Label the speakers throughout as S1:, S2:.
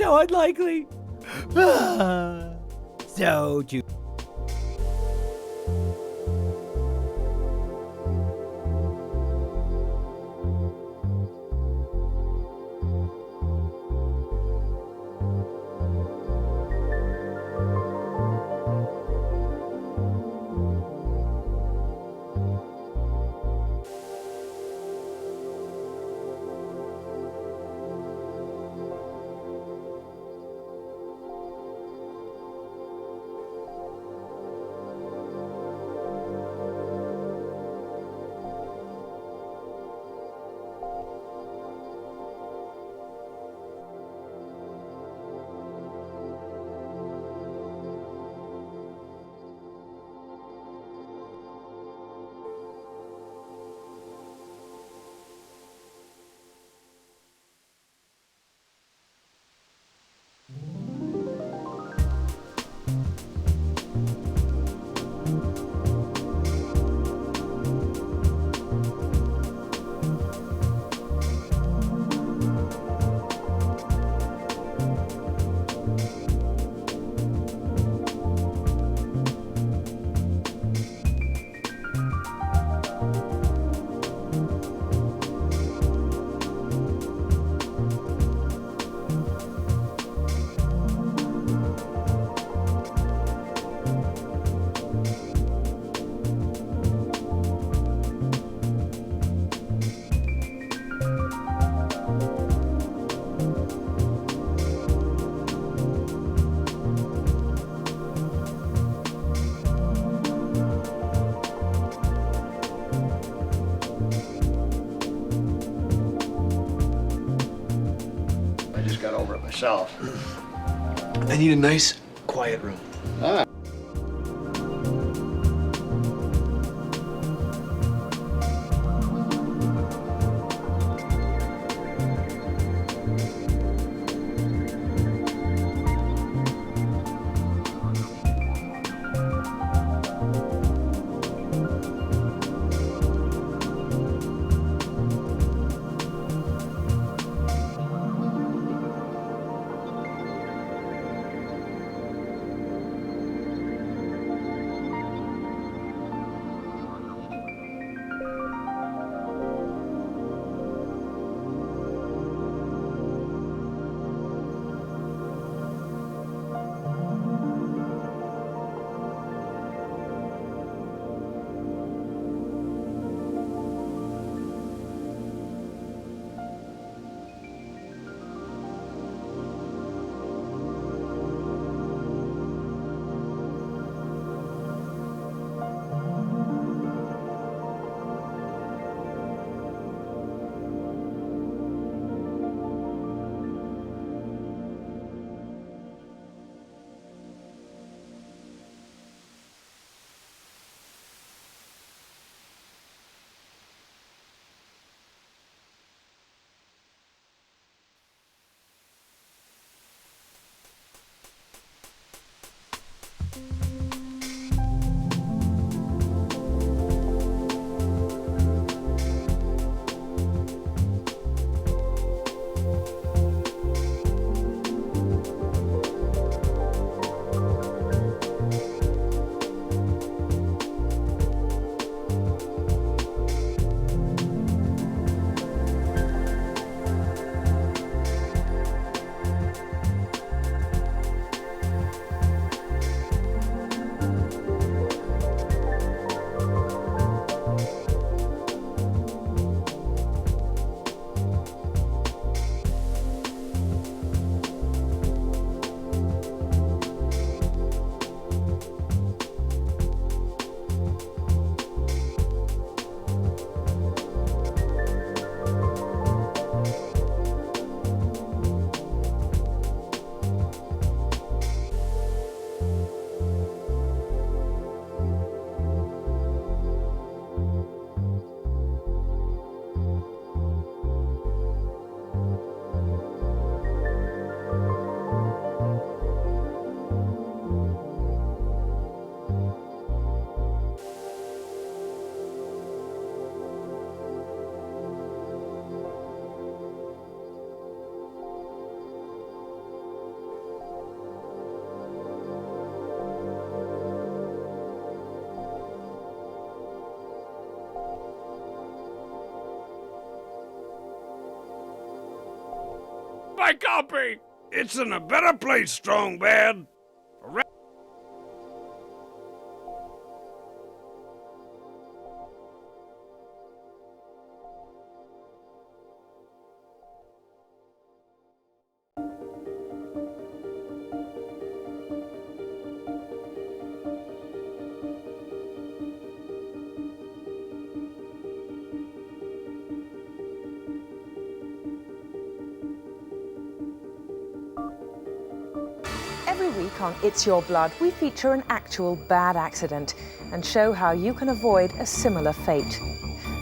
S1: How unlikely. So true.
S2: I just got over it myself.
S3: I need a nice, quiet room.
S2: Ah.
S1: my copy! It's in a better place, strong man.
S4: Every week on It's Your Blood, we feature an actual bad accident and show how you can avoid a similar fate.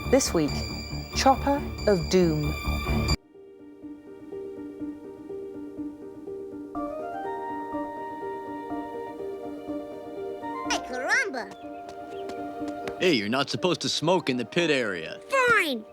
S4: This week, Chopper of Doom.
S5: Ay, caramba!
S6: Hey, you're not supposed to smoke in the pit area.
S5: Fine!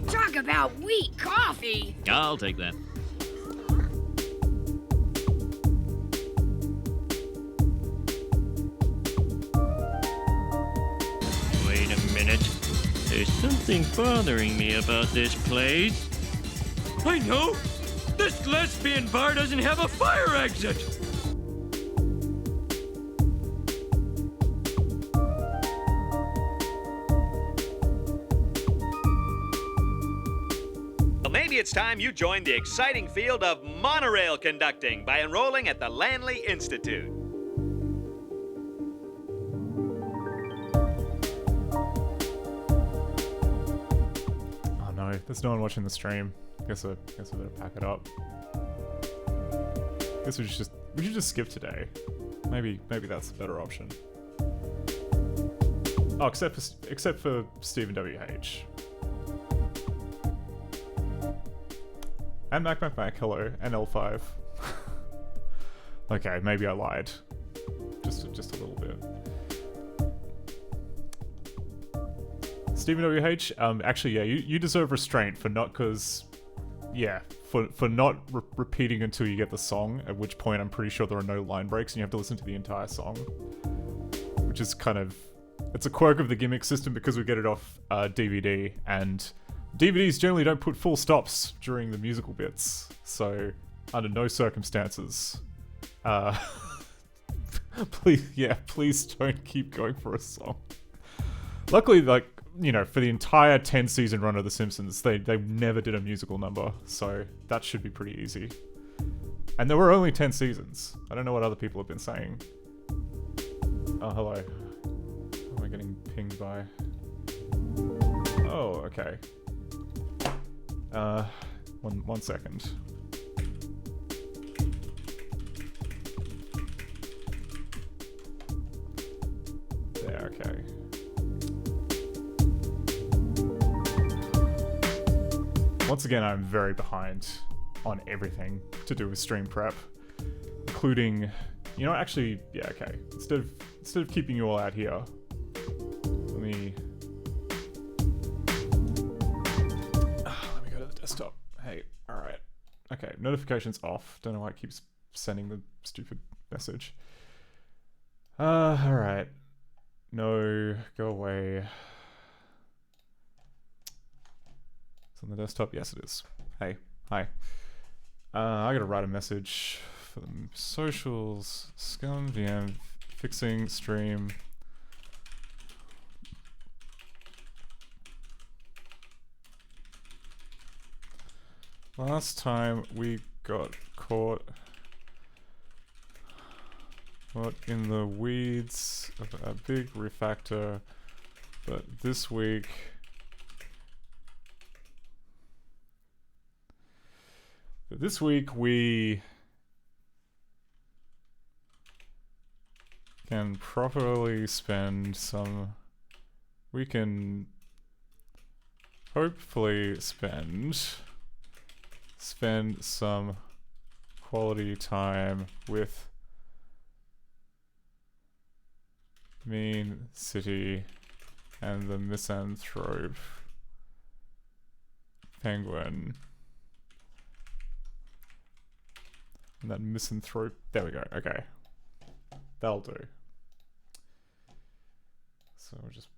S7: Talk about weak coffee.
S8: I'll take that. Wait a minute. There's something bothering me about this place. I know! This lesbian bar doesn't have a fire exit!
S9: Well, maybe it's time you joined the exciting field of monorail conducting by enrolling at the Lanley Institute.
S10: Oh no, there's no one watching the stream. Guess I better pack it up. Guess we should just skip today. Maybe that's the better option. Oh, except for Stephen WH. And Mac, hello, and L5. Okay, maybe I lied. Just a little bit. Stephen WH, actually, yeah, you deserve restraint for not, for not repeating until you get the song, at which point I'm pretty sure there are no line breaks and you have to listen to the entire song. Which is kind of, it's a quirk of the gimmick system because we get it off DVD, and DVDs generally don't put full stops during the musical bits, so under no circumstances, please don't keep going for a song. Luckily, like, you know, for the entire 10-season run of The Simpsons, they never did a musical number, so that should be pretty easy. And there were only 10 seasons. I don't know what other people have been saying. Oh, hello. Who am I getting pinged by? Oh, okay. One second. There, okay. Once again, I'm very behind on everything to do with stream prep, including, you know, actually, yeah, okay. Instead of keeping you all out here, let me go to the desktop. Hey, all right, okay. Notifications off. Don't know why it keeps sending the stupid message. All right. No, go away. It's on the desktop. Yes, it is. Hey, hi. I gotta write a message for the socials. ScummVM fixing stream. Last time we got caught in the weeds of a big refactor, but this week we can properly spend some... We can hopefully spend some quality time with Mean City and the Misanthrope Penguin. And that Misanthrope... There we go, okay. That'll do. So we'll just...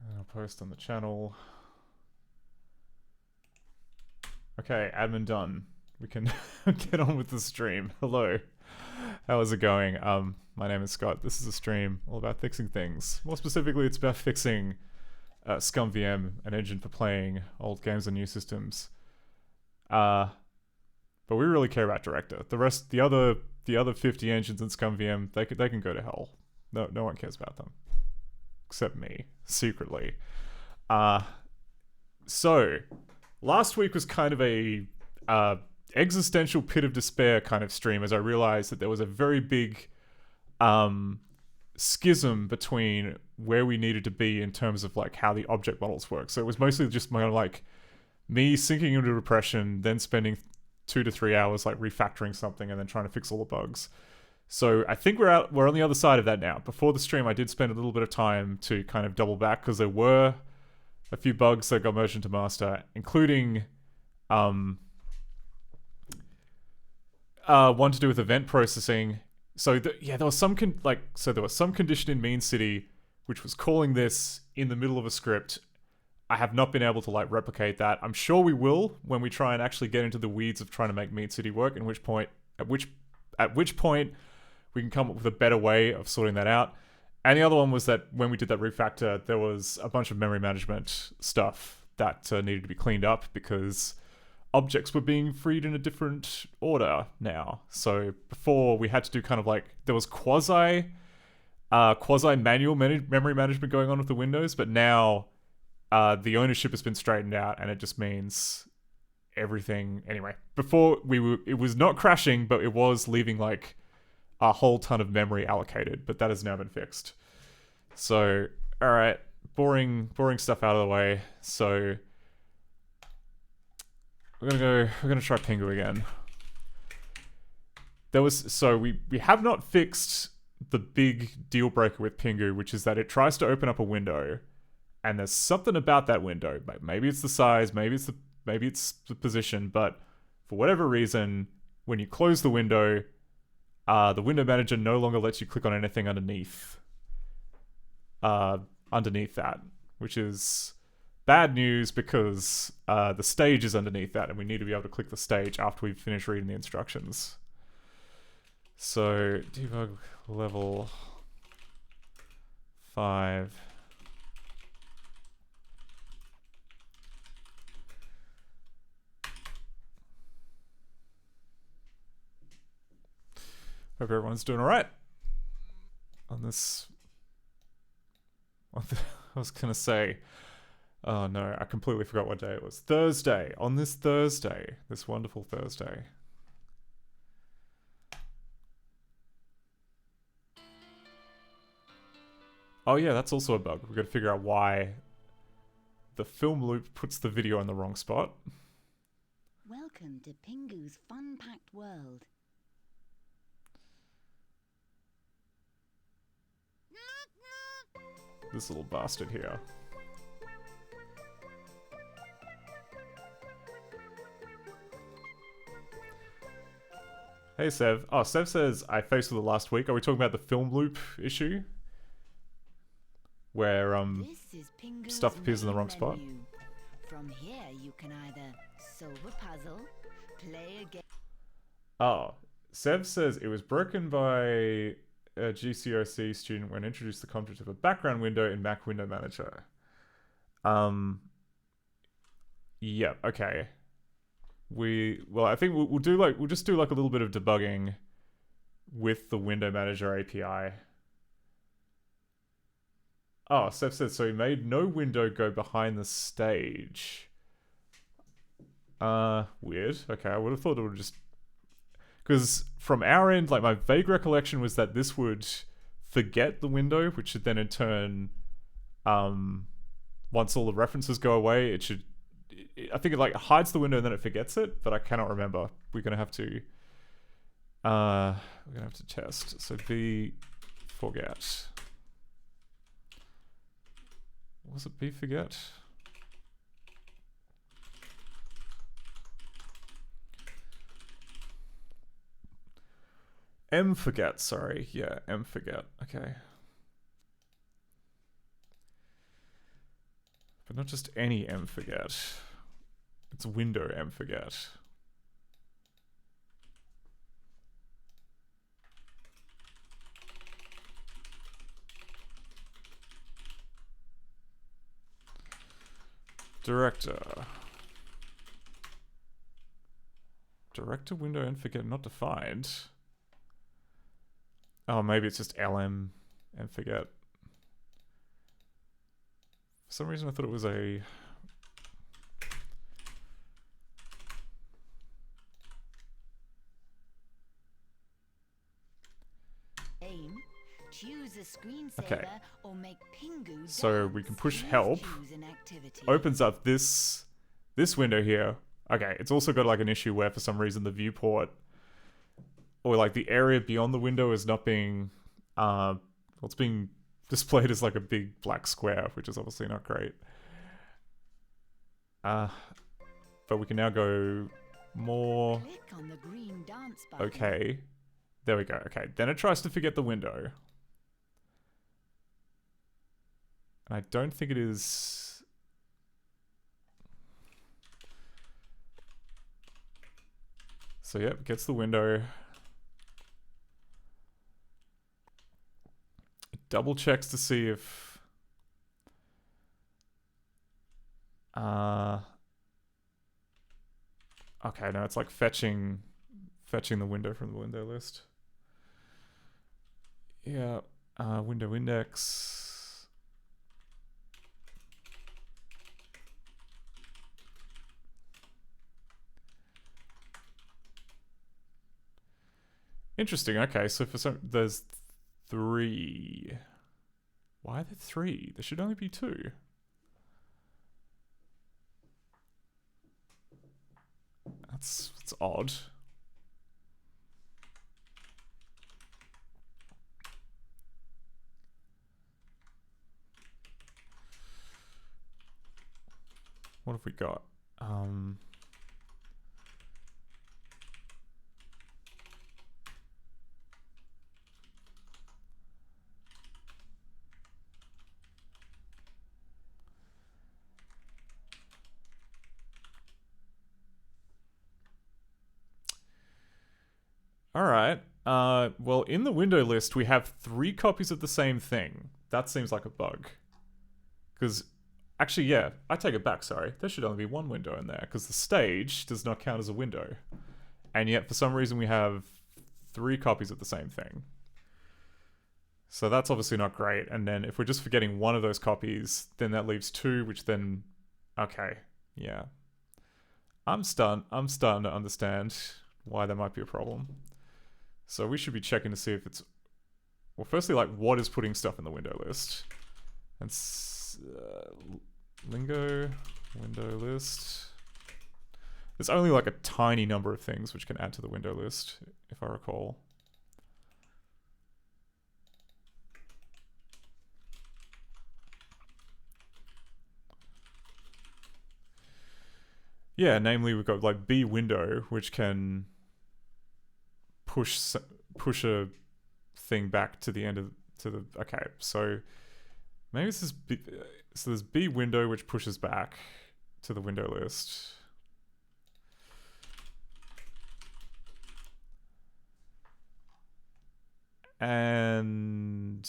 S10: And I'll post on the channel. Okay, admin done. We can get on with the stream. Hello. How is it going? My name is Scott. This is a stream all about fixing things. More specifically, it's about fixing ScummVM, an engine for playing old games on new systems. But we really care about Director. The rest, the other 50 engines in ScummVM, they can go to hell. No one cares about them, except me, secretly. So last week was kind of a existential pit of despair kind of stream, as I realized that there was a very big schism between where we needed to be in terms of like how the object models work. So it was mostly just kind of like me sinking into depression, then spending 2 to 3 hours like refactoring something and then trying to fix all the bugs. So I think we're on the other side of that now. Before the stream, I did spend a little bit of time to kind of double back because there were a few bugs that got merged into master, including one to do with event processing. So there was some condition in Mean City which was calling this in the middle of a script. I have not been able to like replicate that. I'm sure we will when we try and actually get into the weeds of trying to make Mean City work. At which point we can come up with a better way of sorting that out. And the other one was that when we did that refactor, there was a bunch of memory management stuff that needed to be cleaned up because objects were being freed in a different order now. So before we had to do kind of like, there was quasi manual memory management going on with the windows, but now the ownership has been straightened out and it just means everything. Anyway, before it was not crashing, but it was leaving like a whole ton of memory allocated, but that has now been fixed. So, all right, boring stuff out of the way. So we're gonna try Pingu again. We have not fixed the big deal breaker with Pingu, which is that it tries to open up a window, and there's something about that window. Maybe it's the size, maybe it's the position, but for whatever reason, when you close the window manager no longer lets you click on anything underneath that, which is bad news because the stage is underneath that, and we need to be able to click the stage after we've finished reading the instructions. So debug level 5. Hope everyone's doing all right on this. I was gonna say, oh no, I completely forgot what day it was. Thursday. On this Thursday, this wonderful Thursday. Oh yeah, that's also a bug. We've got to figure out why the film loop puts the video in the wrong spot.
S5: Welcome to Pingu's fun-packed world.
S10: This little bastard here. Hey Sev. Oh, Sev says, I faced with it last week. Are we talking about the film loop issue? Where stuff appears in the wrong spot?
S5: From here you can either solve a puzzle, play a game.
S10: Oh, Sev says it was broken by a GCOC student when introduced the concept of a background window in Mac Window Manager. Yeah, okay. I think we'll just do like a little bit of debugging with the Window Manager API. Oh, Seth says, so he made no window go behind the stage. Weird. Okay, I would have thought it would just... Because from our end, like, my vague recollection was that this would forget the window, which should then in turn, once all the references go away, it should... I think it, like, hides the window and then it forgets it, but I cannot remember. We're gonna have to... test. So B forget. Was it B forget? M forget, sorry. Yeah, M forget. Okay. But not just any M forget. It's window M forget. Director. Director window and forget not defined. Oh, maybe it's just LM and forget. For some reason I thought it was a...
S5: Aim. Choose a screensaver
S10: Okay.
S5: or make Pingu
S10: So we can push help.
S5: Choose an activity.
S10: Opens up this window here. Okay, it's also got like an issue where for some reason the viewport or like the area beyond the window is not being well, it's being displayed as like a big black square, which is obviously not great. But we can now go more.
S5: Click on the green dance button.
S10: Okay. There we go. Okay. Then it tries to forget the window. And I don't think it is... So yep, gets the window. It double checks to see if... Okay, no, it's like fetching the window from the window list. Yeah, window index. Interesting. Okay, so for some, there's 3. Why are there 3? There should only be 2. That's odd. What have we got? All right. Well, in the window list, we have 3 copies of the same thing. That seems like a bug. Because, actually, yeah, I take it back, sorry. There should only be 1 window in there, because the stage does not count as a window. And yet, for some reason, we have 3 copies of the same thing. So that's obviously not great. And then if we're just forgetting 1 of those copies, then that leaves 2, which then... Okay, yeah. I'm starting to understand why there might be a problem. So we should be checking to see if it's... Well, firstly, like, what is putting stuff in the window list? And lingo, window list. There's only like a tiny number of things which can add to the window list, if I recall. Yeah, namely we've got like B window, which can push a thing back to the end of okay. So maybe this is B, so there's B window which pushes back to the window list. And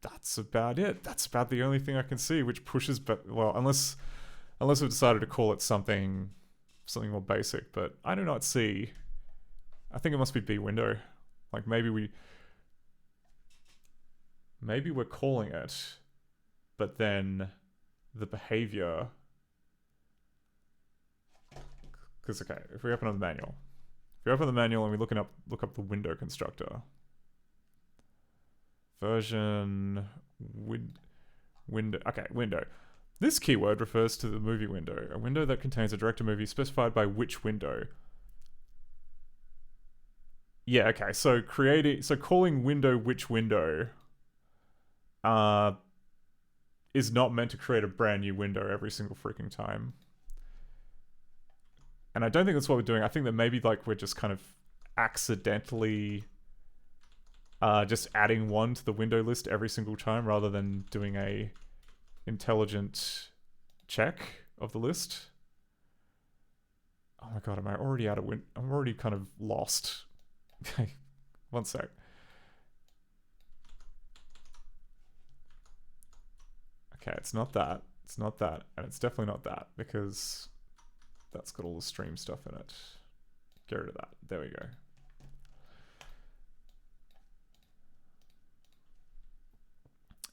S10: that's about it. That's about the only thing I can see which pushes back. Well, unless we've decided to call it something more basic, but I do not see. I think it must be B window. Like maybe we're calling it, but then the behavior Because, okay, if we open up the manual. If we open the manual and we look up the window constructor. Version... window. Okay, window. This keyword refers to the movie window. A window that contains a director movie specified by which window. Yeah, okay, so calling window which window is not meant to create a brand new window every single freaking time. And I don't think that's what we're doing. I think that maybe like we're just kind of accidentally just adding one to the window list every single time rather than doing a intelligent check of the list. Oh my god, am I already out of I'm already kind of lost. Okay, one sec. Okay, it's not that. It's not that. And it's definitely not that because that's got all the stream stuff in it. Get rid of that. There we go.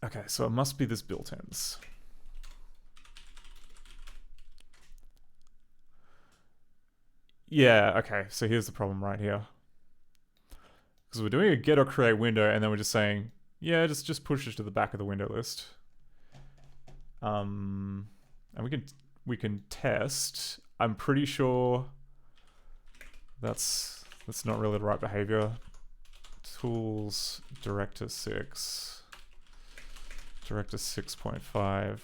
S10: Okay, so it must be this built-ins. Yeah, okay, so here's the problem right here. Because we're doing a get or create window and then we're just saying, yeah, just push it to the back of the window list. And we can test. I'm pretty sure that's not really the right behavior. Tools, director 6, director 6.5,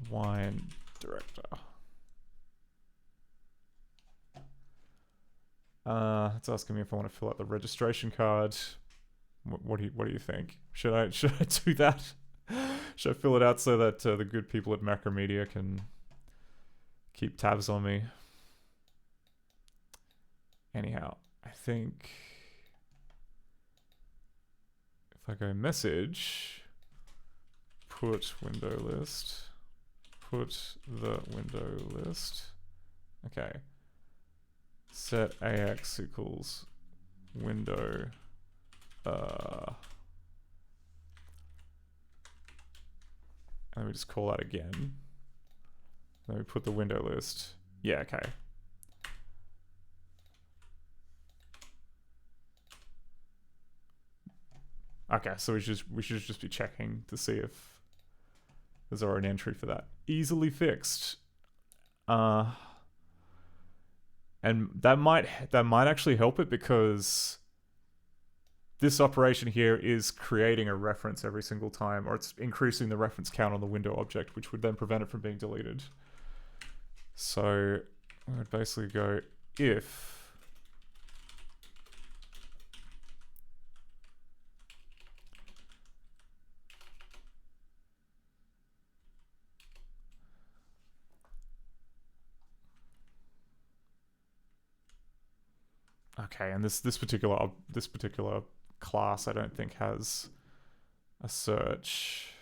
S10: wine director. It's asking me if I want to fill out the registration card. What do you think? Should I do that? Should I fill it out so that the good people at Macromedia can keep tabs on me? Anyhow, I think if I go message, put window list, put the window list. Okay. Set AX equals window. And we just call that again. Then we put the window list. Yeah, okay. Okay, so we should just be checking to see if there's already an entry for that. Easily fixed. And that might actually help it because this operation here is creating a reference every single time, or it's increasing the reference count on the window object, which would then prevent it from being deleted. So we would basically go if okay, and this particular class I don't think has a search.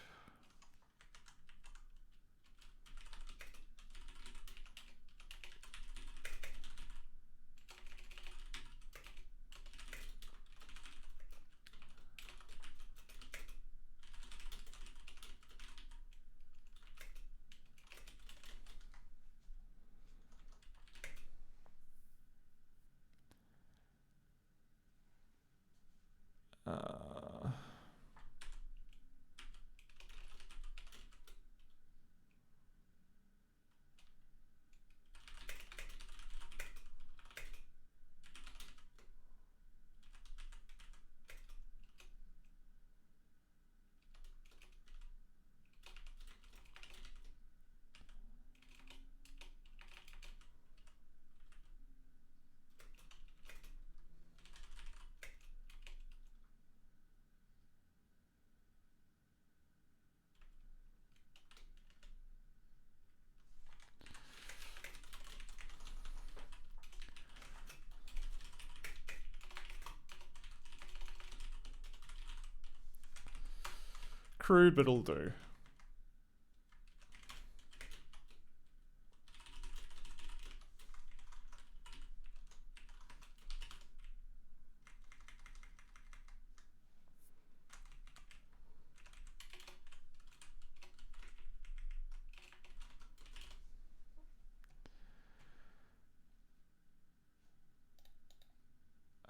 S10: Crude, but it'll do.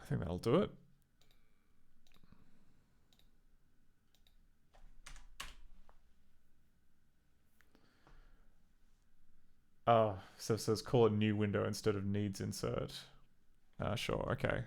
S10: I think that'll do it. Oh, so it says call it new window instead of needs insert. Sure, okay.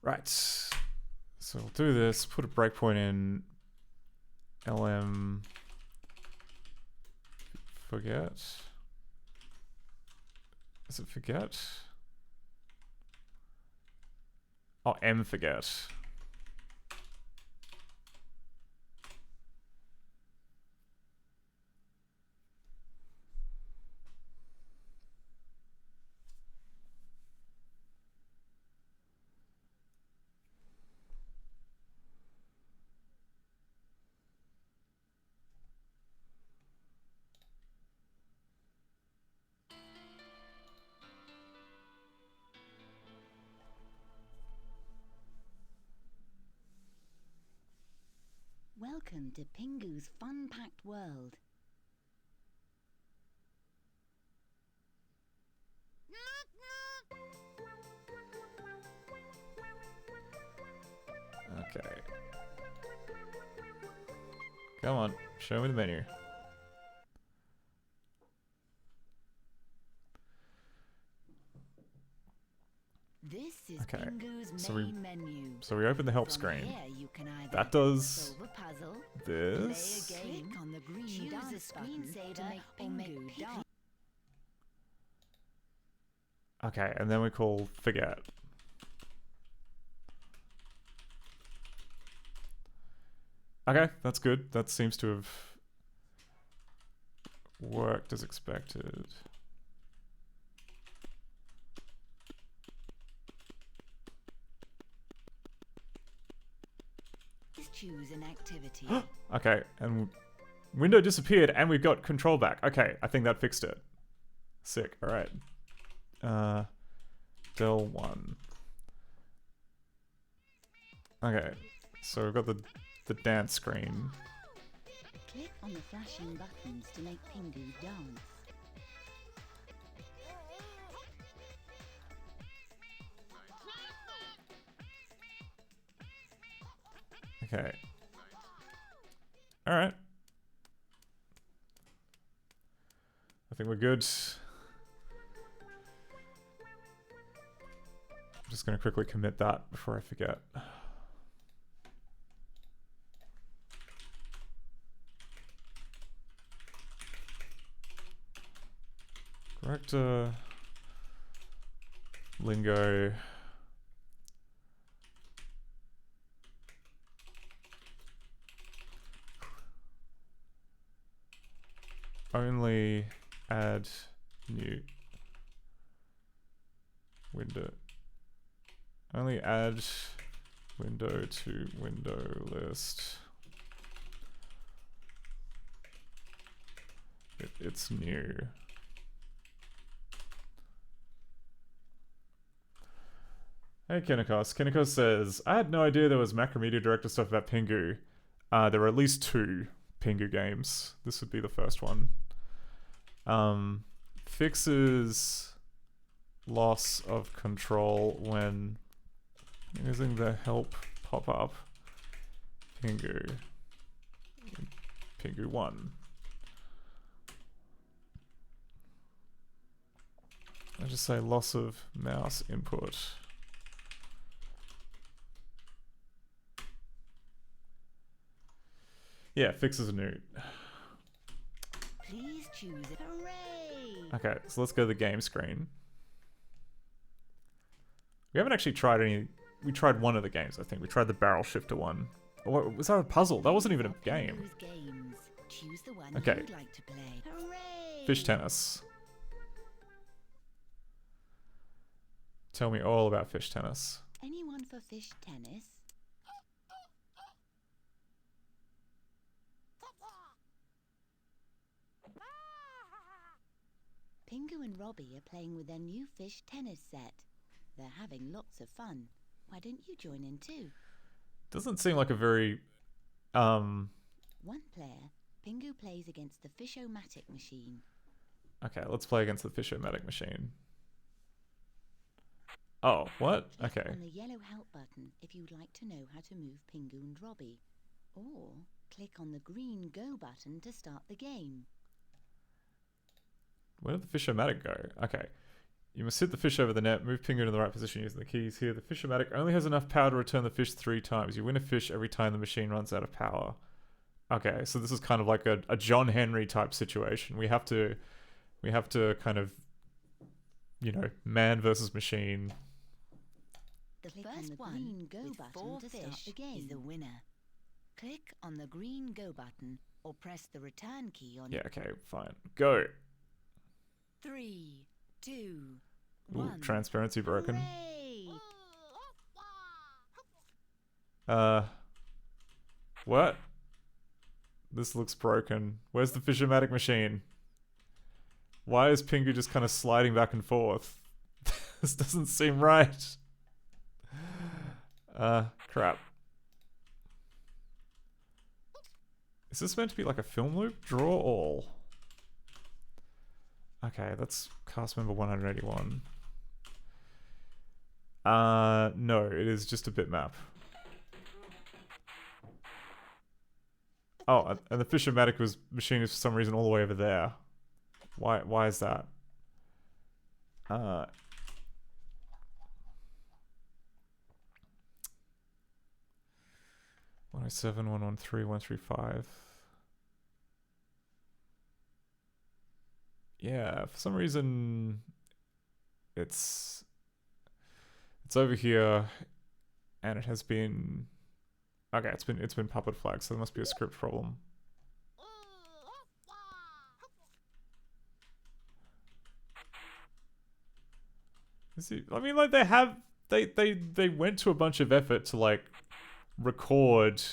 S10: Right, so we'll do this, put a breakpoint in LM forget. Is it forget? Oh, M forget.
S5: Welcome to Pingu's fun-packed world.
S10: Okay. Come on, show me the menu.
S5: This is
S10: Okay,
S5: Pingu's
S10: so
S5: main menu.
S10: So we open the help
S5: From
S10: screen.
S5: here you can either
S10: That does
S5: solve a puzzle,
S10: this.
S5: play a game, click on the green
S7: choose
S5: dance
S7: a screensaver
S5: button to make Pingu dance.
S10: Okay, and then we call forget. Okay, that's good. That seems to have worked as expected.
S5: Please choose an activity.
S10: Okay, and window disappeared and we've got control back. Okay, I think that fixed it. Sick, alright. Del 1. Okay, so we've got the dance screen.
S5: Click on the flashing buttons to make Pingu dance.
S10: Okay. Alright. I think we're good. I'm just going to quickly commit that before I forget. Character lingo. Only add new window. Only add window to window list. It's new. Hey Kinnikos. Kinnikos says, I had no idea there was Macromedia Director stuff about Pingu. There are at least 2 Pingu games. This would be the first one. Fixes loss of control when using the help pop-up. Pingu 1. I just say loss of mouse input. Yeah, fixes a new.
S5: Please choose it. Hooray!
S10: Okay, so let's go to the game screen. We haven't actually tried any. We tried one of the games, I think. We tried the barrel shifter one. Or was that a puzzle? That wasn't even a game.
S5: Games. Choose the one
S10: Okay.
S5: you'd like to play. Hooray!
S10: Fish tennis. Tell me all about fish tennis.
S5: Anyone for fish tennis? Pingu and Robbie are playing with their new fish tennis set. They're having lots of fun. Why don't you join in too?
S10: Doesn't seem like a very
S5: One player, Pingu plays against the Fish-O-Matic machine.
S10: Okay, let's play against the Fish-O-Matic machine. Oh, what?
S5: Click
S10: Okay.
S5: on the yellow help button if you'd like to know how to move Pingu and Robbie. Or click on the green go button to start the game.
S10: Where did the Fish-O-Matic go? Okay. You must hit the fish over the net, move Pingu to the right position using the keys here. The Fish-O-Matic only has enough power to return the fish 3 times. You win a fish every time the machine runs out of power. Okay, so this is kind of like a John Henry type situation. We have to kind of, you know, man versus machine.
S5: The first one go button to start the game is the winner. Click on the green go button or press the return key on
S10: Yeah, okay, fine. Go.
S5: 3, 2,
S10: Ooh,
S5: 1.
S10: transparency broken.
S5: Hooray!
S10: What? This looks broken. Where's the Fish-O-Matic machine? Why is Pingu just kind of sliding back and forth? This doesn't seem right. Crap. Is this meant to be like a film loop? Draw all. Okay, that's cast member 181. No, it is just a bitmap. Oh, and the Fish-O-Matic machine is for some reason all the way over there. Why is that? 107, 113, 135. Yeah, for some reason it's over here, and it has been it's been puppet flagged, so there must be a script problem. I mean, like they went to a bunch of effort to like record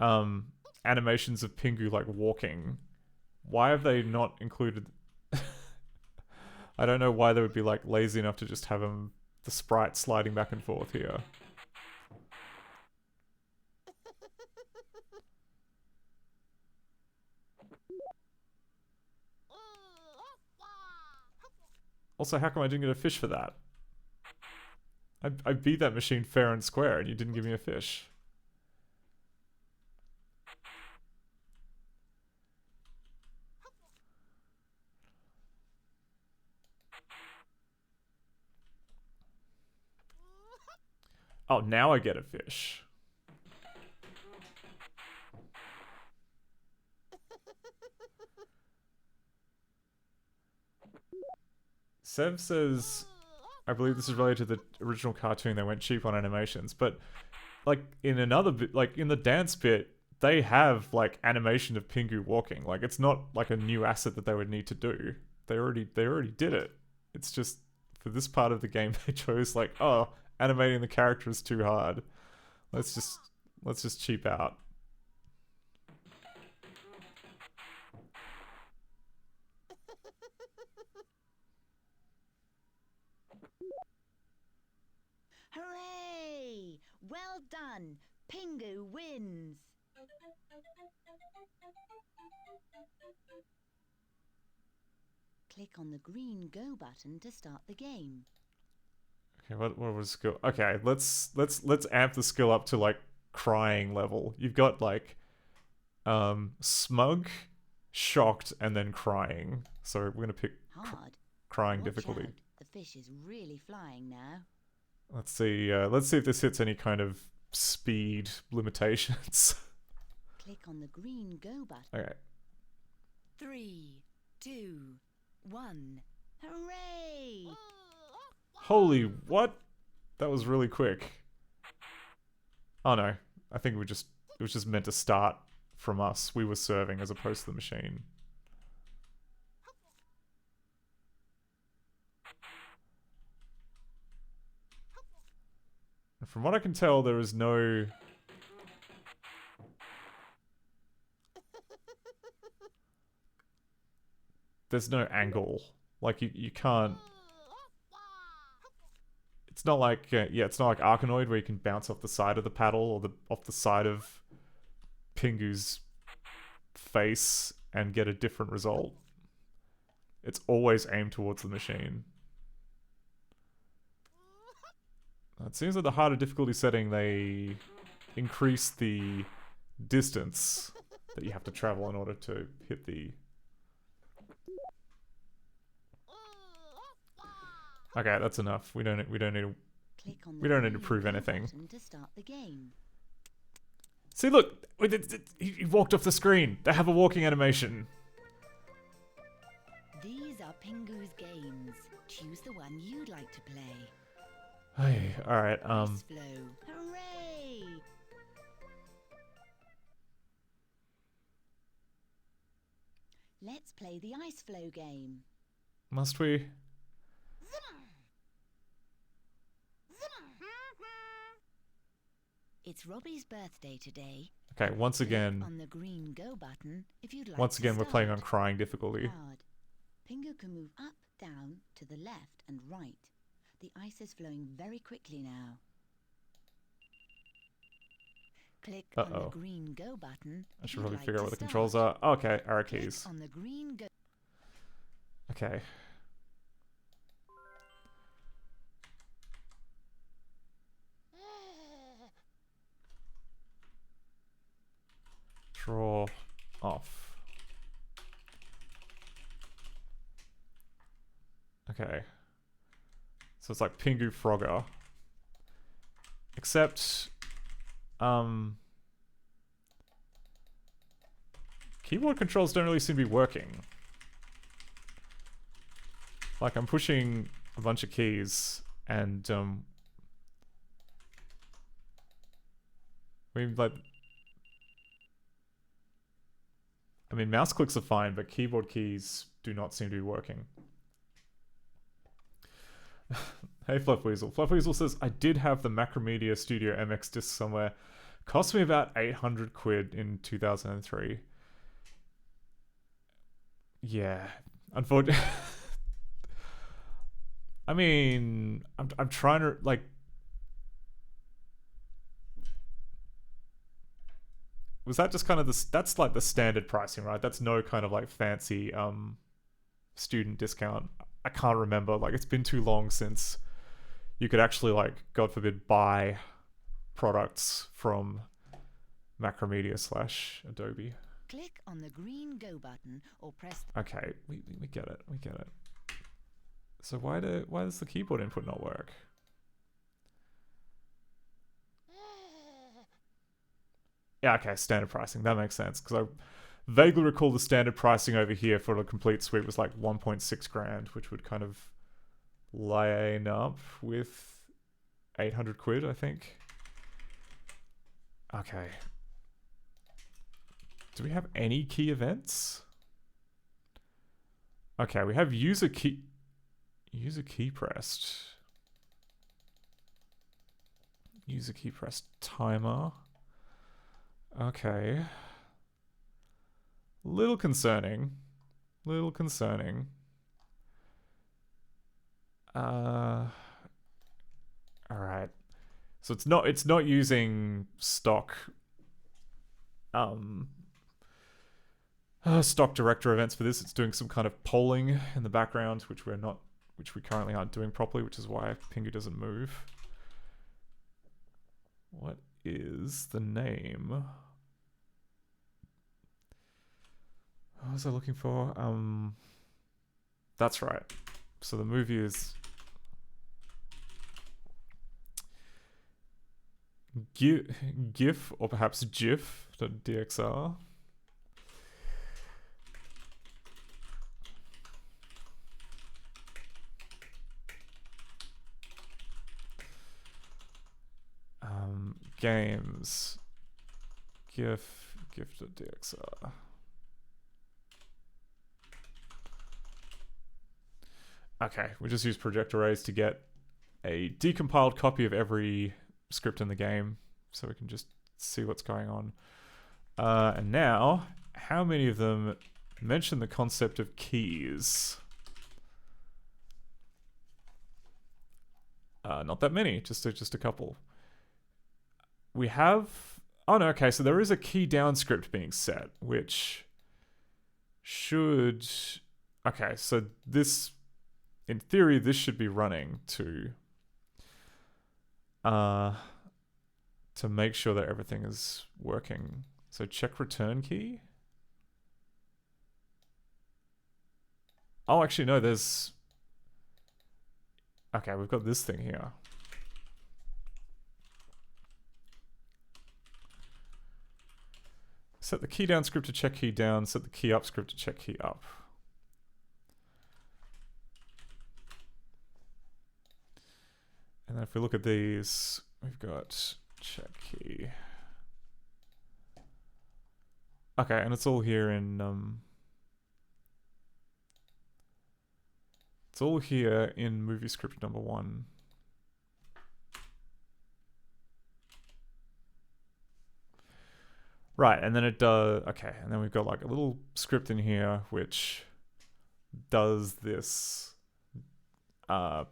S10: animations of Pingu like walking. Why have they not included? I don't know why they would be like lazy enough to just have the sprite sliding back and forth here. Also, how come I didn't get a fish for that? I beat that machine fair and square, and you didn't give me a fish. Oh, now I get a fish. Sev says, I believe this is related to the original cartoon. They went cheap on animations, but like in another bit, like in the dance bit, they have like animation of Pingu walking. Like it's not like a new asset that they would need to do. They already did it. It's just for this part of the game they chose like, oh, animating the character is too hard. Let's just cheap out.
S5: Hooray! Well done! Pingu wins! Click on the green go button to start the game.
S10: Okay, what was skill? Okay, let's amp the skill up to like crying level. You've got like smug, shocked, and then crying. So we're gonna pick
S5: Hard.
S10: crying
S5: Watch
S10: difficulty.
S5: out. The fish is really flying now.
S10: Let's see if this hits any kind of speed limitations.
S5: Click on the green go button.
S10: Okay.
S5: 3, 2, 1. Hooray!
S10: Holy what? That was really quick. Oh no, I think it was just meant to start from us. We were serving as opposed to the machine. And from what I can tell, there is no... There's no angle. Like, you can't... It's not like... yeah, it's not like Arkanoid where you can bounce off the side of the paddle or off the side of Pingu's face and get a different result. It's always aimed towards the machine. It seems like the harder difficulty setting, they increase the distance that you have to travel in order to hit the... Okay, that's enough. We don't need to prove anything.
S5: To start the game.
S10: See, look, he walked off the screen. They have a walking animation.
S5: These are Pingu's games. Choose the one you'd like to play.
S10: Hey, all right.
S5: Ice flow. Hooray! Let's play the ice flow game.
S10: Must we?
S5: It's Robbie's birthday today.
S10: Okay, once again.
S5: On the green go button if you'd like
S10: Once again,
S5: to
S10: we're playing on
S5: start.
S10: crying difficulty.
S5: Hard. Pingu can move up, down, to the left and right. The ice is flowing very quickly now. Click on the green go button.
S10: I should probably figure out what the controls are. Oh, okay, arrow keys.
S5: On the green go.
S10: Okay. Draw off. Okay. So it's like Pingu Frogger. Except, keyboard controls don't really seem to be working. Like, I'm pushing a bunch of keys, and, I mean, mouse clicks are fine, but keyboard keys do not seem to be working. Hey, Fluffweasel. Fluffweasel says, I did have the Macromedia Studio MX disc somewhere. Cost me about 800 quid in 2003. Yeah. Unfortunately. I mean, I'm trying to, like... Was that just kind of the... That's like the standard pricing, right? That's no kind of like fancy student discount. I can't remember. Like, it's been too long since you could actually, like, God forbid, buy products from Macromedia / Adobe.
S5: Click on the green go button or press...
S10: Okay, we get it. We get it. So why does the keyboard input not work? Yeah, okay, standard pricing. That makes sense, because I vaguely recall the standard pricing over here for the complete suite was like 1.6 grand, which would kind of line up with 800 quid, I think. Okay. Do we have any key events? Okay, we have user key pressed. User key pressed timer. Okay. Little concerning. Little concerning. Alright. So it's not using stock stock director events for this. It's doing some kind of polling in the background, which we currently aren't doing properly, which is why Pingu doesn't move. What is the name? What was I looking for? That's right. So the movie is GIF or perhaps GIF.dxr. games, gif.dxr. Okay, we just use project arrays to get a decompiled copy of every script in the game, so we can just see what's going on. And now, how many of them mention the concept of keys? Not that many, just a couple. We have... Oh no, okay, so there is a key down script being set, which should... Okay, so this... In theory, this should be running to make sure that everything is working. So check return key. Oh, actually, no, there's... Okay, we've got this thing here. Set the key down script to check key down, set the key up script to check key up. And then if we look at these, we've got check key. Okay, and it's all here in it's all here in movie script number 1. Right, and then it does, okay, and then we've got like a little script in here which does this, oh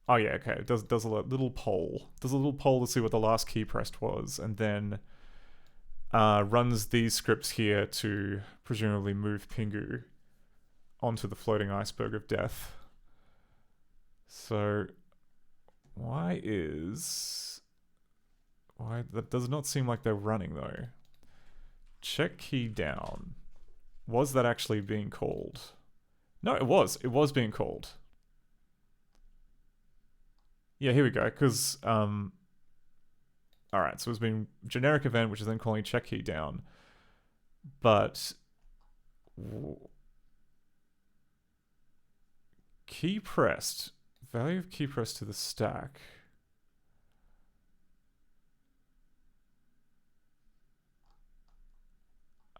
S10: yeah, okay, it does a little poll. Does a little poll to see what the last key pressed was, and then runs these scripts here to presumably move Pingu onto the floating iceberg of death. So, why that does not seem like they're running though. Check key down. Was that actually being called? No, it was. It was being called. Yeah, here we go, because, alright, so it's been generic event, which is then calling check key down, but key pressed, value of key pressed to the stack.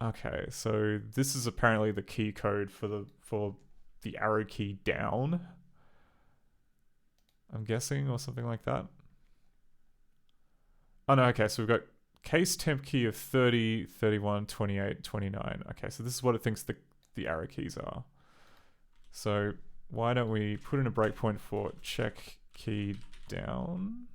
S10: Okay, so this is apparently the key code for the arrow key down, I'm guessing, or something like that. Oh no, okay, so we've got case temp key of 30, 31, 28, 29. Okay, so this is what it thinks the arrow keys are. So why don't we put in a breakpoint for check key down?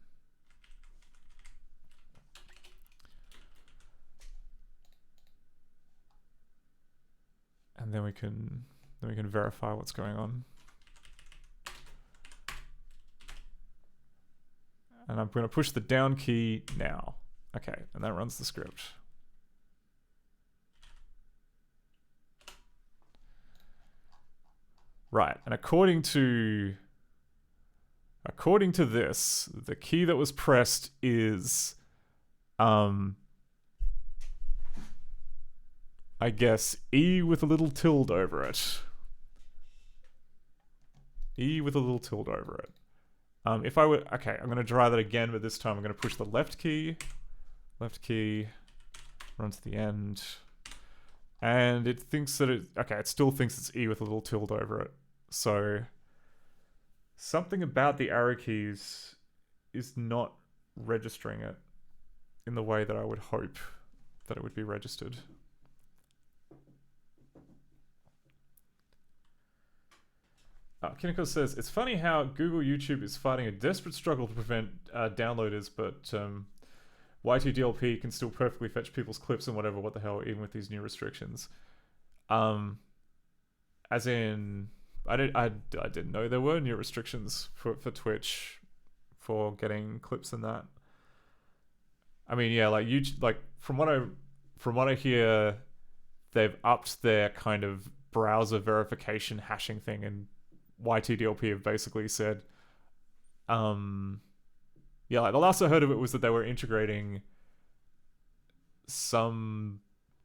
S10: And then we can verify what's going on. And I'm going to push the down key now. Okay, and that runs the script. Right, and according to this, the key that was pressed is, I guess, E with a little tilde over it. E with a little tilde over it. If I were, okay, I'm going to try that again, but this time I'm going to push the left key, run to the end, and it thinks that it still thinks it's E with a little tilde over it. So something about the arrow keys is not registering it in the way that I would hope that it would be registered. Kineko says, it's funny how Google YouTube is fighting a desperate struggle to prevent downloaders, but Y2DLP can still perfectly fetch people's clips and whatever, what the hell, even with these new restrictions. As in, I didn't know there were new restrictions for Twitch for getting clips and that. I mean, yeah, like YouTube, like from what I hear, they've upped their kind of browser verification hashing thing, and Y2DLP have basically said, yeah, like the last I heard of it was that they were integrating some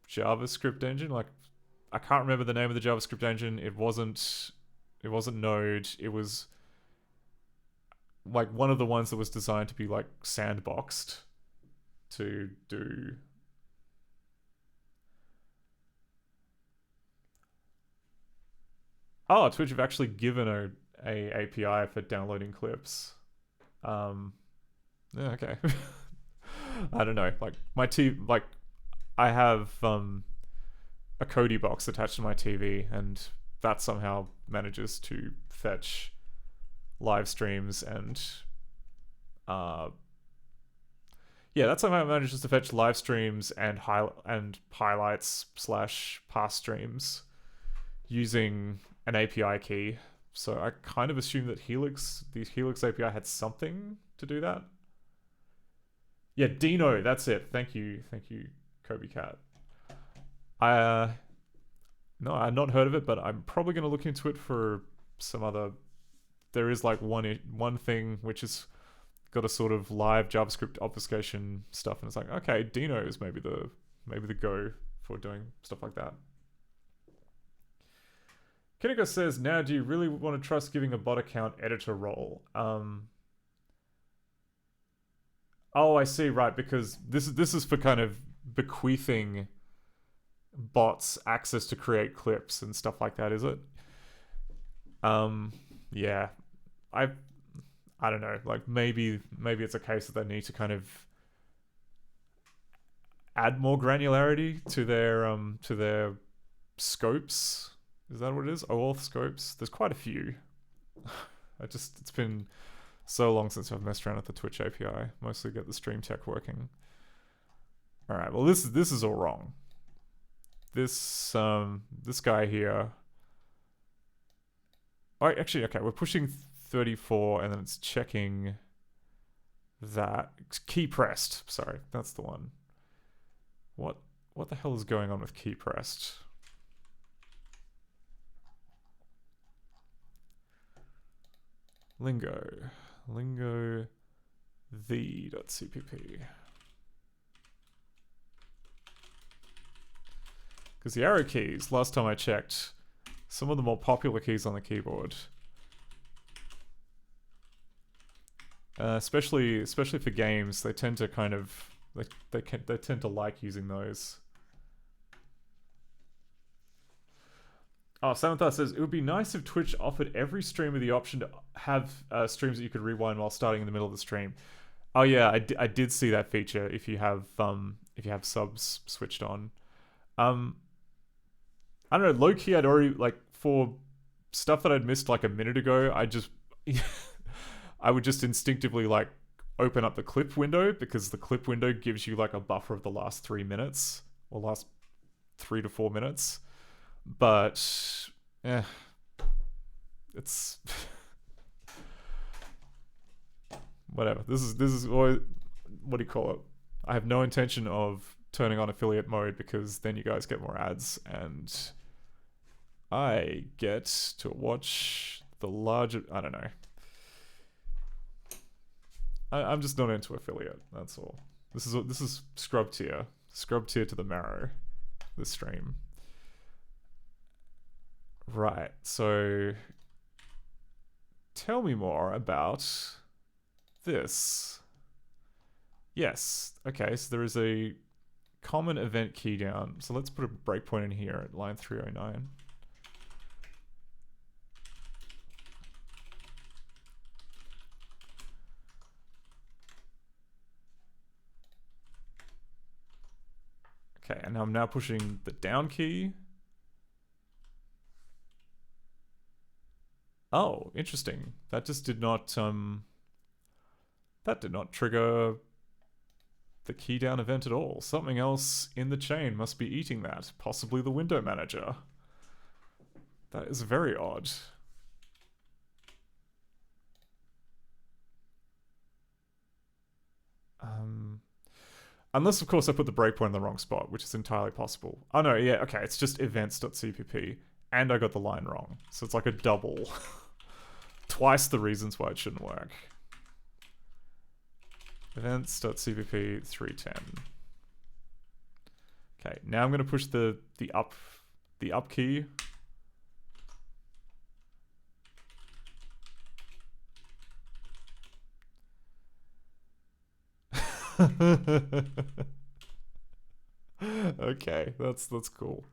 S10: JavaScript engine. Like, I can't remember the name of the JavaScript engine. It wasn't Node. It was like one of the ones that was designed to be like sandboxed. to do. Oh, Twitch have actually given a API for downloading clips. Yeah, okay. I don't know. Like my I have a Kodi box attached to my TV, and that somehow manages to fetch live streams and yeah, that somehow manages to fetch live streams and highlights / past streams using an API key. So I kind of assume that the Helix API had something to do that. Yeah, Dino, that's it. Thank you, Kobe Cat. No, I've not heard of it, but I'm probably going to look into it for some other. There is like one thing which is got a sort of live JavaScript obfuscation stuff, and it's like, okay, Dino is maybe the go for doing stuff like that. Kinnigo says, now do you really want to trust giving a bot account editor role? Oh, I see, right, because this is for kind of bequeathing bots access to create clips and stuff like that, is it? Yeah. I don't know, like maybe it's a case that they need to kind of add more granularity to their scopes. Is that what it is? OAuth scopes? There's quite a few. It's been so long since I've messed around with the Twitch API. Mostly get the stream tech working. Alright, well this is all wrong. This guy here. Oh, actually, okay, we're pushing 34 and then it's checking that. Key pressed. Sorry, that's the one. What the hell is going on with key pressed? Lingo the.cpp. Because the arrow keys, last time I checked, some of the more popular keys on the keyboard, especially for games, they tend to kind of they tend to like using those. Oh, Samantha says, it would be nice if Twitch offered every streamer the option to have streams that you could rewind while starting in the middle of the stream. Oh yeah, I did see that feature if you have subs switched on. I don't know, low-key I'd already, like, for stuff that I'd missed like a minute ago, I would just instinctively like open up the clip window, because the clip window gives you like a buffer of the last 3 minutes or last 3 to 4 minutes. But it's whatever. This is always, what do you call it? I have no intention of turning on affiliate mode, because then you guys get more ads and I get to watch the larger. I don't know. I'm just not into affiliate. That's all. This is scrub tier to the marrow. This stream. Right, so tell me more about this. Yes, okay, so there is a common event key down. So let's put a breakpoint in here at line 309. Okay, and I'm now pushing the down key. Oh, interesting. That just did not trigger the key down event at all. Something else in the chain must be eating that. Possibly the window manager. That is very odd. Unless, of course, I put the breakpoint in the wrong spot, which is entirely possible. Oh no, yeah, okay, it's just events.cpp, and I got the line wrong. So it's like a double. Twice the reasons why it shouldn't work. Events.cpp 310. Okay, now I'm gonna push the up key. Okay, that's cool.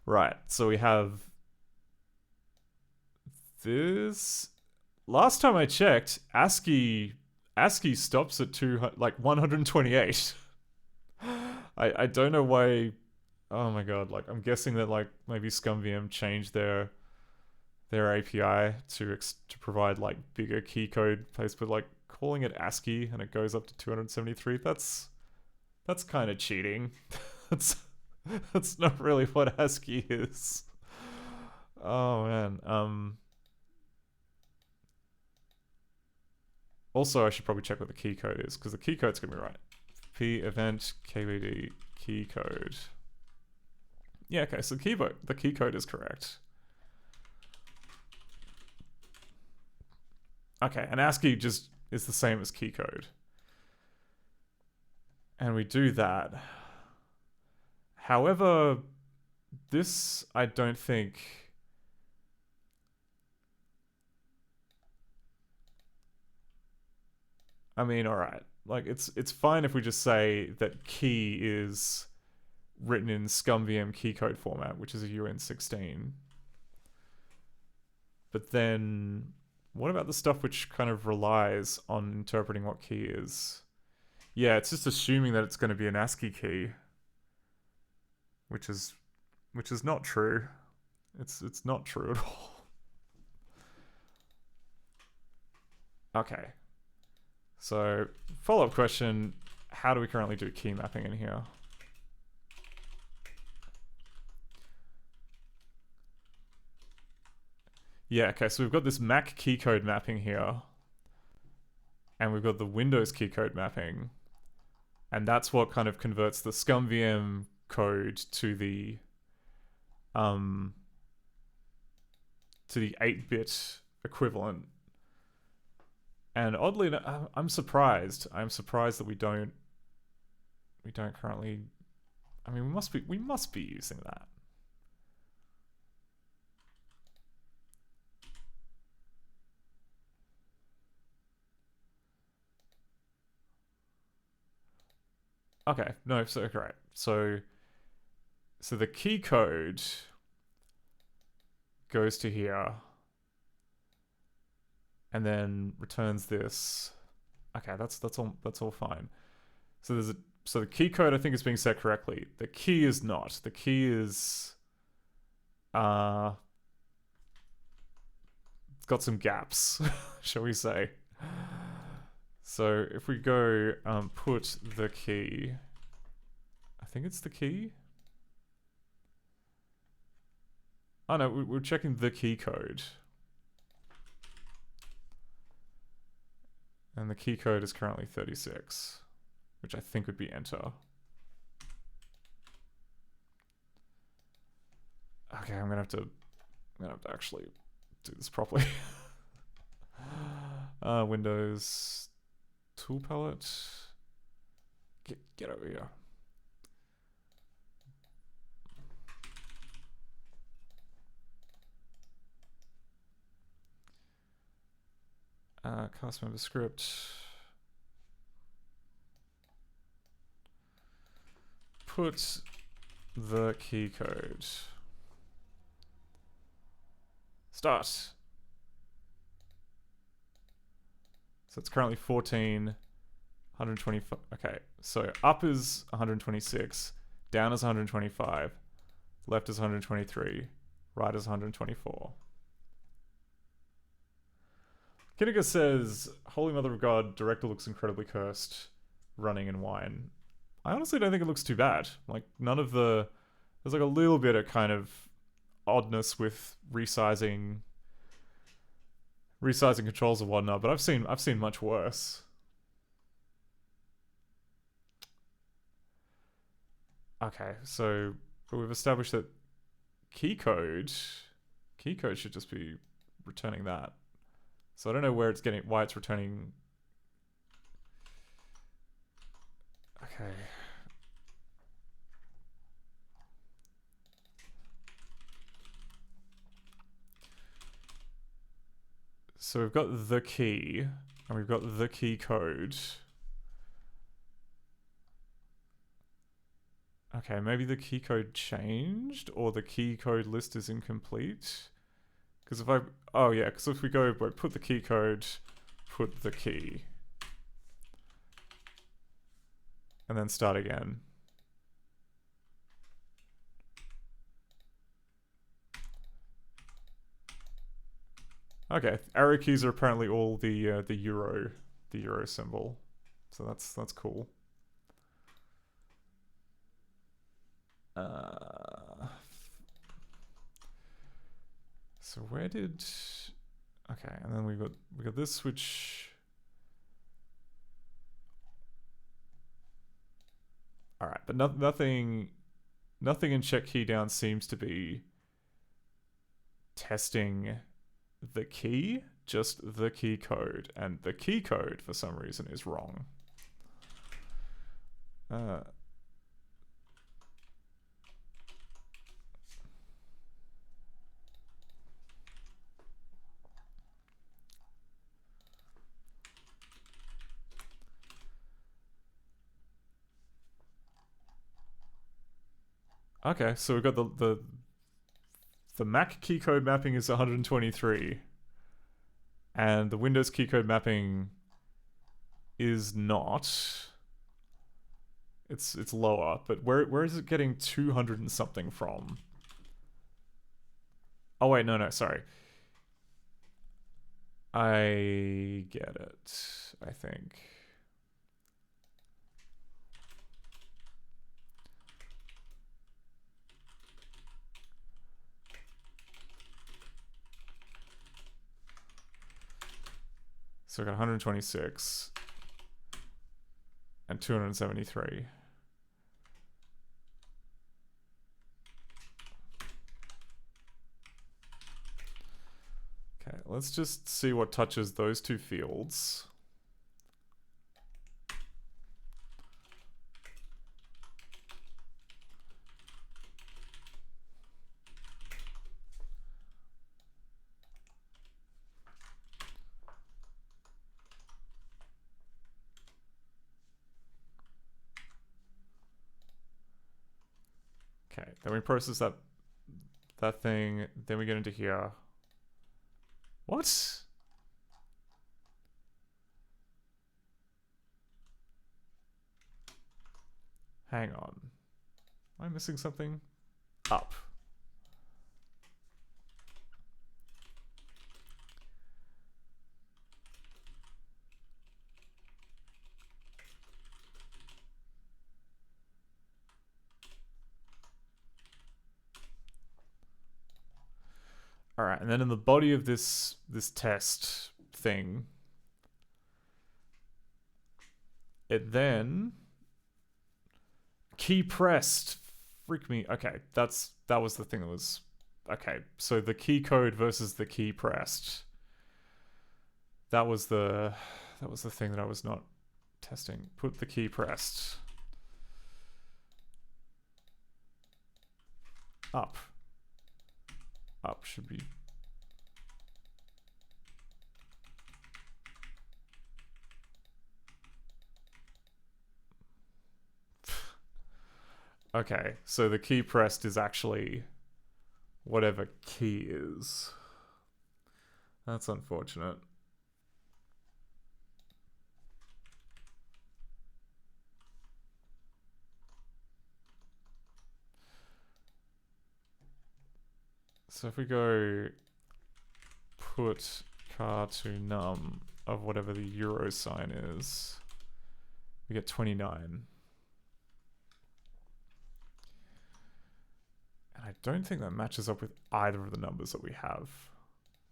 S10: Right, so we have this. Last time I checked, ASCII stops at 128. I don't know why. Oh my god! Like I'm guessing that like maybe ScummVM changed their API to provide like bigger key code place, but like calling it ASCII and it goes up to 273. That's kind of cheating. that's not really what ASCII is. Oh man. Also, I should probably check what the key code is, because the key code's gonna be right. P event KBD key code. Yeah, okay, so the key code is correct. Okay, and ASCII just is the same as key code. And we do that. However, this I don't think... I mean, alright. Like, it's fine if we just say that key is written in ScummVM key code format, which is a UN16. But then, what about the stuff which kind of relies on interpreting what key is? Yeah, it's just assuming that it's going to be an ASCII key, which is not true. It's not true at all. Okay. So, follow-up question, how do we currently do key mapping in here? Yeah, okay, so we've got this Mac key code mapping here. And we've got the Windows key code mapping. And that's what kind of converts the ScummVM code to the 8-bit equivalent. And oddly enough, I'm surprised. I'm surprised that we don't currently... I mean, we must be using that. Okay, no, so right. So the key code goes to here and then returns this. Okay, that's all fine. So the key code I think is being set correctly. The key is not. The key is it's got some gaps, shall we say. So if we go put the key, I think it's the key. Oh no, we're checking the key code. And the key code is currently 36, which I think would be enter. Okay, I'm gonna have to actually do this properly. Windows tool palette. Get over here. Cast member script. Put the key code. Start. So it's currently 14, 125. Okay, so up is 126, down is 125, left is 123, right is 124. Kinniger says, Holy Mother of God, director looks incredibly cursed, running in wine. I honestly don't think it looks too bad. Like, none of the... There's like a little bit of kind of oddness with resizing controls and whatnot, but I've seen much worse. Okay, so but we've established that key code should just be returning that. So I don't know why it's returning. Okay. So we've got the key, and we've got the key code. Okay, maybe the key code changed, or the key code list is incomplete. Because if I... Oh yeah, because if we go, put the key code, put the key. And then start again. Okay, arrow keys are apparently all the euro symbol. So that's cool. So where did... Okay, and then we got this switch. All right, but nothing in check key down seems to be testing the key, just the key code, and the key code for some reason is wrong. Okay, so we've got the Mac key code mapping is 123, and the Windows key code mapping is not. It's lower, but where is it getting 200 and something from? Oh wait, no, sorry. I get it, I think. So I got 126 and 273. Okay, let's just see what touches those two fields. Okay, then we process that thing, then we get into here. What? Hang on. Am I missing something? Up. All right, and then in the body of this test thing, it then key pressed. Freak me. Okay, that was the thing that was okay. So the key code versus the key pressed. That was the thing that I was not testing. Put the key pressed. Up. Up should be. Okay, so the key pressed is actually whatever key is. That's unfortunate. So if we go put car to num of whatever the euro sign is, we get 29. And I don't think that matches up with either of the numbers that we have,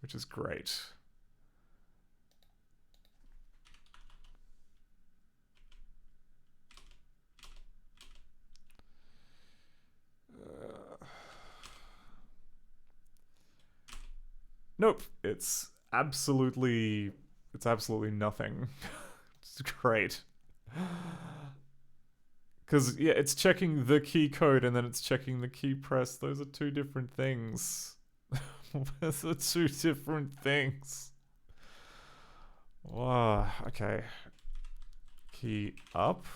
S10: which is great. Nope, it's absolutely nothing. It's great. Because, yeah, it's checking the key code and then it's checking the key press. Those are two different things. Those are two different things. Okay. Key up.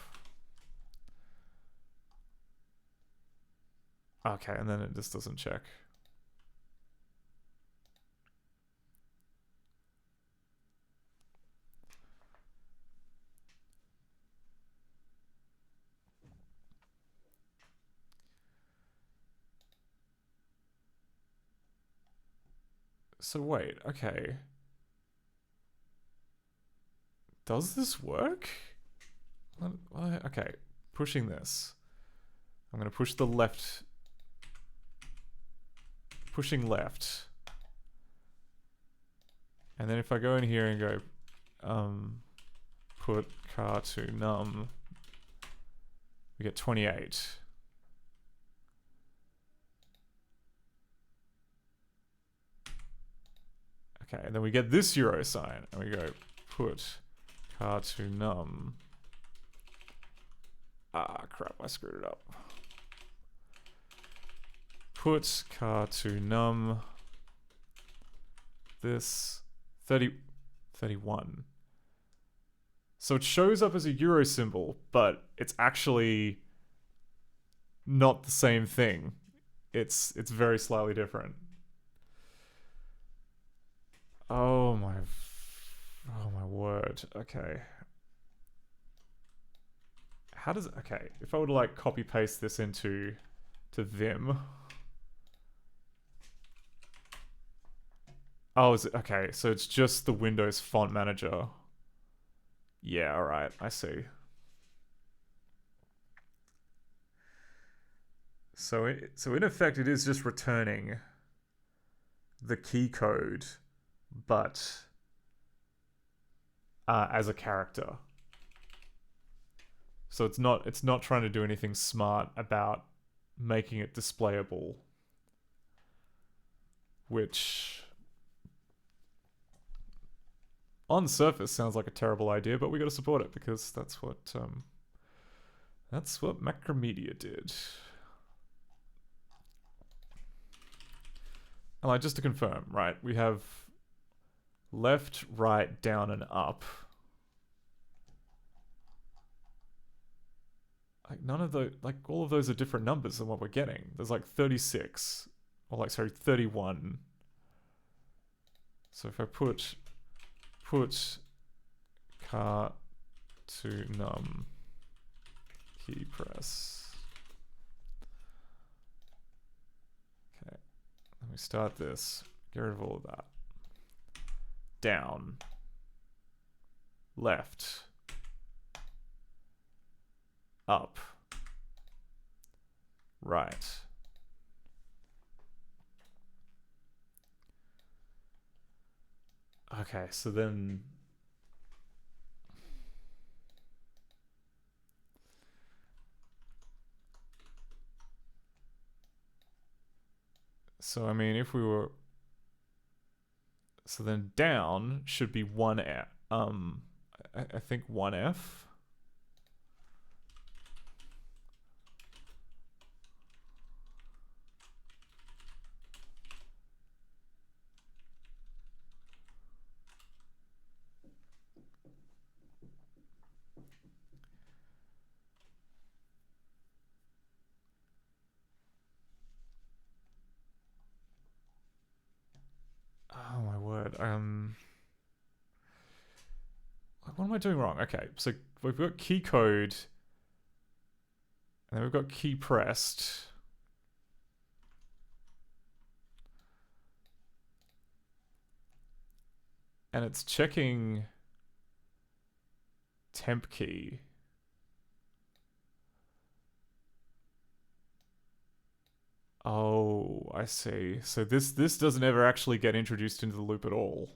S10: Okay, and then it just doesn't check. So wait, okay. Does this work? Okay, pushing this. I'm gonna push the left. Pushing left. And then if I go in here and go, put car to num, we get 28. Okay, and then we get this euro sign, and we go put car to num. Ah, crap, I screwed it up. Put car to num. This 31. So it shows up as a euro symbol, but it's actually not the same thing. It's very slightly different. Oh my word. Okay. How does okay, if I were to like copy paste this into Vim. Oh, is it okay, so it's just the Windows font manager. Yeah, alright, I see. So in effect it is just returning the key code, but as a character. So it's not trying to do anything smart about making it displayable, which on surface sounds like a terrible idea, but we got to support it because that's what Macromedia did. And like, just to confirm, right? We have left, right, down, and up. Like none of the all of those are different numbers than what we're getting. There's like 36, or like sorry, 31. So if I put car to num key press. Okay, let me start this. Get rid of all of that. Down. Left. Up. Right. Okay, so then so I mean if we were so then down should be 1F. I think 1F. Oh my word. What am I doing wrong? Okay, so we've got key code, and then we've got key pressed. And it's checking temp key. Oh, I see. So this doesn't ever actually get introduced into the loop at all.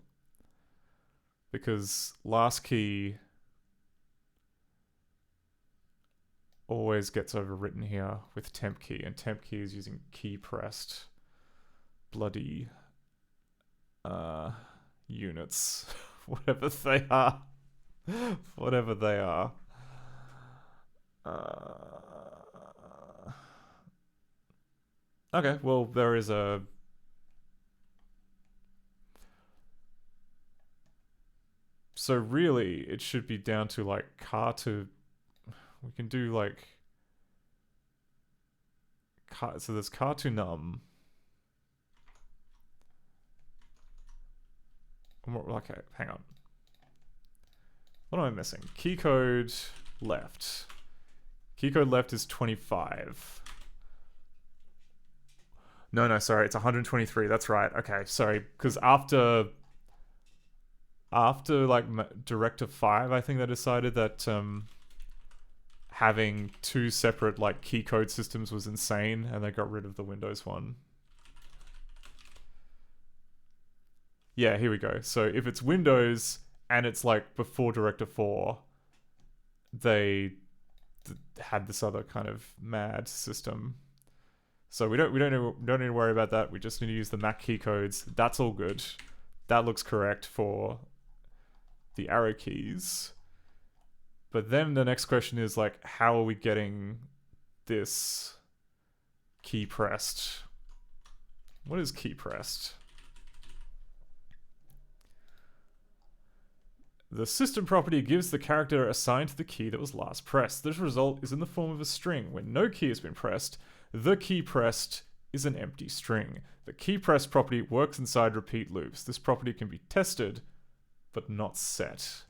S10: Because last key always gets overwritten here with temp key, and temp key is using key pressed bloody units. Whatever they are. Whatever they are. Okay, well, there is a... So really, it should be down to like car to... We can do like... So there's car to num. Okay, hang on. What am I missing? Key code left. Key code left is 25. No, sorry, it's 123. That's right. Okay, sorry, because after like Director 5, I think they decided that having two separate like key code systems was insane, and they got rid of the Windows one. Yeah, here we go. So if it's Windows and it's like before Director 4, they had this other kind of mad system. So we don't need to worry about that. We just need to use the Mac key codes. That's all good. That looks correct for the arrow keys. But then the next question is like, how are we getting this key pressed? What is key pressed? The system property gives the character assigned to the key that was last pressed. This result is in the form of a string. When no key has been pressed, the key pressed is an empty string. The key pressed property works inside repeat loops. This property can be tested, but not set.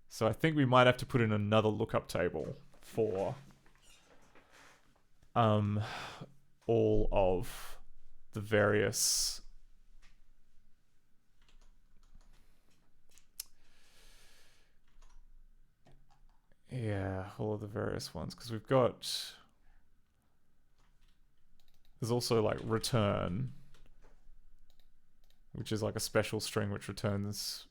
S10: So I think we might have to put in another lookup table for all of the various all of the various ones, because we've got, there's also like return, which is like a special string which returns,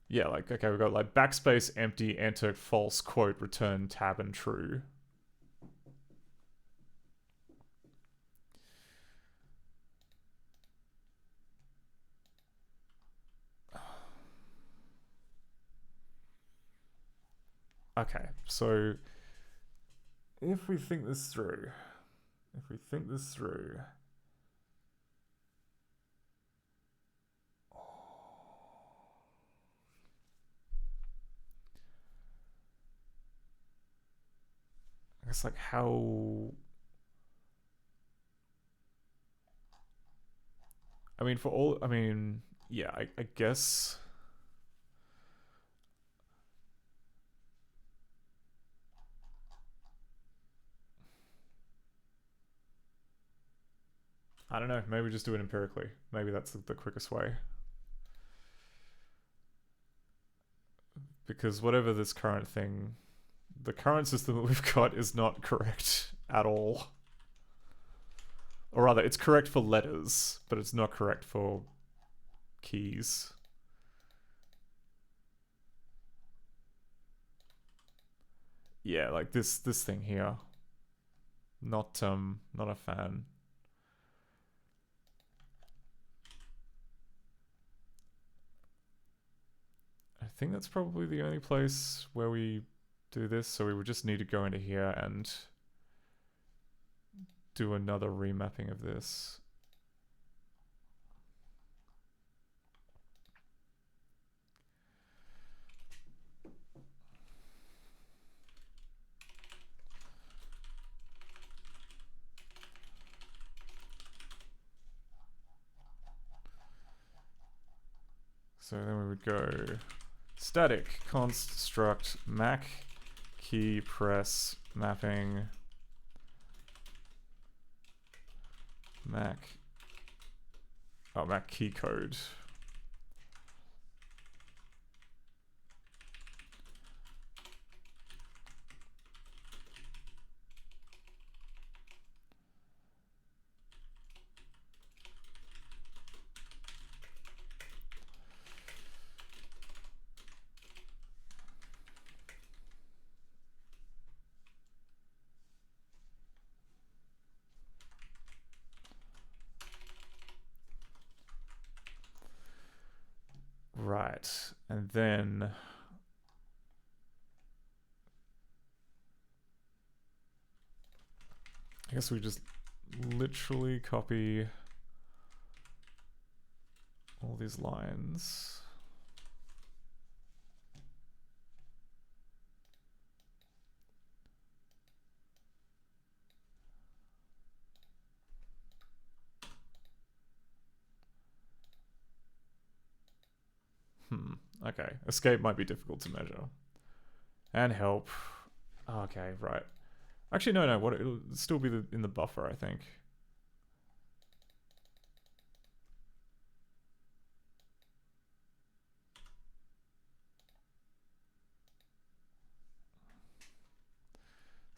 S10: yeah, like, okay, we've got like backspace, empty, enter, false, quote, return, tab, and true. Okay, so if we think this through, I guess like how, I mean, for all, I mean, yeah, I guess. I don't know, maybe just do it empirically. Maybe that's the quickest way. Because whatever this current thing, the current system that we've got is not correct at all. Or rather, it's correct for letters, but it's not correct for keys. Yeah, like this thing here. Not a fan. I think that's probably the only place where we do this, so we would just need to go into here and do another remapping of this. So then we would go static const struct Mac key press mapping Mac key code. Right, and then I guess we just literally copy all these lines. Okay. Escape might be difficult to measure. And help. Okay, right. Actually, no. What it'll still be in the buffer, I think.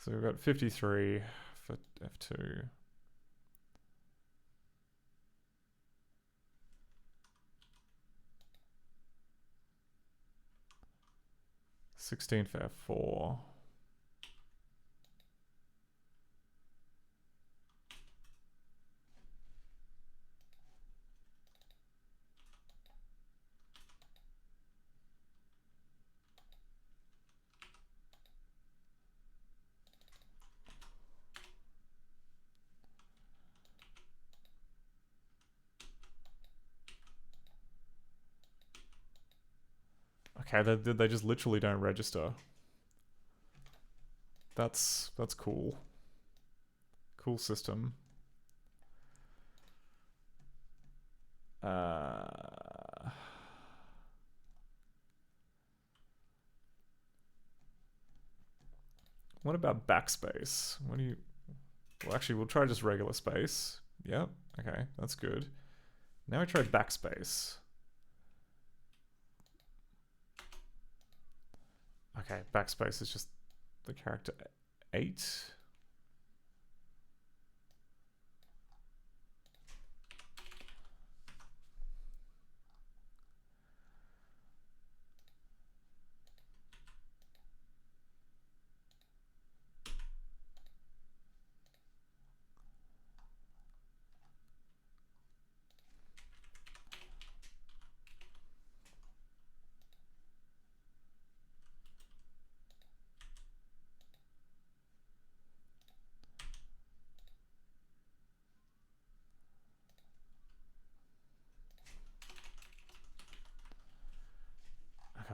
S10: So we've got 53 for F2. $16 for F4. Okay, they just literally don't register. That's cool. Cool system. What about backspace? What do you... Well, actually, we'll try just regular space. Yep, okay, that's good. Now we try backspace. Okay, backspace is just the character 8.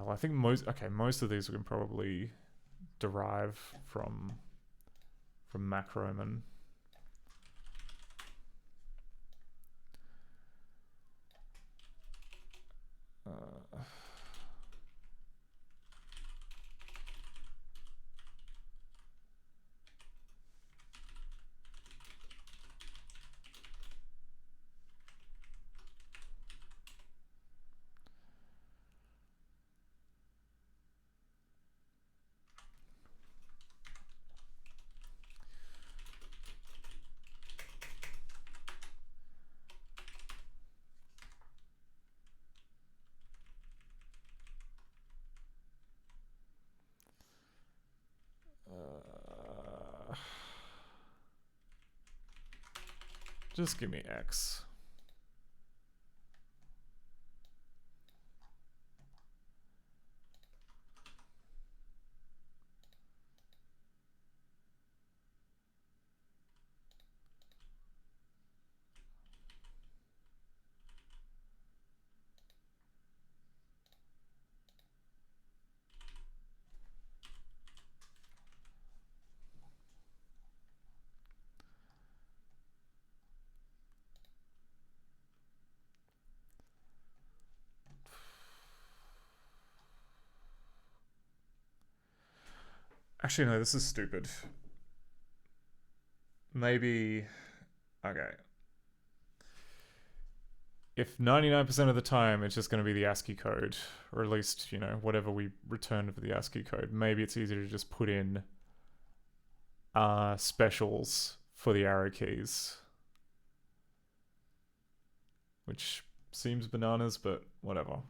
S10: Well, I think most of these we can probably derive from Macroman. Just give me X. Actually, no, this is stupid. Maybe... Okay. If 99% of the time it's just going to be the ASCII code, or at least, you know, whatever we return for the ASCII code, maybe it's easier to just put in specials for the arrow keys. Which seems bananas, but whatever.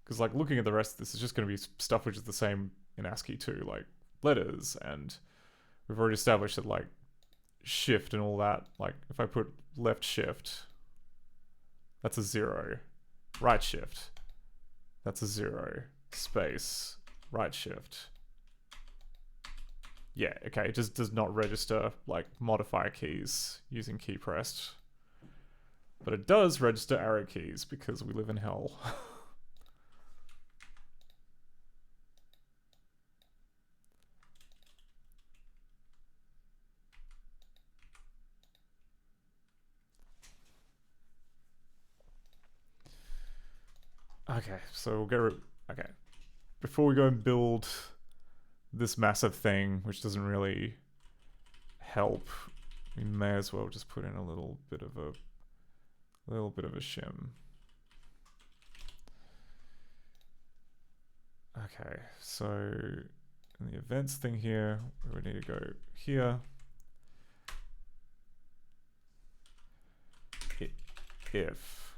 S10: Because, like, looking at the rest of this is just going to be stuff which is the same in ASCII too, like letters, and we've already established that, like, shift and all that, like, if I put left shift, that's a 0. Right shift, that's a 0. Space, right shift, Yeah, okay, it just does not register like modifier keys using key pressed. But it does register arrow keys because we live in hell. Okay, so we'll go. Okay, before we go and build this massive thing, which doesn't really help, we may as well just put in a little bit of a shim. Okay, so in the events thing here, we would need to go here. If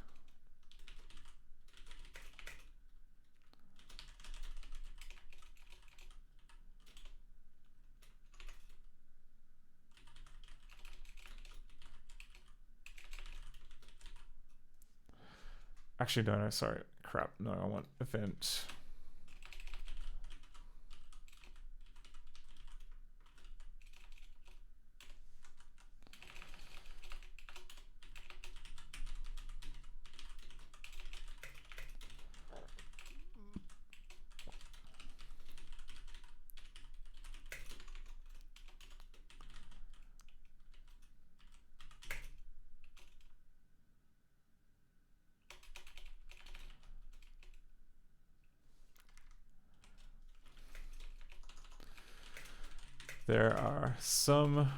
S10: actually, no, sorry, crap. No, I want event. There are some,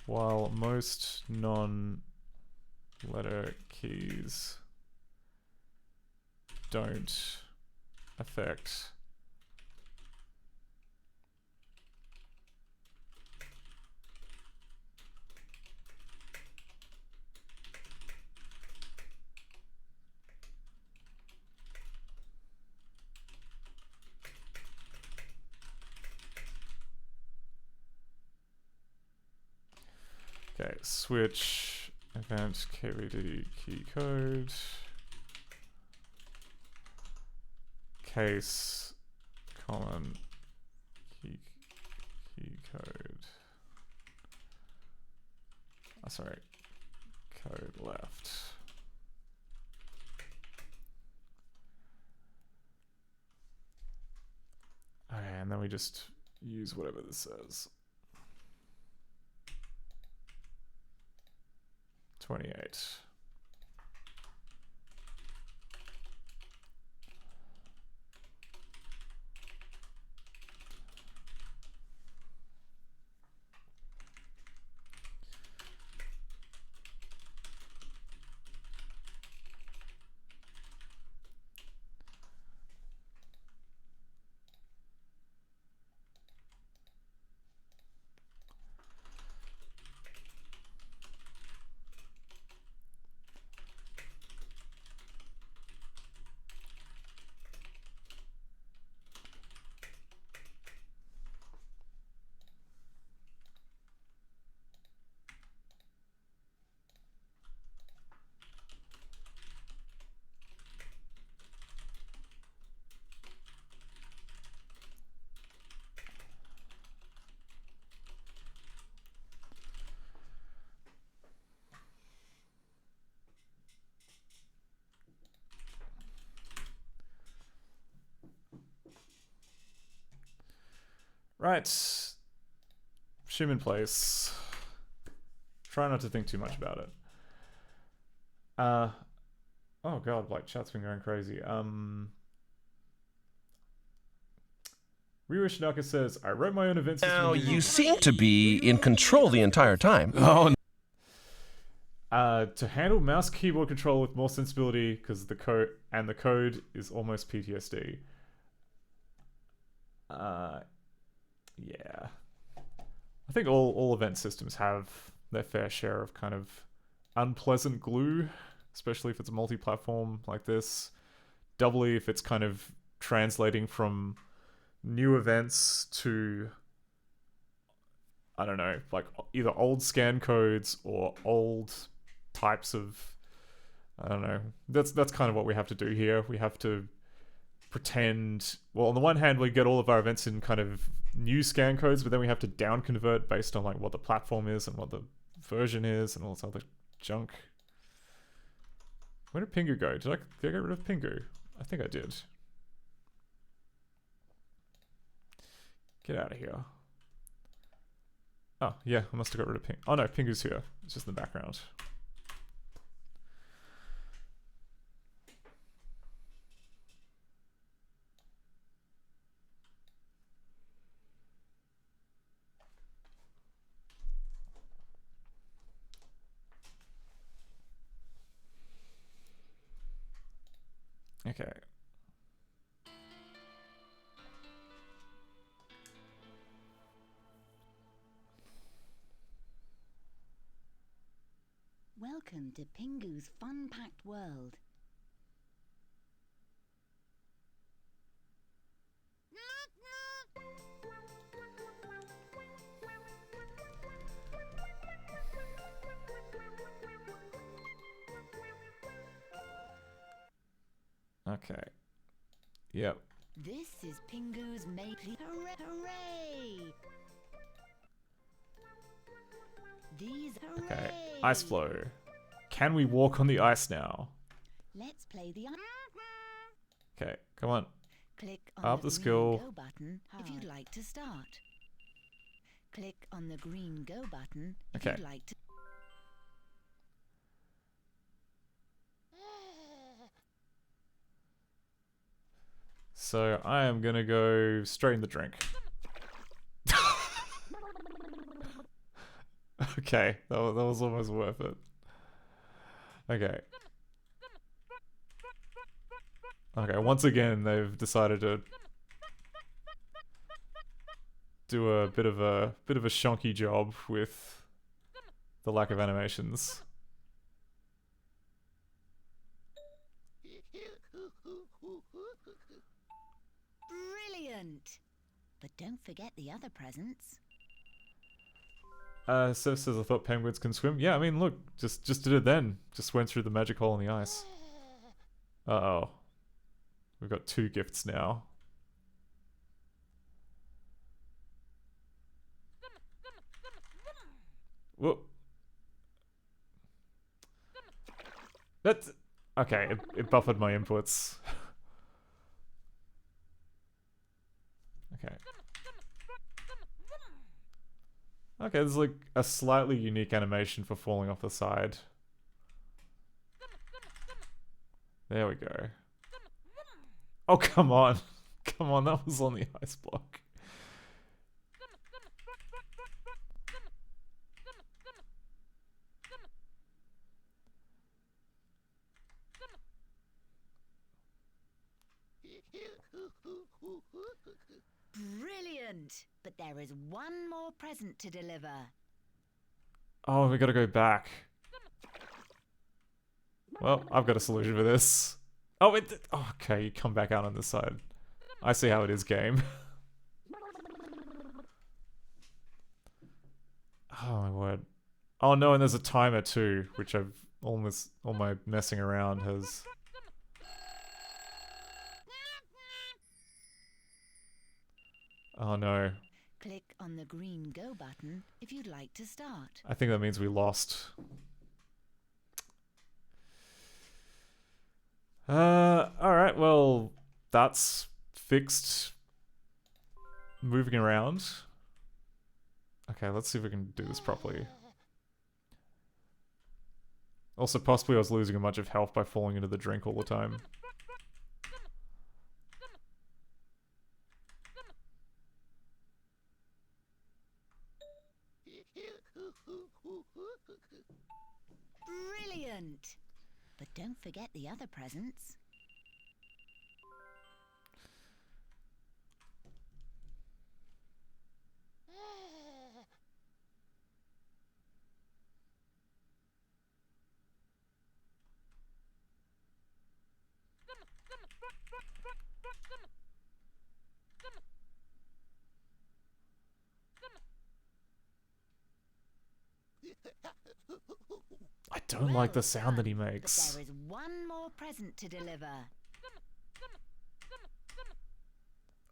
S10: while most non-letter keys don't affect okay, switch event kvd key code case colon key code. Oh, sorry, code left. Okay, and then we just use whatever this says. 28. Right. Shim in place. Try not to think too much about it. Oh god, like chat's been going crazy. Ryu Ishinaka says, I wrote my own event system.
S11: Now, you seem to be in control the entire time.
S10: Oh, no. To handle mouse keyboard control with more sensibility, because the code is almost PTSD. Yeah. I think all event systems have their fair share of kind of unpleasant glue, especially if it's a multi-platform like this. Doubly if it's kind of translating from new events to, I don't know, like either old scan codes or old types of, I don't know. That's kind of what we have to do here. We have to pretend... Well, on the one hand, we get all of our events in kind of new scan codes, but then we have to down convert based on like what the platform is and what the version is and all this other junk. Where did Pingu go? Did I get rid of Pingu? I think I did. Get out of here. Oh, yeah, I must have got rid of Pingu. Oh no, Pingu's here. It's just in the background. Okay.
S5: Welcome to Pingu's fun-packed world.
S10: Okay. Yep.
S5: This is Pingu's Maple. Hooray! These hooray!
S10: Okay. Ice flow. Can we walk on the ice now?
S5: Let's play the.
S10: Okay, come on.
S5: Click on
S10: Up
S5: the
S10: the
S5: green
S10: skill.
S5: go button if you'd like to start. Click on the green go button if
S10: Okay.
S5: you'd like to.
S10: So I am gonna go straight in the drink. Okay, that was almost worth it. Okay. Okay, once again they've decided to do a bit of a shonky job with the lack of animations.
S5: Brilliant! But don't forget the other presents.
S10: So says I thought penguins can swim. Yeah, I mean, look, just did it then. Just went through the magic hole in the ice. Uh-oh. We've got 2 gifts now. Whoop. That's... Okay, it buffered my inputs. Okay. Okay, there's like a slightly unique animation for falling off the side. There we go. Oh, come on. Come on, that was on the ice block.
S5: Brilliant! But there is one more present to deliver.
S10: Oh, we gotta go back. Well, I've got a solution for this. Oh, okay, you come back out on this side. I see how it is, game. Oh my word. Oh no, and there's a timer too, which I've almost, all my messing around has... Oh no.
S5: Click on the green go button if you'd like to start.
S10: I think that means we lost. Alright, well, that's fixed. Moving around. Okay, let's see if we can do this properly. Also, possibly I was losing a bunch of health by falling into the drink all the time.
S5: Brilliant! But don't forget the other presents.
S10: I don't like the sound that he
S5: But
S10: makes.
S5: there is one more present to deliver.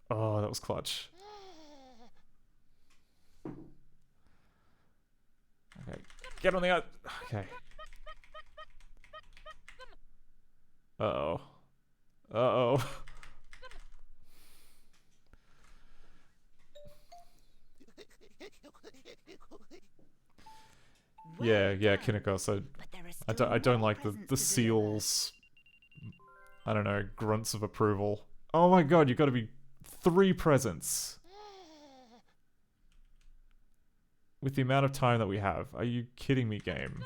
S10: Oh, that was clutch. Okay, get on the out. Okay. Uh-oh. Uh-oh. Yeah, Kineko. So I don't like the seals. I don't know, grunts of approval. Oh my god, you've got to be 3 presents. With the amount of time that we have. Are you kidding me, game?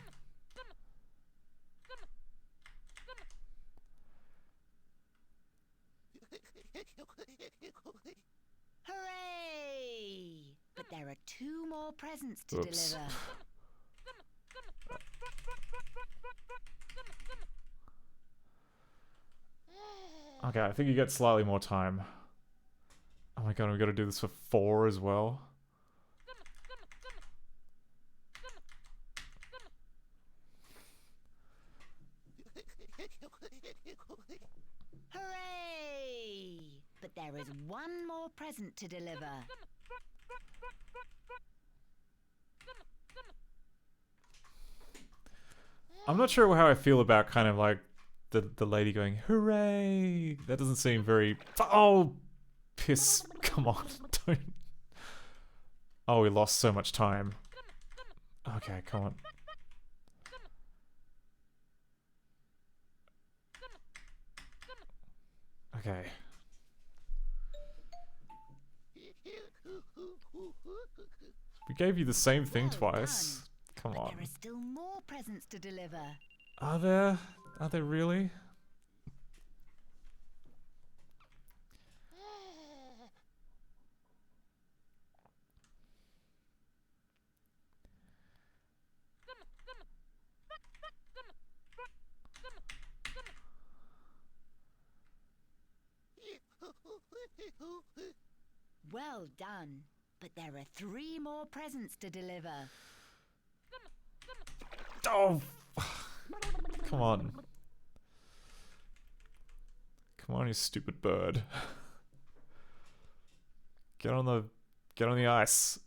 S5: Hooray! But there are 2 more presents to
S10: Oops.
S5: deliver.
S10: Okay, I think you get slightly more time. Oh my god, we got to do this for 4 as well.
S5: Hooray! But there is 1 more present to deliver.
S10: I'm not sure how I feel about kind of like the lady going, hooray! That doesn't seem very... Oh! Piss. Come on. Don't... Oh, we lost so much time. Okay, come on. Okay. We gave you the same thing twice. Come on.
S5: There are still more presents to deliver.
S10: Are there? Are there really?
S5: Well done. But there are 3 more presents to deliver.
S10: Oh! Come on. Come on, you stupid bird. Get on the ice.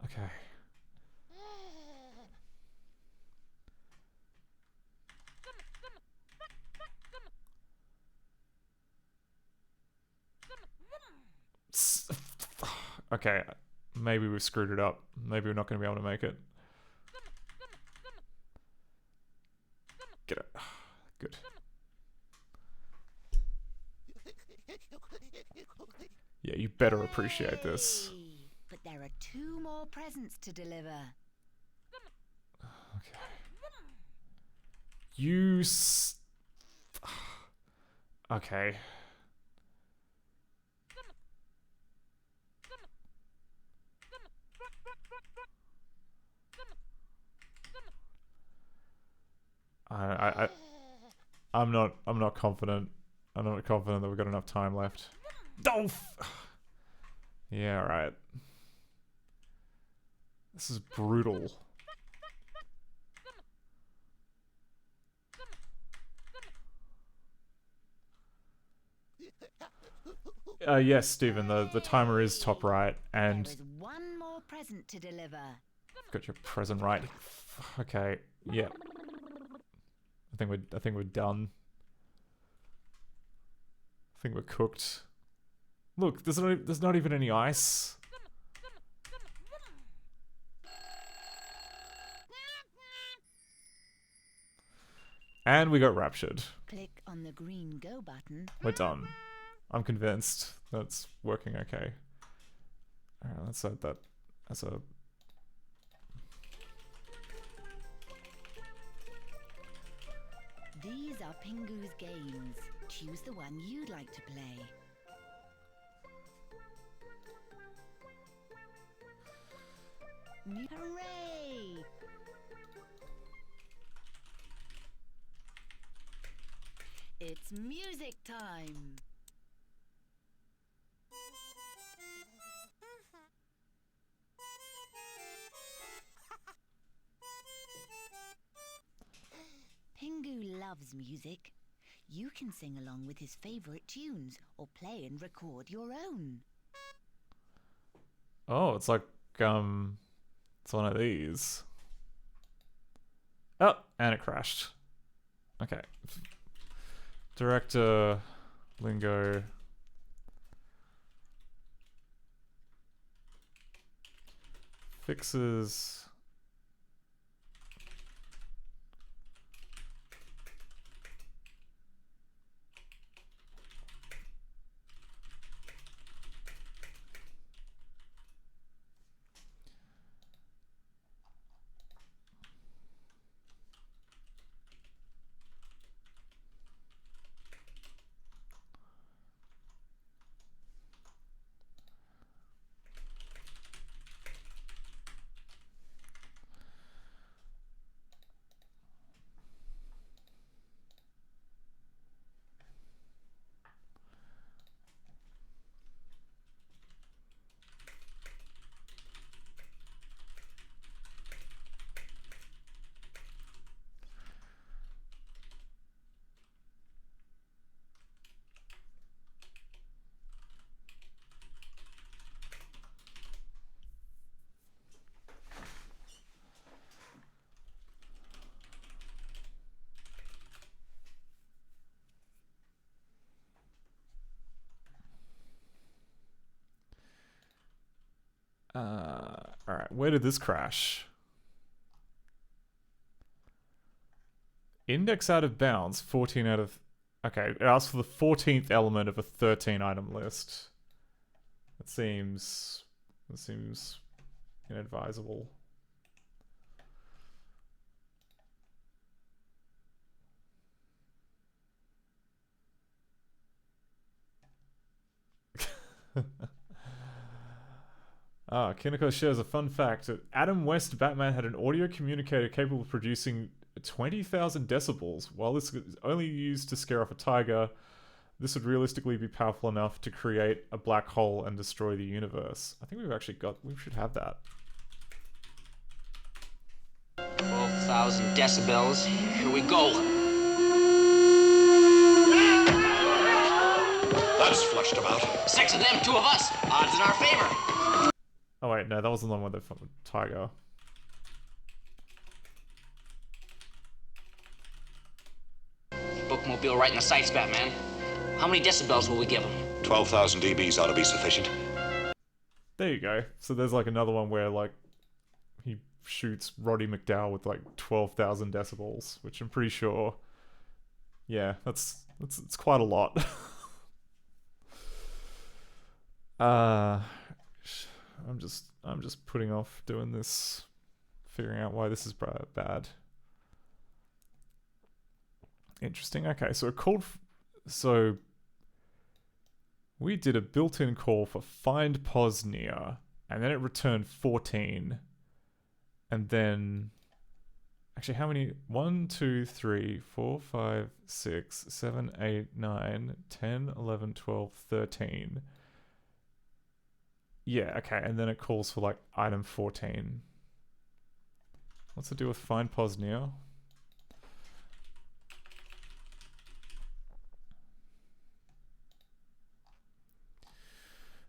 S10: Okay. Okay, maybe we've screwed it up. Maybe we're not going to be able to make it. Get it. Good. Yeah, you better appreciate this.
S5: But there are 2 more presents to deliver.
S10: Okay. You Okay. I'm not confident. I'm not confident that we've got enough time left. Oh! Yeah, right. This is brutal. Yes, Stephen, the timer is top right, and...
S5: There is 1 more present to deliver.
S10: Got your present right. Okay, yeah. I think we're done. I think we're cooked. Look, there's not even any ice. And we got raptured.
S5: Click on the green go button.
S10: We're done. I'm convinced that's working okay. Alright, let's add that as a...
S5: These are Pingu's games. Choose the one you'd like to play. Hooray! It's music time! Pingu loves music. You can sing along with his favorite tunes or play and record your own.
S10: Oh, it's like, it's one of these. Oh, and it crashed. Okay. Director, lingo. Fixes. Alright, where did this crash? Index out of bounds, 14 out of... Okay, it asks for the 14th element of a 13 item list. That seems inadvisable. Kineko shares a fun fact. Adam West Batman had an audio communicator capable of producing 20,000 decibels. While this is only used to scare off a tiger, this would realistically be powerful enough to create a black hole and destroy the universe. I think we should have that.
S12: 12,000 decibels. Here we go.
S13: That's flushed about.
S12: 6 of them, 2 of us. Odds in our favor.
S10: Oh wait, no, that wasn't the one with the fucking tiger.
S12: Bookmobile right in the sights, Batman. How many decibels will we give him?
S13: 12,000 dBs ought to be sufficient.
S10: There you go. So there's like another one where like he shoots Roddy McDowell with like 12,000 decibels, which I'm pretty sure. Yeah, it's quite a lot. I'm just putting off doing this, figuring out why this is bad. Interesting. Okay, so so we did a built-in call for find pos near, and then it returned 14, and then actually how many? 1, 2, 3, 4, 5, 6, 7, 8, 9, 10, 11, 12, 13. Yeah, okay, and then it calls for like item 14. What's it do with find pos near?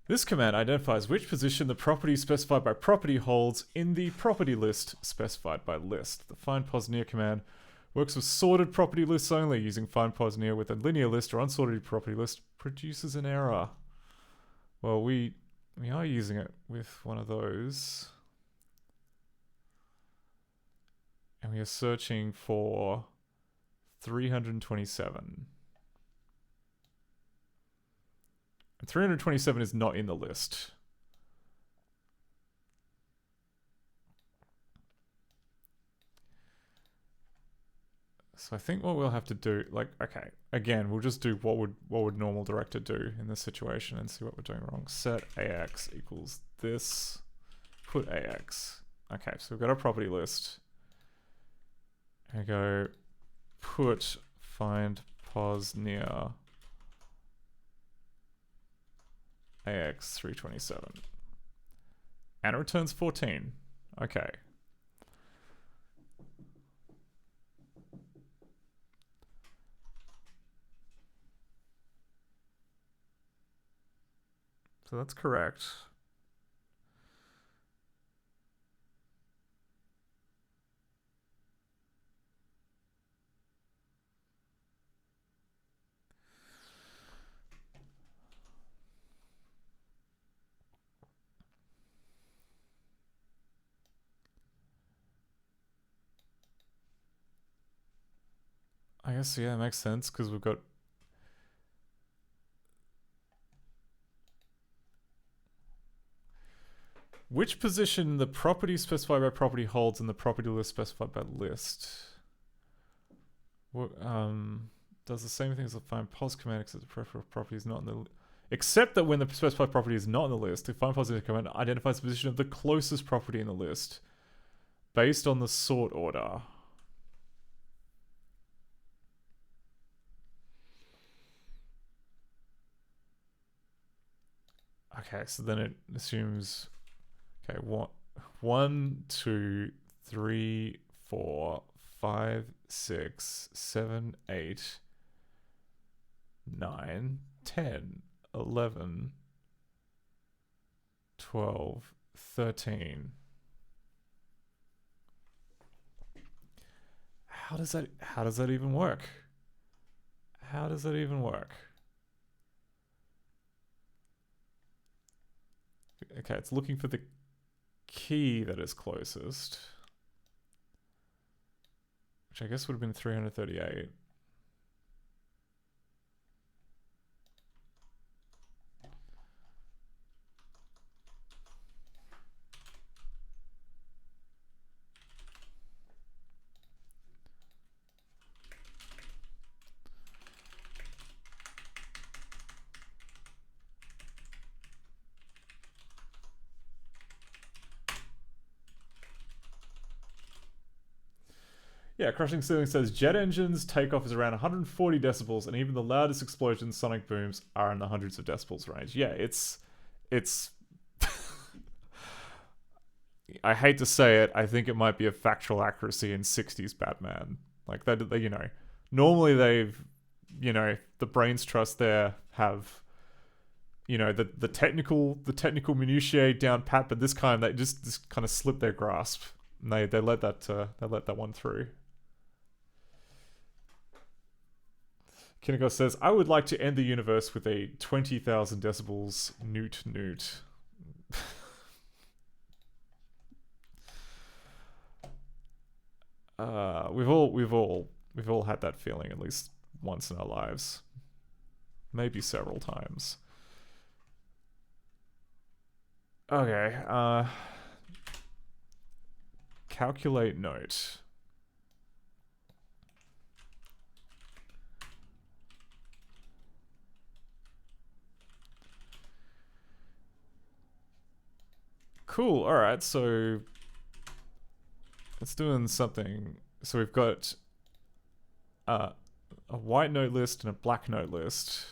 S10: This command identifies which position the property specified by property holds in the property list specified by list. The find pos near command works with sorted property lists only. Using find pos near with a linear list or unsorted property list produces an error. Well, we are using it with one of those. And we are searching for 327. And 327 is not in the list. So I think what we'll have to do, like, okay, again, we'll just do what would normal director do in this situation and see what we're doing wrong. Set AX equals this, put AX. Okay, so we've got our property list. And go put find pos near AX 327. And it returns 14. Okay. So that's correct. I guess, yeah, it makes sense because we've got... Which position the property specified by property holds in the property list specified by list? What, does the same thing as the find pos command except the preferred property is not in the... Except that when the specified property is not in the list, the find pos command identifies the position of the closest property in the list based on the sort order. Okay, so then it assumes... Okay, 1, 2, 3, 4, 5, 6, 7, 8, 9, 10, 11, 12, 13. How does that even work? How does that even work? Okay, it's looking for the key that is closest, which I guess would have been 338. Yeah, Crushing Ceiling says jet engines takeoff is around 140 decibels, and even the loudest explosions, sonic booms, are in the hundreds of decibels range. Yeah, it's. I hate to say it, I think it might be a factual accuracy in 60s Batman. Like that, you know, normally they've, you know, the brains trust there have, you know, the technical minutiae down pat, but this kind they just kind of slip their grasp, and they let that one through. Kinnigo says, I would like to end the universe with a 20,000 decibels newt newt. We've all had that feeling at least once in our lives. Maybe several times. Okay, calculate note. Cool, alright, so it's doing something. So we've got a white note list and a black note list.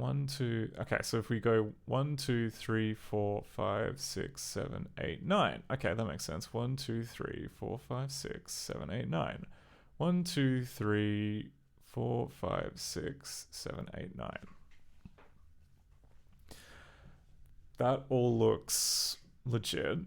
S10: Okay, so if we go 1, 2, 3, 4, 5, 6, 7, 8, 9. Okay, that makes sense. 1, 2, 3, 4, 5, 6, 7, 8, 9. 1, 2, 3, 4, 5, 6, 7, 8, 9. That all looks legit.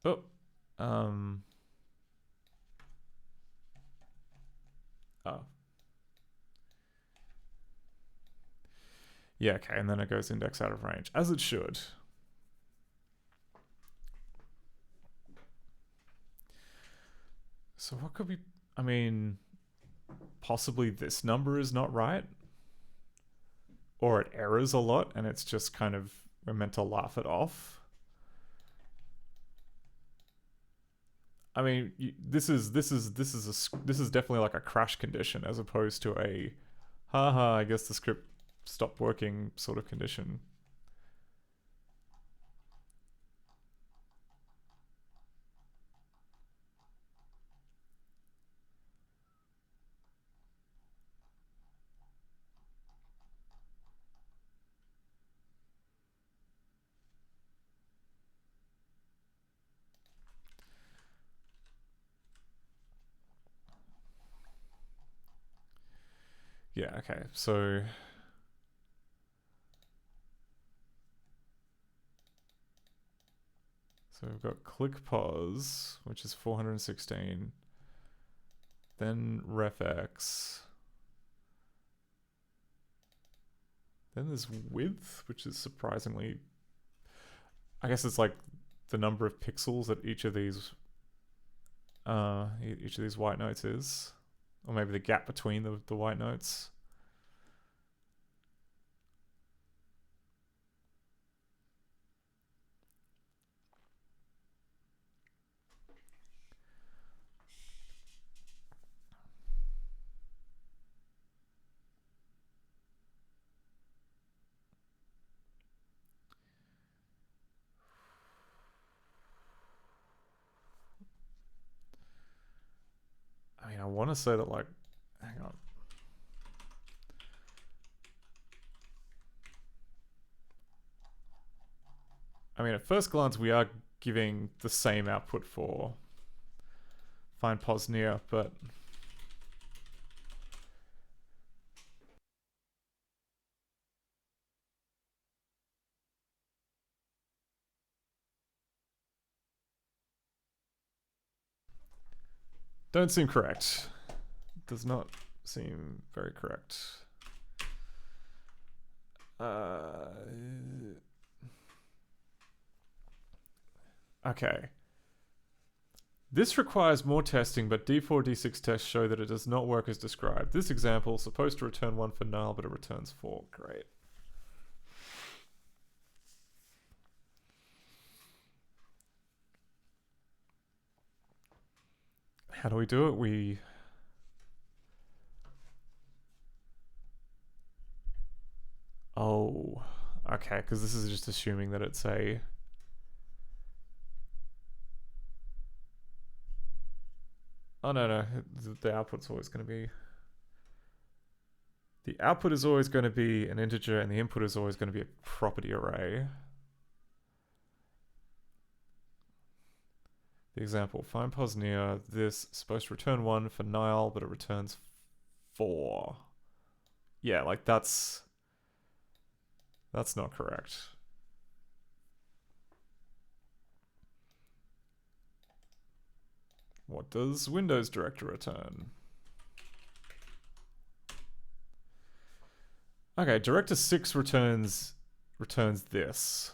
S10: Oh. Oh. Yeah, okay, and then it goes index out of range, as it should. So what could be... I mean, possibly this number is not right. Or it errors a lot, and it's just kind of... We're meant to laugh it off. I mean, this is definitely like a crash condition as opposed to a, haha, I guess the script stopped working sort of condition. Yeah, okay, so we've got click pause, which is 416, then refx, then there's width, which is surprisingly, I guess it's like the number of pixels that each of these white notes is. Or maybe the gap between the white notes. I mean, I want to say that, like, hang on. I mean, at first glance, we are giving the same output for find pos near, but don't seem correct. Does not seem very correct. Okay. This requires more testing, but D4, D6 tests show that it does not work as described. This example is supposed to return 1 for null, but it returns 4. Great. How do we do it? Oh, okay, because this is just assuming that it's a... Oh, no. The output's always going to be... The output is always going to be an integer, and the input is always going to be a property array. The example, find pos near, this is supposed to return 1 for nil, but it returns 4. Yeah, like that's not correct. What does Windows director return? Okay, director 6 returns this.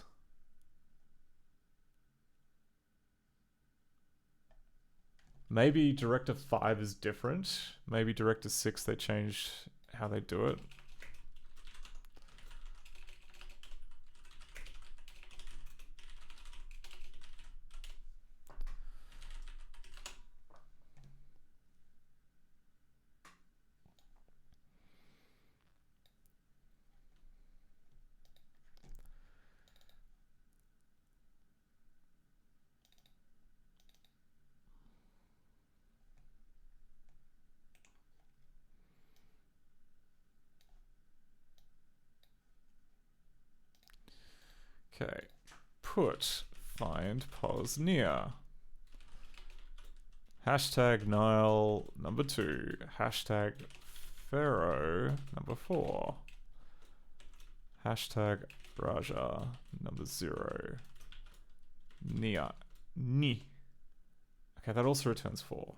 S10: Maybe director 5 is different. Maybe director 6 they changed how they do it. Okay, put find pos near. Hashtag Nile number 2. Hashtag Pharaoh number 4. Hashtag Raja number 0. Nia. Ni. Okay, that also returns 4.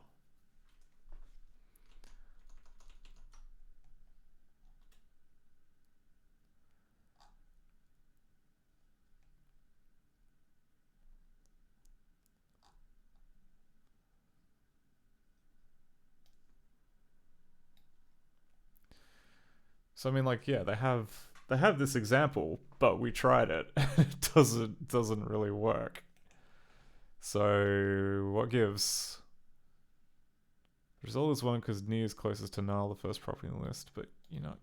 S10: So I mean, like, yeah, they have this example, but we tried it. It doesn't really work. So what gives? Result is 1 because near is closest to null, the first property in the list, but you don't.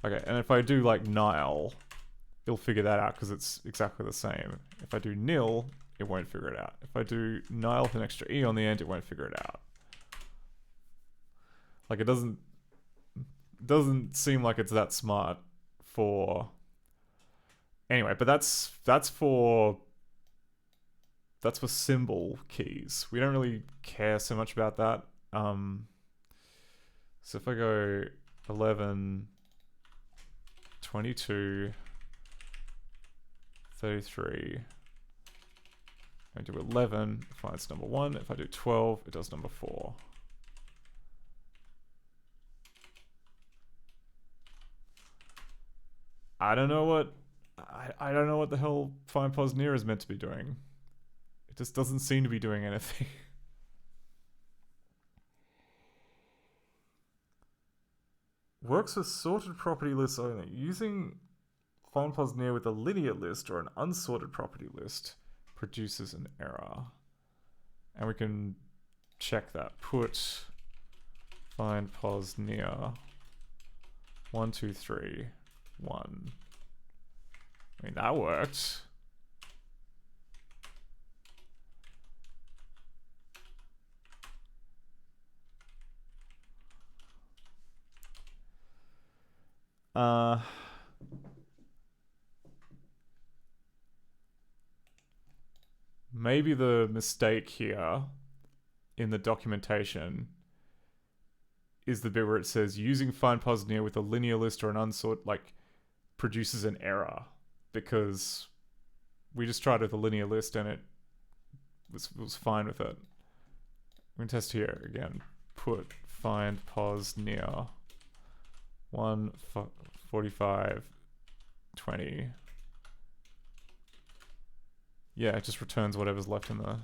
S10: Okay, and if I do like nil, it'll figure that out because it's exactly the same. If I do nil, it won't figure it out. If I do nil with an extra e on the end, it won't figure it out. Like it doesn't seem like it's that smart for. Anyway, but that's for symbol keys. We don't really care so much about that. So if I go 11, 22, 33, I do 11, it finds number 1. If I do 12, it does number 4. I don't know what the hell find pos near is meant to be doing. It just doesn't seem to be doing anything. Works with sorted property lists only. Using find pos near with a linear list or an unsorted property list produces an error. And we can check that. Put find pos near 1, 2, 3, 1. I mean, that worked. Maybe the mistake here in the documentation is the bit where it says using find pos near with a linear list or an unsort produces an error, because we just tried with a linear list and it was fine with it. We're gonna test here again. Put find pos near 1, 45, 20. Yeah, it just returns whatever's left in the.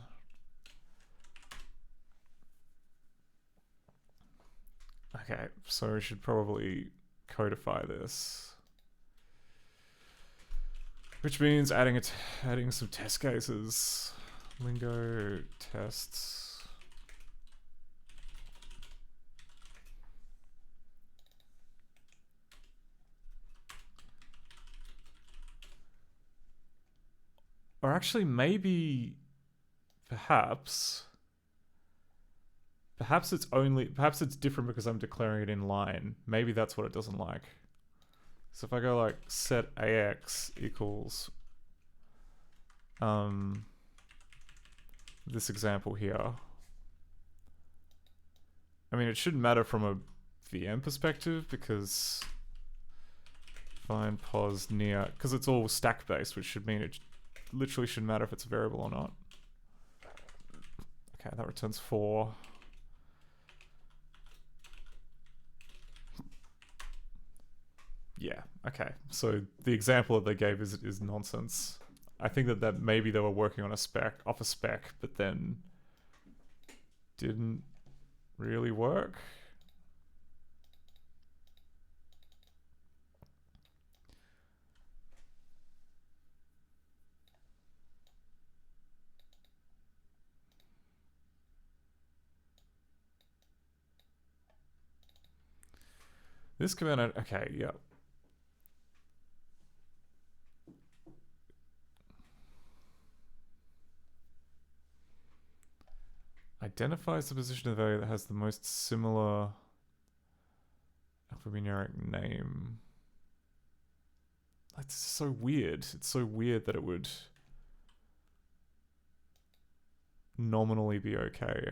S10: Okay, so we should probably codify this. Which means adding some test cases. Lingo tests. Or actually, maybe, perhaps it's different because I'm declaring it in line. Maybe that's what it doesn't like. So if I go like set ax equals this example here. I mean, it shouldn't matter from a VM perspective because find pos near, because it's all stack based, which should mean it literally shouldn't matter if it's a variable or not. Okay, that returns 4. Yeah, okay. So the example that they gave is nonsense. I think that maybe they were working on off a spec, but then didn't really work. This command, okay, yeah. Identifies the position of the value that has the most similar alphanumeric name. That's so weird. It's so weird that it would nominally be okay.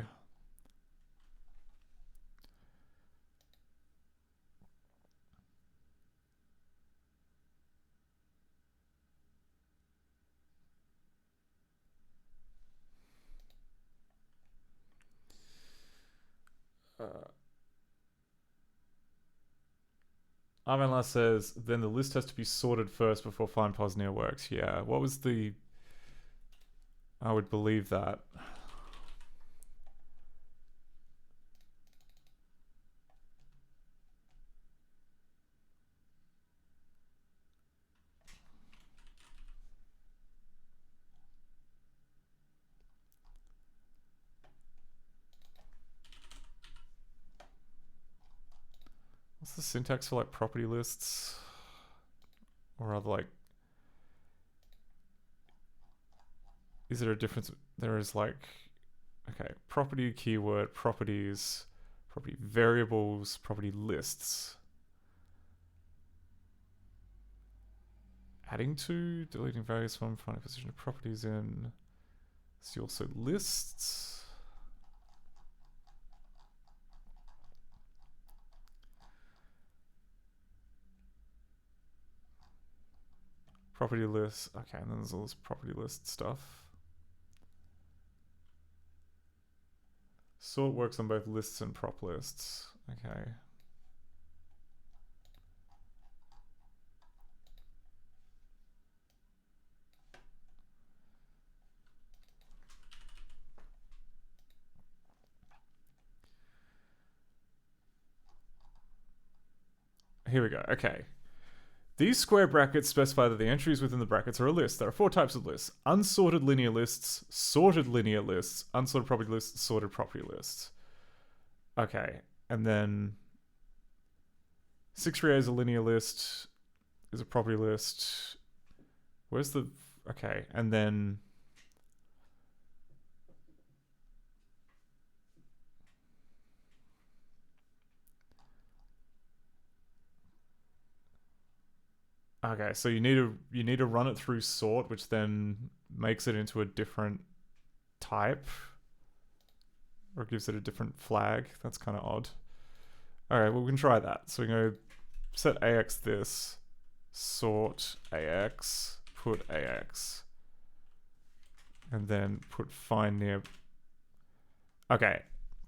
S10: Arvanlas says, then the list has to be sorted first before find pos near works. Yeah, what was the... I would believe that. What's the syntax for like property lists? Or other like... Is there a difference? There is like... Okay, property, keyword, properties, property variables, property lists. Adding to, deleting values from, finding position of properties in. See also lists. Property lists. Okay, and then there's all this property list stuff. Sort works on both lists and prop lists. Okay. Here we go. Okay. These square brackets specify that the entries within the brackets are a list. There are 4 types of lists. Unsorted linear lists, sorted linear lists, unsorted property lists, sorted property lists. Okay. And then 6 is a linear list, is a property list. Where's the... Okay. And then... Okay, so you need to run it through sort, which then makes it into a different type, or gives it a different flag. That's kind of odd. All right, well, we can try that. So we go set AX this, sort AX, put AX, and then put find near. Okay,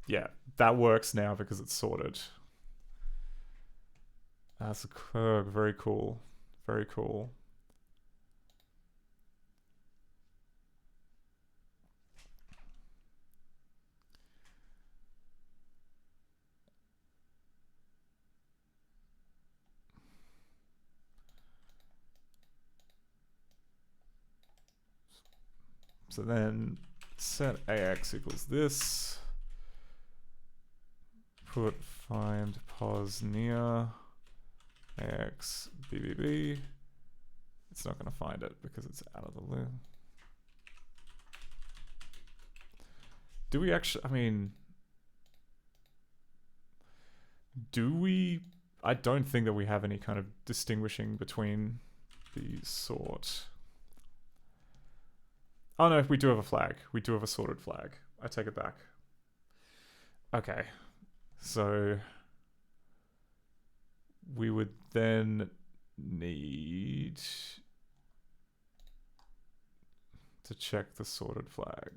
S10: yeah, that works now because it's sorted. That's very cool. Very cool. So then set AX equals this. Put find pos near AX BBB. It's not going to find it because it's out of the loop. Do we actually, I mean, do we? I don't think that we have any kind of distinguishing between the sort. Oh no, we do have a flag. We do have a sorted flag. I take it back. Okay. So we would then need to check the sorted flag.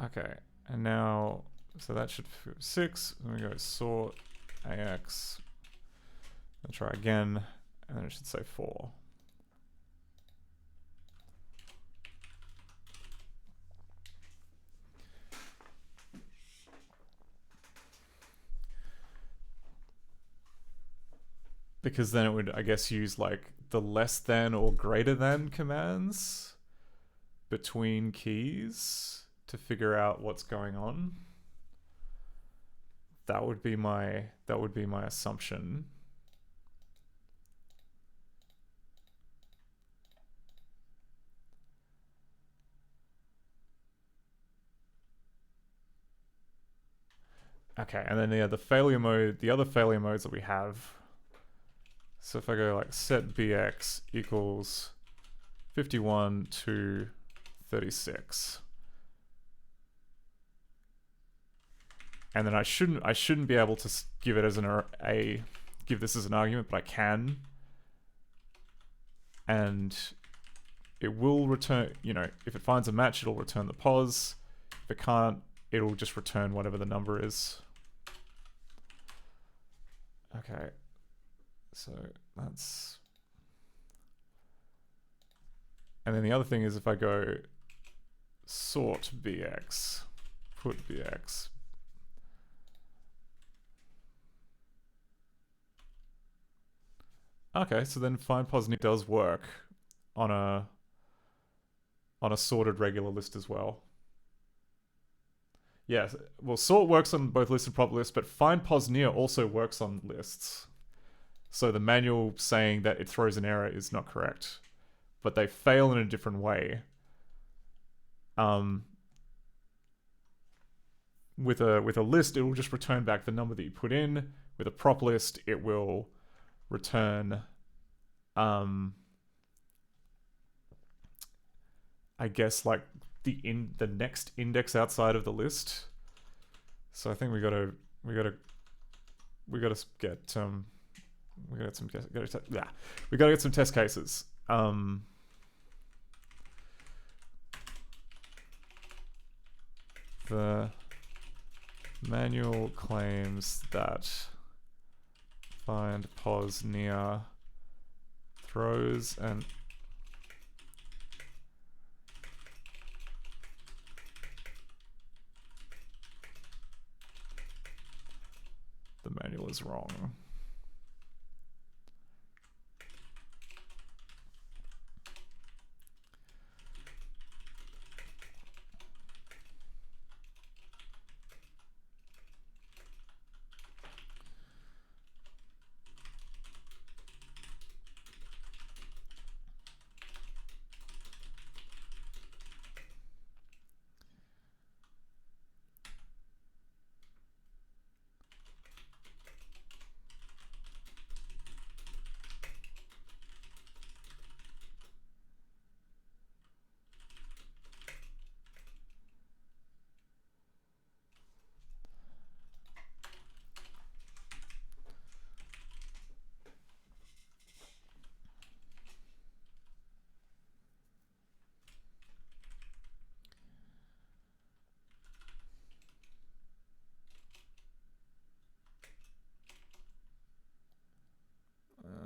S10: Okay, and now, so that should 6, and we go sort AX, and try again, and then it should say 4. Because then it would, I guess, use like the less than or greater than commands between keys to figure out what's going on. That would be my assumption. Okay, and then the failure mode, the other failure modes that we have. So if I go like set bx equals 51 to 36. And then I shouldn't be able to give it as give this as an argument, but I can. And it will return, you know, if it finds a match, it'll return the pos. If it can't, it'll just return whatever the number is. Okay. So that's... And then the other thing is if I go sort bx, put bx, okay, so then find posNear does work on a sorted regular list as well. Yes, well, sort works on both list and prop lists, but find posNear also works on lists. So the manual saying that it throws an error is not correct, but they fail in a different way. With a list, it will just return back the number that you put in. With a prop list, it will return, I guess, like the next index outside of the list. So I think we gotta get some test cases. The manual claims that find posNear throws and the manual is wrong.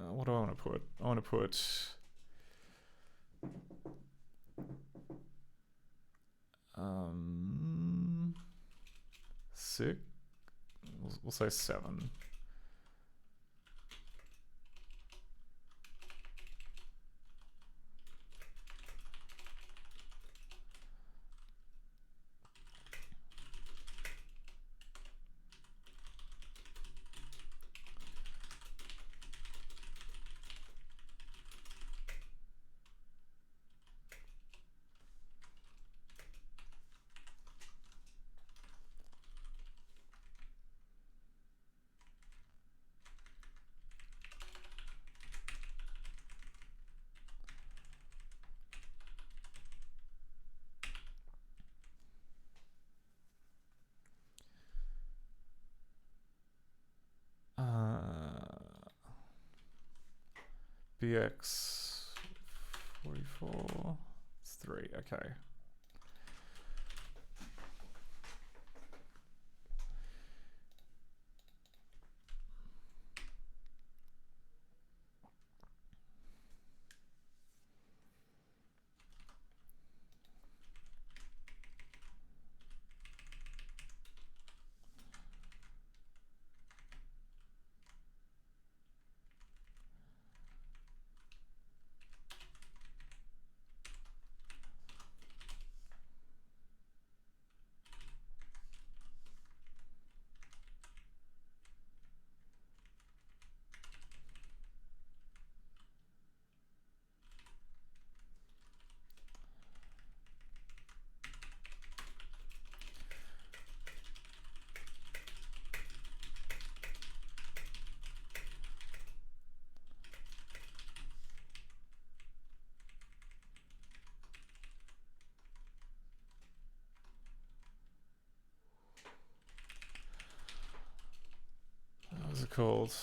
S10: What do I want to put? I want to put six. We'll say 7. BX 44. It's 3. Okay. called?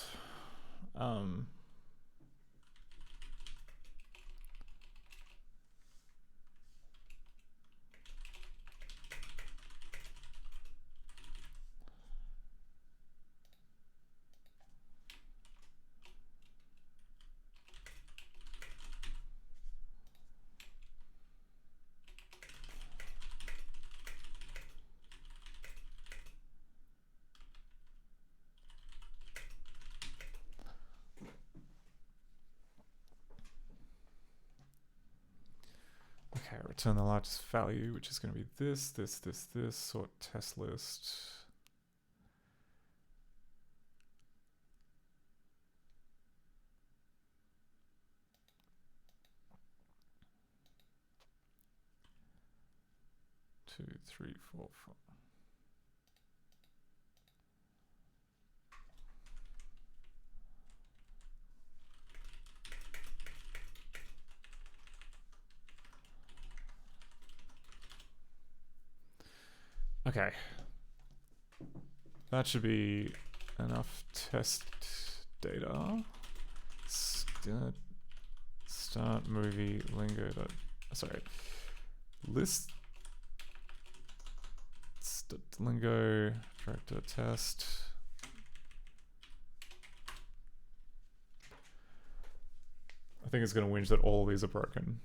S10: Okay, return the largest value, which is going to be this, sort test list. Two, three, four, five. Okay. That should be enough test data. Start movie lingo. Sorry. List lingo character test. I think it's going to whinge that all of these are broken.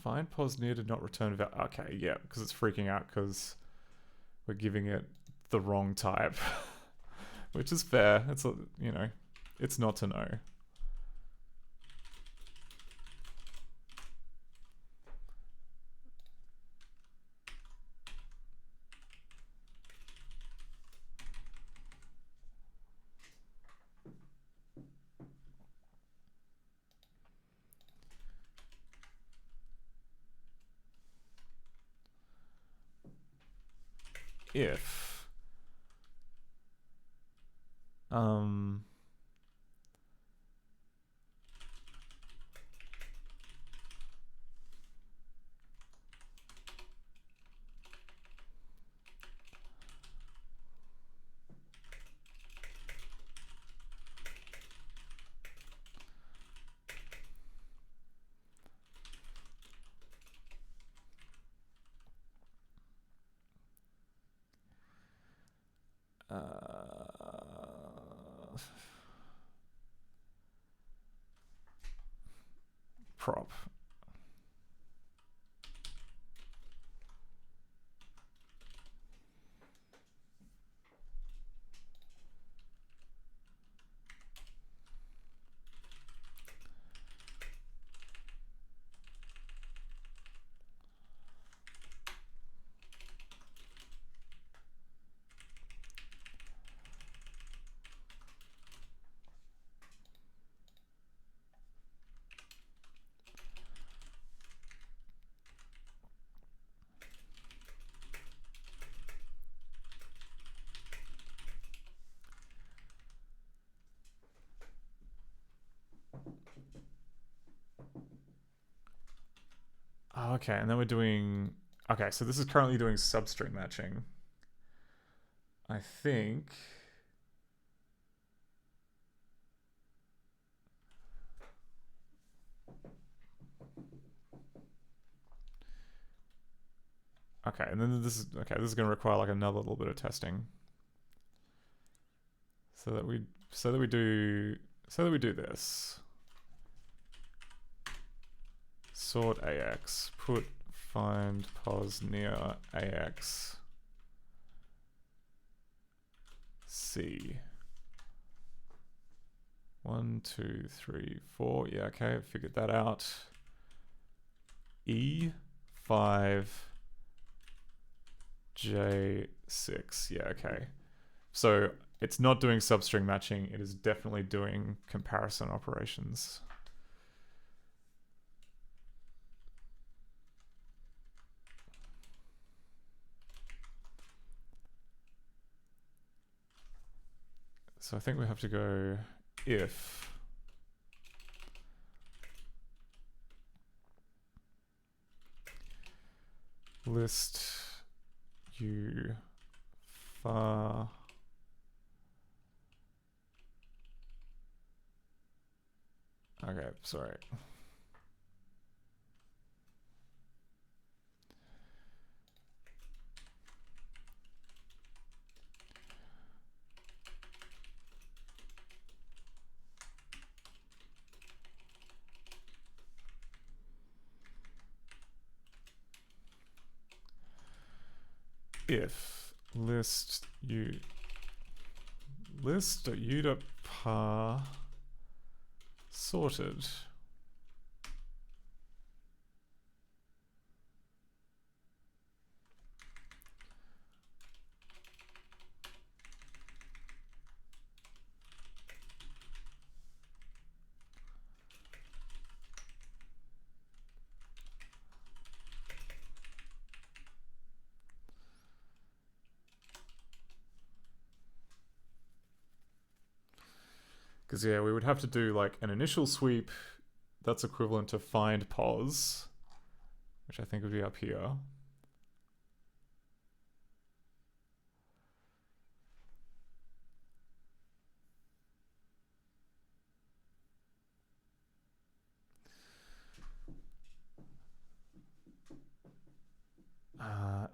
S10: Find pos near did not return value. Okay, yeah, because it's freaking out because we're giving it the wrong type, which is fair. It's you know, it's not to know. If prop. Okay, and then we're doing... Okay, so this is currently doing substring matching. I think... Okay, and then this is... Okay, this is going to require like another little bit of testing. So that we do this. Sort AX, put find pos near AX C. 1, 2, 3, 4. Yeah, okay, figured that out. E5 J6. Yeah, okay. So it's not doing substring matching, it is definitely doing comparison operations. So I think we have to go if list u far okay, sorry. If list u.par sorted because yeah, we would have to do like an initial sweep that's equivalent to find pos, which I think would be up here.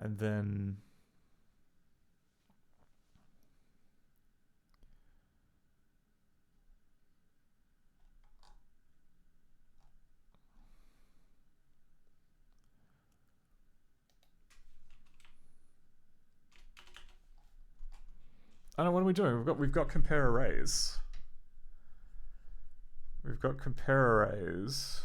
S10: And then I don't know, what are we doing? We've got compare arrays. We've got compare arrays.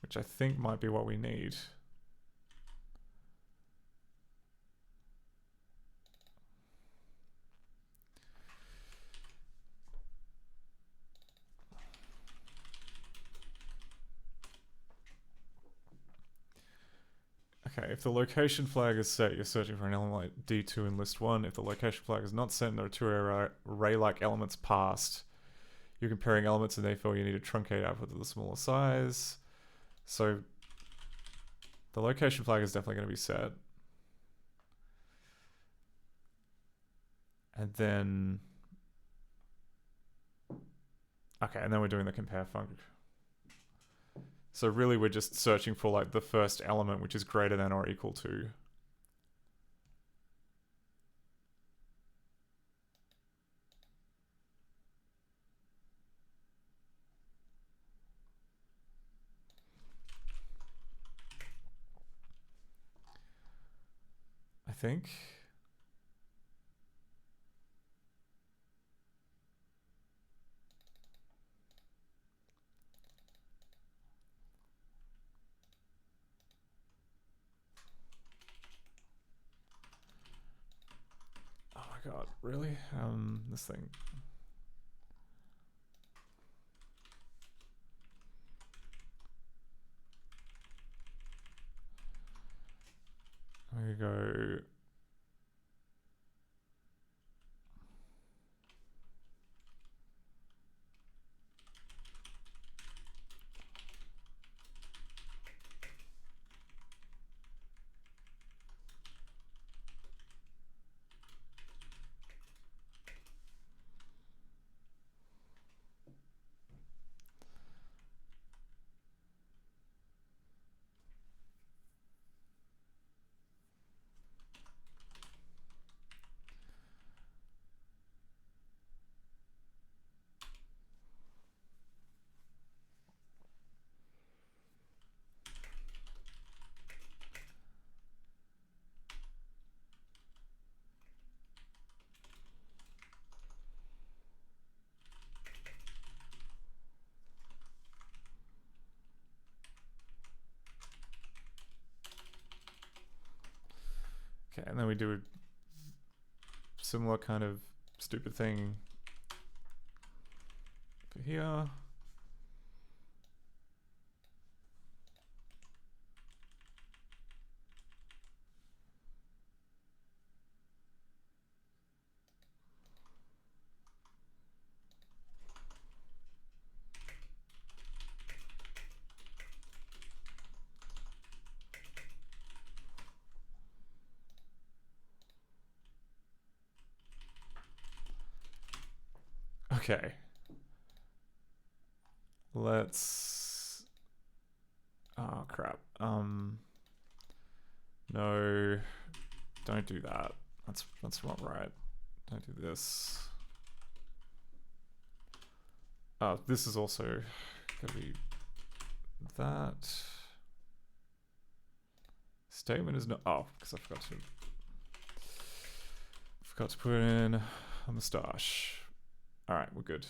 S10: Which I think might be what we need. Okay, if the location flag is set, you're searching for an element like D2 in list 1. If the location flag is not set and there are two array-like elements passed, you're comparing elements and therefore you need to truncate output to the smaller size. So the location flag is definitely going to be set. And then... okay, and then we're doing the compare function. So really we're just searching for like the first element which is greater than or equal to. I think. Oh my god, really? This thing. There you go. Okay, and then we do a similar kind of stupid thing for here. Okay. Let's... Oh, crap. No. Don't do that. That's not right. Don't do this. Oh, this is also gonna be that. Statement is not. Oh, because I forgot to put in a moustache. All right, we're good.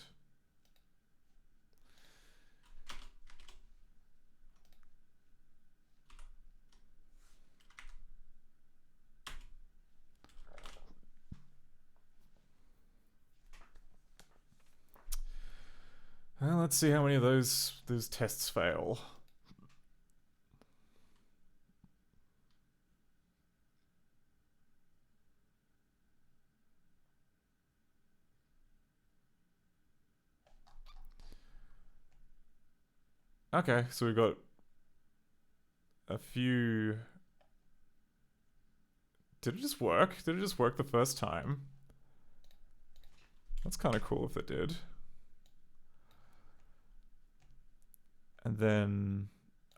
S10: Well, let's see how many of those tests fail. Okay, so we've got a few. Did it just work? Did it just work the first time? That's kind of cool if it did. And then,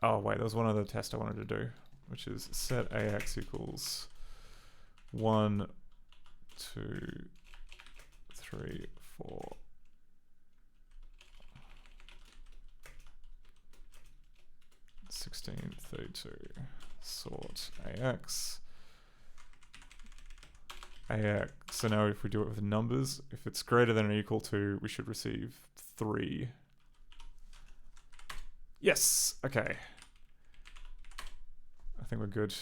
S10: oh wait, there was one other test I wanted to do, which is set AX equals 1, 2, 3, 4. (1632) sort AX. So now if we do it with numbers, if it's greater than or equal to, we should receive 3. Yes! Okay. I think we're good.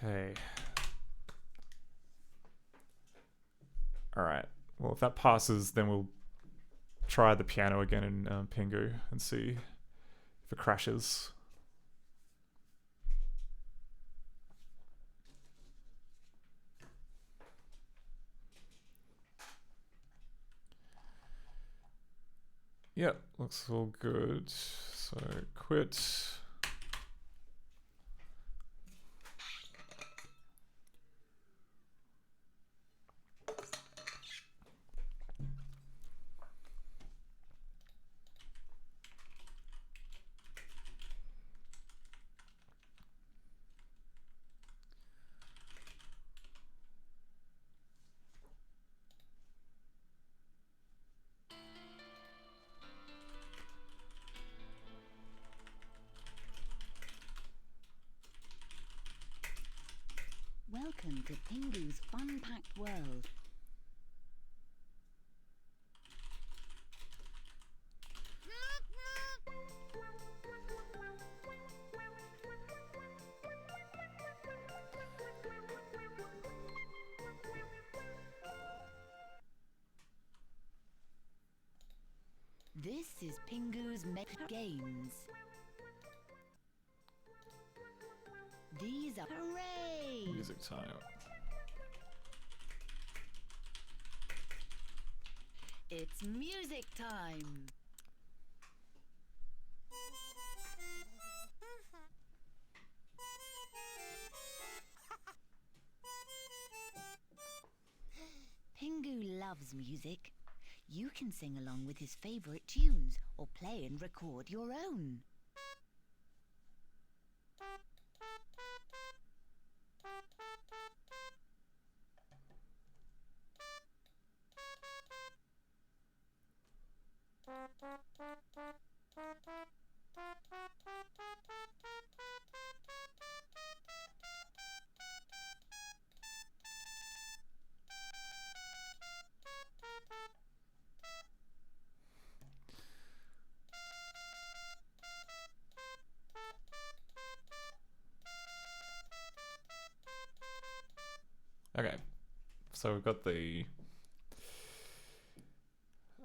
S10: Okay. Alright. Well, if that passes, then we'll try the piano again in Pingu and see if it crashes. Yep, looks all good. So quit.
S5: Welcome to Pingu's fun-packed world. This is Pingu's Mega Games. These are hooray!
S10: Music time.
S5: It's music time. Pingu loves music. You can sing along with his favorite tunes or play and record your own.
S10: Okay. So we've got the...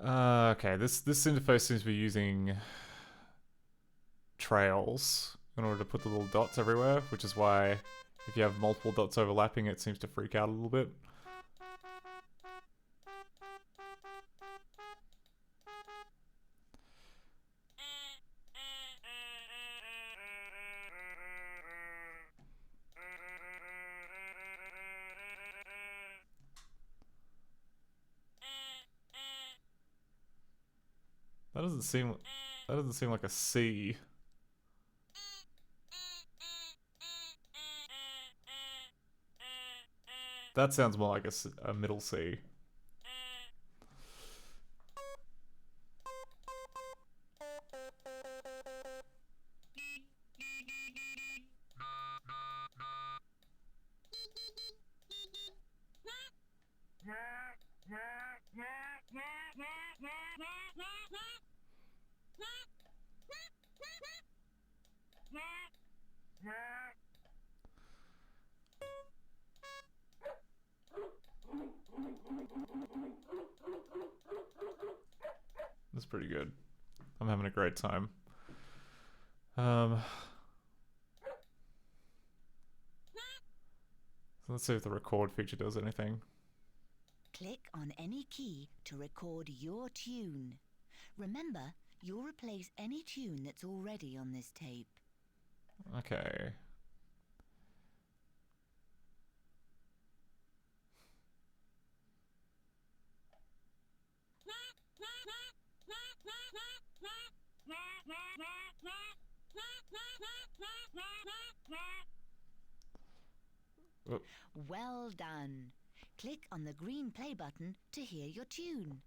S10: okay, this interface seems to be using trails in order to put the little dots everywhere, which is why if you have multiple dots overlapping, it seems to freak out a little bit. That doesn't seem like a C. That sounds more like a middle C. That's pretty good. I'm having a great time. So let's see if the record feature does anything.
S5: Click on any key to record your tune. Remember, you'll replace any tune that's already on this tape.
S10: Okay. Oop.
S5: Well done. Click on the green play button to hear your tune.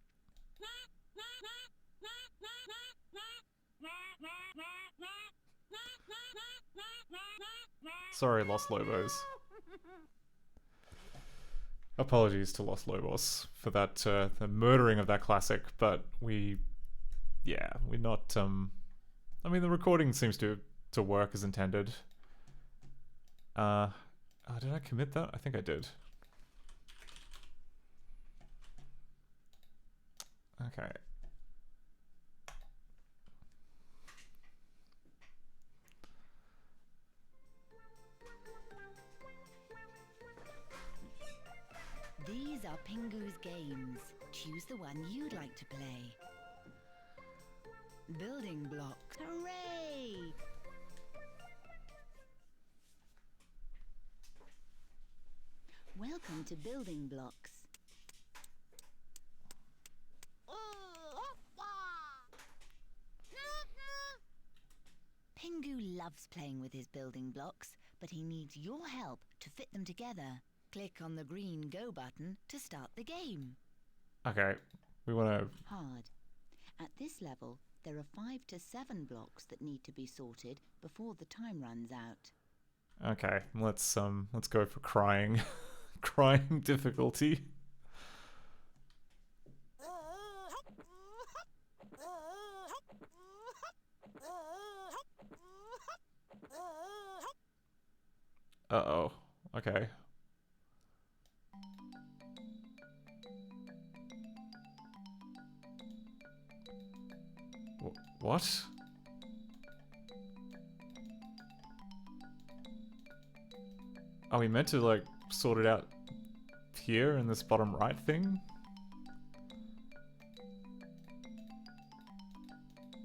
S10: Sorry, Los Lobos. Apologies to Los Lobos for that, the murdering of that classic, but we're not, I mean, the recording seems to work as intended. Oh, did I commit that? I think I did. Okay.
S5: These are Pingu's games. Choose the one you'd like to play. Building blocks. Hooray! Welcome to Building Blocks. Pingu loves playing with his building blocks, but he needs your help to fit them together. Click on the green Go button to start the game.
S10: Okay, we want to...
S5: Hard. At this level, there are 5 to 7 blocks that need to be sorted before the time runs out.
S10: Okay, let's go for crying. Crying difficulty. Uh-oh. Okay. What? Are we meant to, like, sort it out here in this bottom right thing?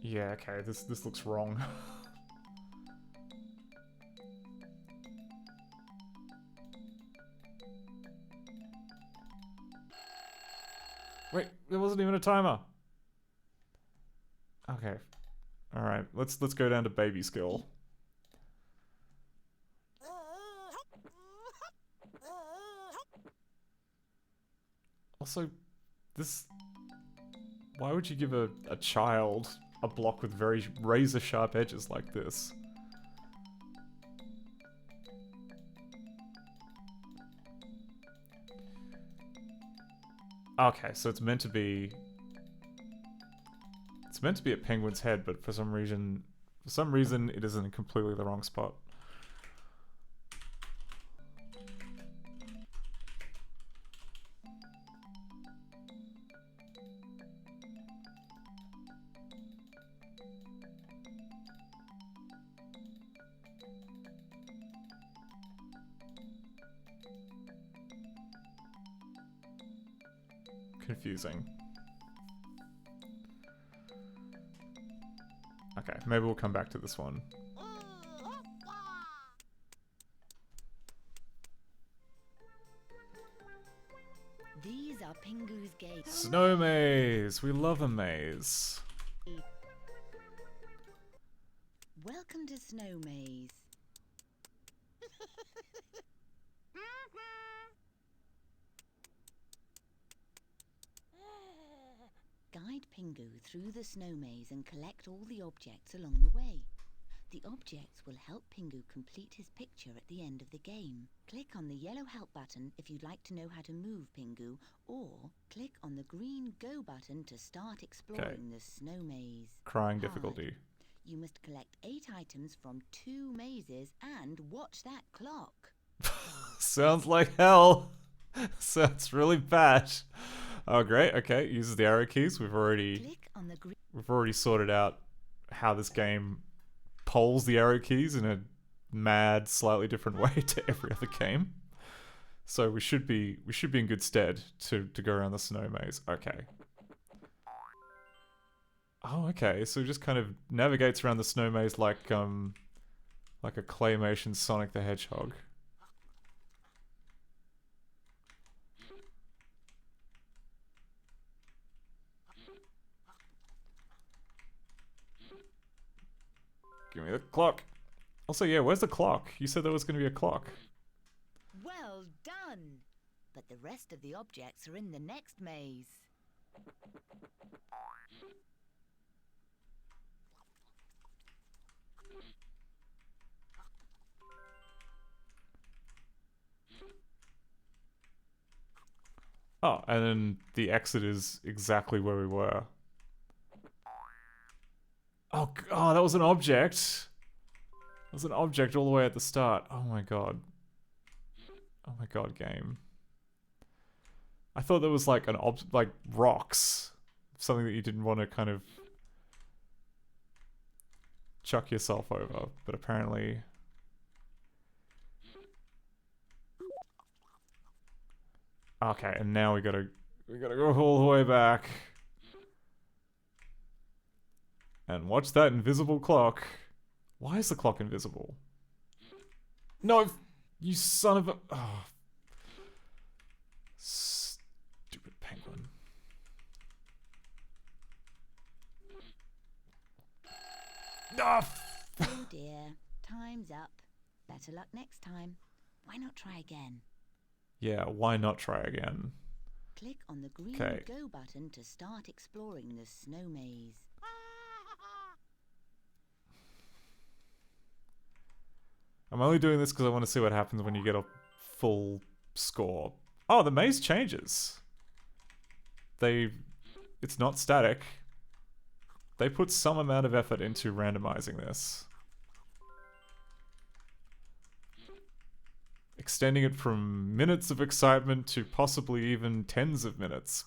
S10: Yeah, okay, this looks wrong. Wait, there wasn't even a timer. Okay. Alright, let's go down to baby skill. Also, this... Why would you give a child a block with very razor-sharp edges like this? Okay, so it's meant to be... It's meant to be a penguin's head, but for some reason it is in completely the wrong spot. confusing. Okay, maybe we'll come back to this one.
S5: These are Pingu's gates.
S10: Snow maze! We love a maze.
S5: Welcome to Snow Maze. Guide Pingu through the snow maze and collect all the objects along the way. The objects will help Pingu complete his picture at the end of the game. Click on the yellow help button if you'd like to know how to move Pingu, or click on the green go button to start exploring the snow maze.
S10: Crying difficulty.
S5: You must collect 8 items from 2 mazes and watch that clock.
S10: Sounds like hell. Sounds really bad. Oh, great. Okay, uses the arrow keys. We've already sorted out how this game polls the arrow keys in a mad, slightly different way to every other game. So we should be in good stead to go around the snow maze. Okay. Oh, okay. So it just kind of navigates around the snow maze like a claymation Sonic the Hedgehog. Give me the clock. Also, yeah, where's the clock? You said there was going to be a clock.
S5: Well done! But the rest of the objects are in the next maze.
S10: Oh, and then the exit is exactly where we were. Oh, that was an object. That was an object all the way at the start. Oh my god. Oh my god, game. I thought there was like like rocks. Something that you didn't want to kind of chuck yourself over, but apparently... Okay, and now we gotta go all the way back. And watch that invisible clock. Why is the clock invisible? No, you son of a... Oh. Stupid penguin.
S5: Oh dear, time's up. Better luck next time. Why not try again?
S10: Yeah, why not try again?
S5: Click on the green go button to start exploring the snow maze.
S10: I'm only doing this because I want to see what happens when you get a full score. Oh, the maze changes. It's not static. They put some amount of effort into randomizing this. Extending it from minutes of excitement to possibly even tens of minutes.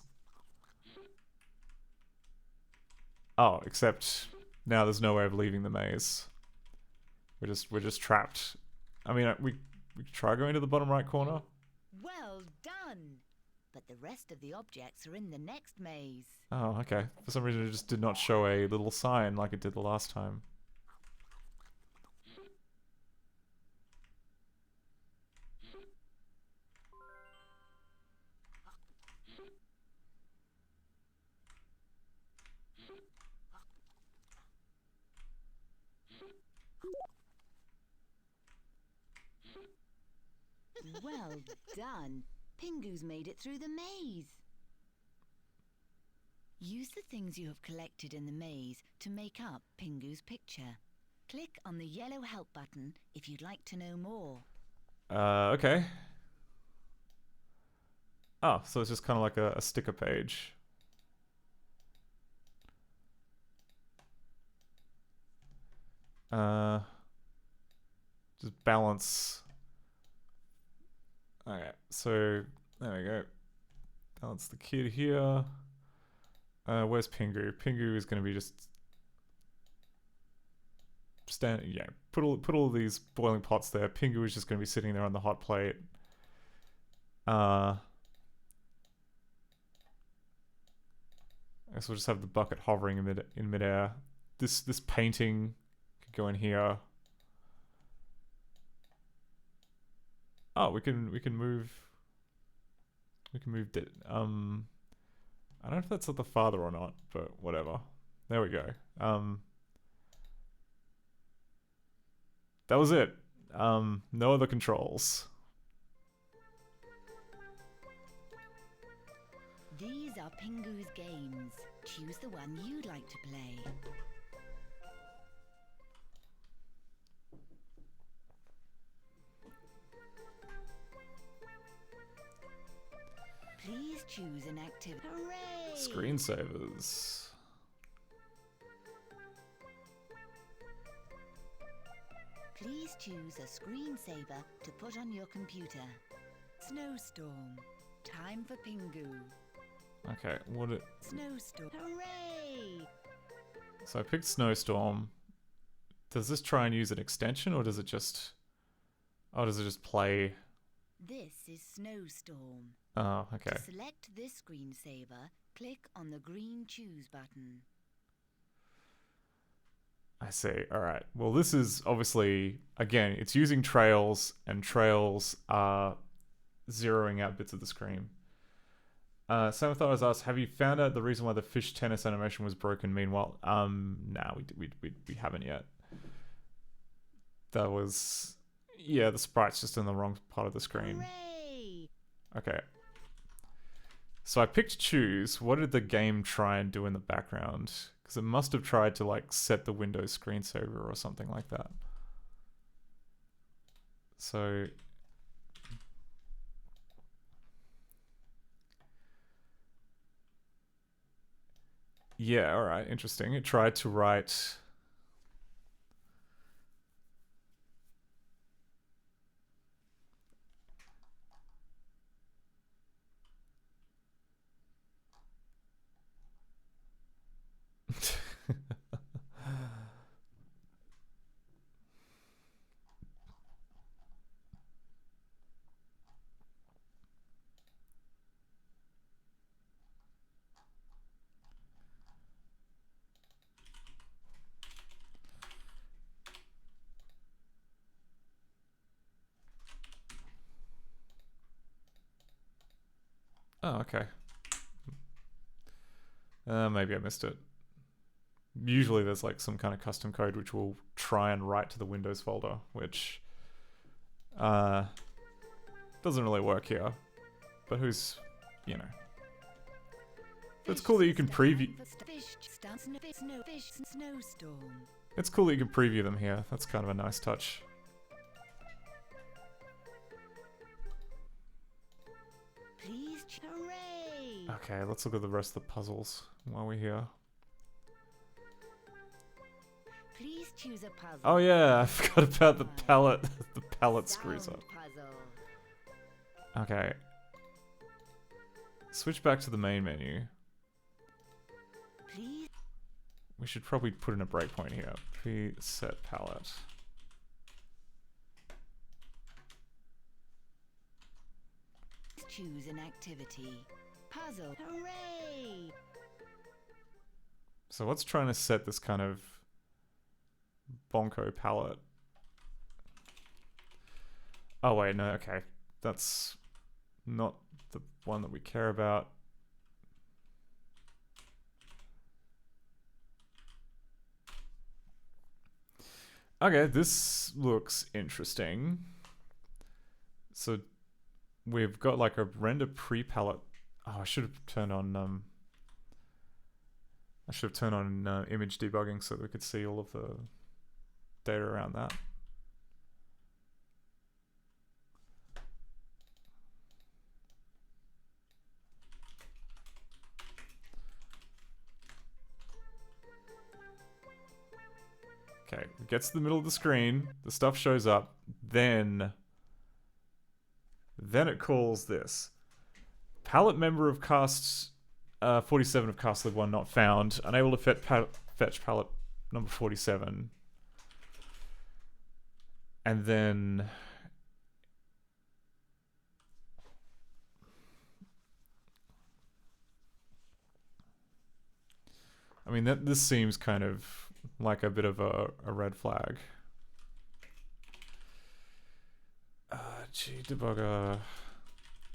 S10: Oh, except now there's no way of leaving the maze. We're just trapped. I mean, we try going to the bottom right corner.
S5: Well done! But the rest of the objects are in the next maze.
S10: Oh, okay. For some reason it just did not show a little sign like it did the last time.
S5: Well done! Pingu's made it through the maze. Use the things you have collected in the maze to make up Pingu's picture. Click on the yellow help button if you'd like to know more.
S10: Okay. Oh, so it's just kind of like a sticker page. Just balance. Okay, so there we go. Balance the kid here. Where's Pingu? Pingu is going to be just standing. Yeah, put all these boiling pots there. Pingu is just going to be sitting there on the hot plate. I guess we'll just have the bucket hovering in midair. This painting could go in here. Oh, we can move. We can move it. I don't know if that's at the farther or not, but whatever. There we go. That was it. No other controls.
S5: These are Pingu's games. Choose the one you'd like to play. Please choose an activity. Hooray!
S10: Screensavers.
S5: Please choose a screensaver to put on your computer. Snowstorm. Time for Pingu.
S10: Okay, what it...
S5: Snowstorm. Hooray!
S10: So I picked Snowstorm. Does this try and use an extension, or does it just... Oh, does it just play...
S5: This is Snowstorm.
S10: Oh, okay.
S5: To select this screensaver, click on the green Choose button.
S10: I see. Alright. Well, this is obviously... Again, it's using trails, and trails are zeroing out bits of the screen. Samathar has asked, have you found out the reason why the fish tennis animation was broken? Meanwhile, nah, we haven't yet. That was... Yeah, the sprite's just in the wrong part of the screen.
S5: Hooray!
S10: Okay. So I picked choose. What did the game try and do in the background? Because it must have tried to like set the Windows screensaver or something like that. So... Yeah, alright, interesting. It tried to write... Oh, okay. Maybe I missed it. Usually there's like some kind of custom code which will try and write to the Windows folder, which doesn't really work here. But who's, you know. It's cool that you can preview. It's cool that you can preview them here. That's kind of a nice touch.
S5: Please, hooray!
S10: Okay, let's look at the rest of the puzzles while we're here.
S5: Please choose a puzzle.
S10: Oh yeah, I forgot about the palette. The palette screws up. Okay. Switch back to the main menu.
S5: Please.
S10: We should probably put in a breakpoint here. Preset palette.
S5: Choose an activity. Puzzle. Hooray!
S10: So what's trying to set this kind of bonko palette? Oh wait, no, okay. That's not the one that we care about. Okay, this looks interesting. So we've got like a render pre-palette. Oh, I should have turned on image debugging so that we could see all of the data around that. Okay, it gets to the middle of the screen, the stuff shows up, then it calls this. Palette member of cast 47 of cast lib 1 not found. Unable to fetch palette number 47. And then... mean, this seems kind of like a bit of a red flag. G debugger,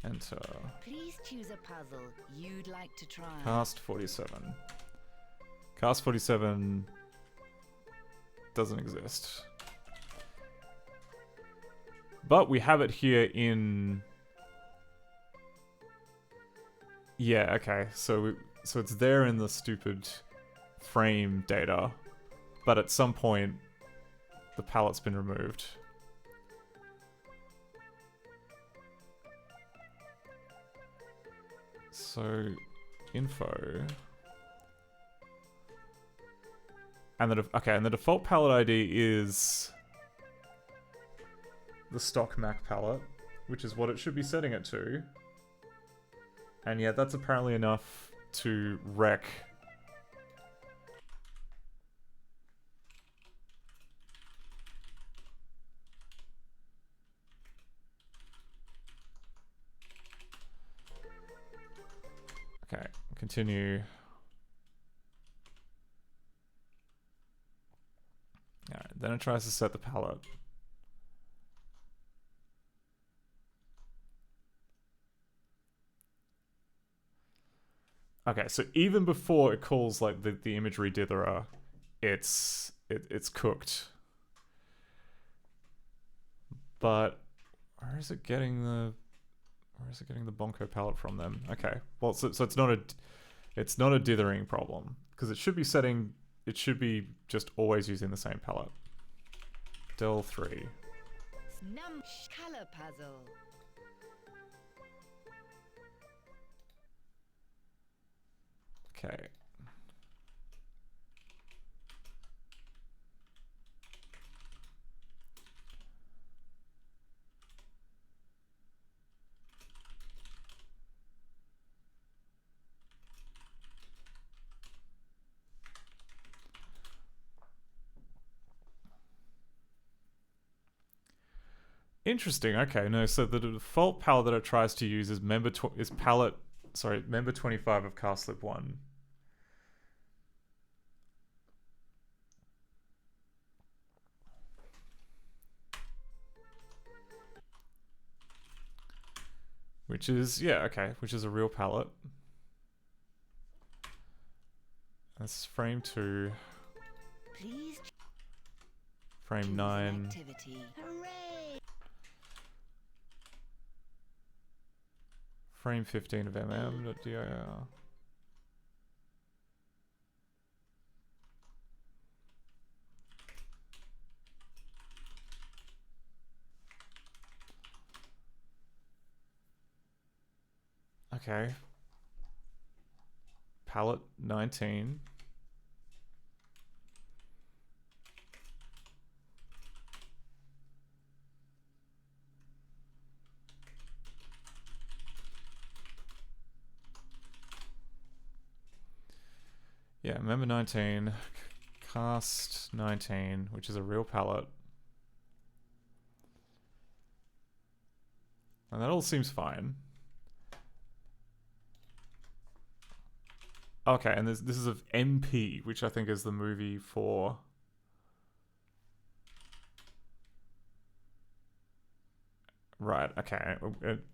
S10: enter.
S5: Please choose a puzzle you'd like to try.
S10: Cast 47. Cast 47 doesn't exist. But we have it here in... Yeah, okay. So it's there in the stupid frame data, but at some point the palette's been removed. So info, and the default palette ID is the stock Mac palette, which is what it should be setting it to. And yeah, that's apparently enough to wreck okay, continue. Alright, then it tries to set the palette. Okay, so even before it calls like the imagery ditherer, it's cooked. But where is it getting the Bonko palette from them? Okay, well, so it's not a dithering problem because it should be just always using the same palette. Del 3.
S5: Snum color puzzle.
S10: Okay. Interesting. Okay, no. So the default palette that it tries to use is member 25 of Castlip 1. Which is, yeah, okay, which is a real palette. That's frame 2.
S5: Please.
S10: Frame 9.
S5: Activity. Hooray!
S10: Frame 15 of mm.dir. Okay. Palette 19. Yeah, member 19, cast 19, which is a real palette. And that all seems fine. Okay, and this is of MP, which I think is the movie for... Right, okay.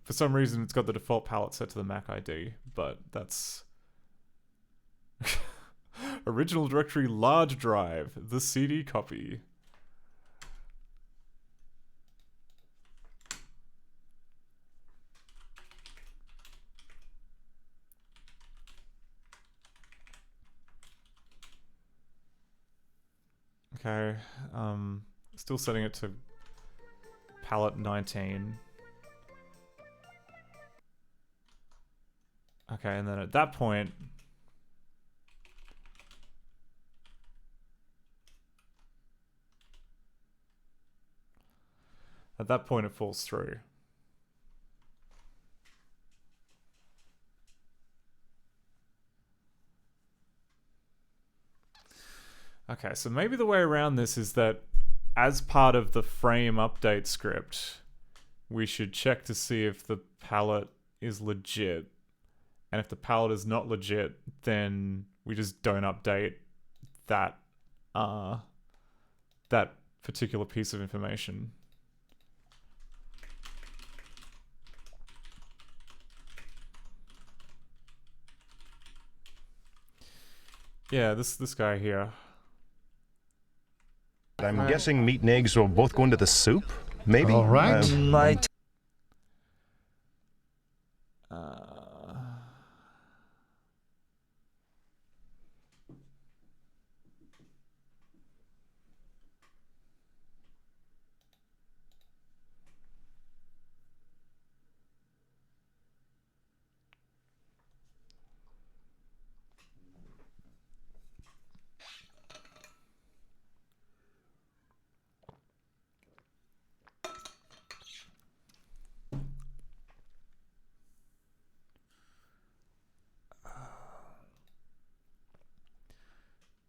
S10: For some reason, it's got the default palette set to the Mac ID, but that's... Original directory large drive, the CD copy. Okay, still setting it to palette 19. Okay, and then at that point... At that point, it falls through. Okay, so maybe the way around this is that as part of the frame update script, we should check to see if the palette is legit. And if the palette is not legit, then We just don't update that that particular piece of information. Yeah, this guy here.
S14: I'm guessing meat and eggs will both go into the soup, maybe?
S15: All right.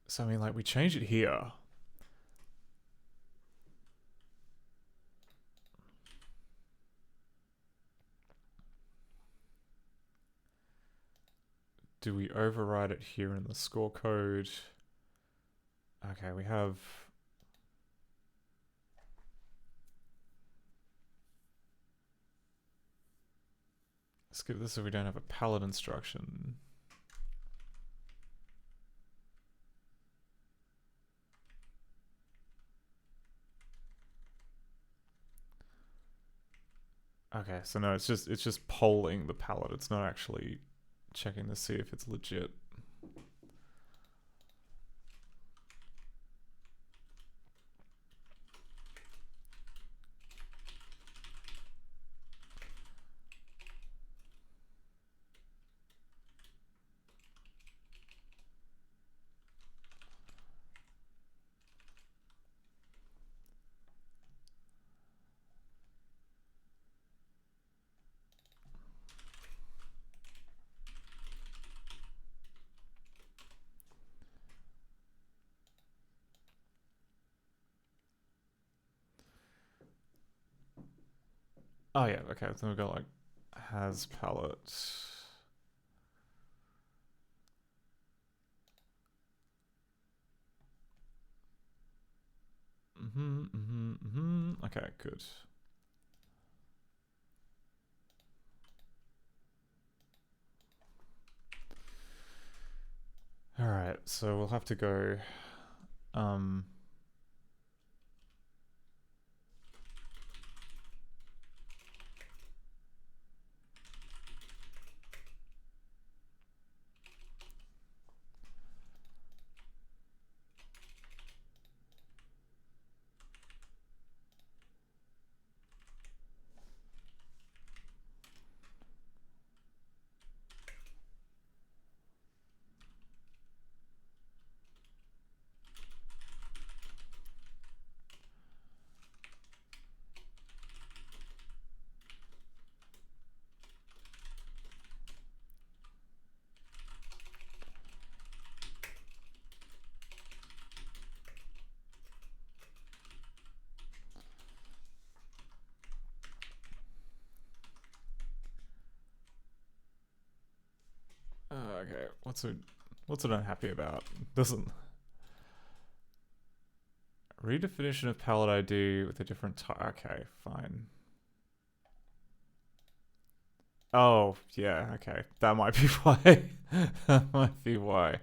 S10: So I mean, like, we change it here. Do we override it here in the score code? Okay, we have... Skip this if we don't have a palette instruction. Okay, so no, it's just polling the palette. It's not actually checking to see if it's legit. Oh yeah, okay, so we've got like has palette. Okay, good. Alright, so we'll have to go okay, what's it unhappy about? Doesn't redefinition of palette ID with a different okay, fine. Oh, yeah, okay. That might be why. That might be why.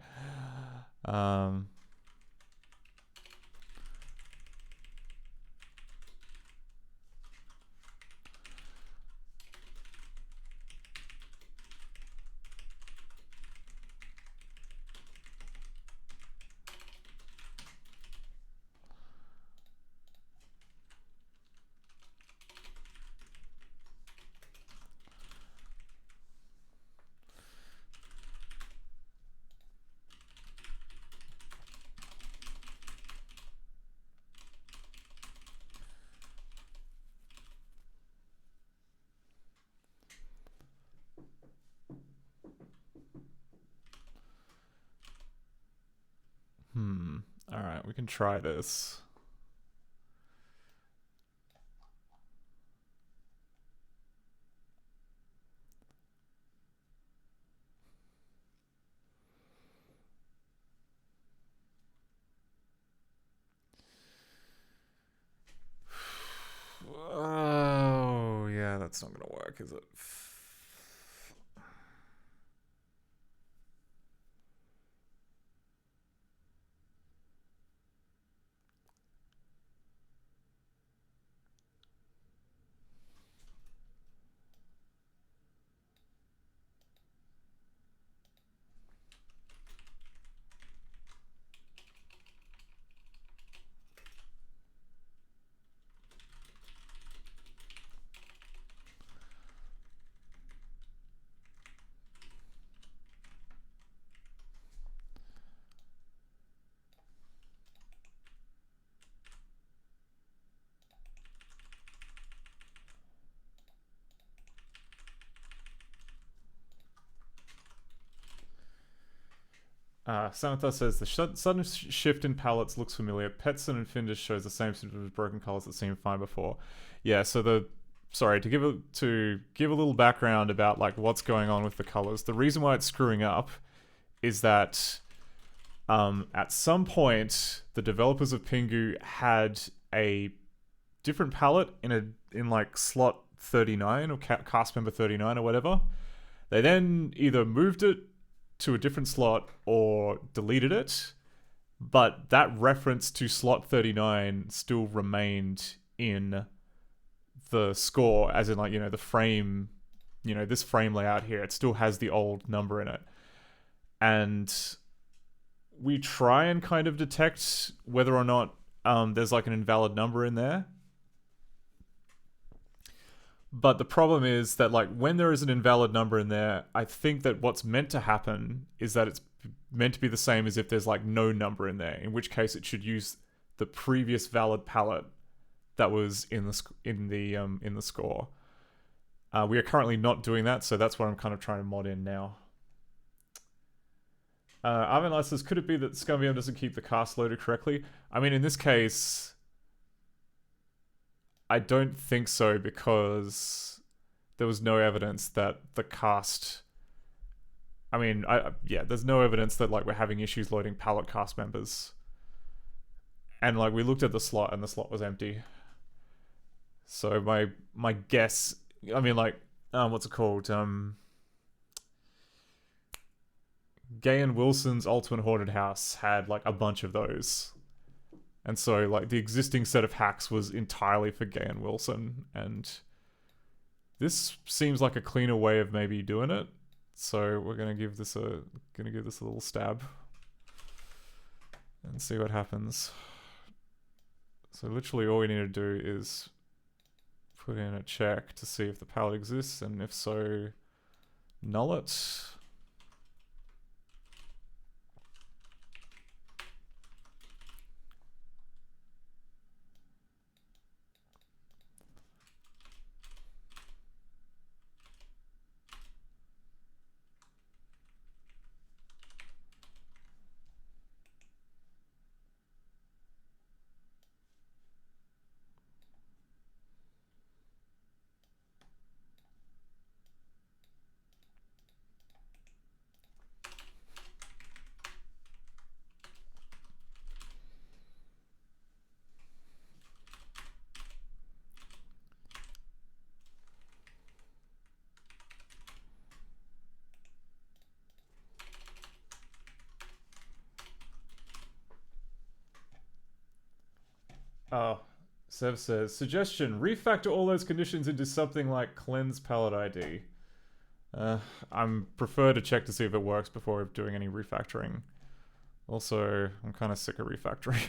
S10: Alright, we can try this. Oh, yeah, that's not gonna work, is it? Samantha says the sudden shift in palettes looks familiar. Petson and Findus shows the same symptoms of broken colors that seemed fine before. Yeah, so to give a little background about like what's going on with the colors. The reason why it's screwing up is that at some point the developers of Pingu had a different palette in like slot 39 or cast member 39 or whatever. They then either moved it to a different slot or deleted it, but that reference to slot 39 still remained in the score, as in like, you know, the frame, you know, this frame layout here, it still has the old number in it. And we try and kind of detect whether or not there's like an invalid number in there. But the problem is that like when there is an invalid number in there, I think that what's meant to happen is that it's meant to be the same as if there's like no number in there, in which case it should use the previous valid palette that was in the score. We are currently not doing that, so that's what I'm kind of trying to mod in now. Arvin says, could it be that ScummVM doesn't keep the cast loaded correctly? I mean, in this case, I don't think so, because there was no evidence that the cast... I mean, yeah, there's no evidence that like we're having issues loading palette cast members. And like we looked at the slot and the slot was empty. So my guess, I mean like, what's it called? Gay and Wilson's Ultimate Haunted House had like a bunch of those. And so, like, the existing set of hacks was entirely for Gay and Wilson, and this seems like a cleaner way of maybe doing it. So we're gonna give this a little stab and see what happens. So literally all we need to do is put in a check to see if the palette exists, and if so, null it. Oh, Sev says, suggestion, refactor all those conditions into something like cleanse palette ID. I'm prefer to check to see if it works before doing any refactoring. Also, I'm kind of sick of refactoring.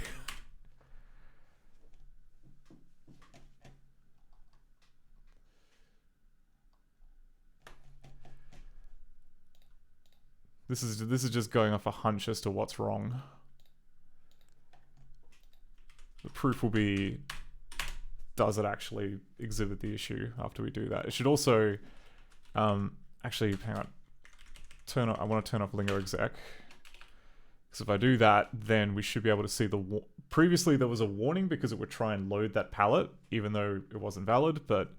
S10: This is just going off a hunch as to what's wrong. The proof will be, does it actually exhibit the issue after we do that? It should also, actually, hang on, I want to turn off Lingo exec. Because if I do that, then we should be able to see the, previously there was a warning because it would try and load that palette, even though it wasn't valid, but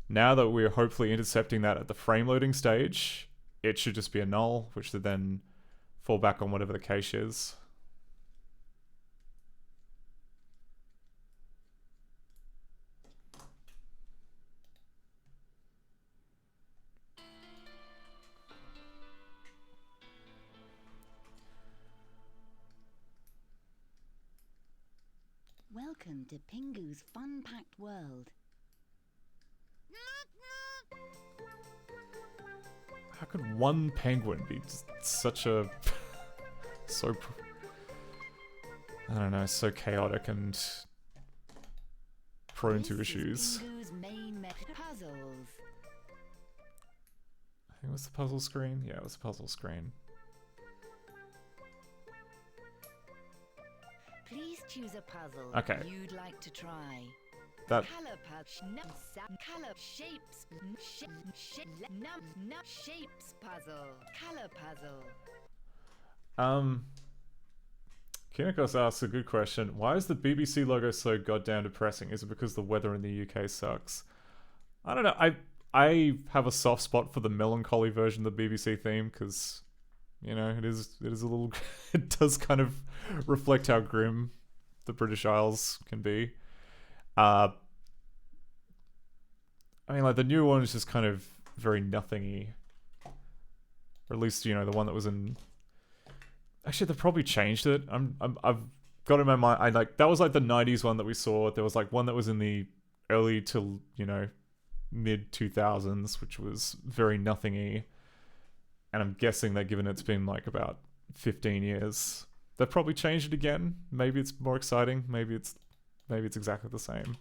S10: now that we're hopefully intercepting that at the frame loading stage, it should just be a null, which would then fall back on whatever the cache is.
S5: Welcome to Pingu's fun-packed world.
S10: How could one penguin be such a... I don't know, so chaotic and prone to issues.
S5: Pingu's main puzzles.
S10: I think it was the puzzle screen? Yeah, it was the puzzle screen.
S5: Please choose a puzzle you'd like to try.
S10: That...
S5: Color shapes puzzle. Color puzzle.
S10: Kinnikos asks a good question. Why is the BBC logo so goddamn depressing? Is it because the weather in the UK sucks? I don't know. I have a soft spot for the melancholy version of the BBC theme because, you know, it is a little... it does kind of reflect how grim the British Isles can be. I mean, like, the new one is just kind of very nothing-y. Or at least, you know, the one that was in... Actually, they've probably changed it. I've got in my mind... that was like the 90s one that we saw. There was like one that was in the early to, you know, mid-2000s, which was very nothing-y. And I'm guessing that given it's been like about 15 years, they've probably changed it again. Maybe it's more exciting. Maybe it's exactly the same.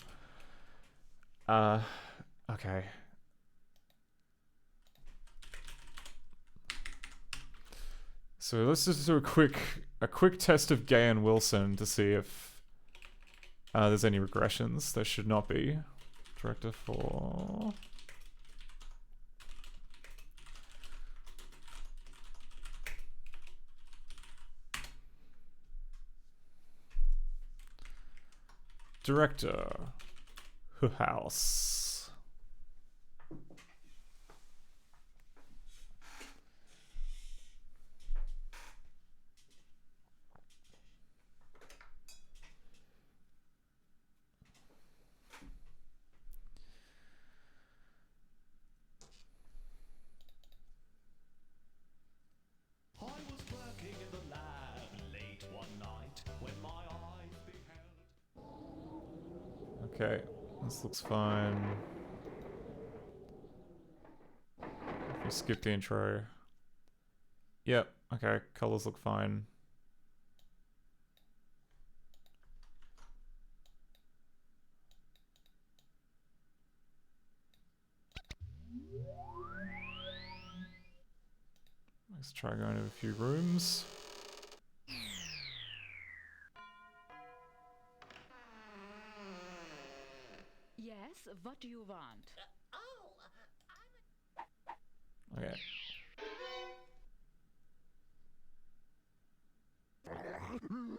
S10: Okay. So let's just do a quick test of Gay and Wilson to see if there's any regressions. There should not be. Director 4. Director House. Okay, this looks fine. If we skip the intro. Yep, okay, colors look fine. Let's try going to a few rooms.
S15: Yes, what do you want?
S10: Okay. Ooh.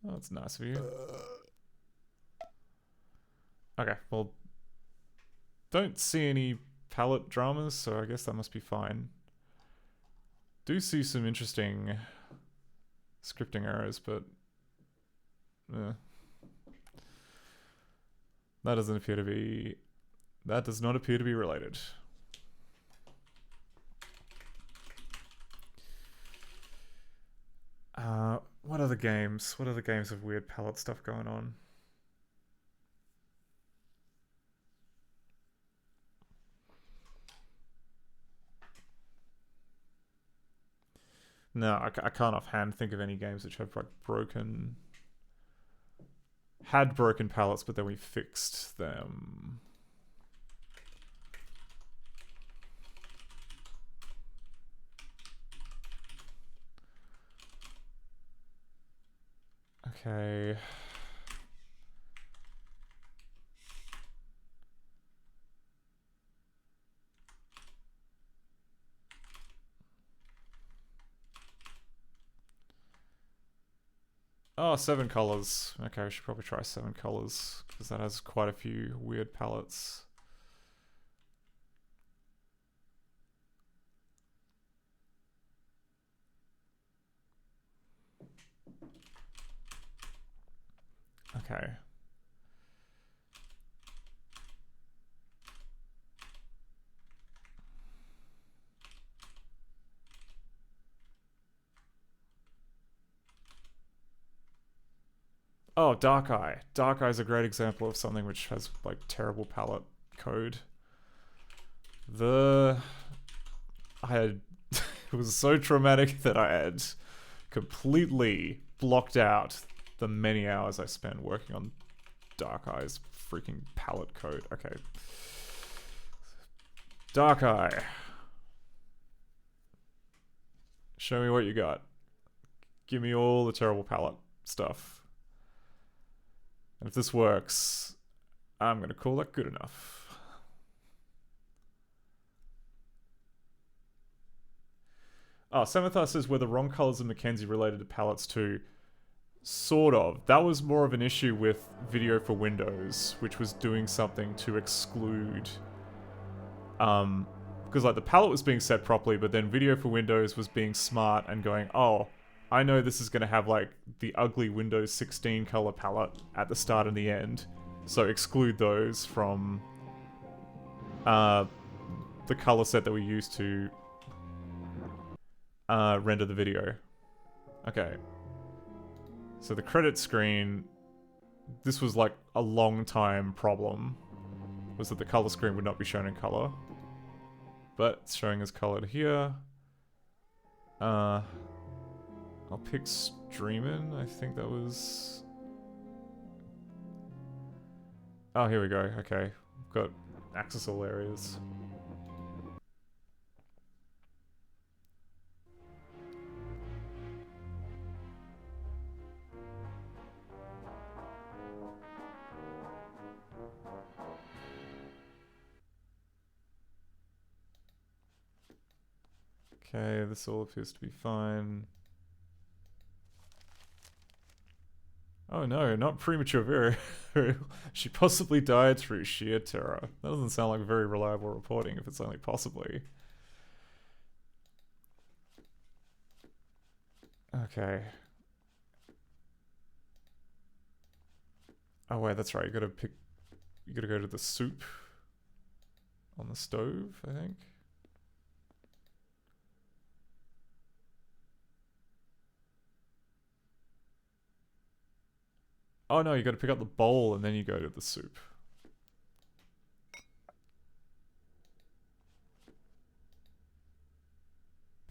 S10: Oh, that's nice of you. Okay, well, don't see any palette dramas, so I guess that must be fine. Do see some interesting scripting errors, but that does not appear to be related. What other games? What other games have weird palette stuff going on? No, I can't offhand think of any games which have like had broken palettes, but then we fixed them. Okay. Oh, 7 colors. Okay, we should probably try 7 colors because that has quite a few weird palettes. Okay. Oh, Dark Eye. Dark Eye is a great example of something which has like terrible palette code. I had it was so traumatic that I had completely blocked out the many hours I spent working on Dark Eye's freaking palette code. Okay. Dark Eye. Show me what you got. Give me all the terrible palette stuff. And if this works, I'm going to call that good enough. Oh, Samatha says, were the wrong colors of Mackenzie related to palettes too? Sort of. That was more of an issue with Video for Windows, which was doing something to exclude... because like the palette was being set properly, but then Video for Windows was being smart and going, oh, I know this is going to have like the ugly Windows 16 color palette at the start and the end, so exclude those from the color set that we use to render the video. Okay. So the credit screen, this was like a long time problem, was that the color screen would not be shown in color. But it's showing as colored here. I'll pick Streamin'. I think that was... Oh, here we go. Okay. We've got access all areas. Okay, this all appears to be fine. Oh no, not premature Vera. She possibly died through sheer terror. That doesn't sound like very reliable reporting if it's only possibly. Okay. Oh wait, that's right. You gotta go to the soup on the stove, I think. Oh no, you gotta pick up the bowl and then you go to the soup.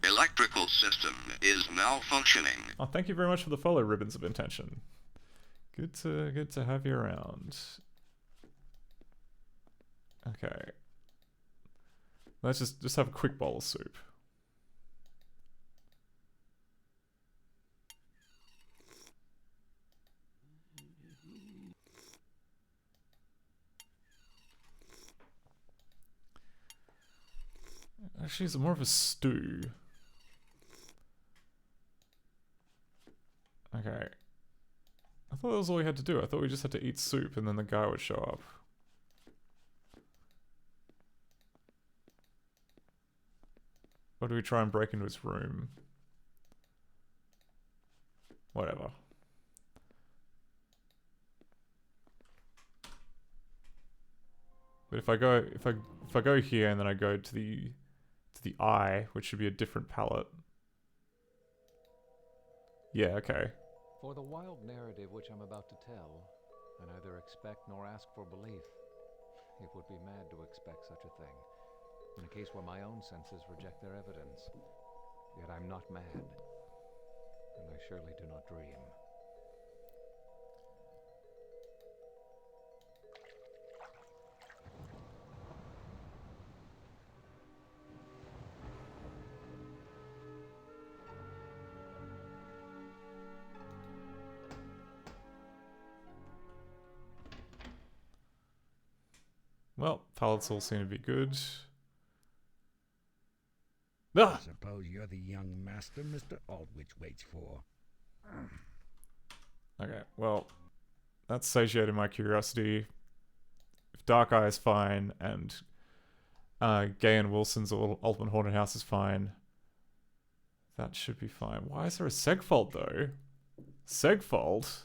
S13: Electrical system is malfunctioning.
S10: Oh, thank you very much for the follow, Ribbons of Intention. Good to have you around. Okay. Let's just have a quick bowl of soup. Actually, it's more of a stew. Okay. I thought that was all we had to do. I thought we just had to eat soup and then the guy would show up. Or do we try and break into his room? Whatever. But if I go here and then I go to the eye, which should be a different palette. Yeah, okay.
S16: For the wild narrative which I'm about to tell, I neither expect nor ask for belief. It would be mad to expect such a thing, in a case where my own senses reject their evidence. Yet I'm not mad, and I surely do not dream.
S10: Well, palettes all seem to be good.
S17: I suppose you're the young master Mr. Aldwych waits for.
S10: Okay, well, that's satiated my curiosity. If Dark Eye is fine, and Gay and Wilson's Ultimate Haunted House is fine, that should be fine. Why is there a segfault, though? Segfault?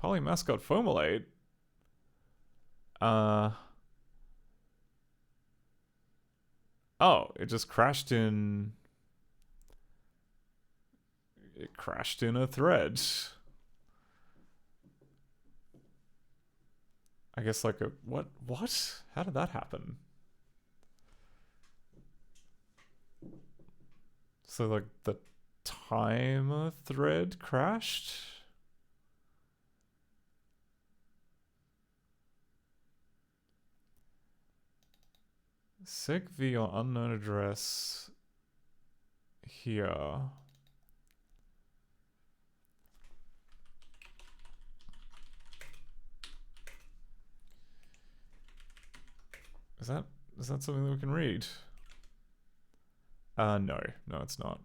S10: Polymascot Foamolate? Oh, it just crashed in... It crashed in a thread. I guess like a... What? How did that happen? So like the timer thread crashed? SegV or unknown address here. Is that something that we can read? No, it's not.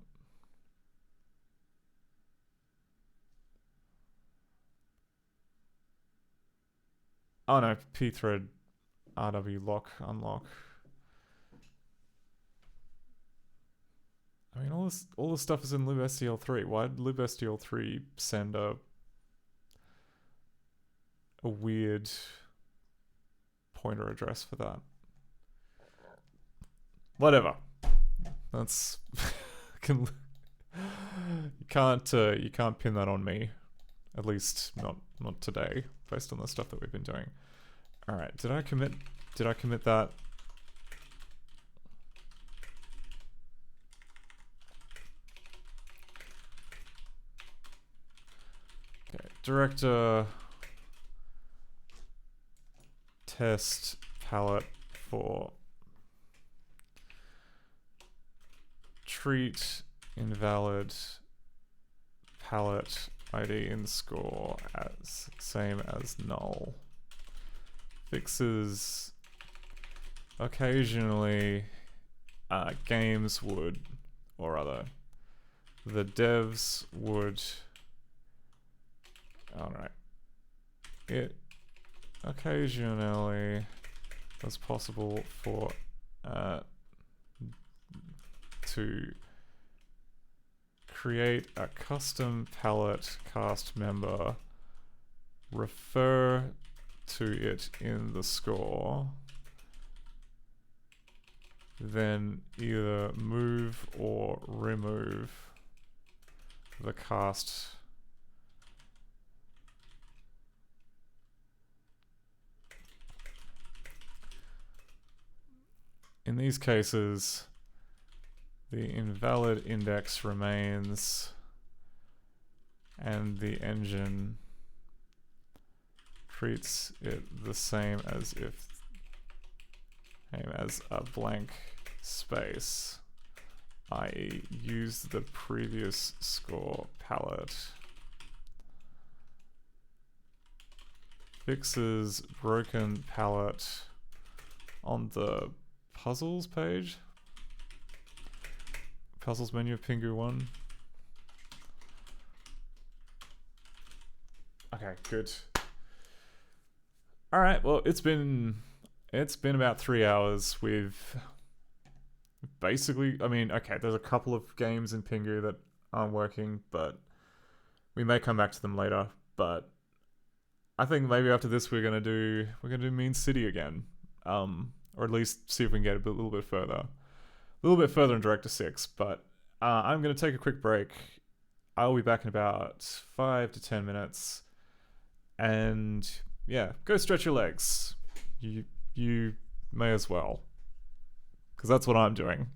S10: Oh no, pthread RW lock unlock. I mean, all this stuff is in libstl3. Why did libstl3 send a weird pointer address for that? Whatever. That's you can't pin that on me. At least not today, based on the stuff that we've been doing. All right, did I commit that? Okay, director test palette for treat invalid palette ID in score as same as null. Fixes occasionally games would, or rather the devs would, alright, it occasionally was possible for to create a custom palette cast member, refer to it in the score, then either move or remove the cast in these cases. The invalid index remains, and the engine treats it the same as a blank space, i.e. use the previous score palette. Fixes broken palette on the puzzles page. Puzzles menu of Pingu 1. Okay, good. Alright, well it's been about 3 hours with basically, I mean, okay, there's a couple of games in Pingu that aren't working, but we may come back to them later. But I think maybe after this we're gonna do Mean City again. Or at least see if we can get a little bit further. A little bit further in Director 6, but I'm going to take a quick break. I'll be back in about 5 to 10 minutes. And yeah, go stretch your legs. You may as well. Because that's what I'm doing.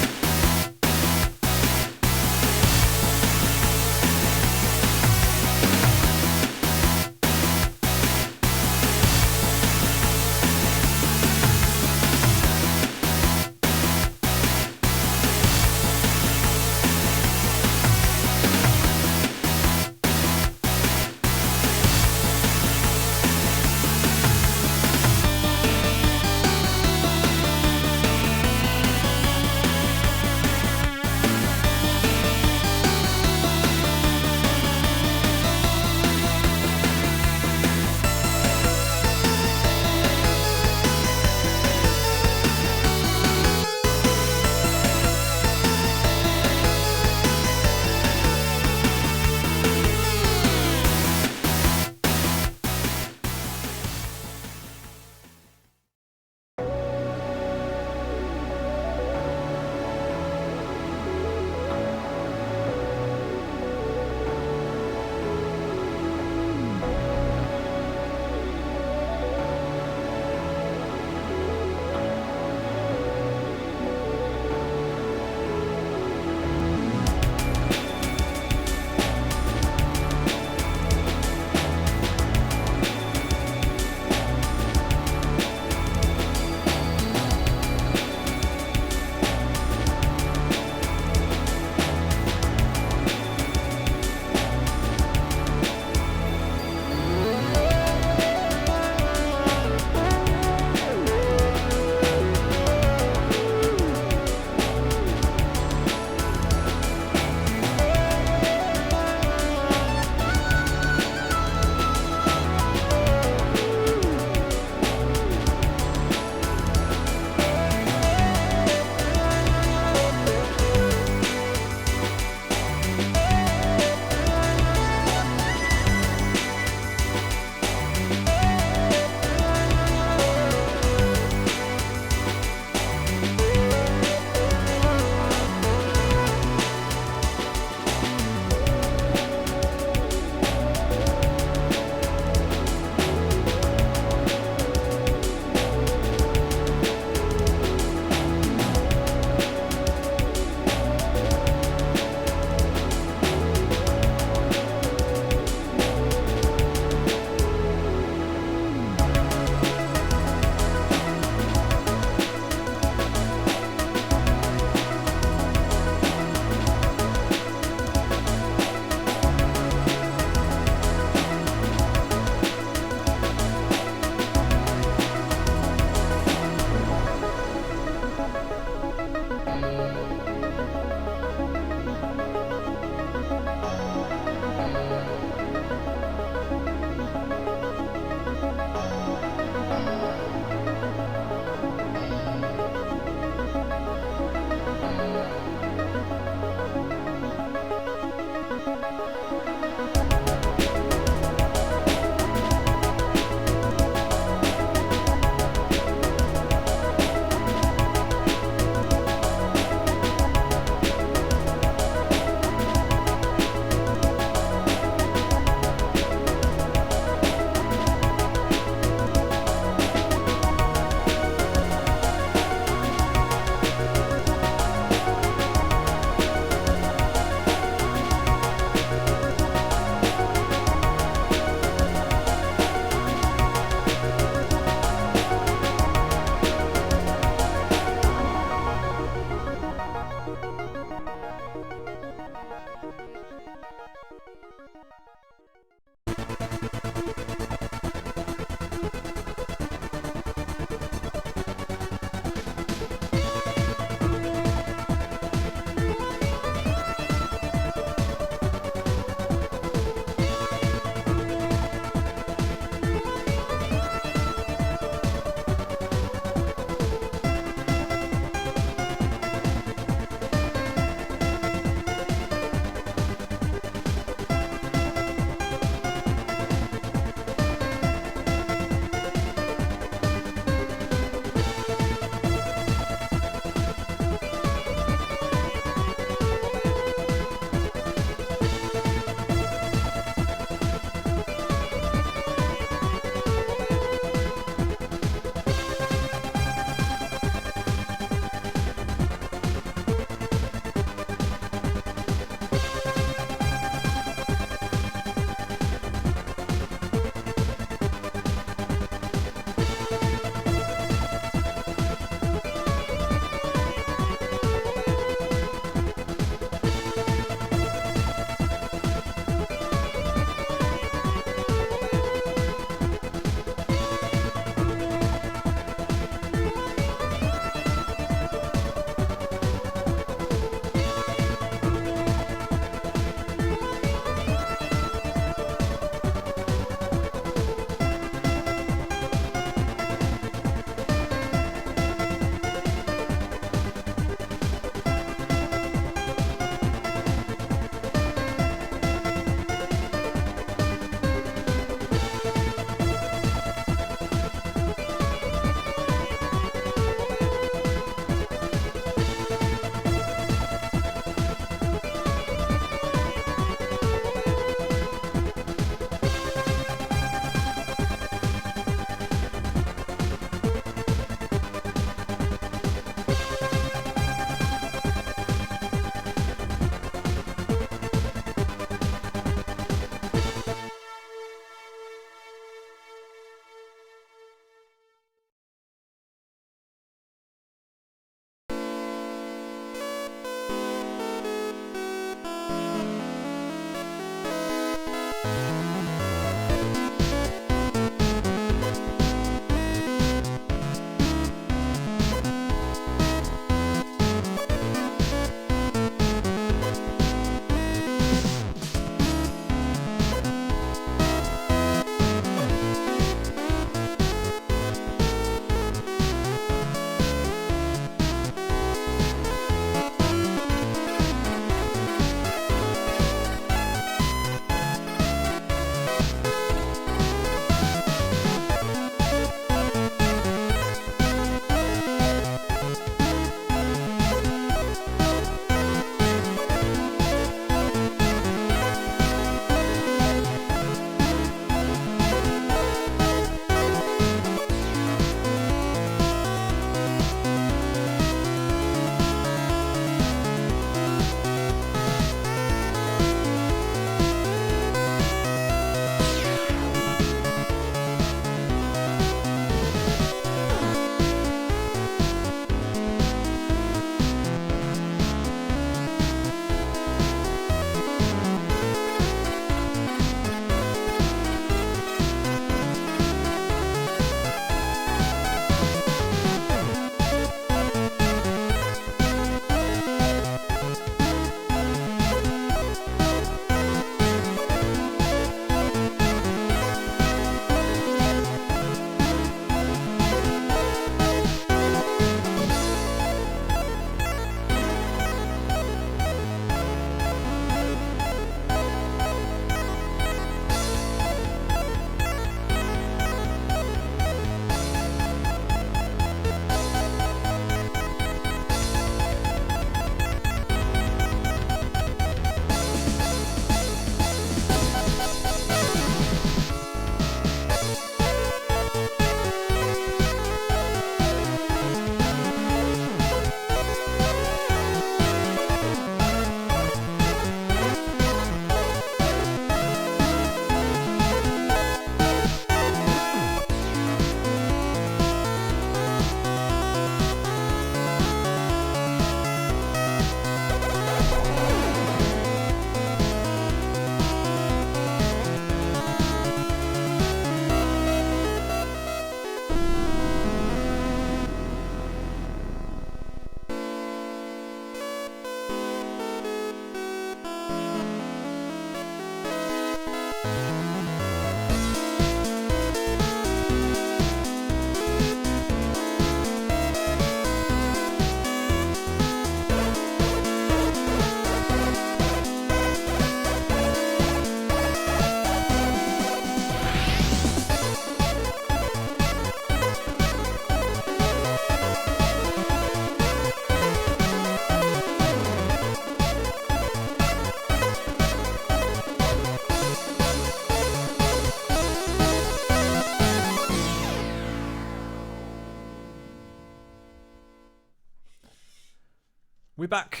S10: We're back.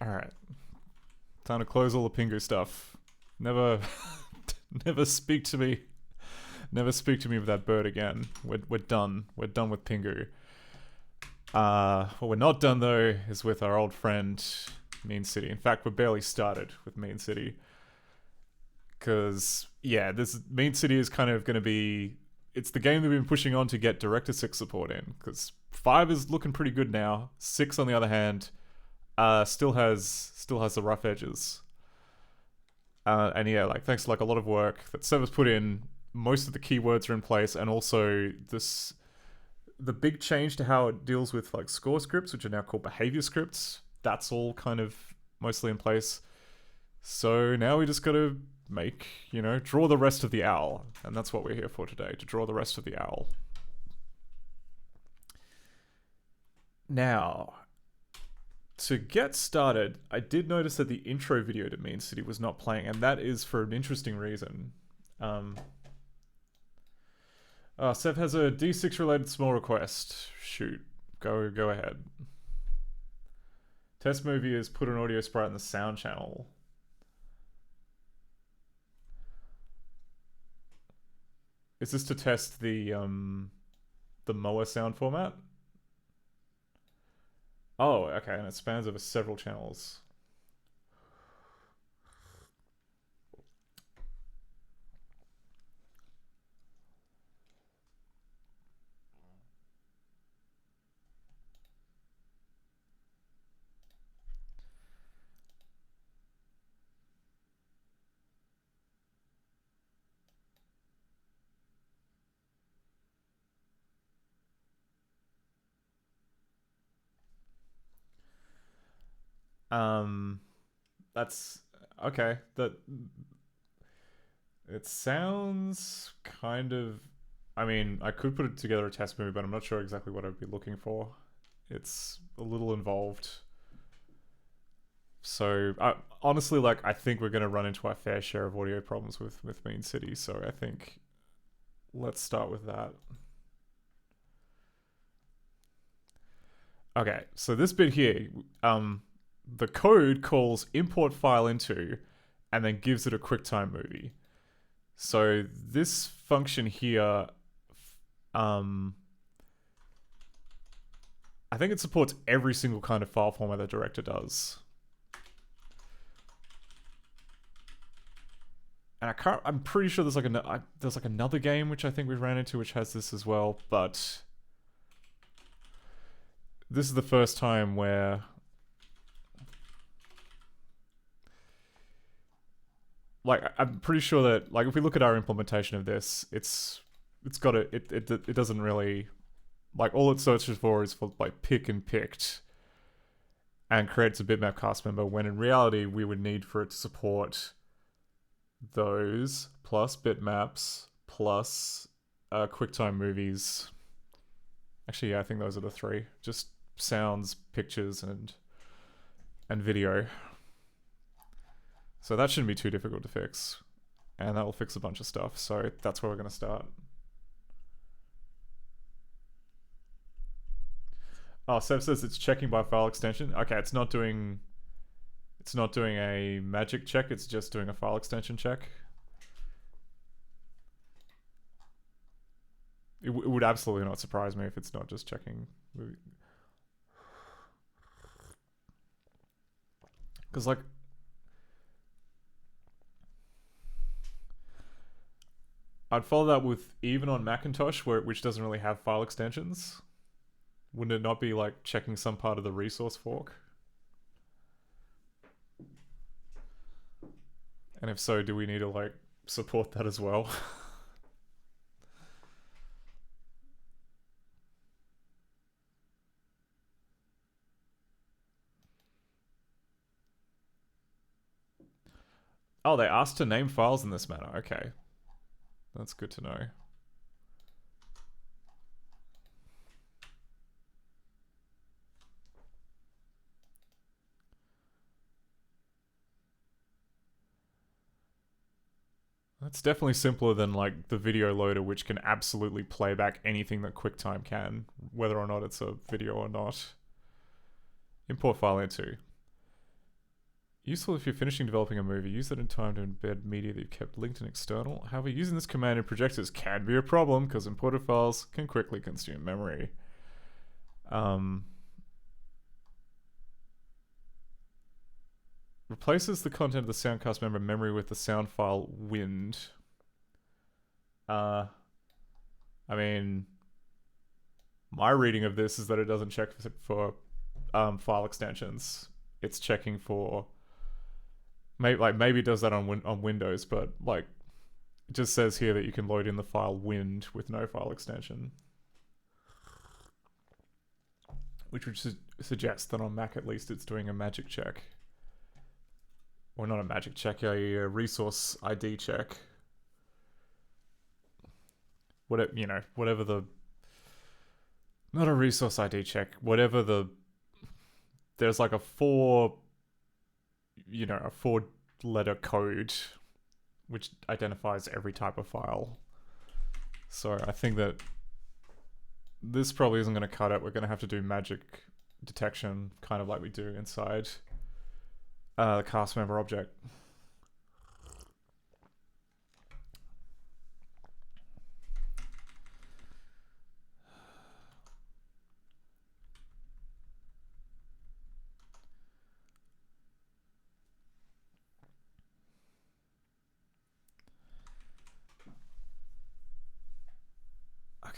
S10: Alright. Time to close all the Pingu stuff. Never never speak to me. Never speak to me with that bird again. We're done. We're done with Pingu. What we're not done though is with our old friend Mean City. In fact, we're barely started with Mean City. Because, yeah, this Mean City is kind of going to be... It's the game that we've been pushing on to get DirectX support in. Because 5 is looking pretty good now. 6, on the other hand, still has the rough edges. And yeah, like, thanks to like a lot of work that Sever's put in, most of the keywords are in place, and also the big change to how it deals with like score scripts, which are now called behavior scripts, that's all kind of mostly in place. So now we just gotta make, draw the rest of the owl. And that's what we're here for today, to draw the rest of the owl. Now, to get started, I did notice that the intro video to Mean City was not playing, and that is for an interesting reason. Sev has a D6 related small request. Shoot. Go ahead. Test movie is put an audio sprite in the sound channel. Is this to test the Moa sound format? Oh, okay, and it spans over several channels. That's okay. It sounds kind of, I mean, I could put it together a test movie, but I'm not sure exactly what I'd be looking for. It's a little involved. So, honestly, like, I think we're going to run into our fair share of audio problems with Mean City, so I think let's start with that. Okay, so this bit here, the code calls import file into and then gives it a QuickTime movie. So this function here, I think it supports every single kind of file format the director does. And I'm pretty sure there's like another game which I think we ran into which has this as well, but this is the first time where like, I'm pretty sure that, like, if we look at our implementation of this, it doesn't really, like, all it searches for is for, like, pick and picked and creates a bitmap cast member, when in reality, we would need for it to support those, plus bitmaps, plus QuickTime movies. Actually, yeah, I think those are the 3. Just sounds, pictures, and video. So that shouldn't be too difficult to fix. And that will fix a bunch of stuff. So that's where we're going to start. Oh, Sev says it's checking by file extension. Okay, it's not doing a magic check, it's just doing a file extension check. It would absolutely not surprise me if it's not just checking. Because, like, I'd follow that with even on Macintosh, which doesn't really have file extensions. Wouldn't it not be like checking some part of the resource fork? And if so, do we need to like support that as well? Oh, they asked to name files in this manner. Okay. That's good to know. That's definitely simpler than like the video loader, which can absolutely play back anything that QuickTime can, whether or not it's a video or not. Import file into. Useful if you're finishing developing a movie. Use it in time to embed media that you've kept linked and external. However, using this command in projectors can be a problem because imported files can quickly consume memory. Replaces the content of the Soundcast member memory with the sound file wind. I mean, my reading of this is that it doesn't check for file extensions. It's checking for maybe it does that on Windows, but like it just says here that you can load in the file wind with no file extension, which would suggest that on Mac at least it's doing a magic check, or not a magic check, a resource ID check. Whatever the, not a resource ID check, whatever the, there's like a 4-letter code which identifies every type of file. So I think that this probably isn't going to cut it. We're going to have to do magic detection, kind of like we do inside the cast member object.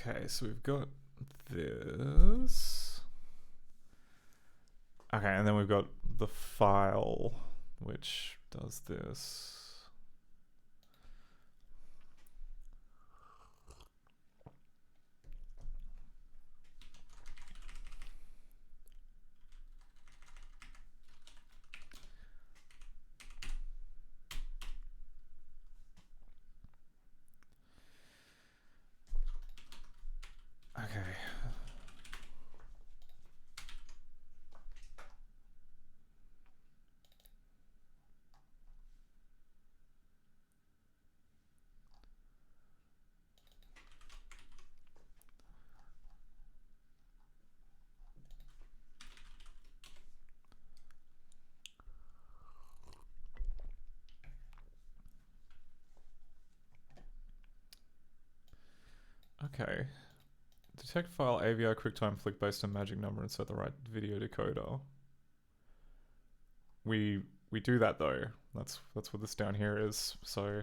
S10: Okay, so we've got this. Okay, and then we've got the file, which does this. Okay. Okay. Detect file AVI QuickTime flick based on magic number and set the right video decoder. We do that though. That's what this down here is. So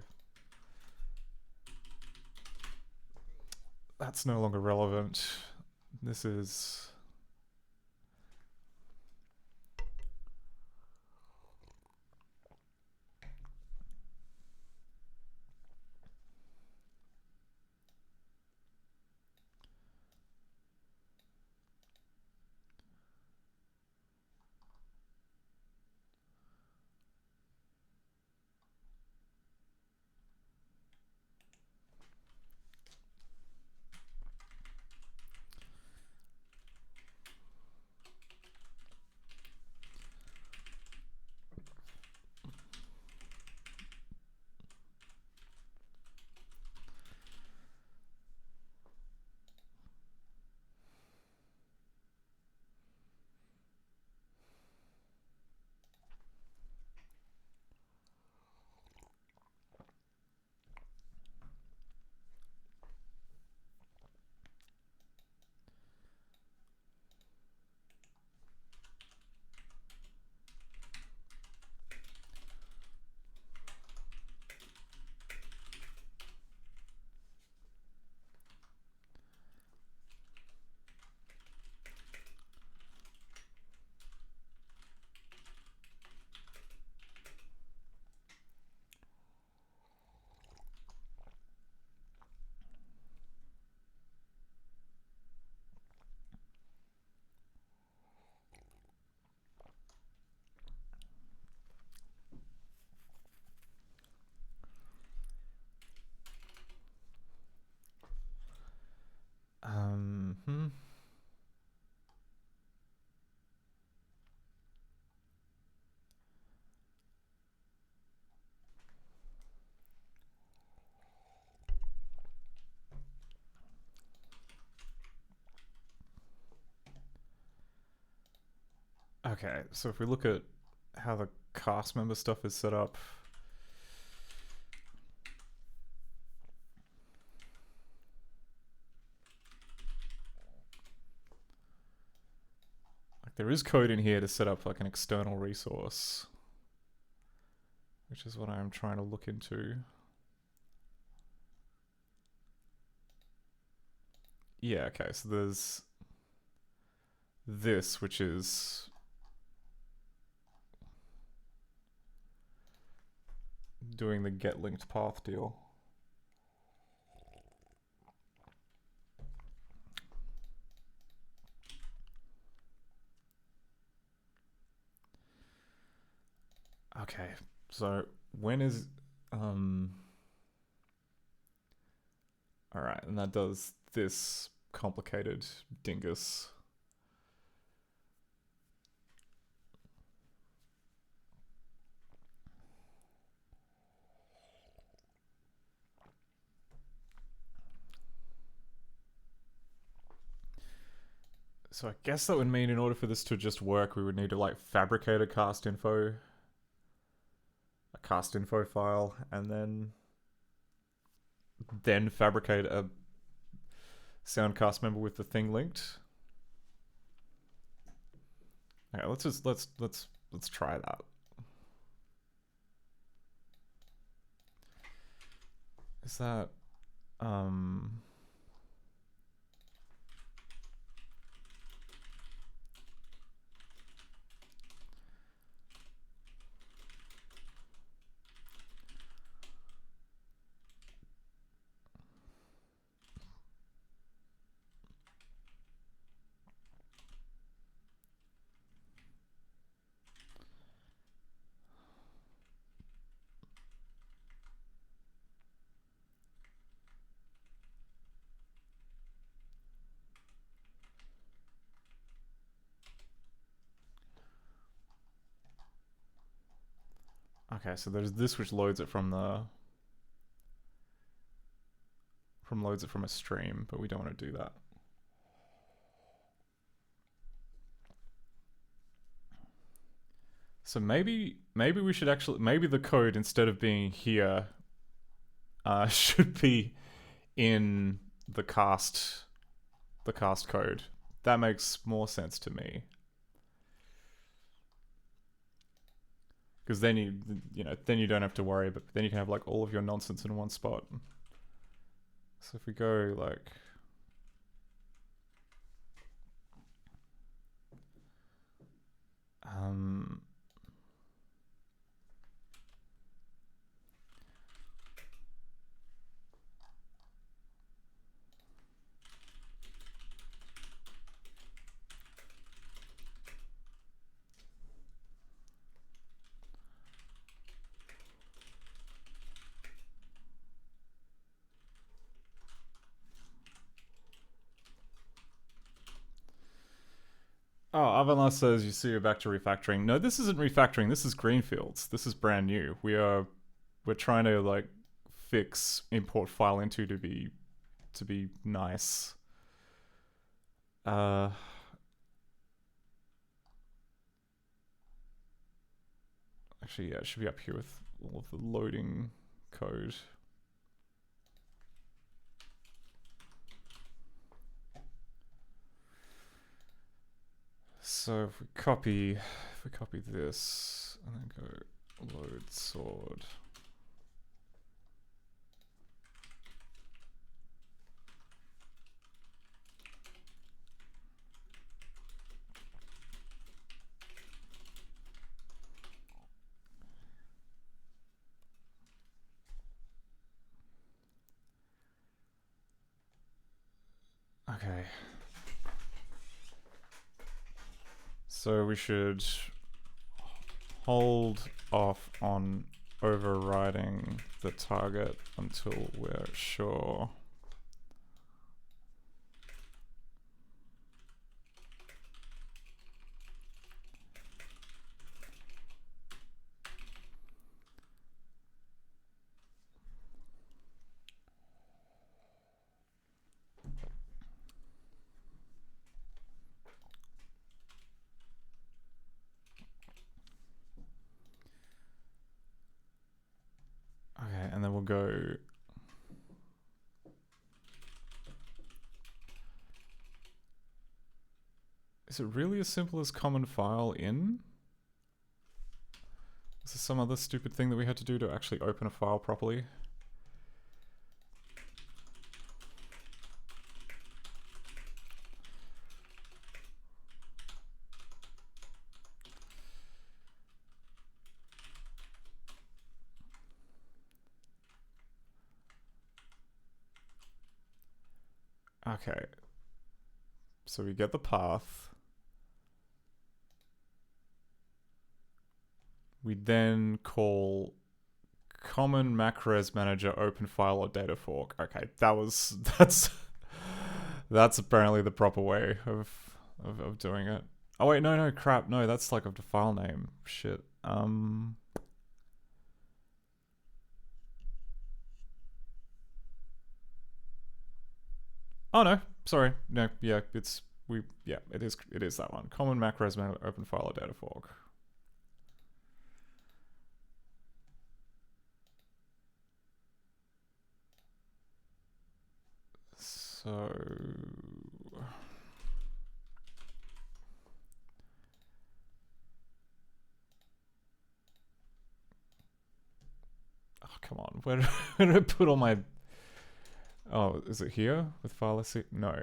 S10: that's no longer relevant. This is Okay, so if we look at how the cast member stuff is set up, like there is code in here to set up like an external resource, which is what I'm trying to look into. Yeah, okay, so there's this, which is doing the get linked path deal. Okay, so when is alright, and that does this complicated dingus. So I guess that would mean in order for this to just work, we would need to like fabricate a cast info file, and then fabricate a soundcast member with the thing linked. Okay, let's try that. Is that okay, so there's this which loads it from a stream, but we don't want to do that. So maybe we should actually, maybe the code instead of being here should be in the cast code. That makes more sense to me. Because then you don't have to worry, but then you can have like all of your nonsense in one spot. So if we go like oh, Avalanche says you see you're back to refactoring. No, this isn't refactoring. This is greenfields. This is brand new. We're trying to like fix import file into to be nice. Actually, yeah, it should be up here with all of the loading code. So if we copy this and then go load sword. Okay. So we should hold off on overriding the target until we're sure. go... Is it really as simple as common file in? Is there some other stupid thing that we had to do to actually open a file properly? Okay. So we get the path. We then call common macros manager open file or data fork. Okay, that's apparently the proper way of doing it. Oh wait, no, crap, no, that's like of the file name. Shit. Oh no, sorry. No, yeah, it is that one. Common macros manager open file or data fork. So oh, come on. Where did I put all my... Oh, is it here with file SC? No.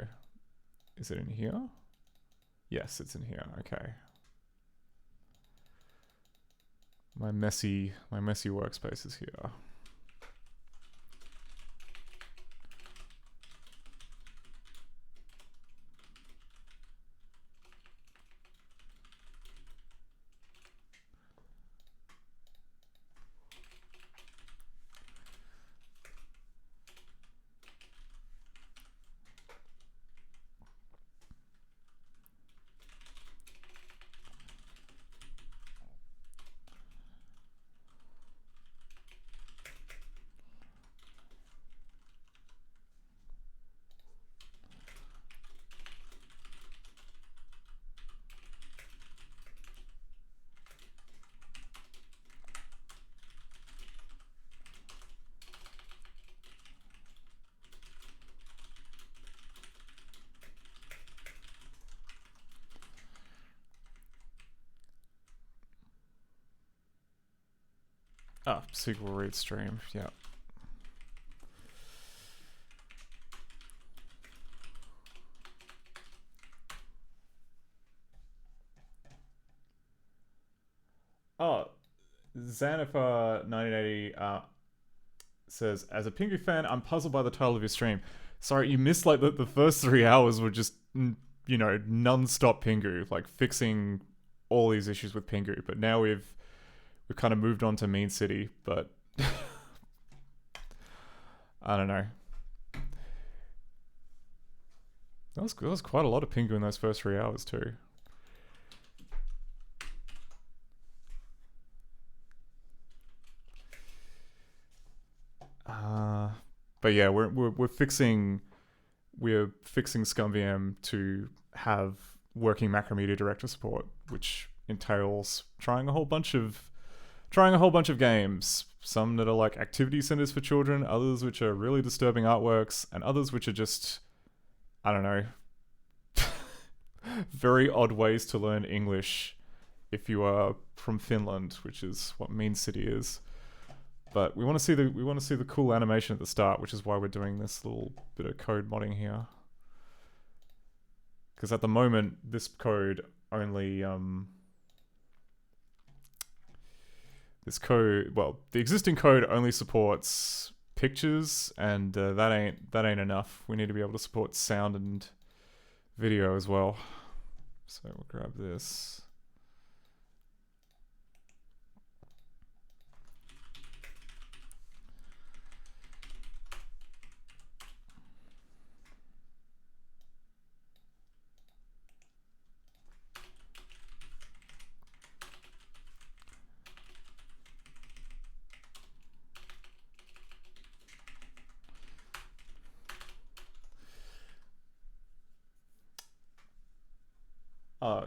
S10: Is it in here? Yes, it's in here. Okay. My messy workspace is here. Ah, SQL read stream, yeah. Oh, Xanifer 1980 says, as a Pingu fan, I'm puzzled by the title of your stream. Sorry, you missed like the first 3 hours were just, you know, non-stop Pingu, like fixing all these issues with Pingu. But now we've kind of moved on to Mean City, but I don't know. That was quite a lot of Pingu in those first 3 hours too. But yeah, we're fixing ScummVM to have working Macromedia Director support, which entails trying a whole bunch of games. Some that are like activity centers for children, others which are really disturbing artworks, and others which are just, I don't know, very odd ways to learn English if you are from Finland, which is what Mean City is. But we want to see the cool animation at the start, which is why we're doing this little bit of code modding here. Because at the moment, this code only the existing code only supports pictures, and that ain't enough. We need to be able to support sound and video as well. So we'll grab this.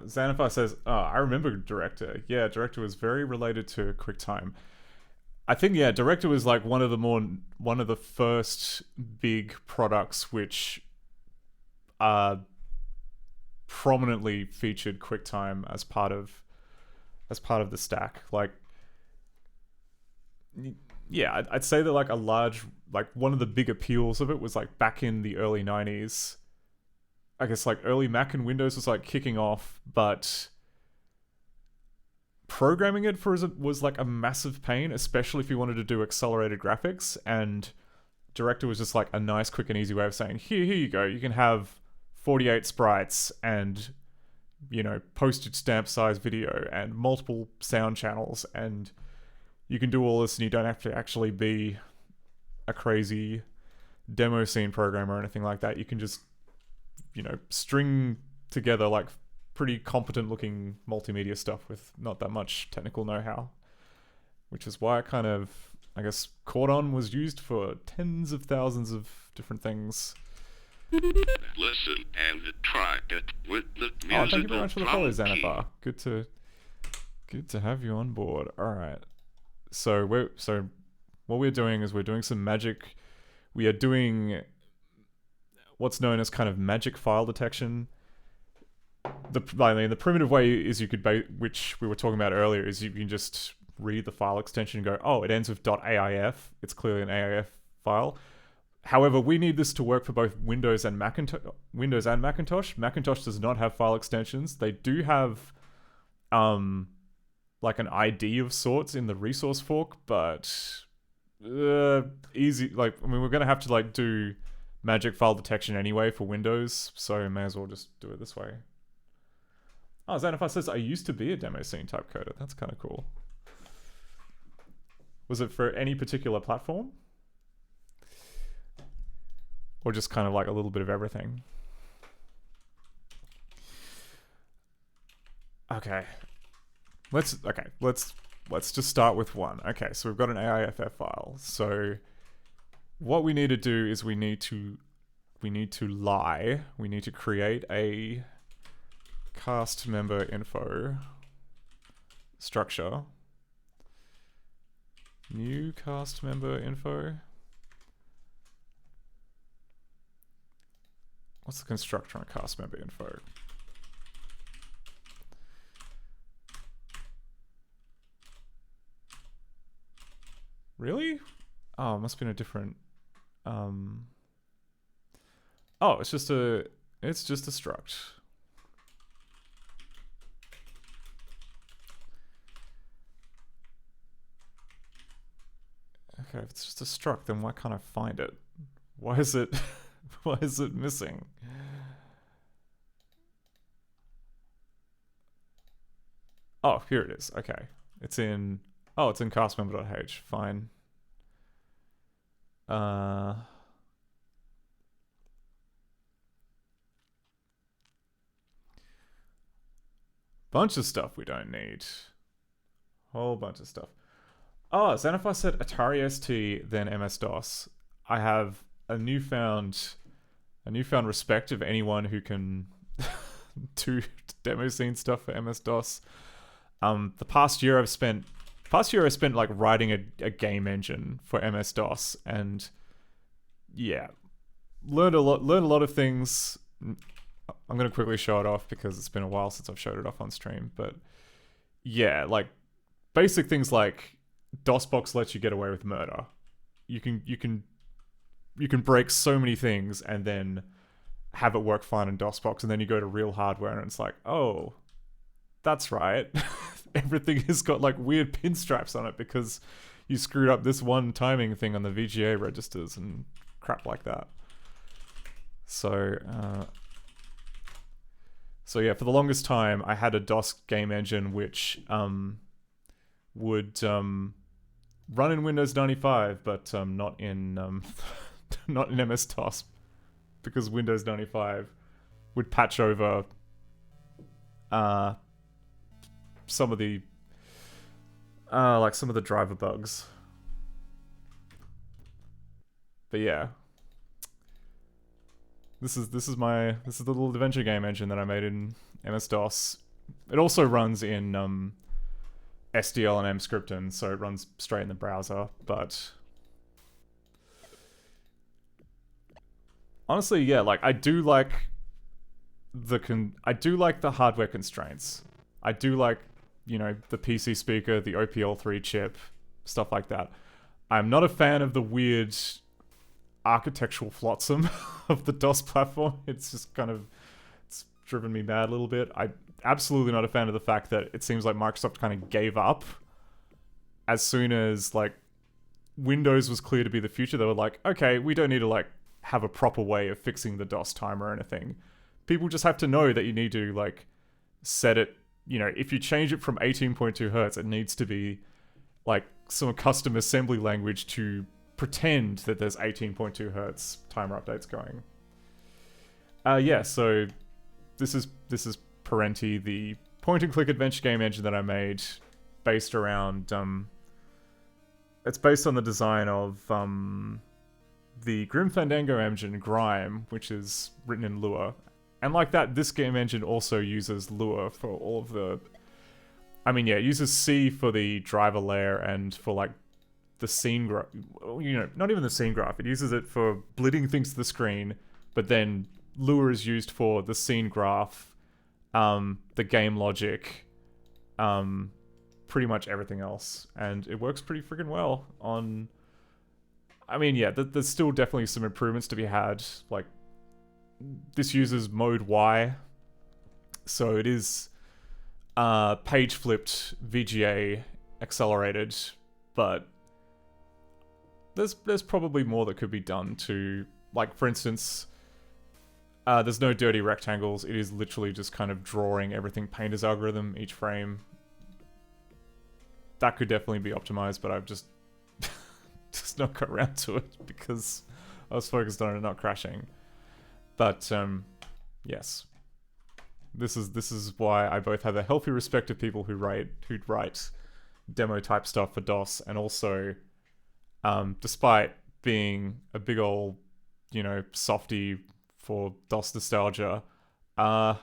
S10: Xanifar says, I remember Director. Yeah, Director was very related to QuickTime. I think, yeah, Director was like one of the first big products which prominently featured QuickTime as part of the stack. Like, yeah, I'd say that like one of the big appeals of it was like back in the early 90s. I guess like early Mac and Windows was like kicking off, but programming it was like a massive pain, especially if you wanted to do accelerated graphics, and Director was just like a nice, quick and easy way of saying, here you go, you can have 48 sprites and, you know, postage stamp size video and multiple sound channels, and you can do all this and you don't have to actually be a crazy demo scene programmer or anything like that. You can just, you know, string together like pretty competent looking multimedia stuff with not that much technical know-how, which is why it kind of, I guess, caught on, was used for tens of thousands of different things.
S13: Listen and try it with the musical.
S10: Oh, thank you very much for the follow, Xanathar. Good to have you on board. All right. So what we're doing is we're doing some magic. We are doing what's known as kind of magic file detection. The primitive way is you could, which we were talking about earlier, is you can just read the file extension and go, oh, it ends with .aif. It's clearly an AIF file. However, we need this to work for both Windows and Macintosh. Macintosh does not have file extensions. They do have like an ID of sorts in the resource fork, but easy. Like, I mean, we're gonna have to like do magic file detection anyway for Windows, so may as well just do it this way. Oh, Xanathar says, I used to be a demo scene type coder. That's kind of cool. Was it for any particular platform? Or just kind of like a little bit of everything? Okay. Let's just start with one. Okay, so we've got an AIFF file. So what we need to do is we need to create a cast member info structure. New cast member info. What's the constructor on cast member info? Really? Oh, it must have been a different oh, it's just a struct. Okay, if it's just a struct, then why can't I find it? Why is it why is it missing? Oh, here it is. Okay. It's in castmember.h. Fine. Bunch of stuff we don't need. Whole bunch of stuff. Oh, Xanathar said Atari ST, then MS-DOS. I have a newfound respect of anyone who can do demo scene stuff for MS-DOS. The past year I spent like writing a game engine for MS-DOS, and yeah, learned a lot of things. I'm gonna quickly show it off because it's been a while since I've showed it off on stream, but yeah, like basic things like DOSBox lets you get away with murder. You can break so many things and then have it work fine in DOSBox, and then you go to real hardware and it's like, oh, that's right. Everything has got like weird pinstripes on it because you screwed up this one timing thing on the VGA registers and crap like that. So yeah, for the longest time I had a DOS game engine which would run in Windows 95, but not in not in MS-DOS, because Windows 95 would patch over some of the driver bugs. But yeah, this is the little adventure game engine that I made in MS-DOS. It also runs in SDL and mscripting, so it runs straight in the browser. But honestly, yeah, like I do like the hardware constraints. I do like, you know, the PC speaker, the OPL3 chip, stuff like that. I'm not a fan of the weird architectural flotsam of the DOS platform. It's just kind of, it's driven me mad a little bit. I'm absolutely not a fan of the fact that it seems like Microsoft kind of gave up as soon as like Windows was clear to be the future. They were like, okay, we don't need to like have a proper way of fixing the DOS timer or anything. People just have to know that you need to like set it, you know, if you change it from 18.2 hertz, it needs to be like some custom assembly language to pretend that there's 18.2 hertz timer updates going. Yeah, so this is Parenti, the point-and-click adventure game engine that I made, based around it's based on the design of the Grim Fandango engine, Grime, which is written in Lua. And like that, this game engine also uses Lua for all of the... I mean, yeah, it uses C for the driver layer and for like the scene graph. You know, not even the scene graph. It uses it for blitting things to the screen, but then Lua is used for the scene graph, the game logic, pretty much everything else. And it works pretty freaking well on... I mean, yeah, there's still definitely some improvements to be had. Like, this uses mode Y, so it is page flipped VGA accelerated, but there's probably more that could be done to, like, for instance, there's no dirty rectangles. It is literally just kind of drawing everything Painter's algorithm each frame. That could definitely be optimized, but I've just not got around to it because I was focused on it not crashing. But yes, this is why I both have a healthy respect of people who write demo type stuff for DOS, and also, despite being a big old, you know, softie for DOS nostalgia, I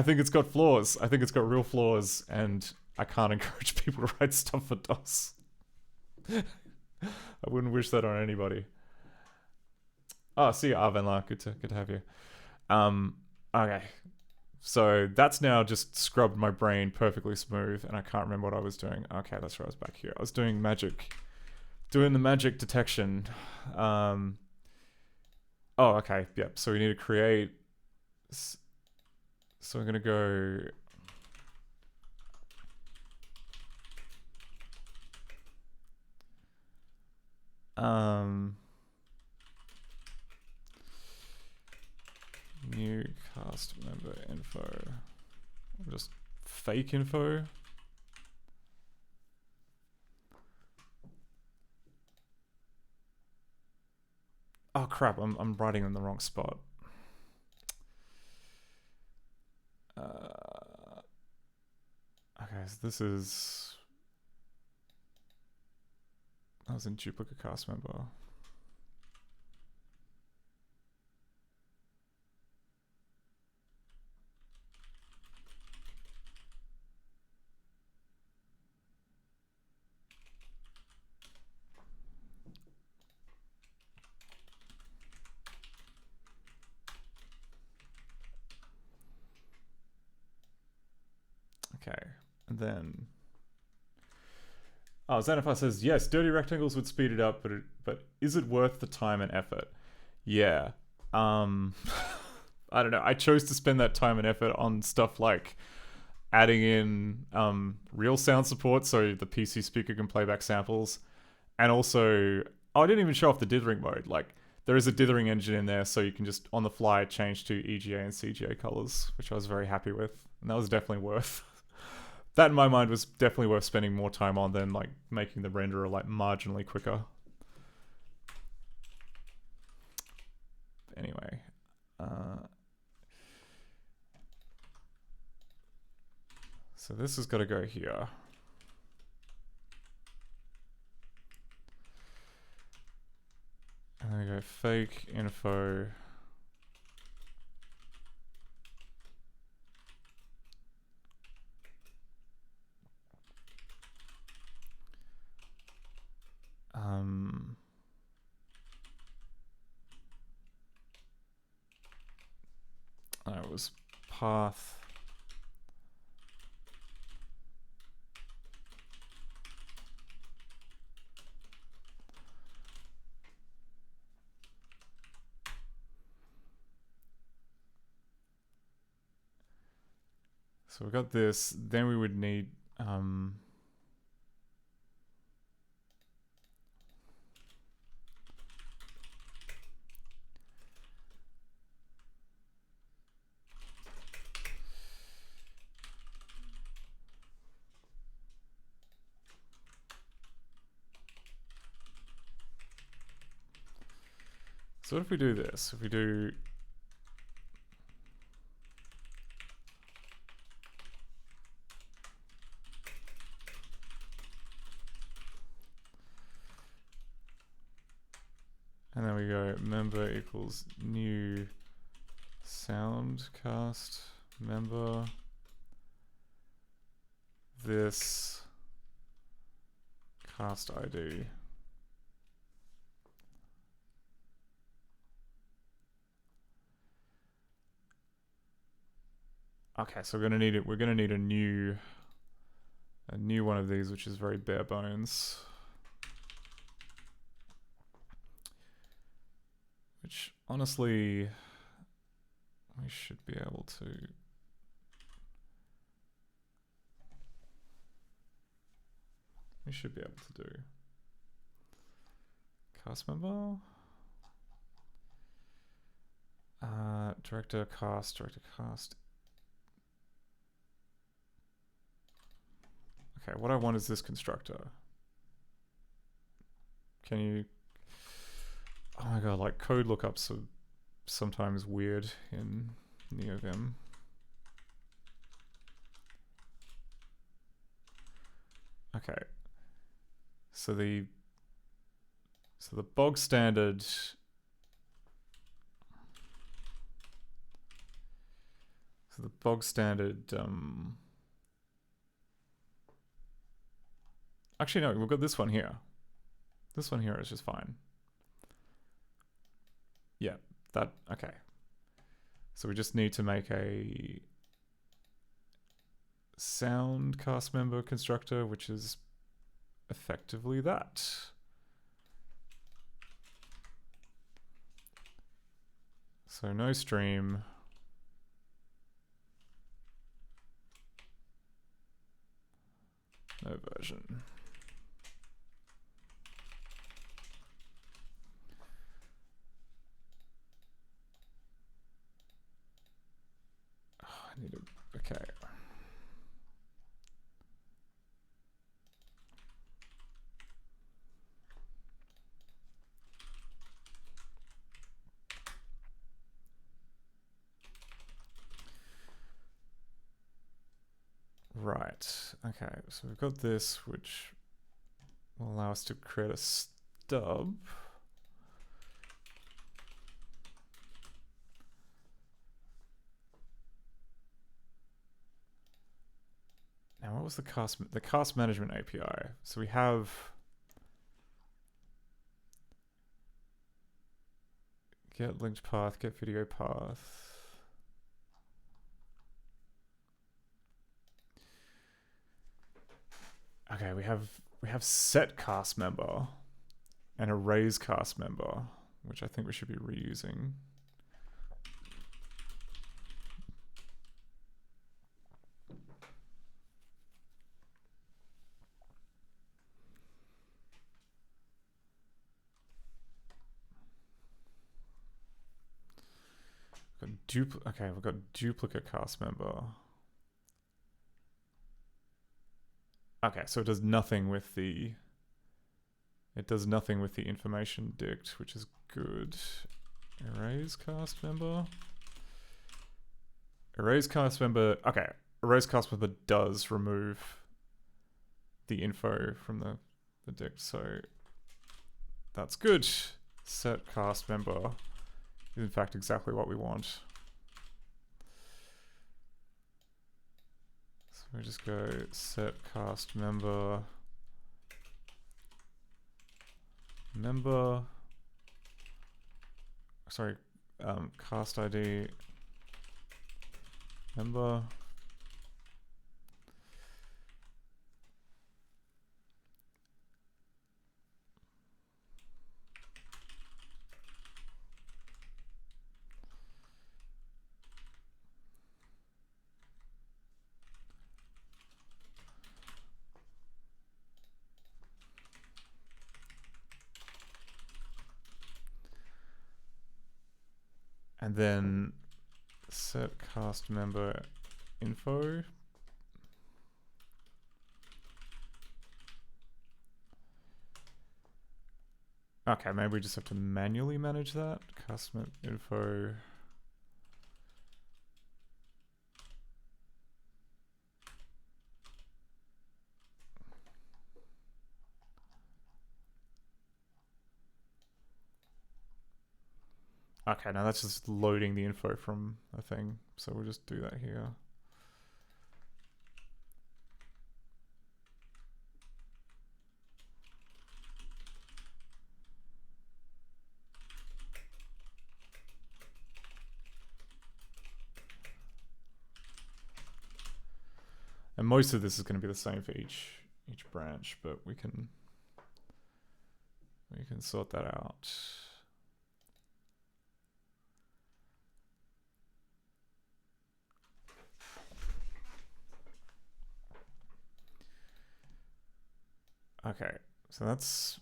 S10: think it's got flaws. I think it's got real flaws, and I can't encourage people to write stuff for DOS. I wouldn't wish that on anybody. Oh, see you, Arvenla. Good to have you. Okay. So that's now just scrubbed my brain perfectly smooth, and I can't remember what I was doing. Okay, that's right, I was back here. I was doing magic. Doing the magic detection. Oh, okay, yep. So we need to create... So we're gonna go... New cast member info. Just fake info. Oh crap, I'm writing in the wrong spot. Okay, so this is... That was in duplicate cast member. Okay, and then... Oh, Xanafar says, yes, dirty rectangles would speed it up, but is it worth the time and effort? Yeah. I don't know. I chose to spend that time and effort on stuff like adding in real sound support so the PC speaker can play back samples. And also, oh, I didn't even show off the dithering mode. Like, there is a dithering engine in there, so you can just, on the fly, change to EGA and CGA colors, which I was very happy with. And that was definitely worth... That, in my mind, was definitely worth spending more time on than, like, making the renderer, like, marginally quicker. Anyway. So this has got to go here. And then we go fake info. path. So we've got this, then we would need so what if we do this? If we do and then we go member equals new soundcast member, this cast ID. Okay, so we're gonna need it. We're gonna need a new one of these, which is very bare bones. Which honestly, we should be able to. We should be able to do. Cast member. Director cast. Okay, what I want is this constructor. Can you... Oh my god, like code lookups are sometimes weird in NeoVim. Okay. So the bog standard... So the bog standard... Actually, no, we've got this one here. This one here is just fine. Yeah, that, okay. So we just need to make a sound cast member constructor, which is effectively that. So no stream. No version. I need a, okay. Right, okay, so we've got this, which will allow us to create a stub. Now, what was the cast management API? So we have get linked path, get video path. Okay, we have set cast member and erase cast member, which I think we should be reusing. Okay, we've got duplicate cast member. Okay, so it does nothing with the information dict, which is good. Erase cast member. Erase cast member. Okay, erase cast member does remove the info from the dict, so that's good. Set cast member is in fact exactly what we want. So we just go set cast member cast ID member. And then set cast member info. Okay, maybe we just have to manually manage that. Cast member info. Okay, now that's just loading the info from a thing. So we'll just do that here. And most of this is going to be the same for each branch, but we can sort that out. Okay, so that's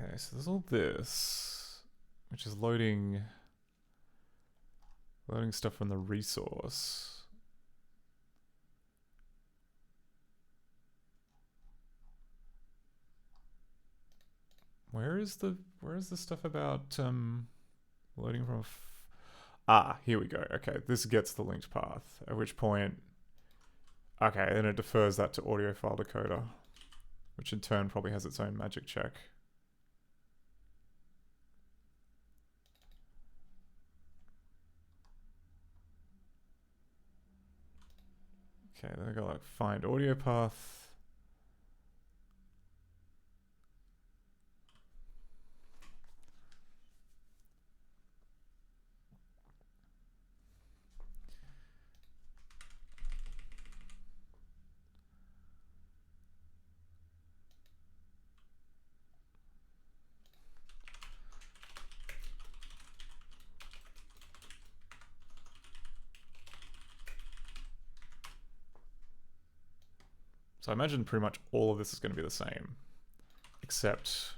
S10: okay, so there's all this, which is loading stuff from the resource. Where is the stuff about loading from here we go. Okay, this gets the linked path, at which point okay, then it defers that to audio file decoder, which in turn probably has its own magic check. Okay, then I got like find audio path. So I imagine pretty much all of this is going to be the same, except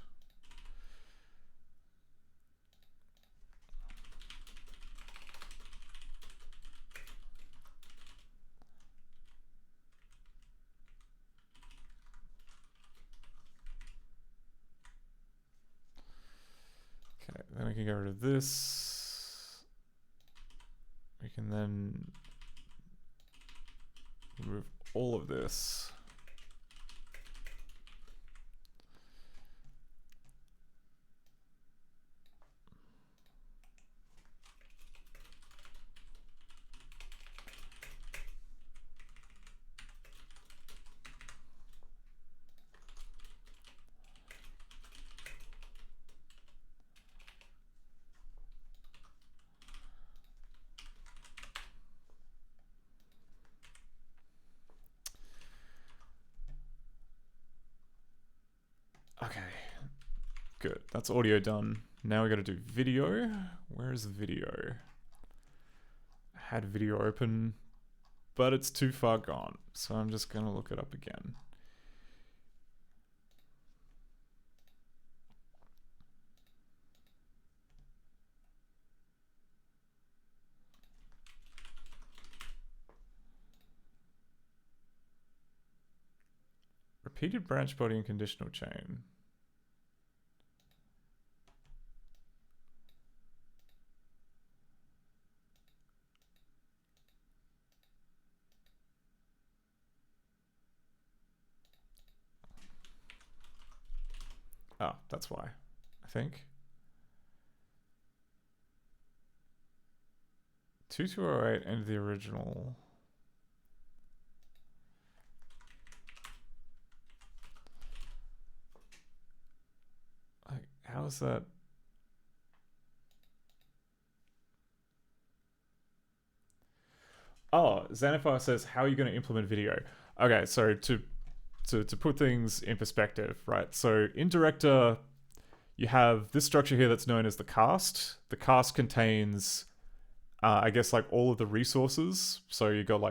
S10: okay, then we can get rid of this. We can then remove all of this. Okay, good. That's audio done. Now we got to do video. Where is the video? I had video open, but it's too far gone. So I'm just going to look it up again. Repeated branch body and conditional chain. Oh, that's why, I think. 2208 and the original. Like, how is that? Oh, Xanifar says, how are you going to implement video? Okay, so to put things in perspective, right? So in Director, you have this structure here that's known as the cast. The cast contains, I guess, like all of the resources. So you've got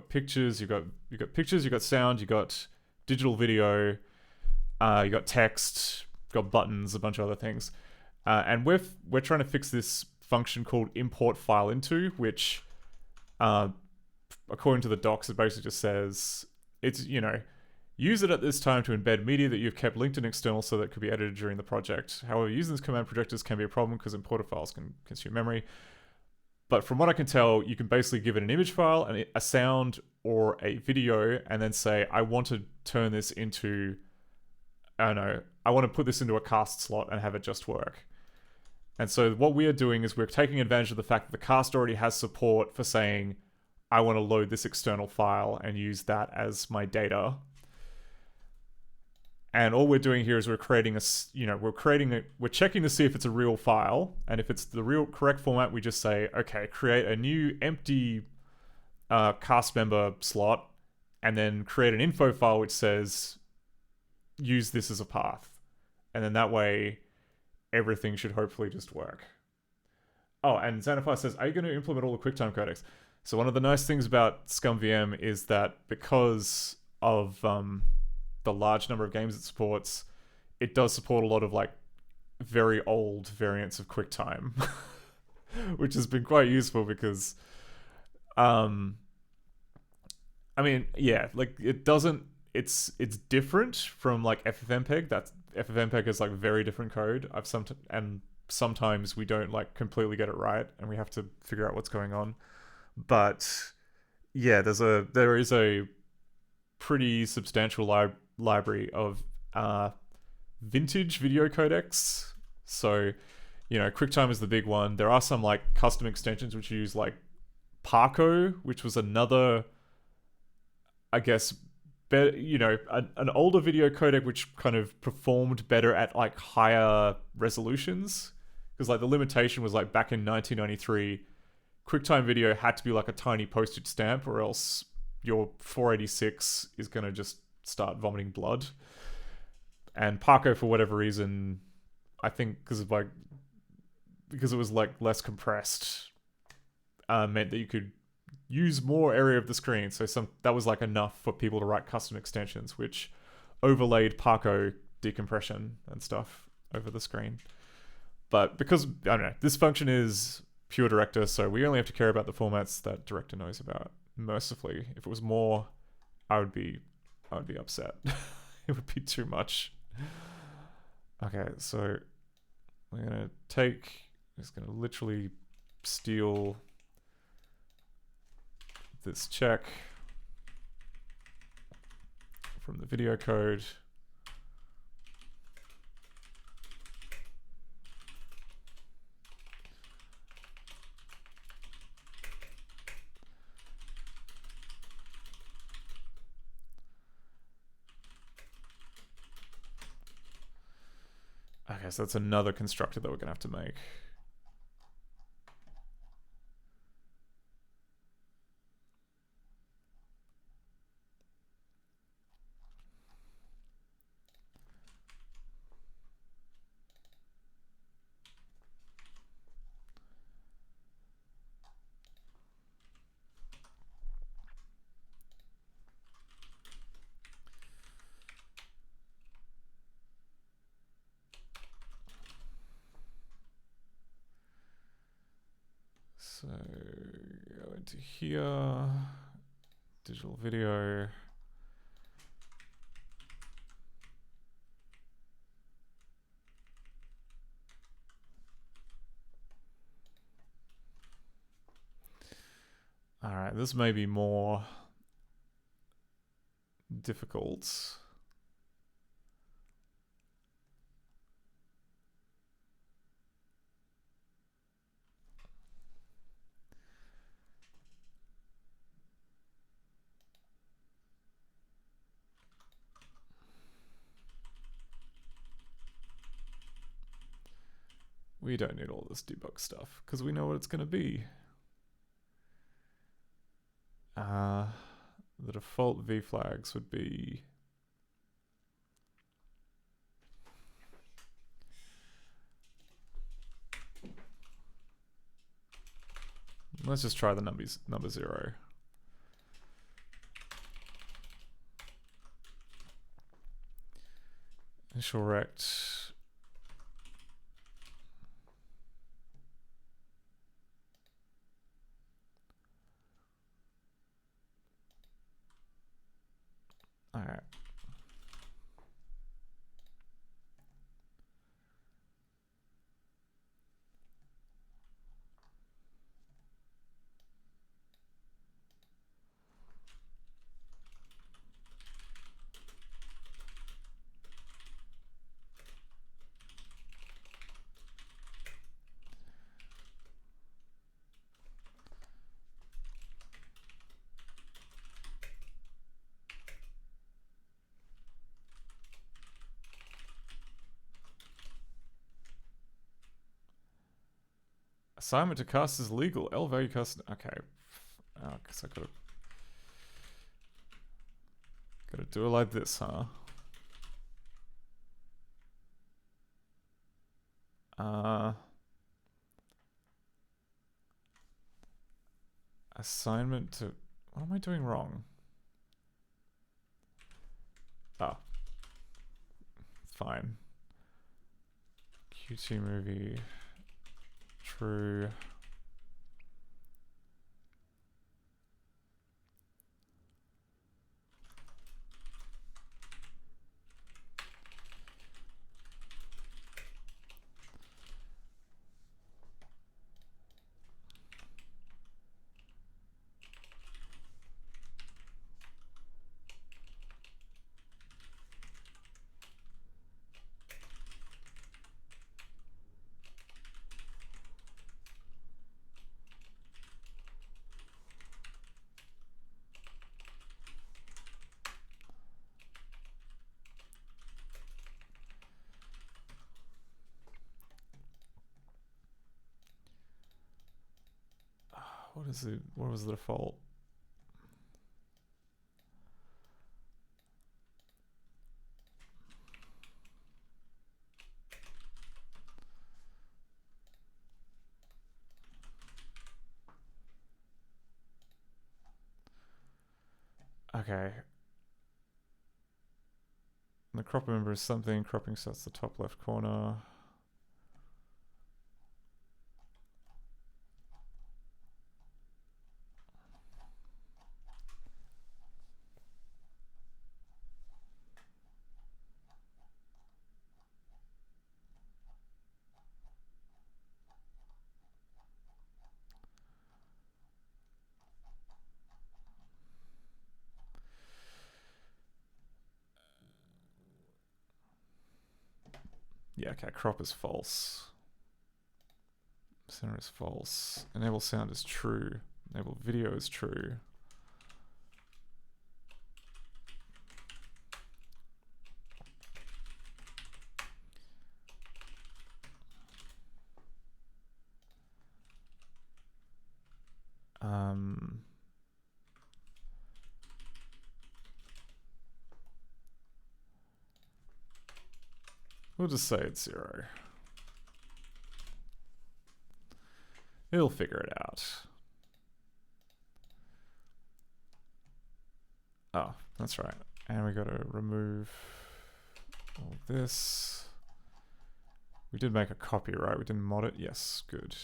S10: pictures, you've got sound, you've got digital video, you got text, got buttons, a bunch of other things. And we're trying to fix this function called import file into, which, according to the docs, it basically just says it's, use it at this time to embed media that you've kept linked and external so that it could be edited during the project. However, using this command projectors can be a problem because imported files can consume memory. But from what I can tell, you can basically give it an image file, and a sound, or a video, and then say, I want to turn this into, I don't know, I want to put this into a cast slot and have it just work. And so what we are doing is we're taking advantage of the fact that the cast already has support for saying, I want to load this external file and use that as my data. And all we're doing here is we're checking to see if it's a real file. And if it's the real correct format, we just say, okay, create a new empty cast member slot, and then create an info file which says, use this as a path. And then that way, everything should hopefully just work. Oh, and Xanify says, are you going to implement all the QuickTime codecs? So one of the nice things about ScummVM is that because of the large number of games it supports, it does support a lot of like very old variants of QuickTime, which has been quite useful because, I mean, yeah, like it doesn't, it's different from like FFmpeg. That's FFmpeg is like very different code. And sometimes we don't like completely get it right, and we have to figure out what's going on. But yeah, there is a pretty substantial library of vintage video codecs. So, QuickTime is the big one. There are some like custom extensions which use like Parco, which was another, I guess, an older video codec which kind of performed better at like higher resolutions. Because like the limitation was like back in 1993, QuickTime video had to be like a tiny postage stamp, or else your 486 is going to just start vomiting blood. And Parco, for whatever reason, I think because it was like less compressed, meant that you could use more area of the screen. So that was like enough for people to write custom extensions, which overlaid Parco decompression and stuff over the screen. But because, I don't know, this function is pure Director, so we only have to care about the formats that Director knows about. Mercifully, if it was more, I would be upset. It would be too much. Okay, so we're just gonna literally steal this check from the video code. Okay, so that's another constructor that we're gonna have to make. So go into here, digital video. All right, this may be more difficult. We don't need all this debug stuff because we know what it's going to be. The default V flags would be let's just try the number 0. Initial rect. All right. Assignment to cast is legal. L value cast. Okay. Oh, because I gotta do it like this, huh? Assignment to. What am I doing wrong? Oh. Fine. QT movie. True. What was the default? Okay. The crop member is something. Cropping sets the top left corner. Yeah, okay, crop is false. Center is false. Enable sound is true. Enable video is true. We'll just say it's 0. He'll figure it out. Oh, that's right. And we gotta remove all this. We did make a copy, right? We didn't mod it? Yes, good.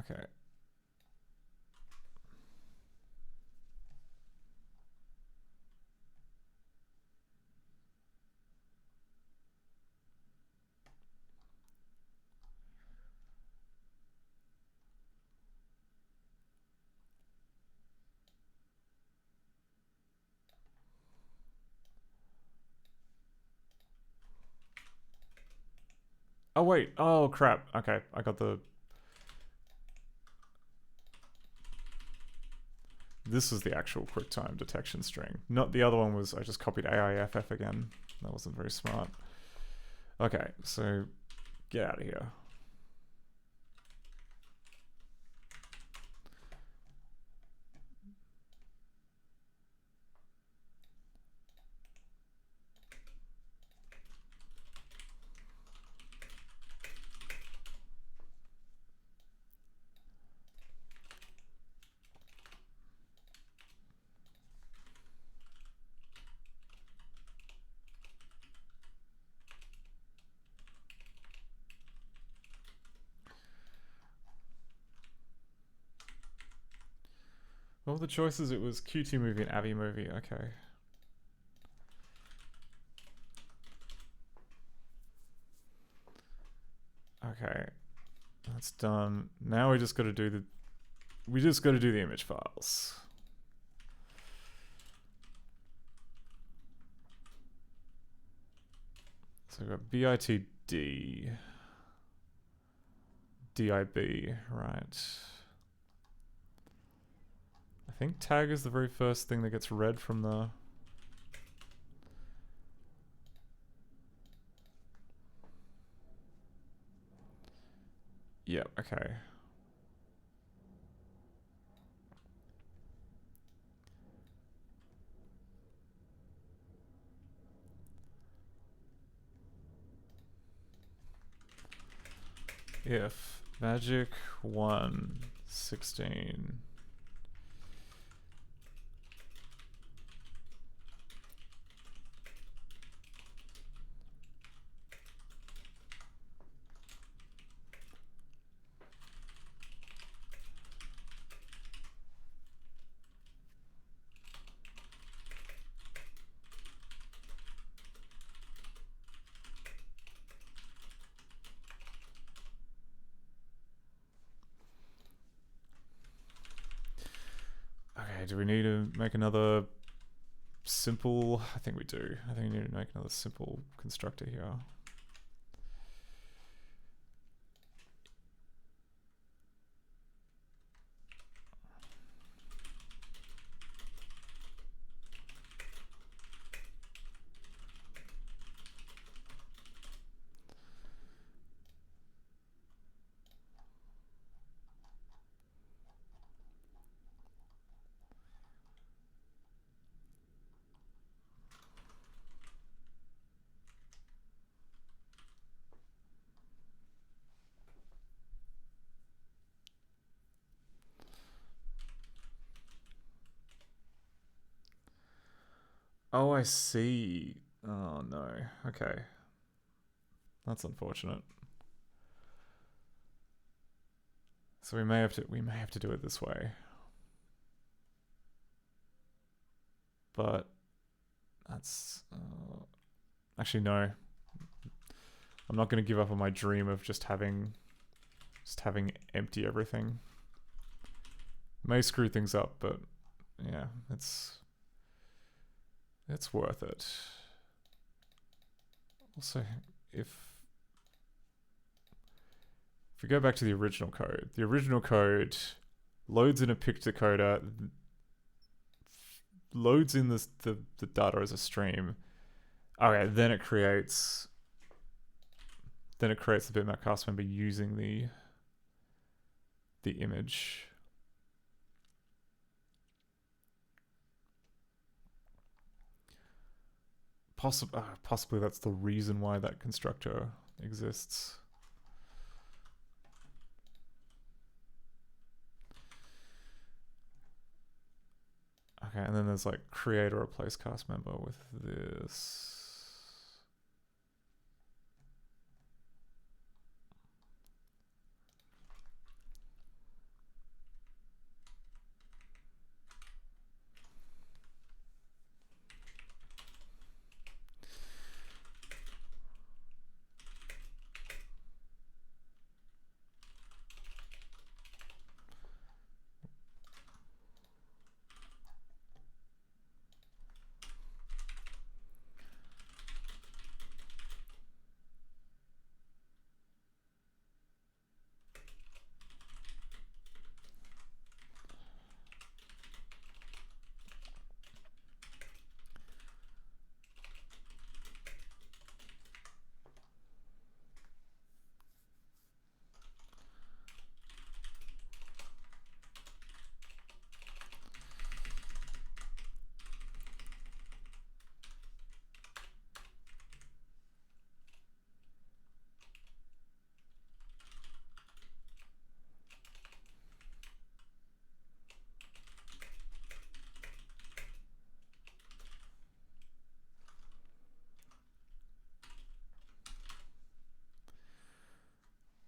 S10: Okay. Oh wait, oh crap. Okay, I got the... This was the actual QuickTime detection string. Not the other one was, I just copied AIFF again. That wasn't very smart. Okay, so get out of here. What were the choices? It was QT movie and Abby movie. Okay. Okay. That's done. Now we just got to do the... We just got to do the image files. So we've got BITD. DIB, right. I think tag is the very first thing that gets read from the... Yep, okay. If magic 116 Okay, do we need to make another simple? I think we do. I think we need to make another simple constructor here. Oh, I see. Oh no. Okay. That's unfortunate. So we may have to do it this way. But that's actually no. I'm not going to give up on my dream of just having empty everything. May screw things up, but yeah, it's worth it. Also, if we go back to the original code loads in a pic decoder, loads in the data as a stream. Okay, then it creates the bitmap cast member using the image. Possibly that's the reason why that constructor exists. Okay, and then there's like create or replace cast member with this.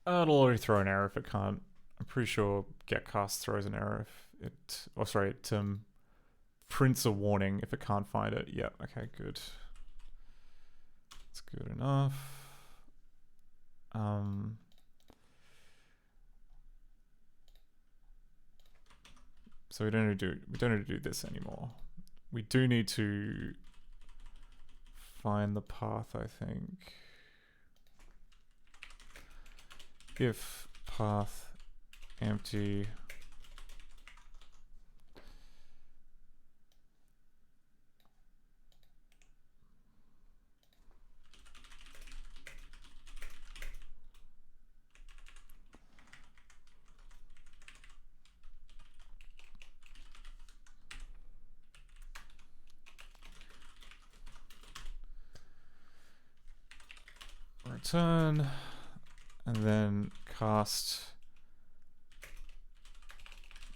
S10: It'll already throw an error if it can't. I'm pretty sure getCast throws an error if it... Oh, sorry, it prints a warning if it can't find it. Yeah, okay, good. That's good enough. So we don't need to do this anymore. We do need to find the path, I think. If path empty return, and then cast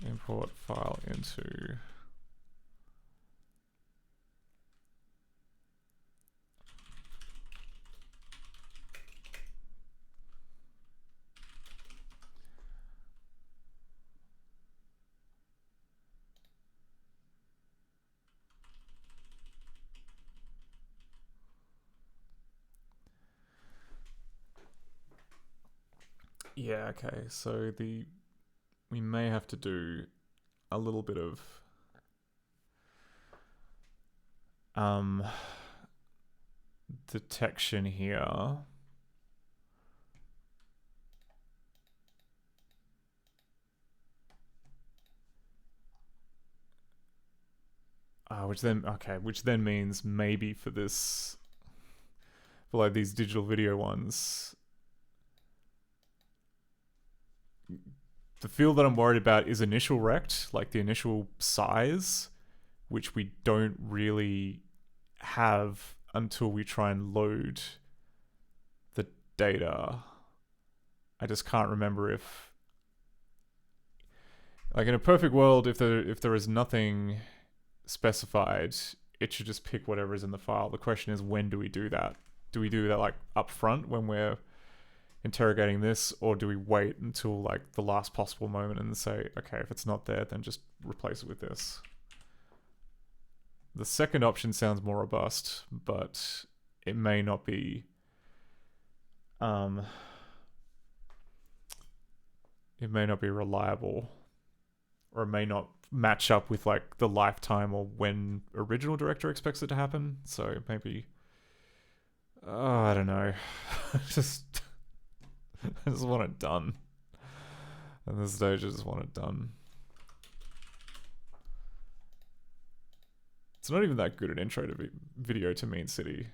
S10: import file into yeah, okay, so we may have to do a little bit of detection here. Which then means maybe for like these digital video ones, the field that I'm worried about is initial rect, like the initial size, which we don't really have until we try and load the data. I just can't remember if, like in a perfect world, if there is nothing specified, it should just pick whatever is in the file. The question is, when do we do that? Do we do that like up front when we're interrogating this, or do we wait until like the last possible moment and say, okay, if it's not there, then just replace it with this? The second option sounds more robust, but it may not be reliable, or it may not match up with like the lifetime or when original director expects it to happen. So maybe I don't know. I just want it done. At this stage, I just want it done. It's not even that good an intro to video to Mean City.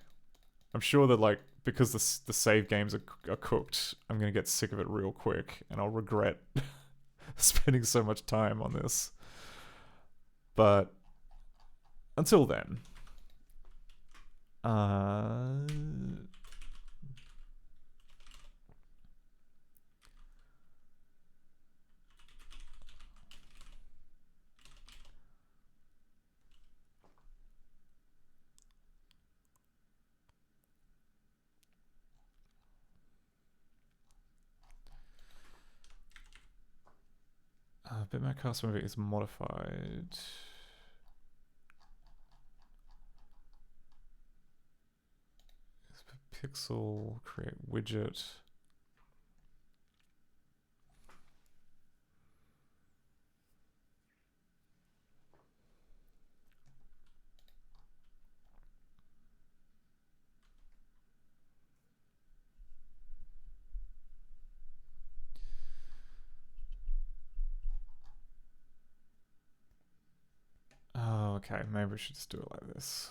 S10: I'm sure that like because the save games are cooked, I'm gonna get sick of it real quick, and I'll regret spending so much time on this. But until then, bitmap cast movie is modified. Pixel, create widget. Oh, okay, maybe we should just do it like this.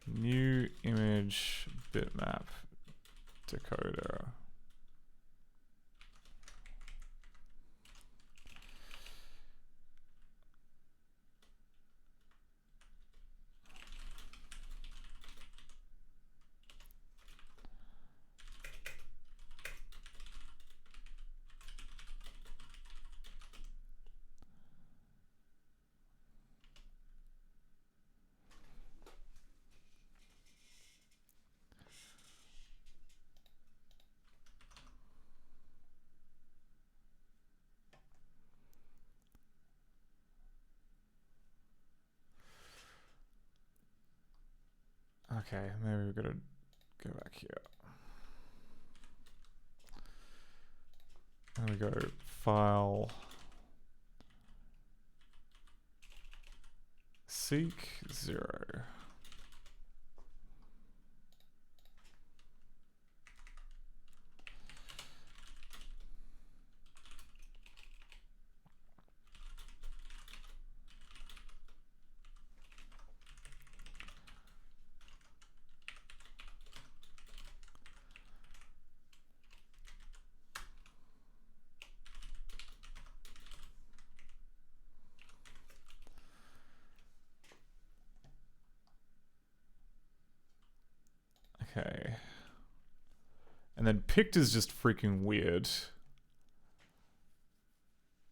S10: New image bitmap decoder. Okay, maybe we've got to go back here. And we go file, seek 0. Okay. And then picked is just freaking weird.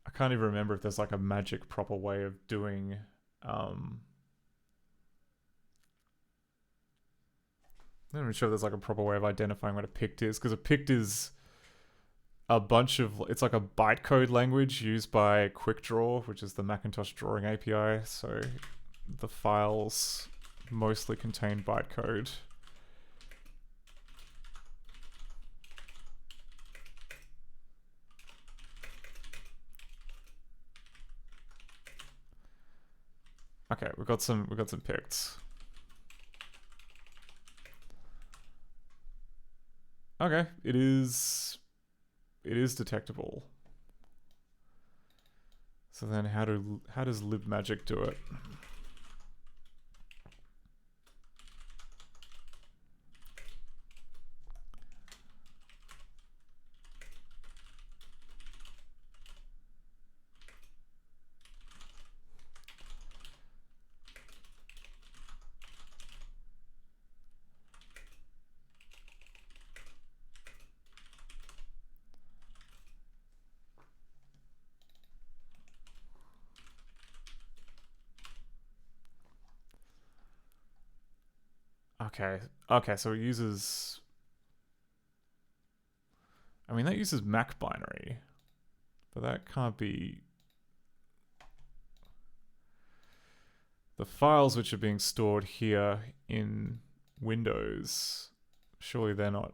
S10: I can't even remember if there's like a magic proper way of doing I'm not even sure if there's like a proper way of identifying what a picked is, because a picked is a bunch of, it's like a bytecode language used by QuickDraw, which is the Macintosh drawing API. So the files mostly contain bytecode. Okay, we've got some picked. Okay, it is detectable. So then how does libmagic do it? Okay, so it uses... I mean, that uses Mac binary, but that can't be... The files which are being stored here in Windows, surely they're not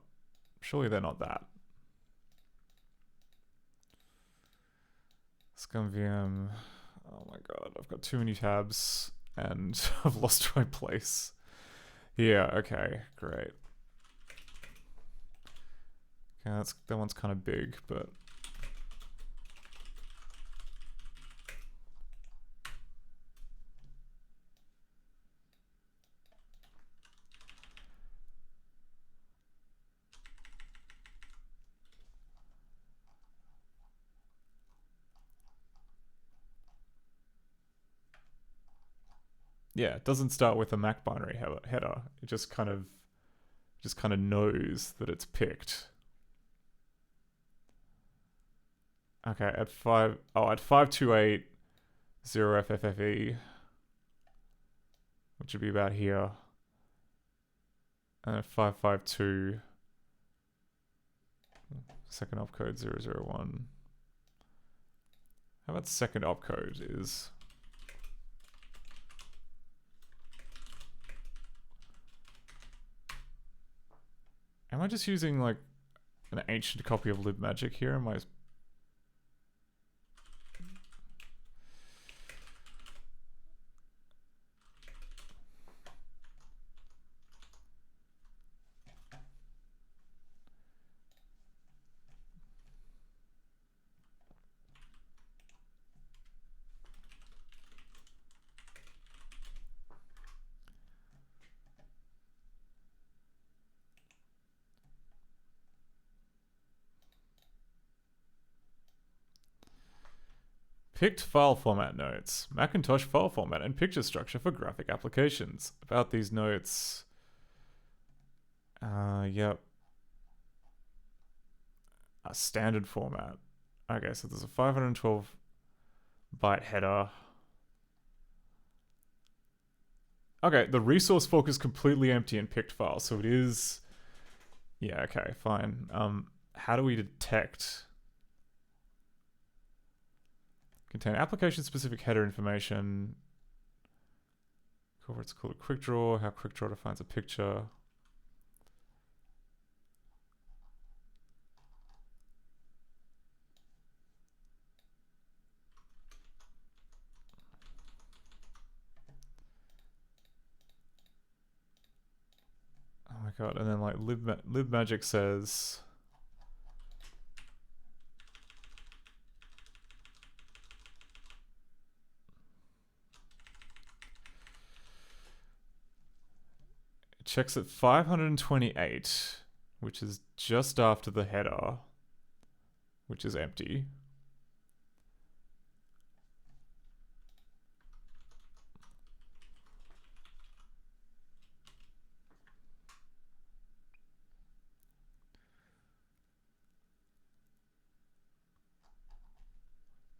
S10: that. ScummVM, oh my god, I've got too many tabs and I've lost my place. Yeah, okay, great. Okay, that one's kind of big, but... Yeah, it doesn't start with a Mac binary header. It just kind of knows that it's picked. Okay, at 528 0FFFE, which would be about here, and at 552 second opcode 001. How about second opcode is... Am I just using like an ancient copy of libmagic here? Am I... Picked file format notes. Macintosh file format and picture structure for graphic applications. About these notes... yep. A standard format. Okay, so there's a 512 byte header. Okay, the resource fork is completely empty in picked file, so it is... Yeah, okay, fine. How do we detect... Contain application-specific header information. Incorporates called a quick draw. How quick draw defines a picture. Oh my god! And then like libmagic says. Checks at 528, which is just after the header, which is empty.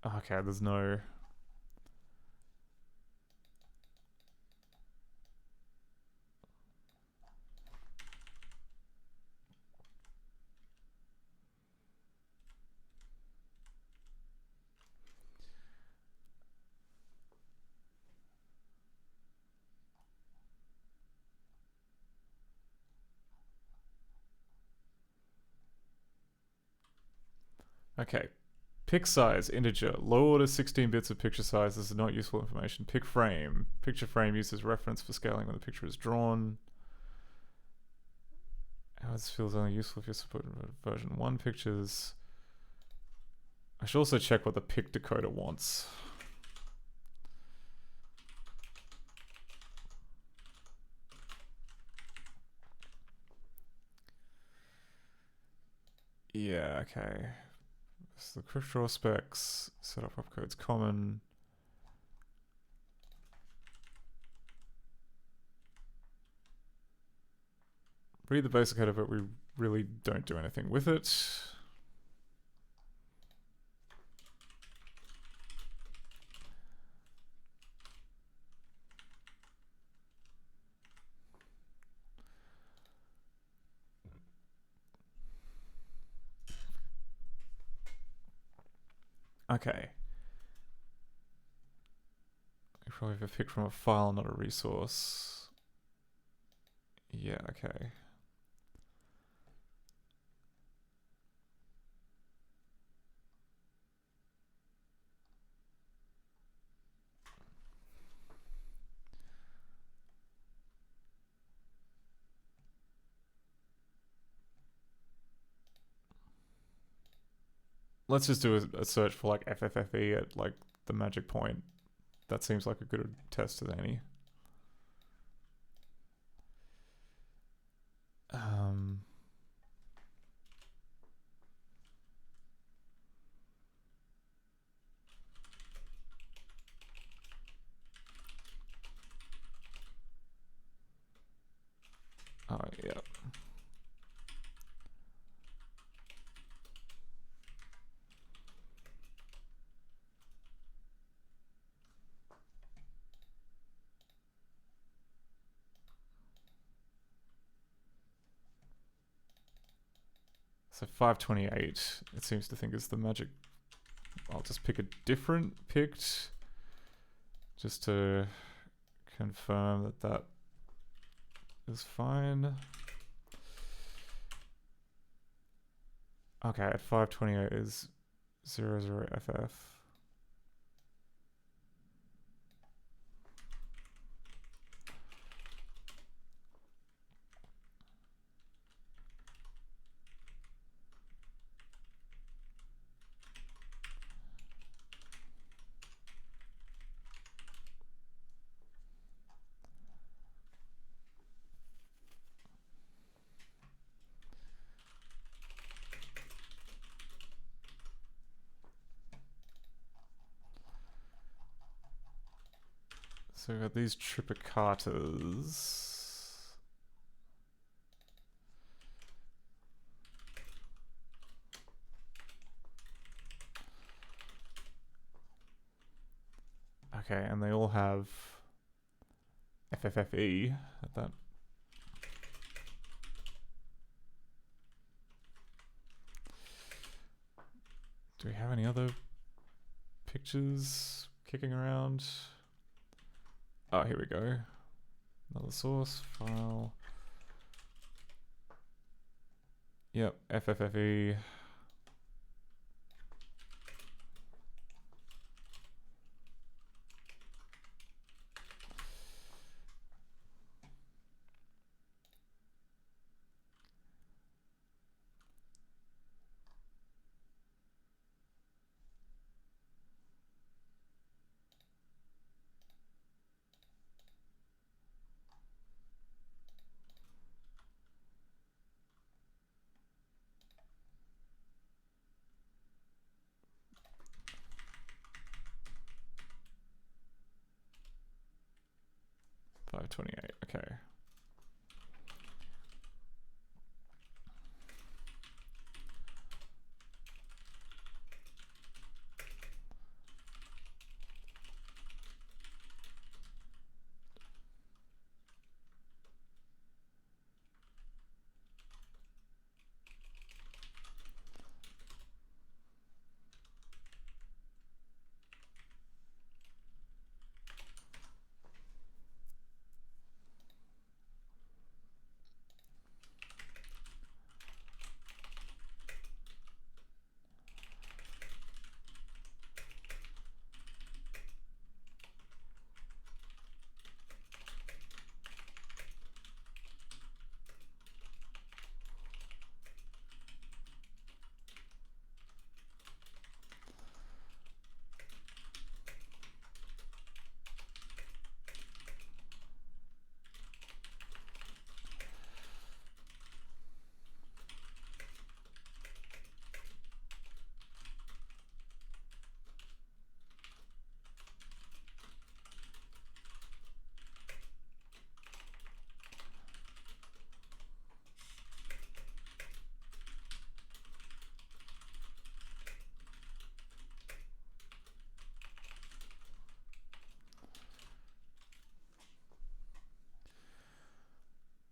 S10: Okay, there's no... Okay. Pic size, integer. Low order 16 bits of picture size. This is not useful information. Pic frame. Picture frame uses reference for scaling when the picture is drawn. How this feels only useful if you're supporting version 1 pictures. I should also check what the pic decoder wants. Yeah, okay. So the quick draw specs, setup opcodes common. Read the basic header, but we really don't do anything with it. Okay. You probably have a pick from a file, not a resource. Yeah, okay. Let's just do a search for like FFFE at like the magic point. That seems like a good test as any. Oh, yeah. So 528, it seems to think is the magic. I'll just pick a different picked just to confirm that that is fine. Okay, at 528 is 00FF. So we've got these tripicatas. Okay, and they all have FFFE at that. Do we have any other pictures kicking around? Oh, here we go. Another source file. Yep, FFFE. $5.28. Okay.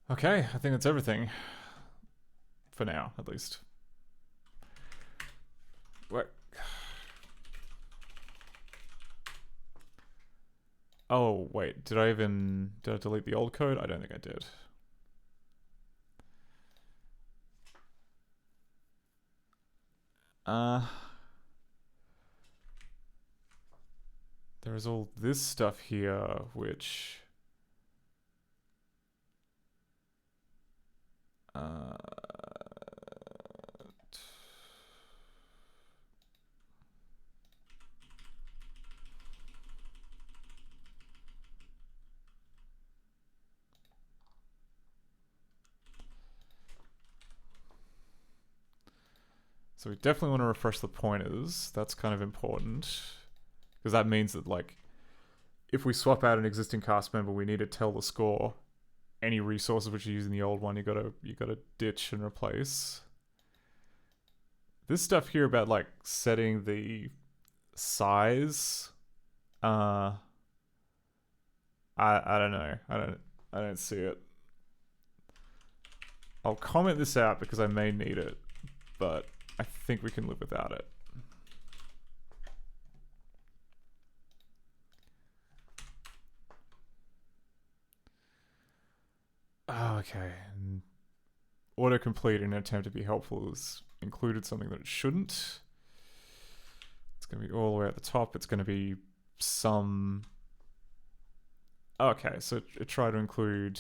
S10: Okay, I think that's everything. For now, at least. What? Oh, wait, did I delete the old code? I don't think I did. There is all this stuff here, which... So we definitely want to refresh the pointers. That's kind of important. Because that means that, like, if we swap out an existing cast member, we need to tell the score any resources which are using the old one, you gotta ditch and replace. This stuff here about, like, setting the size, I don't know. I don't see it. I'll comment this out because I may need it, but I think we can live without it. Oh, okay. Autocomplete in an attempt to be helpful has included something that it shouldn't. It's going to be all the way at the top. It's going to be some... Okay, so it tried to include...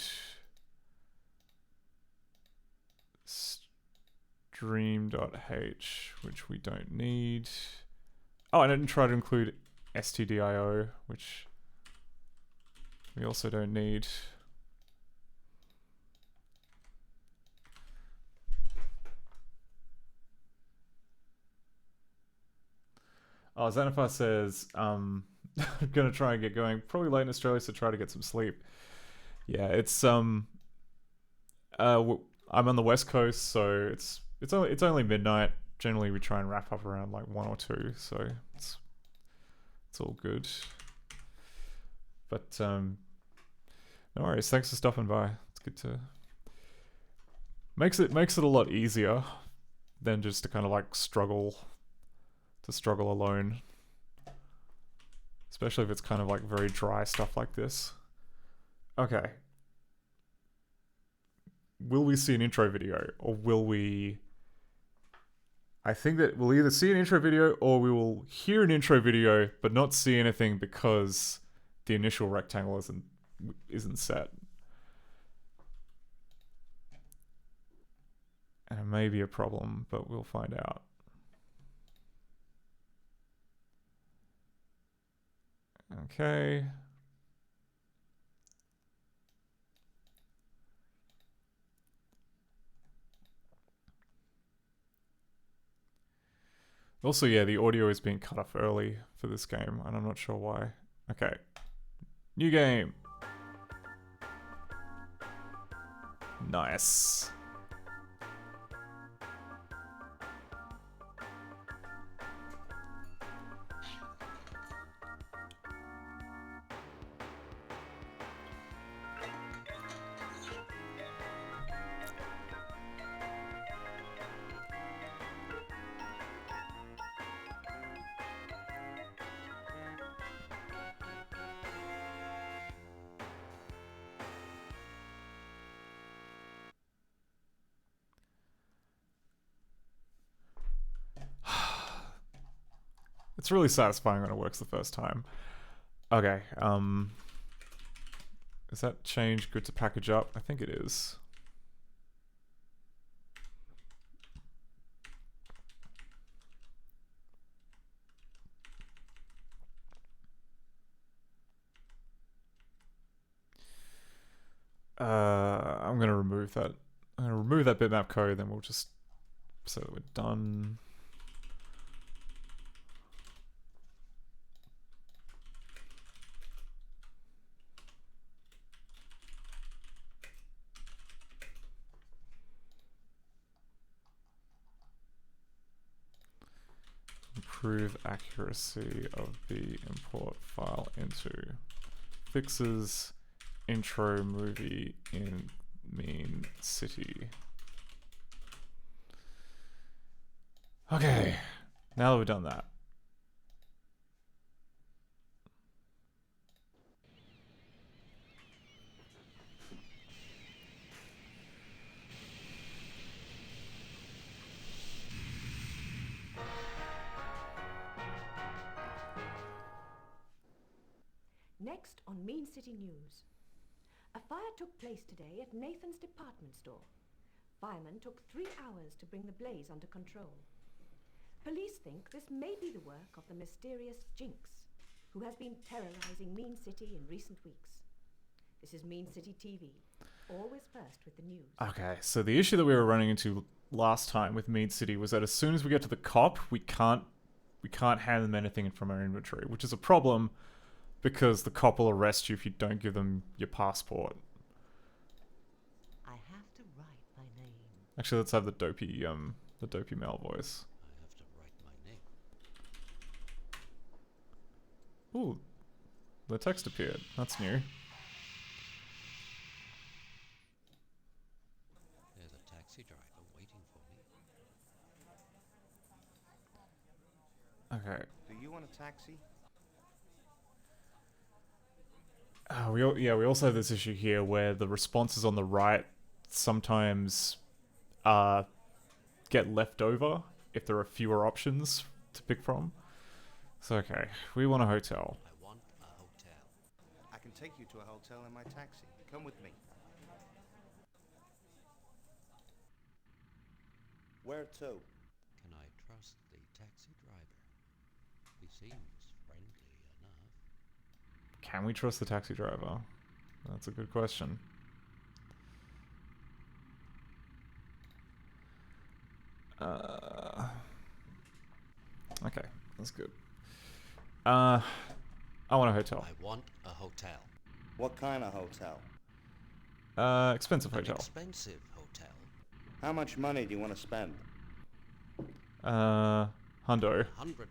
S10: stream.h, which we don't need. Oh, and I didn't try to include stdio, which we also don't need. Oh, Xanaphar says, I'm gonna try and get going. Probably late in Australia, so try to get some sleep. Yeah, it's I'm on the West Coast, so it's only midnight. Generally, we try and wrap up around like 1 or 2, so it's all good. But no worries. Thanks for stopping by. It's good to makes it a lot easier than just to kind of like struggle alone, especially if it's kind of like very dry stuff like this. Okay, will we see an intro video, or will we... I think that we'll either see an intro video or we will hear an intro video but not see anything because the initial rectangle isn't set. And it may be a problem, but we'll find out. Okay. Also, yeah, the audio is being cut off early for this game, and I'm not sure why. Okay. New game. Nice. It's really satisfying when it works the first time. Okay, is that change good to package up? I think it is. I'm gonna remove that. I'm gonna remove that bitmap code, then we'll just so that we're done. Improve accuracy of the import file into fixes intro movie in mean city. Okay, now that we've done that.
S17: Next on Mean City News. A fire took place today at Nathan's department store. Firemen took 3 hours to bring the blaze under control. Police think this may be the work of the mysterious Jinx, who has been terrorizing Mean City in recent weeks. This is Mean City TV, always first with the news.
S10: Okay, so the issue that we were running into last time with Mean City was that as soon as we get to the cop, we can't hand them anything from our inventory, which is a problem because the cop will arrest you if you don't give them your passport.
S18: I have to write my name.
S10: Actually, let's have the dopey male voice.
S18: I have to write my name.
S10: Ooh, the text appeared. That's new.
S18: There's a taxi driver waiting for me.
S10: Okay.
S14: Do you want a taxi?
S10: We also have this issue here where the responses on the right sometimes get left over if there are fewer options to pick from. So okay, we want a hotel.
S18: I want a hotel.
S14: I can take you to a hotel in my taxi. Come with me. Where to?
S18: Can I trust the taxi driver? He seems friendly enough.
S10: Can we trust the taxi driver? That's a good question. Okay, that's good. I want a hotel.
S18: I want a hotel.
S14: What kind of hotel?
S10: Expensive hotel.
S18: An expensive hotel.
S14: How much money do you want to spend?
S10: Hundo.
S18: $100 a night.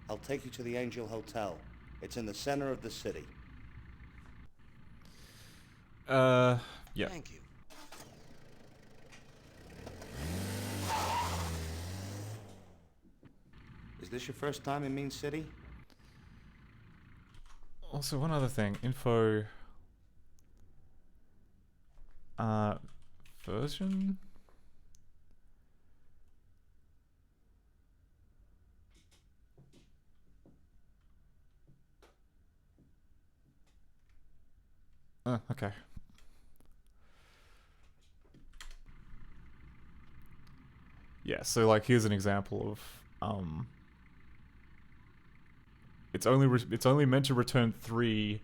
S14: I'll take you to the Angel Hotel. It's in the center of the city.
S10: Yeah.
S18: Thank you.
S14: Is this your first time in Mean City?
S10: Also, one other thing. Info. Version? Okay. Yeah, so like here's an example of it's only meant to return 3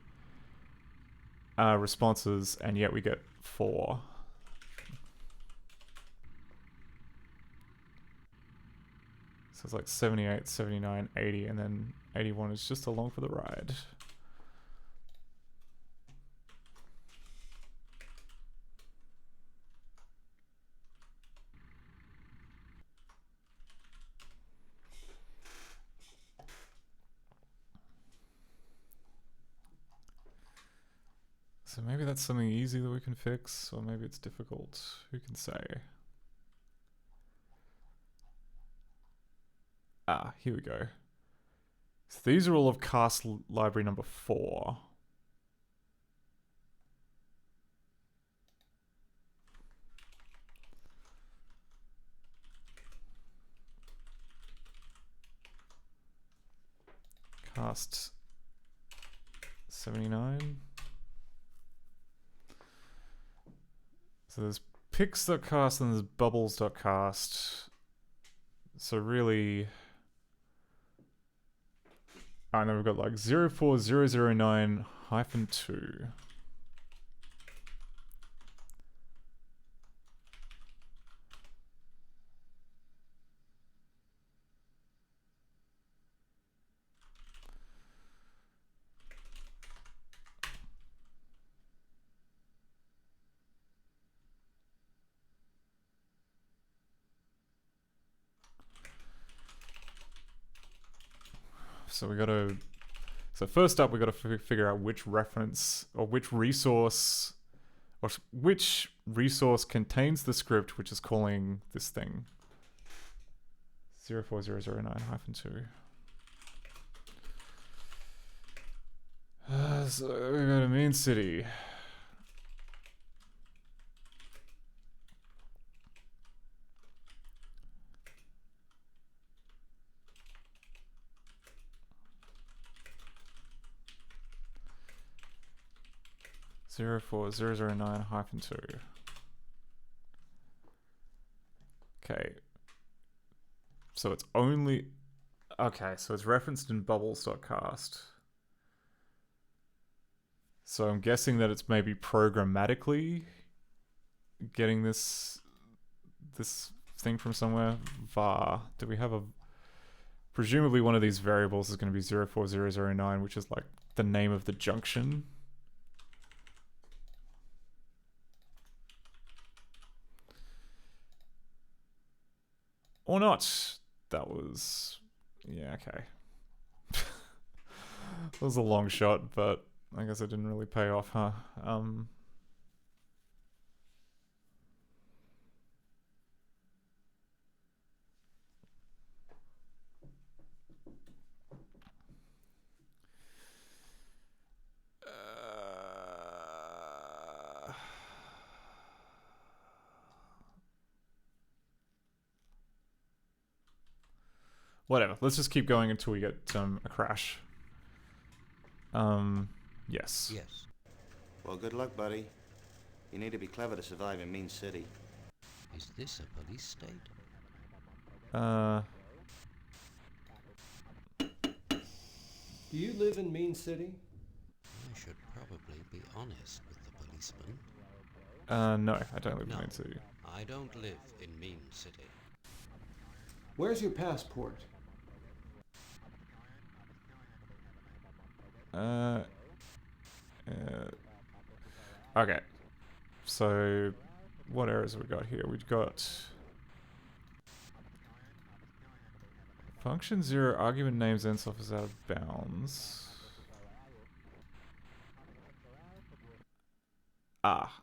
S10: responses, and yet we get 4. So it's like 78, 79, 80, and then 81 is just along for the ride. So maybe that's something easy that we can fix, or maybe it's difficult. Who can say? Ah, here we go. So these are all of cast library number 4. Cast 79. So there's pics.cast and there's bubbles.cast. So really... I know we've got like 04009-2. So we gotta... So first up, we gotta figure out which reference, or which resource, or which resource contains the script which is calling this thing. 04009-2. So we go to main city. Zero 4009-2. Okay. So it's only... Okay, so it's referenced in bubbles.cast. So I'm guessing that it's maybe programmatically getting this thing from somewhere. var. Do we have a... Presumably one of these variables is going to be 04009, which is like the name of the junction. Or not. That was... Yeah, okay. That was a long shot, but I guess it didn't really pay off, huh? Whatever. Let's just keep going until we get a crash. Yes.
S14: Yes. Well, good luck, buddy. You need to be clever to survive in Mean City.
S18: Is this a police state?
S19: Do you live in Mean City?
S18: I should probably be honest with the policeman.
S10: No, I don't live in Mean City.
S18: I don't live in Mean City.
S19: Where's your passport?
S10: Okay. So, what errors have we got here? We've got function 0 argument names ends off as out of bounds. Ah.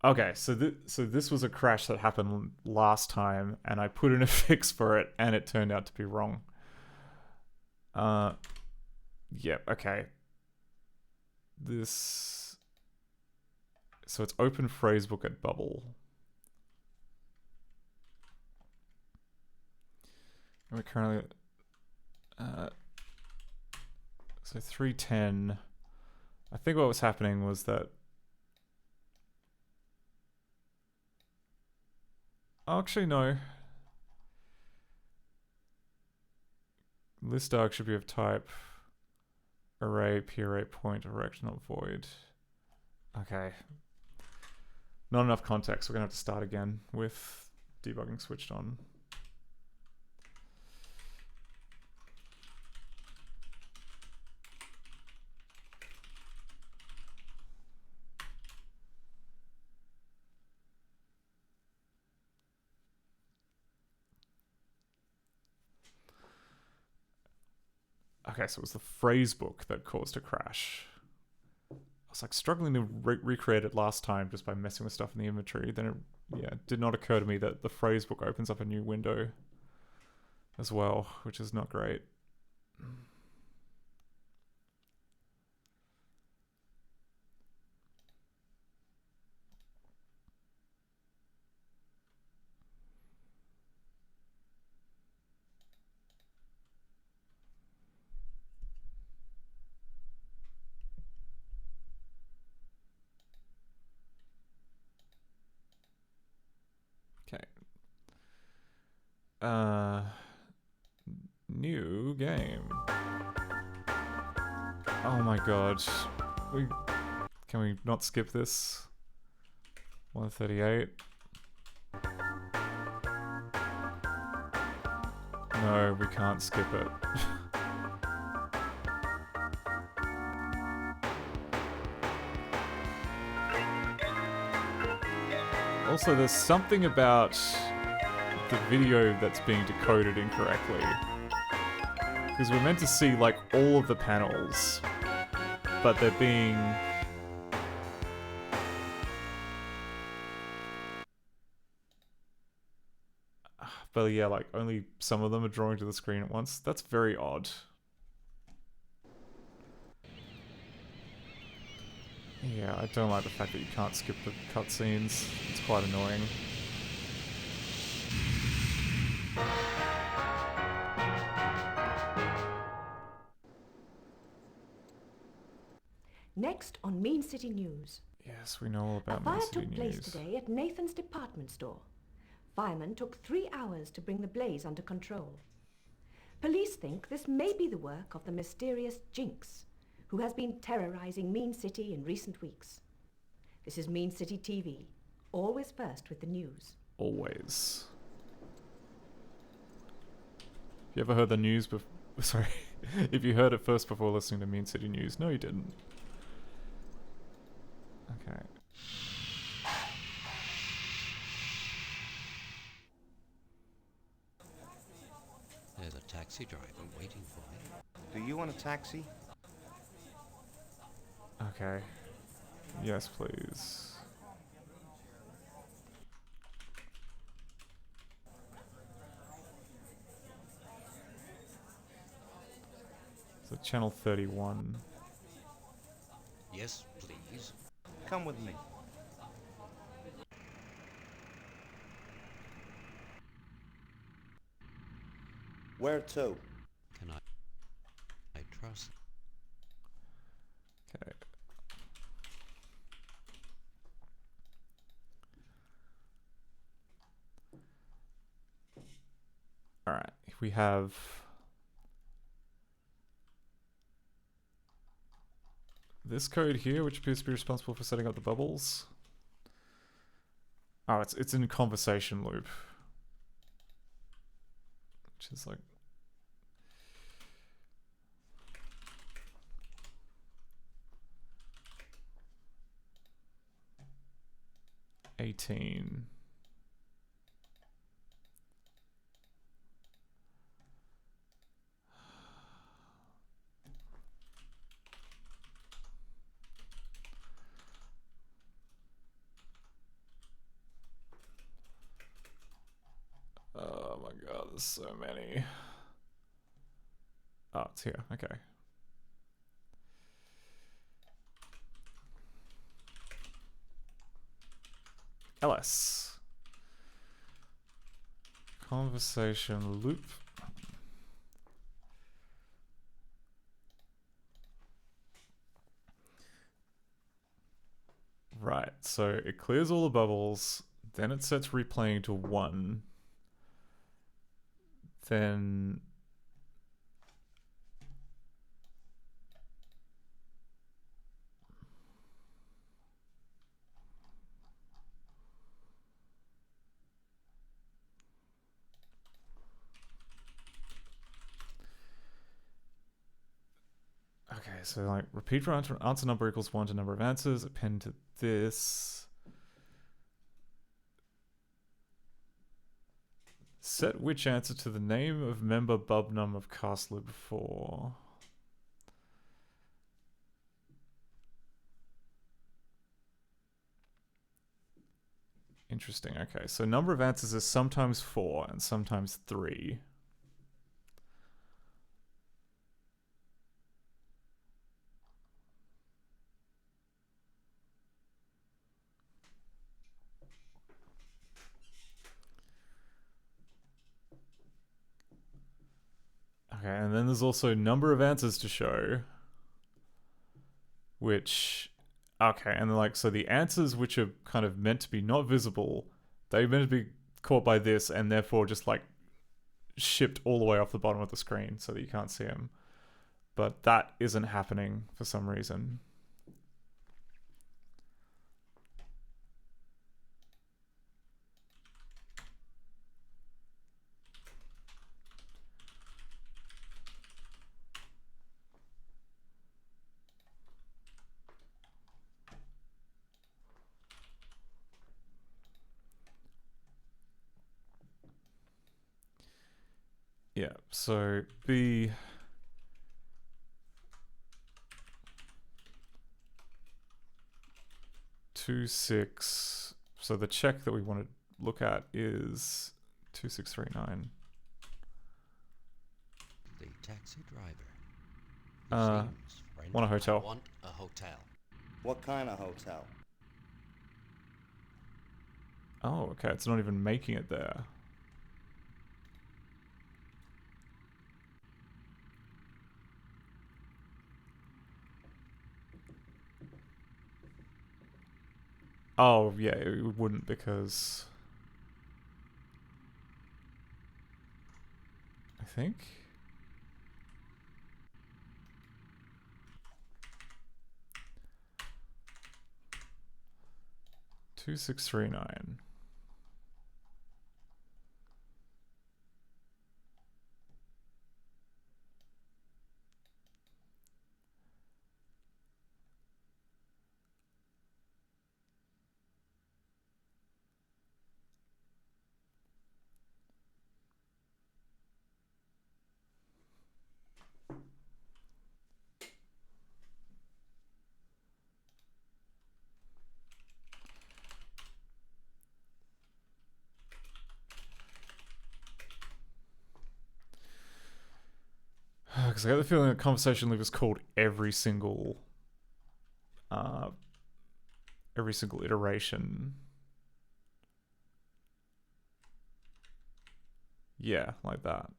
S10: Okay, so this was a crash that happened last time, and I put in a fix for it, and it turned out to be wrong. Yep, okay. This... So it's open phrasebook at bubble. And we're currently... so 310. I think what was happening was that... Oh, actually, no. List arg should be of type array, p-array, point, erect, not void. Okay. Not enough context. We're going to have to start again with debugging switched on. Okay, so it was the phrasebook that caused a crash. I was like struggling to recreate it last time just by messing with stuff in the inventory. Then it did not occur to me that the phrasebook opens up a new window as well, which is not great. Okay. New game. Oh my god. Can we not skip this? 138. No, we can't skip it. Also, there's something about the video that's being decoded incorrectly. Because we're meant to see, like, all of the panels, but they're being... But yeah, like, only some of them are drawing to the screen at once. That's very odd. Yeah, I don't like the fact that you can't skip the cutscenes. It's quite annoying.
S17: Next on Mean City News.
S10: Yes, we know all about
S17: A fire
S10: Mean City
S17: took place
S10: News.
S17: today at Nathan's department store. Firemen took 3 hours to bring the blaze under control. Police think this may be the work of the mysterious Jinx, who has been terrorizing Mean City in recent weeks. This is Mean City TV, always first with the news.
S10: Always. Have you ever heard the news before? Sorry. If you heard it first before listening to Mean City News. No, you didn't. Okay.
S18: There's a taxi driver waiting for me.
S14: Do you want a taxi?
S10: Okay. Yes, please. So channel 31.
S18: Yes, please.
S14: Come with me. Where to?
S18: Can I trust?
S10: Okay. Alright, we have this code here, which appears to be responsible for setting up the bubbles. Oh, it's in conversation loop. Which is like... $18. Oh my god, there's so many. Oh, it's here. Okay. LS. Conversation loop. Right, so it clears all the bubbles, then it sets replaying to 1. Then okay, so like repeat for answer number equals 1 to number of answers, append to this. Set which answer to the name of member bubnum of cast loop 4. Interesting, okay. So number of answers is sometimes 4 and sometimes 3. Okay, and then there's also number of answers to show, which, okay, and like, so the answers which are kind of meant to be not visible, they're meant to be caught by this and therefore just like shipped all the way off the bottom of the screen so that you can't see them. But that isn't happening for some reason. Yeah, so B 26. So the check that we want to look at is 2639.
S18: The taxi driver.
S10: Want a hotel.
S18: Want a hotel.
S14: What kind of hotel?
S10: Oh, okay, it's not even making it there. Oh, yeah, it wouldn't because I think 2639. Because I got the feeling that conversation loop is called every single iteration. Yeah, like that.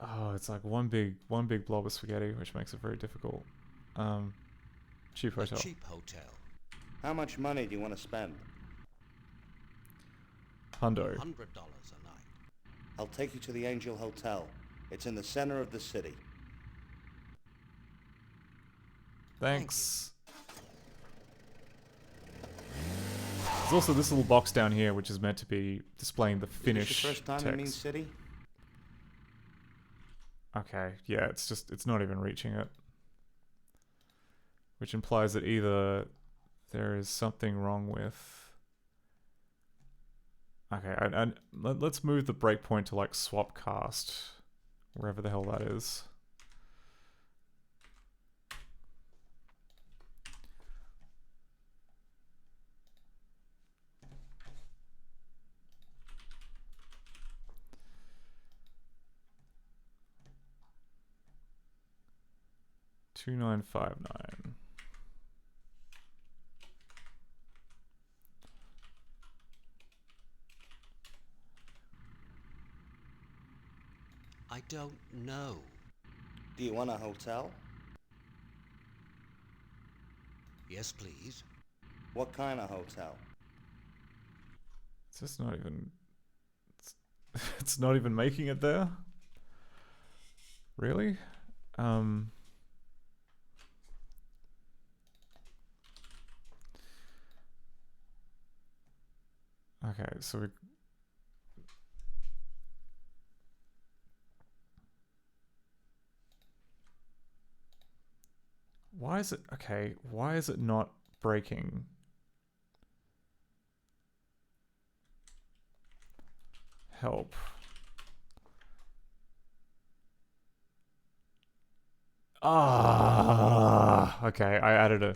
S10: Oh, it's like one big blob of spaghetti, which makes it very difficult. Cheap hotel.
S18: A cheap hotel.
S14: How much money do you want to spend?
S10: Hundo.
S18: $100 a night.
S14: I'll take you to the Angel Hotel. It's in the center of the city.
S10: Thanks. There's also this little box down here, which is meant to be displaying the finish
S14: Is this your first time
S10: text.
S14: in Mean City?
S10: Okay, yeah, it's not even reaching it. Which implies that either there is something wrong with... Okay, and let's move the breakpoint to like swap cast, wherever the hell that is. $2959.
S18: I don't know.
S14: Do you want a hotel?
S18: Yes, please.
S14: What kind of hotel?
S10: It's just not even... It's not even making it there? Really? Okay, so we... Why is it... Okay, why is it not breaking? Help. Ah, okay, I added a...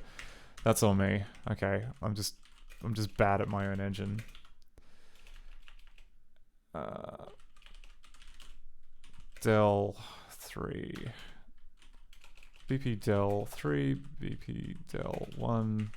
S10: That's on me. Okay, I'm just bad at my own engine. Del 3. BP Del 3, BP Del 1.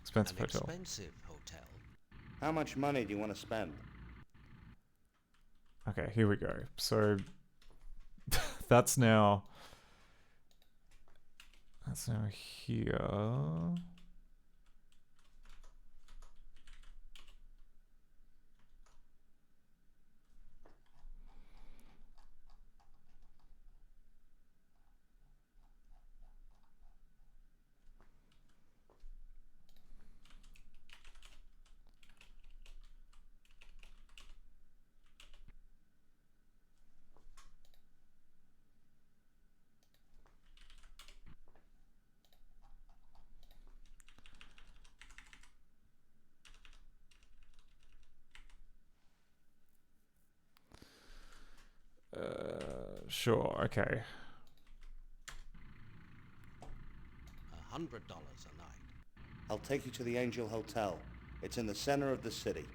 S10: Expensive
S18: An
S10: hotel.
S18: expensive hotel.
S14: How much money do you want to spend?
S10: Okay, here we go. So that's now here. Sure, okay.
S18: $100 a night.
S14: I'll take you to the Angel Hotel. It's in the center of the city.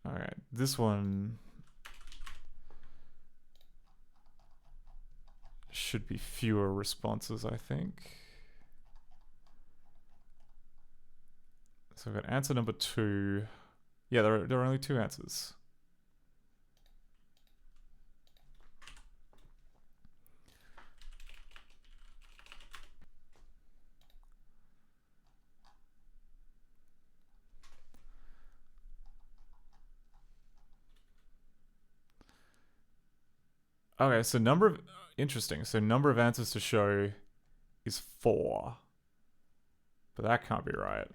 S10: Alright, this one should be fewer responses, I think. So we've got answer number 2. Yeah, there are only 2 answers. Okay, so interesting. So number of answers to show is 4. But that can't be right.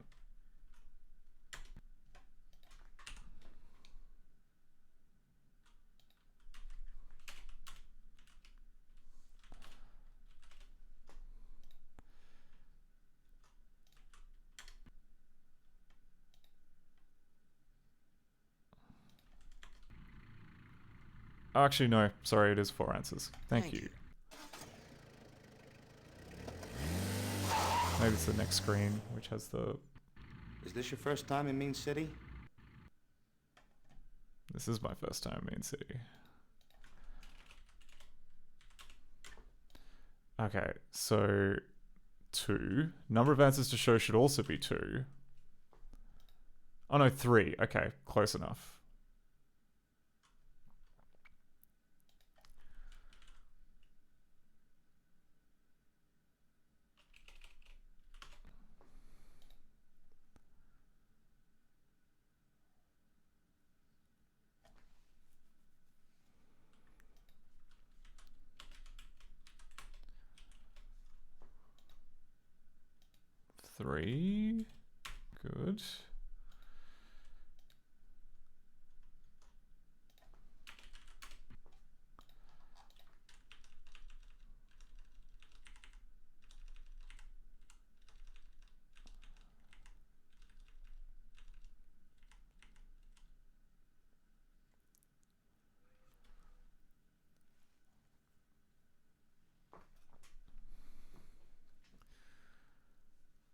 S10: Actually, no. Sorry, it is 4 answers. Thank you. Maybe it's the next screen, which has the...
S14: Is this your first time in Mean City?
S10: This is my first time in Mean City. Okay, so 2. Number of answers to show should also be 2. Oh no, 3. Okay, close enough. Three. Good.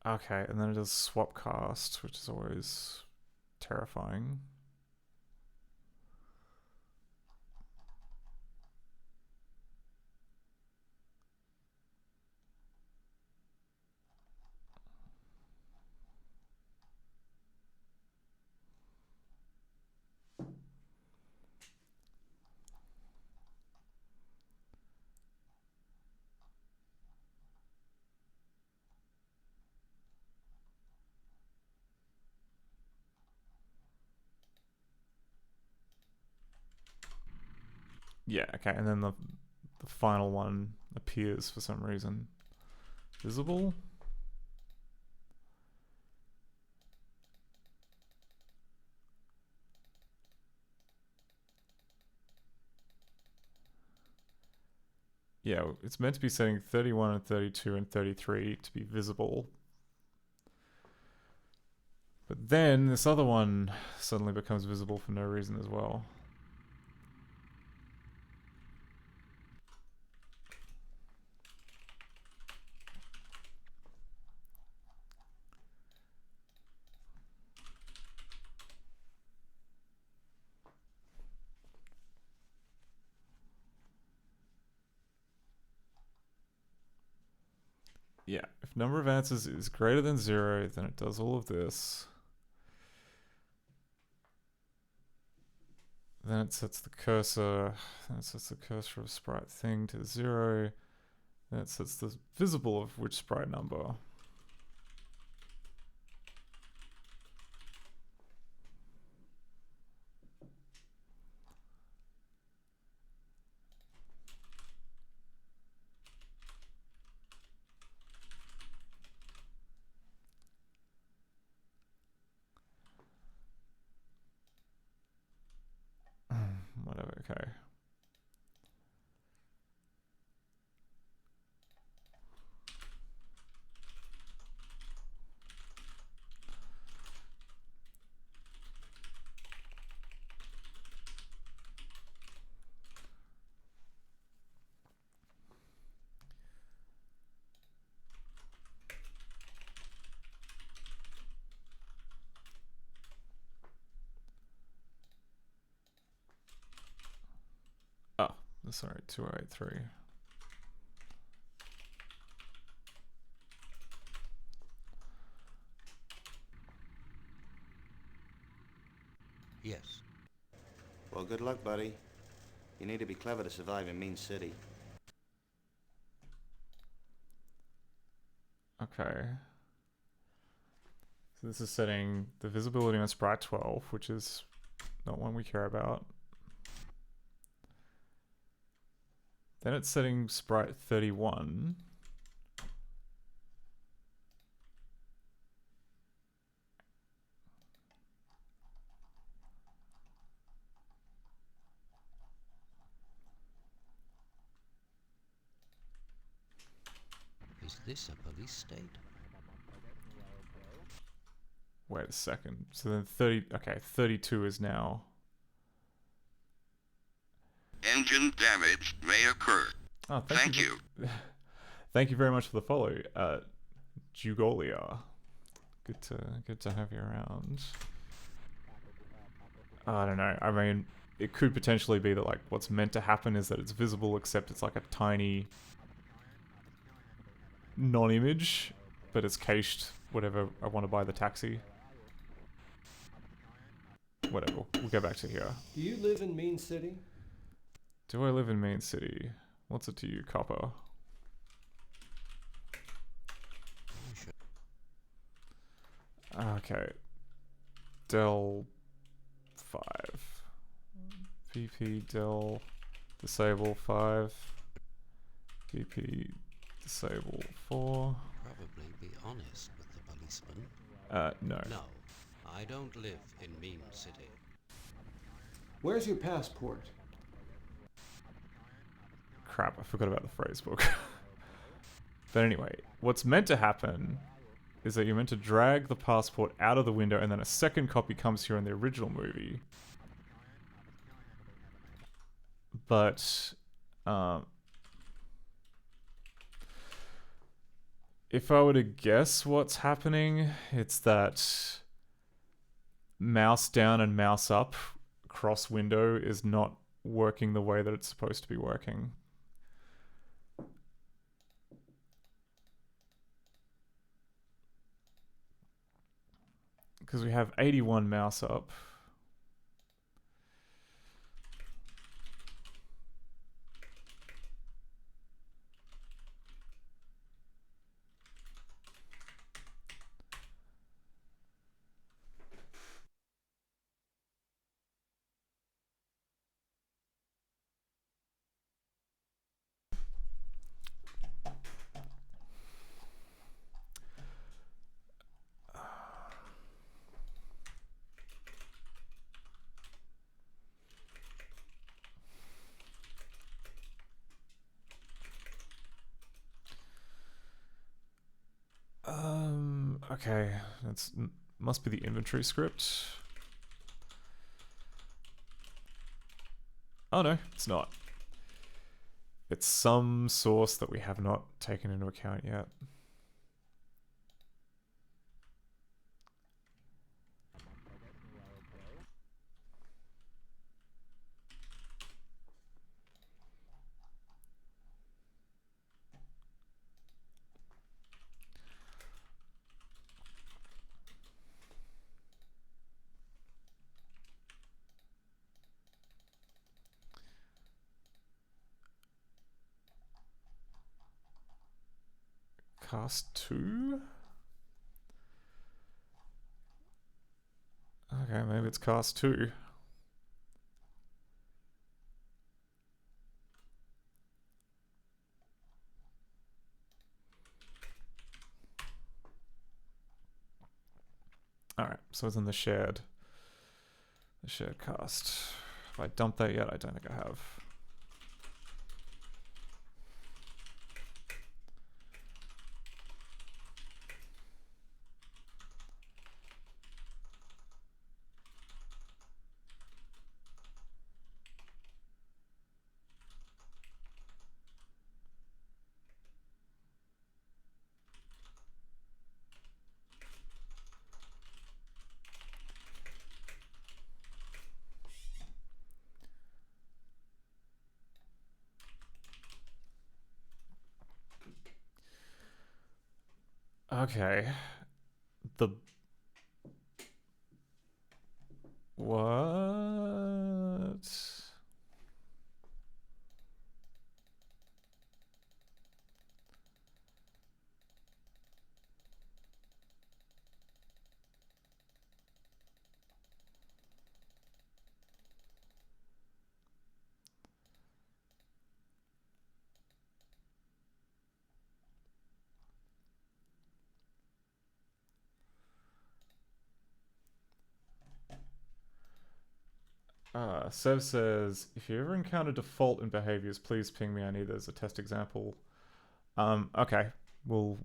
S10: Okay, and then it does swap cast, which is always terrifying. Yeah, okay, and then the final one appears for some reason. Visible? Yeah, it's meant to be setting 31 and 32 and 33 to be visible. But then this other one suddenly becomes visible for no reason as well. Yeah, if number of answers is greater than 0, then it does all of this. Then it sets the cursor of sprite thing to 0. Then it sets the visible of which sprite number. Whatever, okay. Oh, sorry, 2083.
S18: Yes.
S14: Well, good luck, buddy. You need to be clever to survive in Mean City.
S10: Okay. So this is setting the visibility on sprite 12, which is not one we care about. Then it's setting sprite 31.
S18: Is this a police state?
S10: Wait a second. So then 32 is now.
S13: Engine damage may occur.
S10: Oh,
S13: thank you.
S10: Thank you very much for the follow, Jugolia. Good to have you around. I don't know. I mean, it could potentially be that like what's meant to happen is that it's visible, except it's like a tiny non-image, but it's cached. Whatever. I want to buy the taxi. Whatever. We'll go back to here.
S19: Do you live in Mean City?
S10: Do I live in Main City? What's it to you, Copper? Okay. Del 5. VP Del Disable 5. VP Disable 4.
S18: Probably be honest with the policeman.
S10: No.
S18: No, I don't live in Mean City.
S19: Where's your passport?
S10: Crap, I forgot about the phrase book. But anyway, what's meant to happen is that you're meant to drag the passport out of the window and then a second copy comes here in the original movie. But, if I were to guess what's happening, it's that mouse down and mouse up cross window is not working the way that it's supposed to be working. Because we have 81 mouse up. Okay, that's must be the inventory script. Oh no, it's not. It's some source that we have not taken into account yet. Cast 2? Okay, maybe it's cast 2. Alright, so it's in the shared cast. Have I dumped that yet? I don't think I have. Okay. What? Sev says, if you ever encounter default in behaviors, please ping me. I need as a test example. Okay. We'll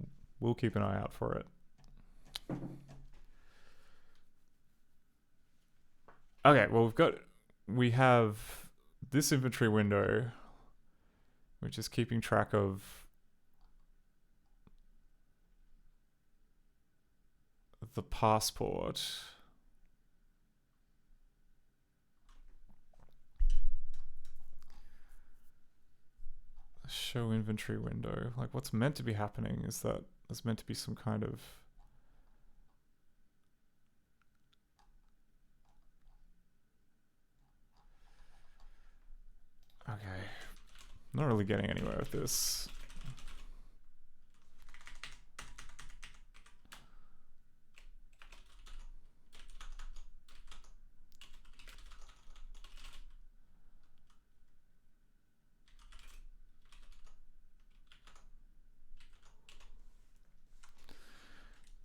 S10: keep an eye out for it. Okay, well we have this inventory window, which is keeping track of the passport. Show inventory window. Like, what's meant to be happening is that there's meant to be some kind of... Okay. Not really getting anywhere with this.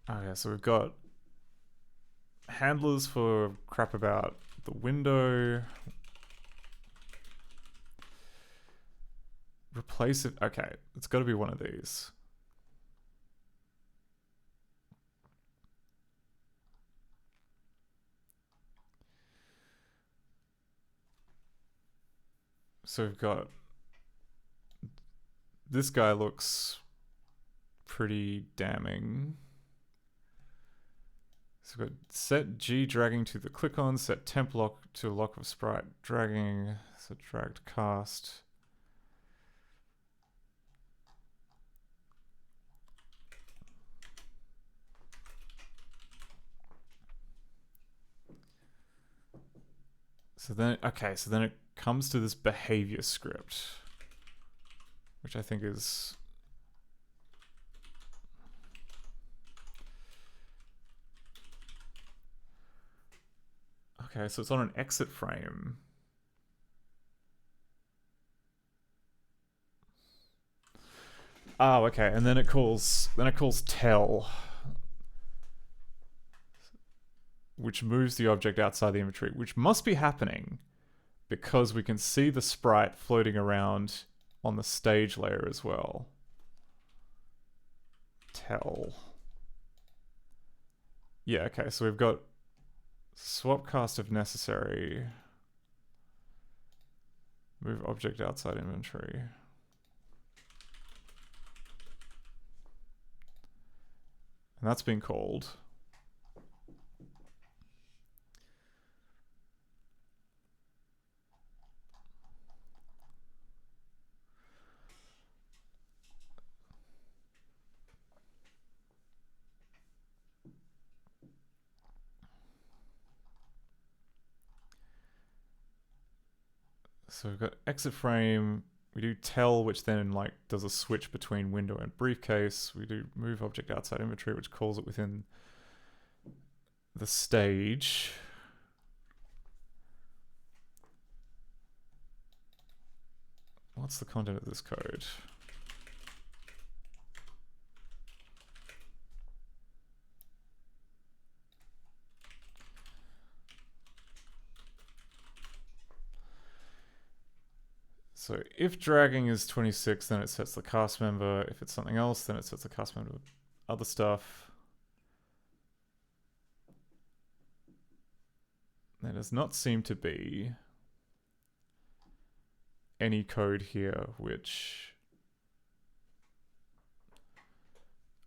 S10: Okay, so we've got handlers for crap about the window. Replace it. Okay, it's got to be one of these. So we've got... This guy looks pretty damning. So we've got set G dragging to the click on, set temp lock to lock of sprite dragging, set dragged cast. So then, okay, so then it comes to this behavior script, which I think is... Okay, so it's on an exit frame. Oh, okay, and then it calls tell, which moves the object outside the inventory, which must be happening because we can see the sprite floating around on the stage layer as well. Tell. Yeah, okay, so we've got swap cast if necessary. Move object outside inventory. And that's been called. So we've got exit frame. We do tell, which then like does a switch between window and briefcase. We do move object outside inventory, which calls it within the stage. What's the content of this code? So if dragging is 26, then it sets the cast member. If it's something else, then it sets the cast member other stuff. There does not seem to be any code here which...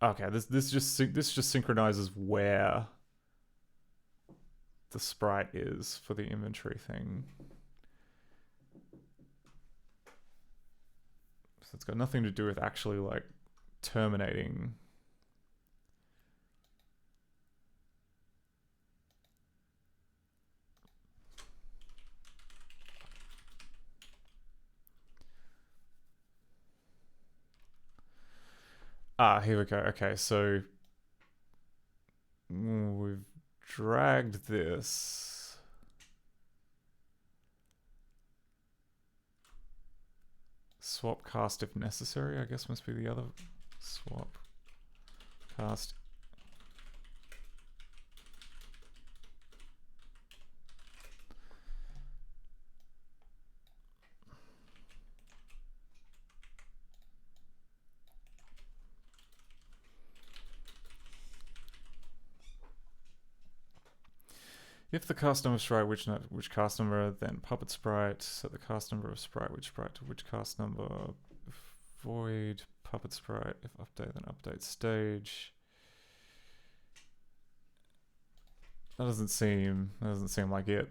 S10: Okay, this just synchronizes where the sprite is for the inventory thing. So it's got nothing to do with actually like terminating. Here we go. Okay, so we've dragged this. Swap cast if necessary, I guess must be the other. Swap cast. If the cast number sprite, which cast number, then puppet sprite, set the cast number of sprite, which sprite to which cast number, void puppet sprite, if update, then update stage. That doesn't seem like it.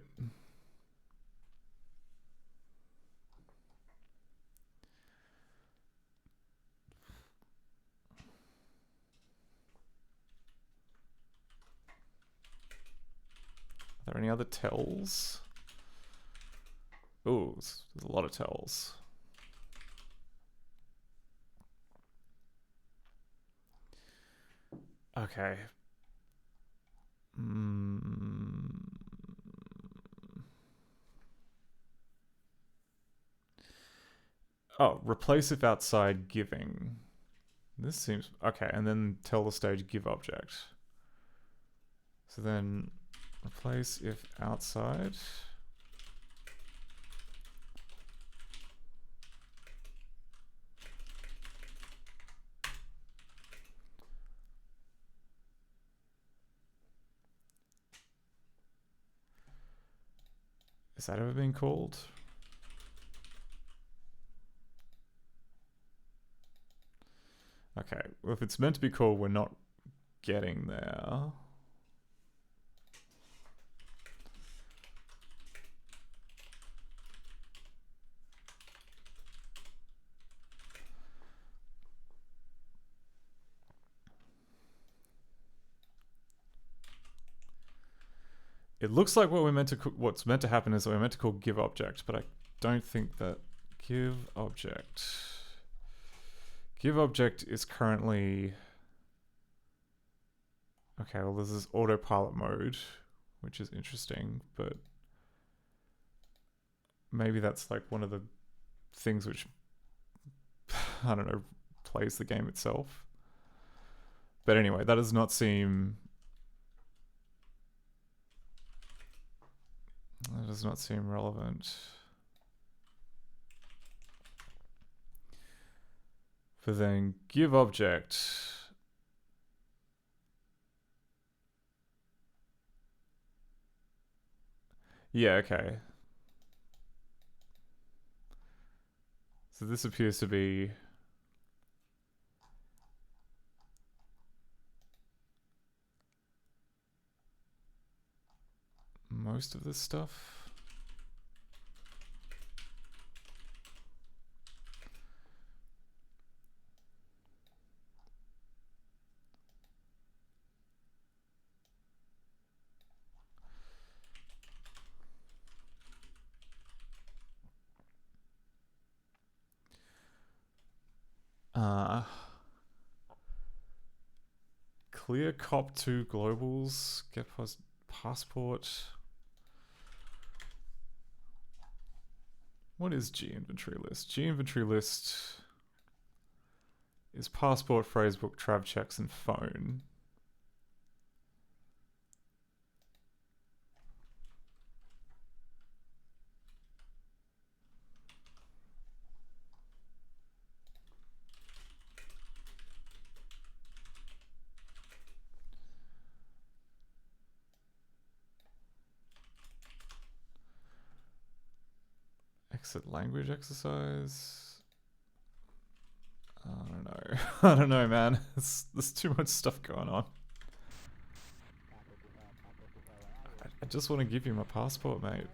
S10: Are there any other tells? Oh, there's a lot of tells. Okay. Oh, replace if outside giving. This seems... Okay, and then tell the stage give object. So then... Replace if outside. Has that ever been called? Okay, well if it's meant to be called, we're not getting there. It looks like what we're meant to what's meant to happen is that we're meant to call give object, but I don't think that give object is currently... Okay, well there's this autopilot mode, which is interesting, but maybe that's like one of the things which, I don't know, plays the game itself. But anyway, that does not seem... That does not seem relevant. But then give object. Yeah, okay. So this appears to be... most of this stuff. Clear cop 2 globals, get passport. What is G inventory list? G inventory list is passport, phrasebook, trav checks, and phone. Exit language exercise. I don't know. I don't know, man. There's too much stuff going on. I just want to give you my passport, mate.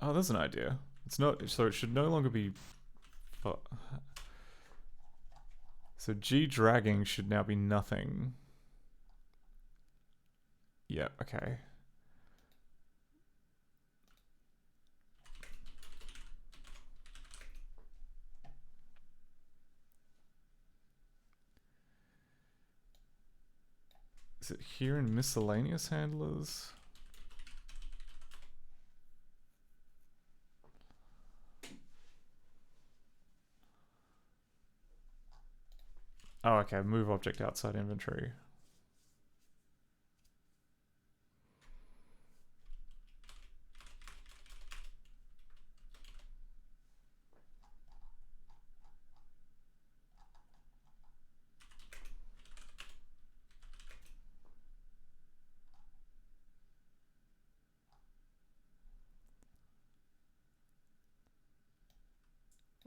S10: Oh, there's an idea. It's not, so it should no longer be... So G dragging should now be nothing. Yeah, okay. Is it here in miscellaneous handlers? Oh, okay. Move object outside inventory.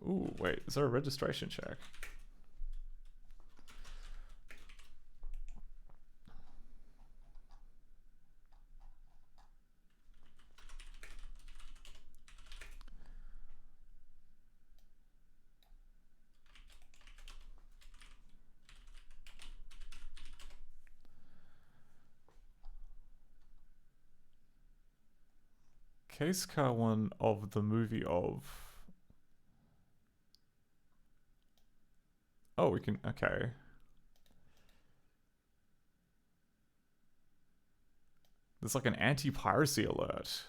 S10: Ooh, wait. Is there a registration check? Case car 1 of the movie of... Oh, we can... Okay. There's like an anti-piracy alert.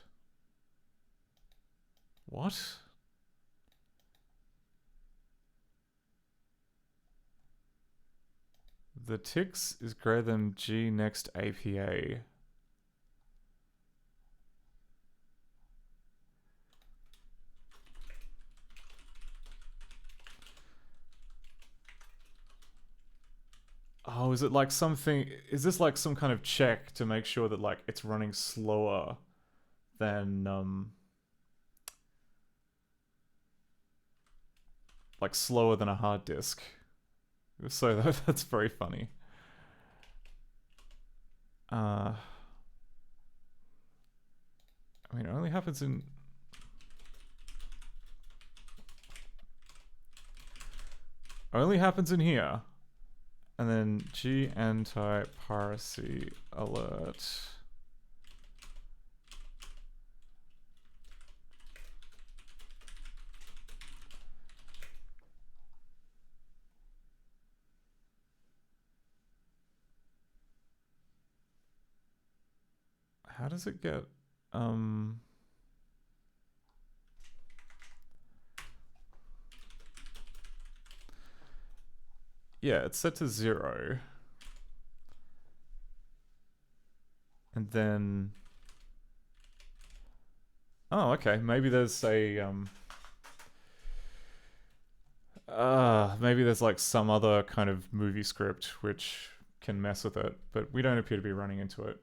S10: What? The ticks is greater than G next APA. Oh, is it like something... Is this like some kind of check to make sure that like it's running slower than... like slower than a hard disk? So that's very funny. I mean, it only happens in... Only happens in here. And then G anti-piracy alert. How does it get, yeah, it's set to 0. And then... Oh, okay. Maybe there's a... maybe there's like some other kind of movie script which can mess with it, but we don't appear to be running into it.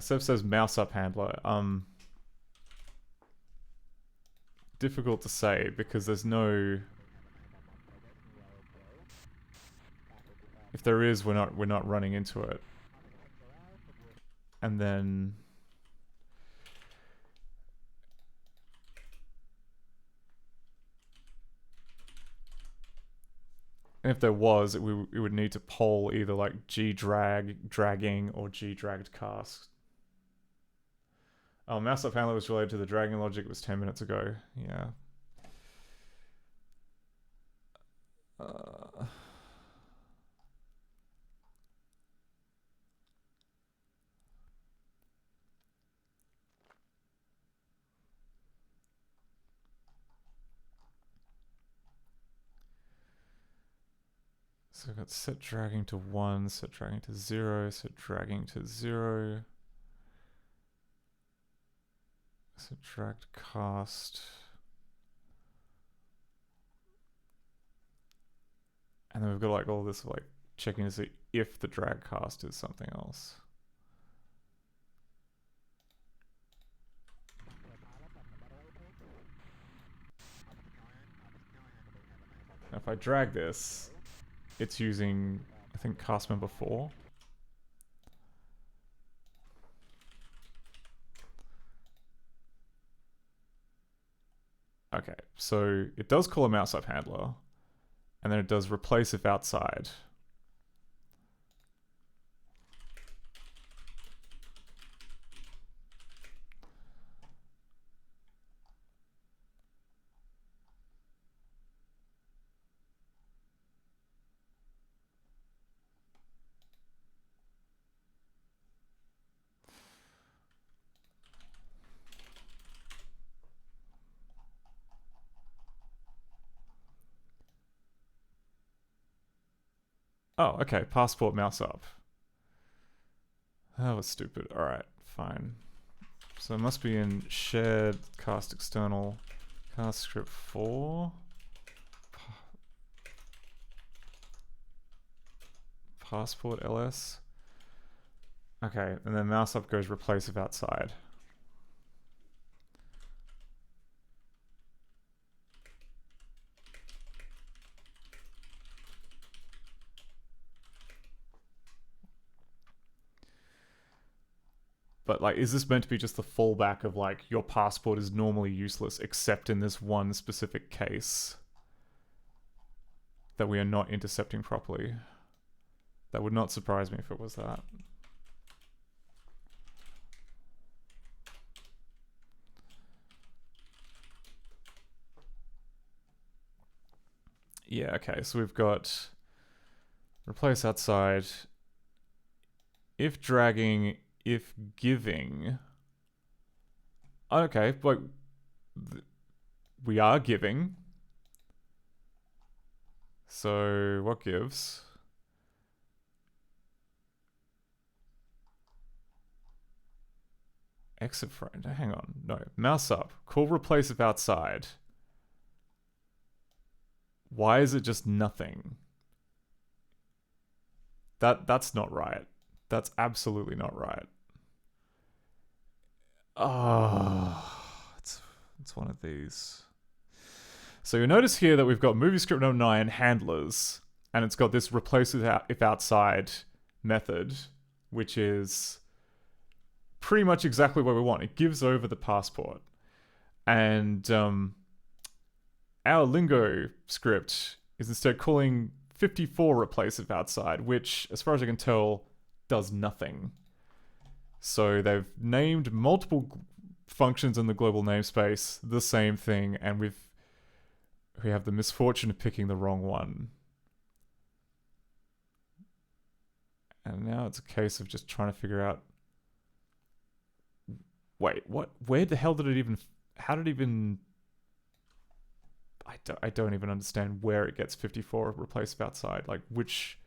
S10: Seth says mouse up handler. Difficult to say because there's no... If there is, we're not running into it. And then... And if there was, it would need to poll either like dragging, or dragged cast. Oh, mouse up handler was related to the dragging logic. It was 10 minutes ago. Yeah. So I've got set dragging to 1, set dragging to 0, set dragging to 0. Set dragged cast. And then we've got like all this like checking to see if the drag cast is something else. Now if I drag this, it's using, I think, cast member 4. Okay, so it does call a mouse up handler, and then it does replace if outside. Oh, okay. Passport mouse up. That was stupid. Alright, fine. So it must be in shared cast external cast script 4. Passport ls. Okay, and then mouse up goes replace if outside. But like, is this meant to be just the fallback of like, your passport is normally useless except in this one specific case that we are not intercepting properly? That would not surprise me if it was that. Yeah, okay, so we've got replace outside, if dragging, if giving. Okay, like we are giving. So what gives? Exit frame. Hang on. No. Mouse up. Call replace if outside. Why is it just nothing? That's not right. That's absolutely not right. Oh, it's one of these. So you'll notice here that we've got movie script number 9 handlers, and it's got this replace if outside method, which is pretty much exactly what we want. It gives over the passport. And our lingo script is instead calling 54 replace if outside, which, as far as I can tell, does nothing. So they've named multiple functions in the global namespace the same thing, and we have the misfortune of picking the wrong one. And now it's a case of just trying to figure out... Wait, what? Where the hell did it even... How did it even... I don't even understand where it gets 54 replace of outside. Like, which...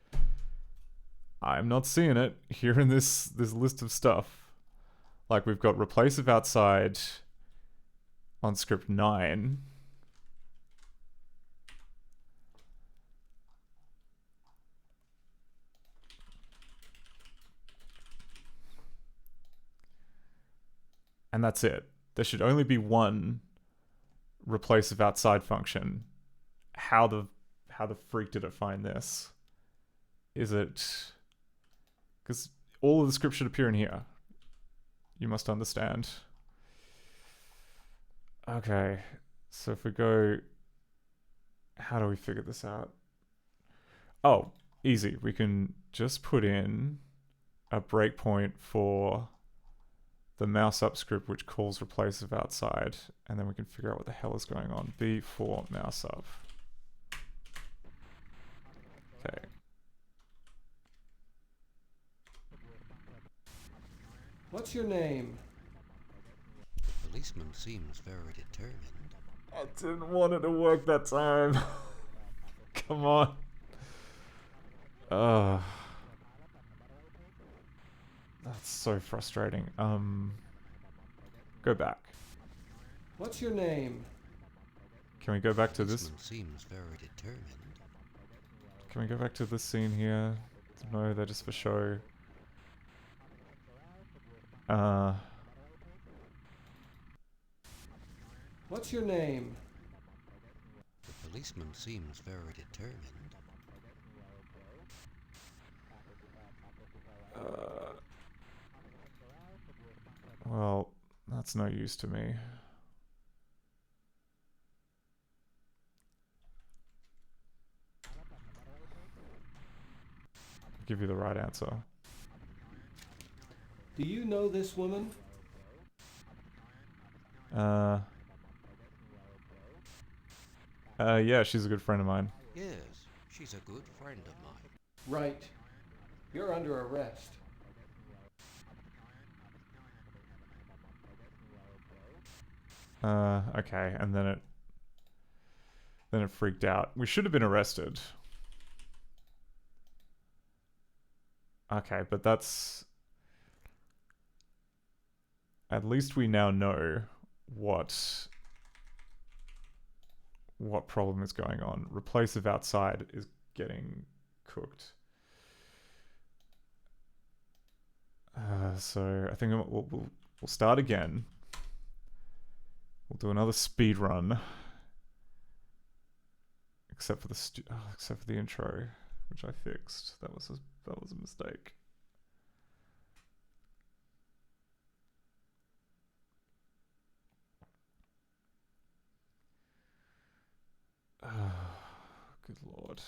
S10: I'm not seeing it here in this list of stuff. Like, we've got replace of outside on script 9. And that's it. There should only be one replace of outside function. How the freak did it find this? Is it... Because all of the script should appear in here. You must understand. Okay, so if we go... How do we figure this out? Oh, easy. We can just put in a breakpoint for the mouse up script, which calls replace of outside, and then we can figure out what the hell is going on. B4 mouse up. Okay.
S19: What's your name?
S18: The policeman seems very determined.
S10: I didn't want it to work that time. Come on. That's so frustrating. Go back.
S19: What's your name?
S10: Can we go back to this?
S18: Seems very determined.
S10: Can we go back to this scene here? No, they're just for show.
S19: What's your name?
S18: The policeman seems very determined.
S10: Well, that's no use to me. I'll give you the right answer.
S19: Do you know this woman?
S10: Yeah, she's a good friend of mine.
S18: Yes, she's a good friend of mine.
S19: Right. You're under arrest.
S10: Okay, and then it freaked out. We should have been arrested. Okay, but that's... At least we now know what problem is going on. Replace of outside is getting cooked. So I think we'll start again. We'll do another speed run, except for the intro, which I fixed. That was a mistake. Good lord.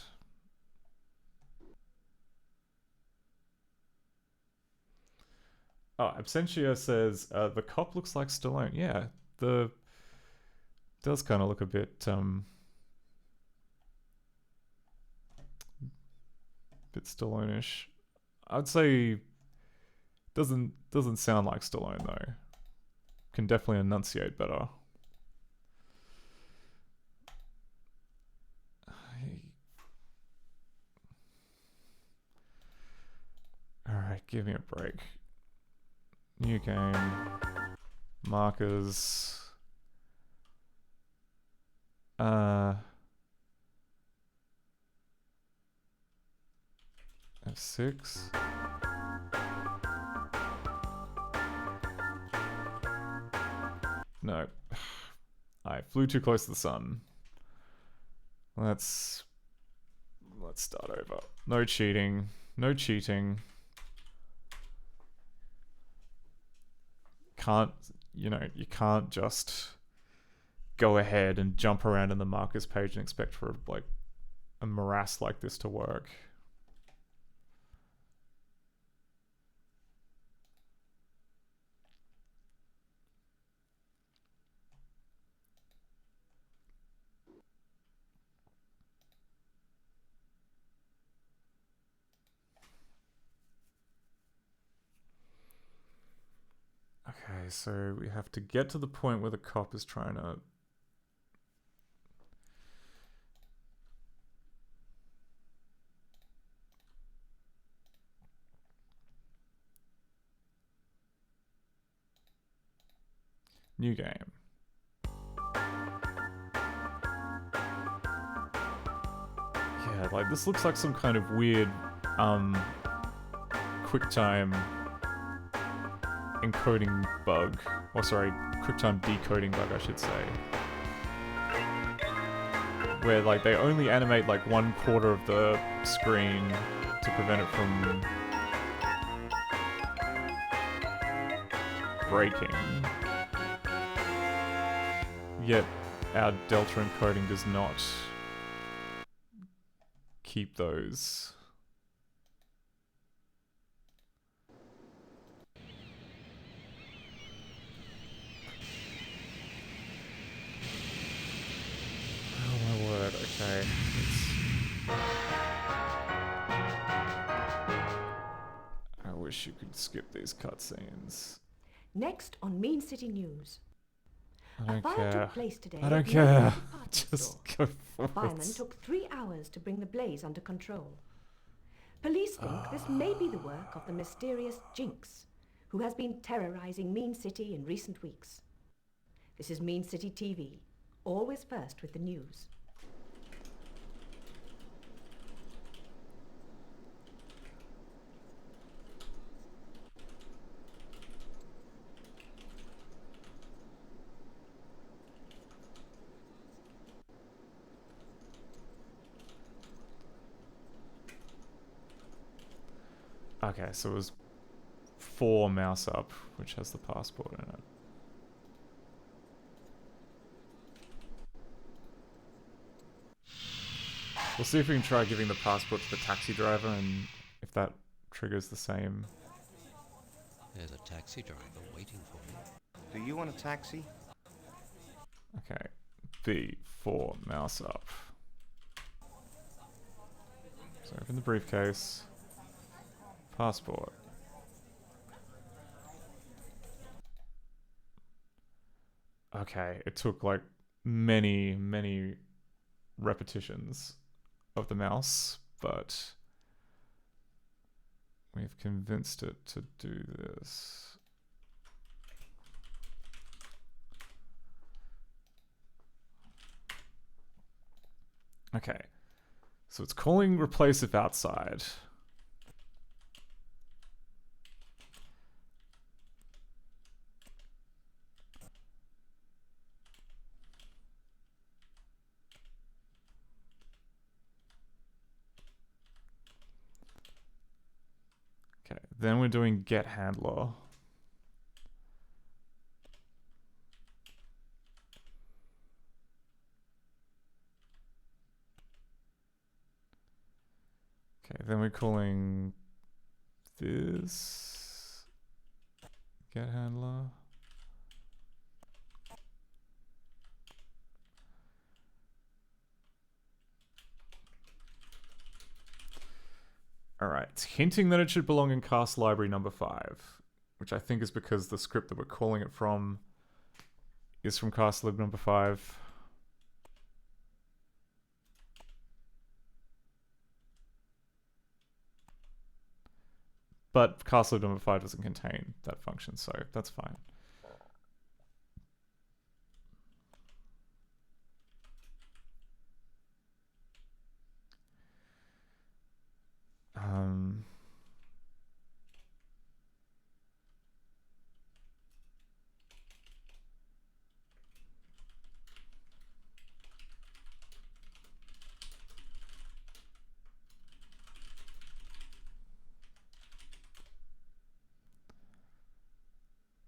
S10: Oh, Absentia says the cop looks like Stallone. Yeah, does kind of look a bit Stallone-ish. I'd say doesn't sound like Stallone though. Can definitely enunciate better. Alright, give me a break. New game. Markers. F6. No. I flew too close to the sun. Let's start over. No cheating. No cheating. You can't just go ahead and jump around in the markers page and expect for like a morass like this to work. Okay, so we have to get to the point where the cop is trying to New game. Yeah, like this looks like some kind of weird QuickTime encoding bug. Or sorry, QuickTime decoding bug, I should say. Where like they only animate like 1/4 of the screen to prevent it from breaking. Yet our delta encoding does not keep those. Oh my word, okay. I wish you could skip these cutscenes.
S17: Next on Mean City News.
S10: I don't
S17: A fire
S10: care.
S17: took place today
S10: I don't
S17: at
S10: care.
S17: Nathan's department
S10: Just
S17: store.
S10: go
S17: The firemen
S10: forwards.
S17: took 3 hours to bring the blaze under control. Police think this may be the work of the mysterious Jinx, who has been terrorizing Mean City in recent weeks. This is Mean City TV, always first with the news.
S10: Okay, so it was 4 mouse up, which has the passport in it. We'll see if we can try giving the passport to the taxi driver and if that triggers the same.
S18: There's a taxi driver waiting for me.
S14: Do you want a taxi?
S10: Okay, B, 4 mouse up. So open the briefcase. Passport. Okay, it took like many repetitions of the mouse, but we've convinced it to do this. Okay, so it's calling replace if outside. Okay, then we're doing get handler. Okay, then we're calling this get handler. Alright, it's hinting that it should belong in cast library number 5, which I think is because the script that we're calling it from is from cast lib number 5. But cast lib number 5 doesn't contain that function, so that's fine.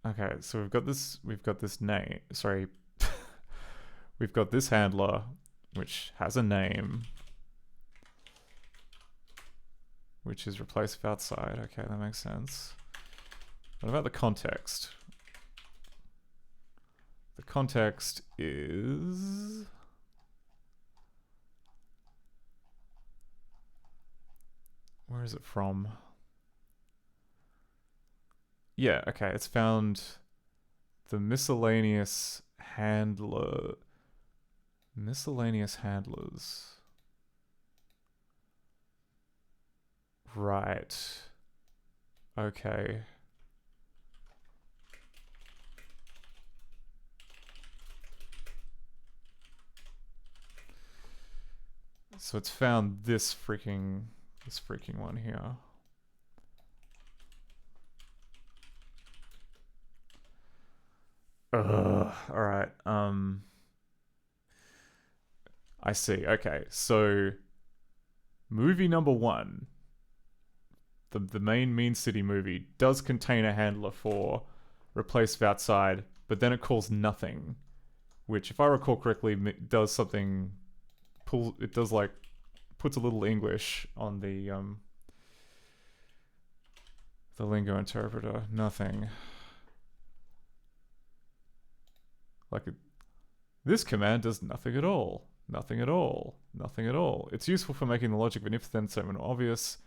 S10: Okay, so we've got this name, sorry, we've got this handler, which has a name, which is replace if outside. Okay, that makes sense. What about the context? The context is... where is it from? Yeah, okay, it's found the miscellaneous handler. Miscellaneous handlers. Right. Okay. So it's found this freaking one here. Alright, I see. Okay, so movie number 1, the main Mean City movie, does contain a handler for replace outside, but then it calls nothing, which, if I recall correctly, does something. It does like puts a little English on the lingo interpreter. Nothing. Like this command does nothing at all. Nothing at all. Nothing at all. It's useful for making the logic of an if-then statement obvious.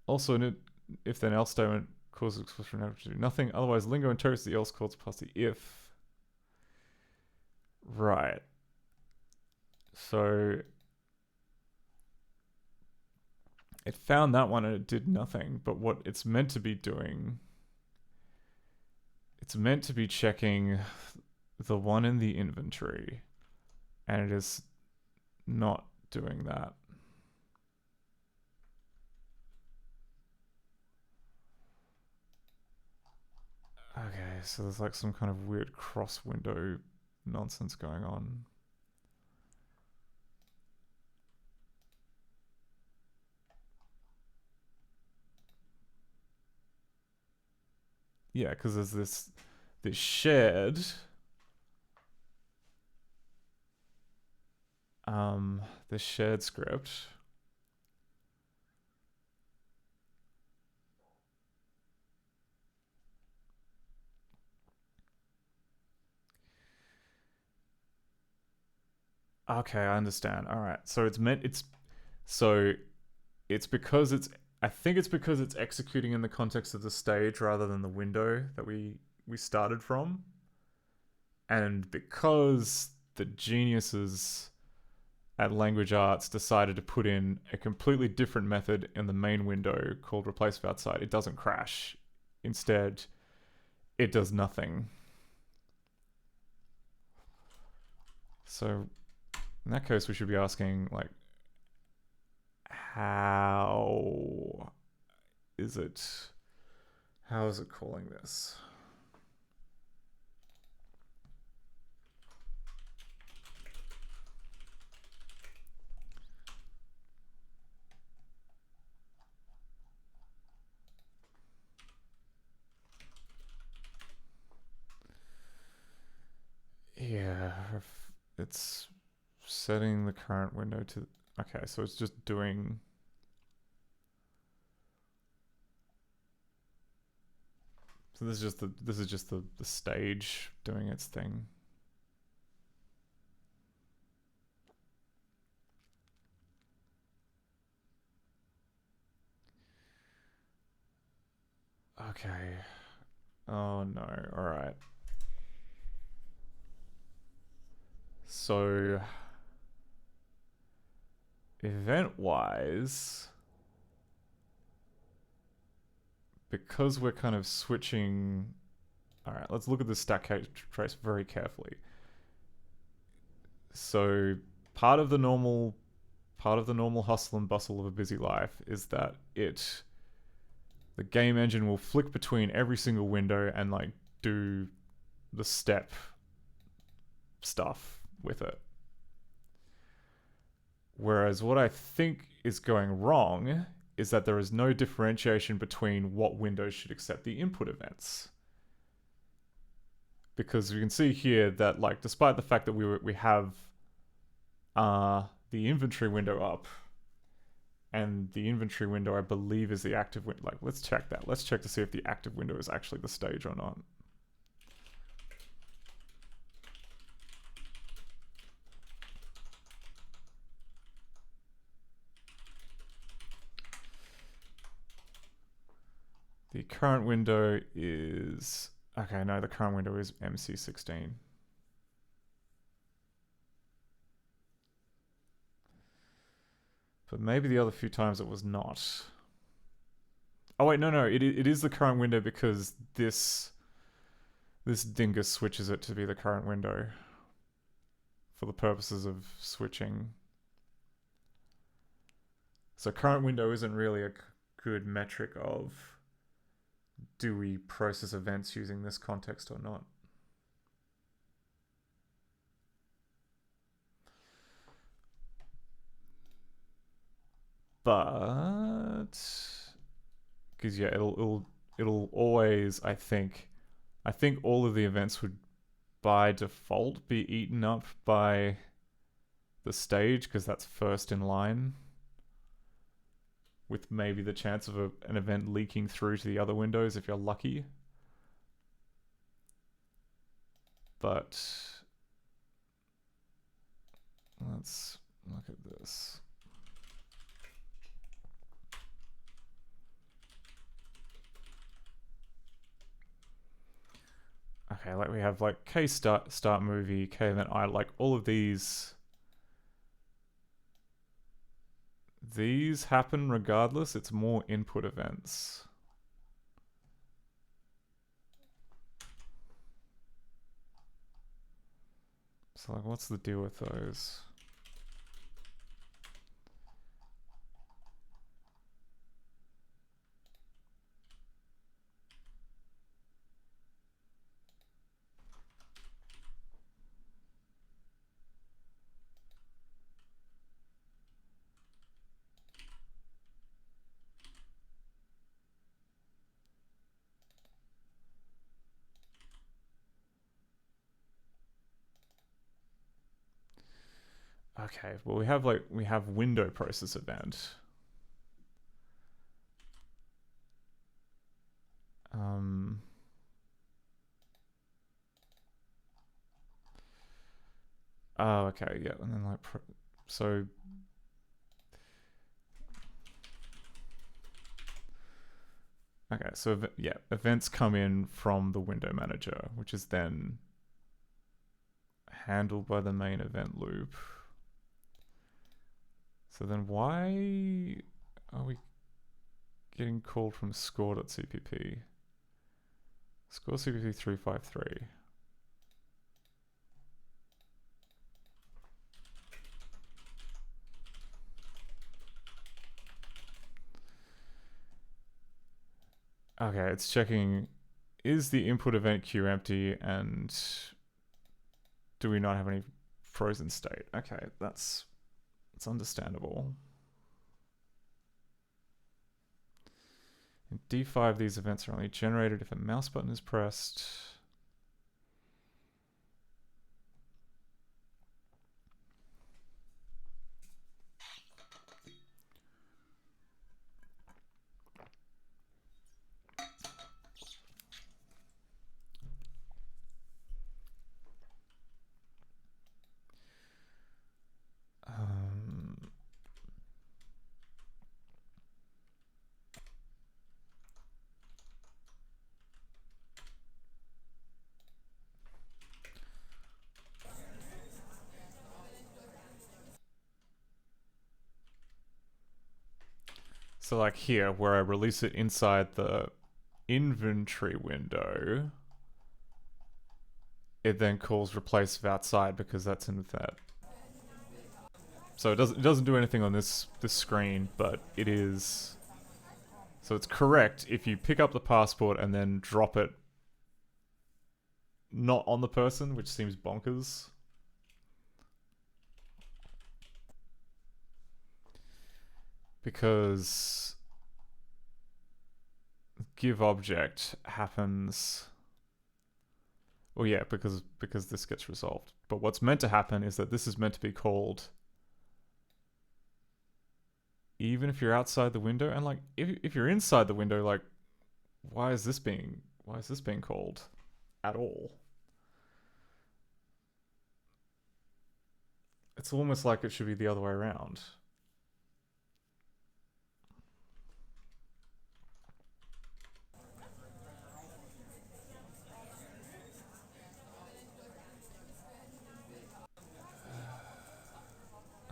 S10: Also, an if-then else statement causes expression to do nothing. Otherwise, lingo interprets the else calls past the if. Right. So it found that one and it did nothing. But what it's meant to be doing, it's meant to be checking the one in the inventory, and it is not doing that. Okay, so there's like some kind of weird cross window nonsense going on. Yeah, because there's this shared this shared script. Okay, I understand. All right. So it's because I think it's because it's executing in the context of the stage rather than the window that we started from. And because the geniuses at Language Arts decided to put in a completely different method in the main window called replace with outside, it doesn't crash. Instead, it does nothing. So in that case, we should be asking, like, how is it calling this? Yeah, it's setting the current window to... Okay, so it's just doing... So this is just the stage doing its thing. Okay. Oh no, alright. So event-wise, because we're kind of switching... Alright, let's look at the stack trace very carefully. So part of the normal hustle and bustle of a busy life is that the game engine will flick between every single window and like do the step stuff with it. Whereas what I think is going wrong is that there is no differentiation between what windows should accept the input events. Because you can see here that, like, despite the fact that we have the inventory window up, and the inventory window, I believe, is the active window. Like, let's check that. Let's check to see if the active window is actually the stage or not. The current window is... Okay, no, the current window is MC16. But maybe the other few times it was not. Oh wait, no, it is the current window because this dingus switches it to be the current window for the purposes of switching. So current window isn't really a good metric of do we process events using this context or not. But because yeah, it'll always, I think all of the events would by default be eaten up by the stage because that's first in line, with maybe the chance of an event leaking through to the other windows if you're lucky. But let's look at this. Okay, like we have like K start movie, K event I, like all of these happen regardless. It's more input events. So like what's the deal with those? Okay, well we have window process event. Oh, okay, yeah, and then like so okay, so yeah, events come in from the window manager, which is then handled by the main event loop. So then why are we getting called from score.cpp? Score CPP 353. Okay, it's checking, is the input event queue empty and do we not have any frozen state? Okay, it's understandable. In D5, these events are only generated if a mouse button is pressed. So like here, where I release it inside the inventory window, it then calls replace with outside because that's in that. So it doesn't do anything on this screen, but it is. So it's correct if you pick up the passport and then drop it not on the person, which seems bonkers. Because give object happens. Well, yeah, because this gets resolved. But what's meant to happen is that this is meant to be called even if you're outside the window, and like if you're inside the window, like why is this being called at all? It's almost like it should be the other way around.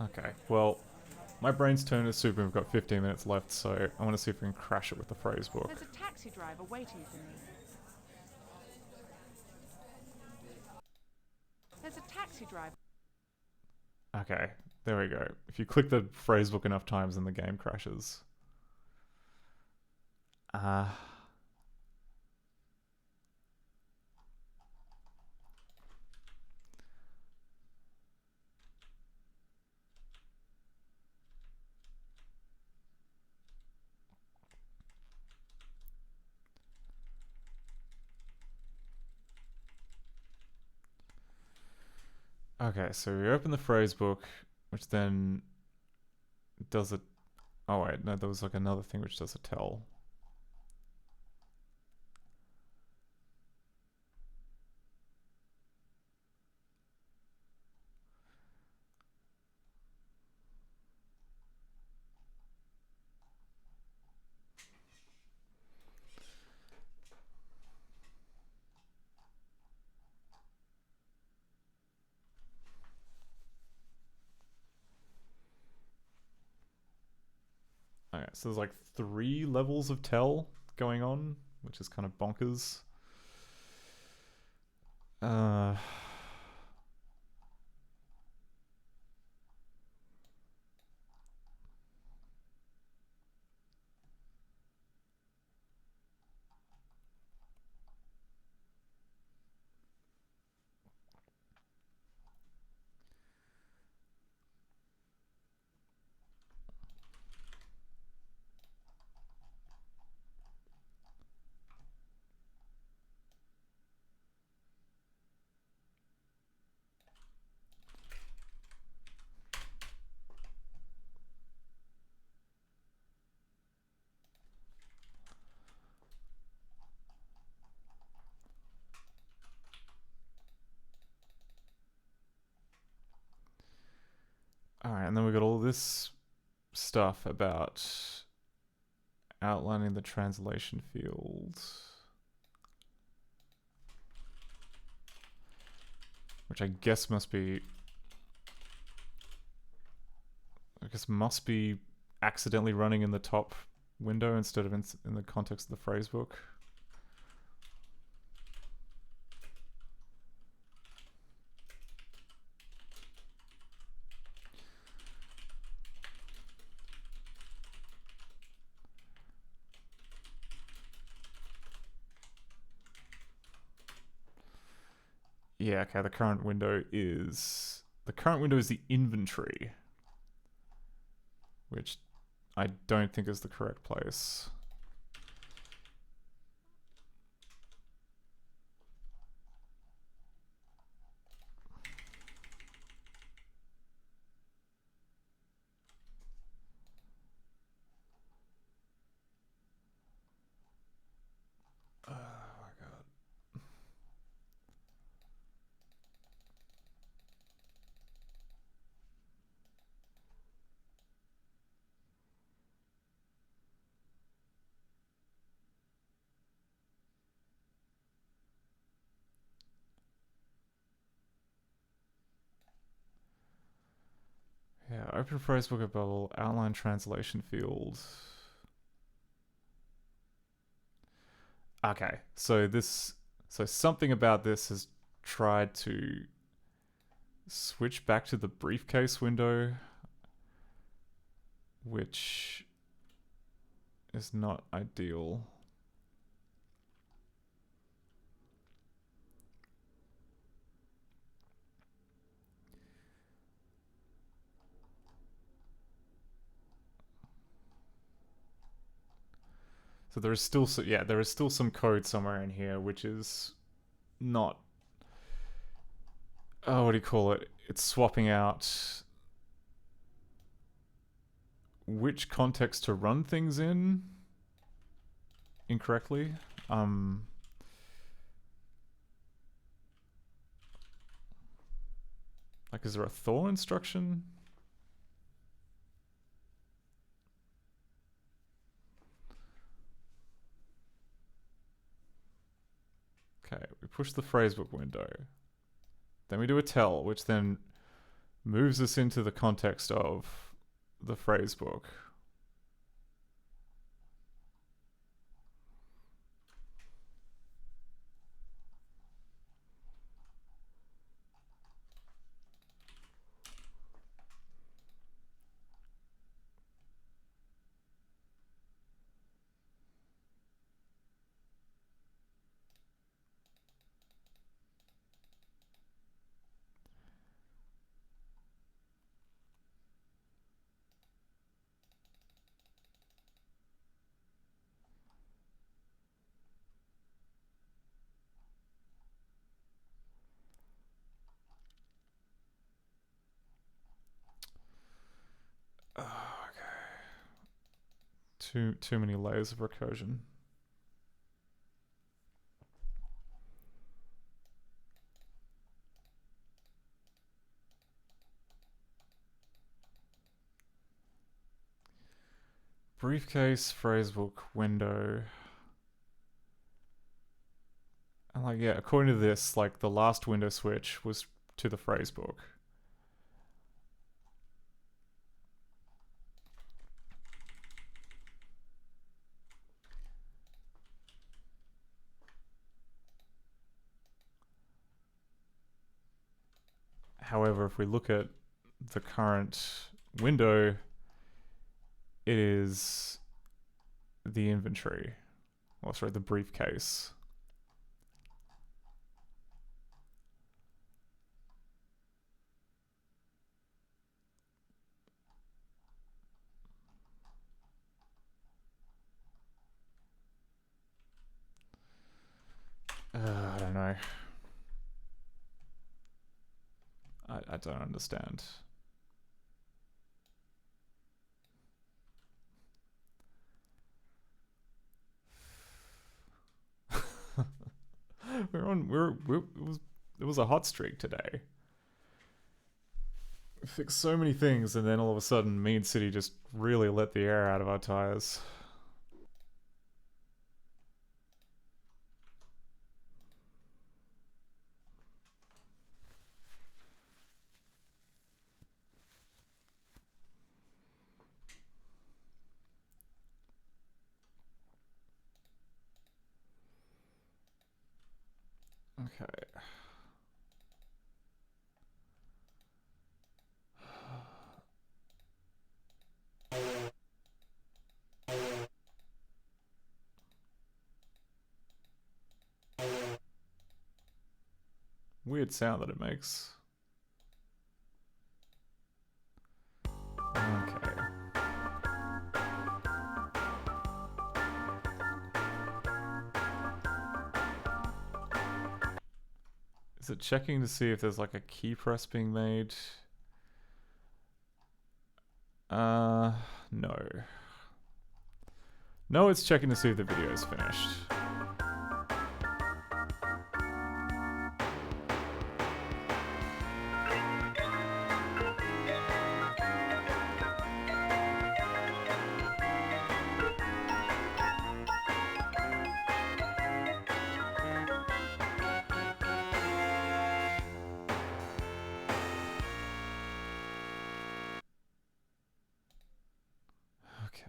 S10: Okay, well, my brain's turned to super. We've got 15 minutes left, so I want to see if we can crash it with the phrase book.
S15: There's a taxi driver waiting for me. There's a taxi driver.
S10: Okay, There we go. If you click the phrasebook enough times, then the game crashes. Okay, so we open the phrasebook, which then does it. Oh wait, no, there was like another thing which does a tell. Okay, so there's like 3 levels of tell going on, which is kind of bonkers. Alright, and then we got all this stuff about outlining the translation field, which I guess must be accidentally running in the top window instead of in the context of the phrasebook. Yeah, okay, the current window is the inventory, which I don't think is the correct place. Oh my god. Yeah, open phrasebook bubble, outline translation field. Okay, so something about this has tried to switch back to the briefcase window, which is not ideal. So there is still there is still some code somewhere in here which is not, oh, what do you call it? It's swapping out which context to run things in incorrectly. Like, is there a Thor instruction? Okay, we push the phrasebook window. Then we do a tell, which then moves us into the context of the phrasebook. Too many layers of recursion. Briefcase, phrasebook, window. And like, yeah, according to this, like the last window switch was to the phrasebook. However, if we look at the current window, it is the inventory. Oh, sorry, the briefcase. I don't know. I don't understand. It was a hot streak today. We fixed so many things, and then all of a sudden, Mean City just really let the air out of our tires. Okay. Weird sound that it makes. Okay. Is it checking to see if there's like a key press being made? No. No, it's checking to see if the video is finished.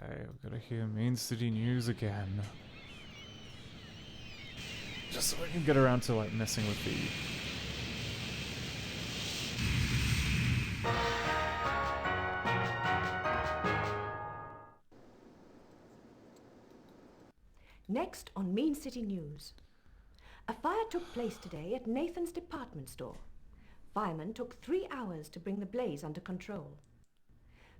S10: Okay, we've got to hear Main City News again. Just so I can get around to like messing with the...
S17: Next on Mean City News. A fire took place today at Nathan's department store. Firemen took 3 hours to bring the blaze under control.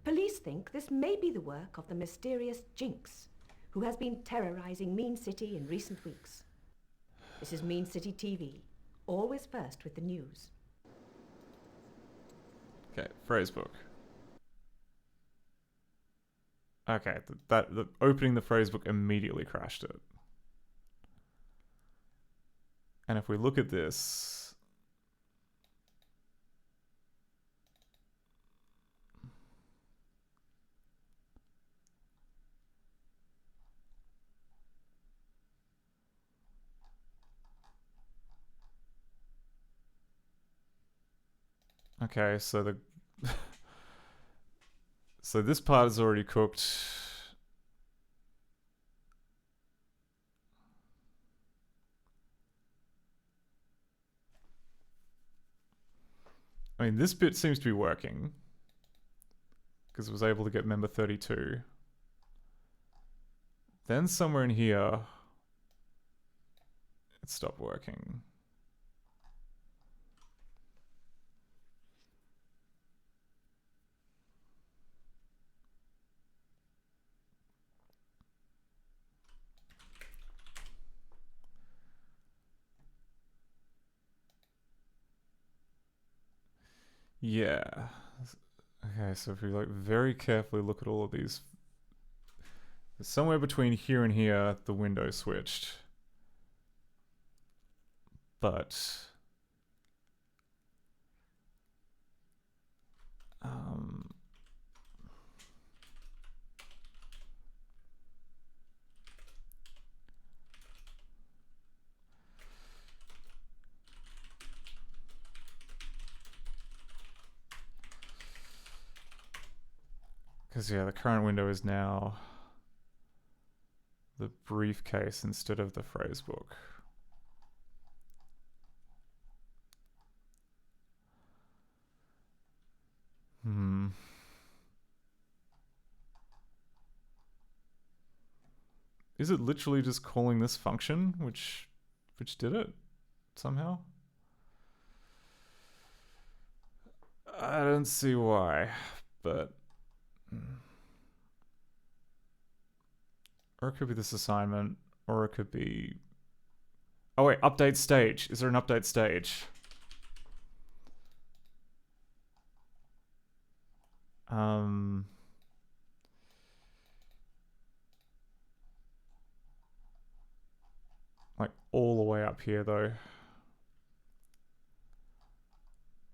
S17: Police think this may be the work of the mysterious Jinx, who has been terrorizing Mean City in recent weeks. This is Mean City TV, always first with the news.
S10: Okay, phrasebook. Okay, the opening the phrasebook immediately crashed it. And if we look at this... Okay, so the... so this part is already cooked. I mean, this bit seems to be working. Because it was able to get member 32. Then somewhere in here, it stopped working. Yeah. Okay, so if we like very carefully look at all of these Somewhere between here and here, the window switched. But... Because, yeah, the current window is now the briefcase instead of the phrase book. Is it literally just calling this function, which did it somehow? I don't see why, but... Or it could be this assignment, or it could be... Oh wait, update stage. Is there an update stage? Like all the way up here though.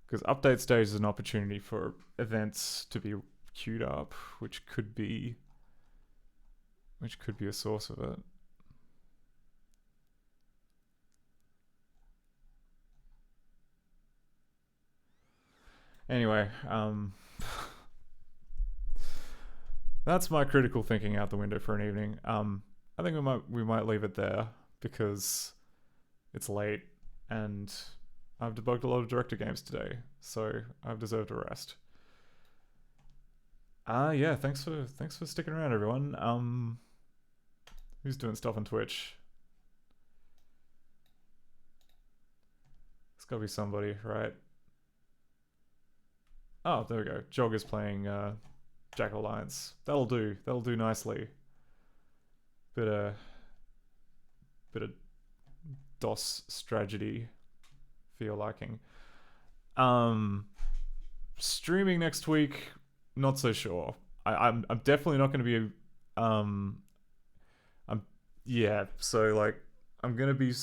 S10: Because update stage is an opportunity for events to be queued up, which could be a source of it. Anyway, that's my critical thinking out the window for an evening. I think we might leave it there because it's late and I've debugged a lot of director games today, so I've deserved a rest. Yeah, thanks for sticking around, everyone. Who's doing stuff on Twitch? It's gotta be somebody, right? Oh, there we go. Jog is playing Jack Alliance. That'll do nicely. Bit of DOS strategy for your liking. Streaming next week, not so sure. I'm definitely not going to be so like I'm going to be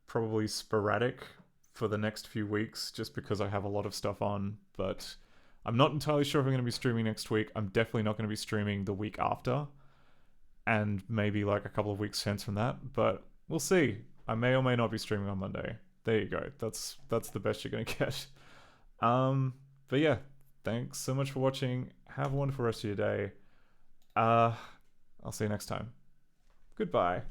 S10: probably sporadic for the next few weeks just because I have a lot of stuff on, but I'm not entirely sure if I'm going to be streaming next week. I'm definitely not going to be streaming the week after and maybe like a couple of weeks hence from that, but we'll see. I may or may not be streaming on Monday. There you go. That's the best you're going to get. But yeah, thanks so much for watching. Have a wonderful rest of your day. I'll see you next time. Goodbye.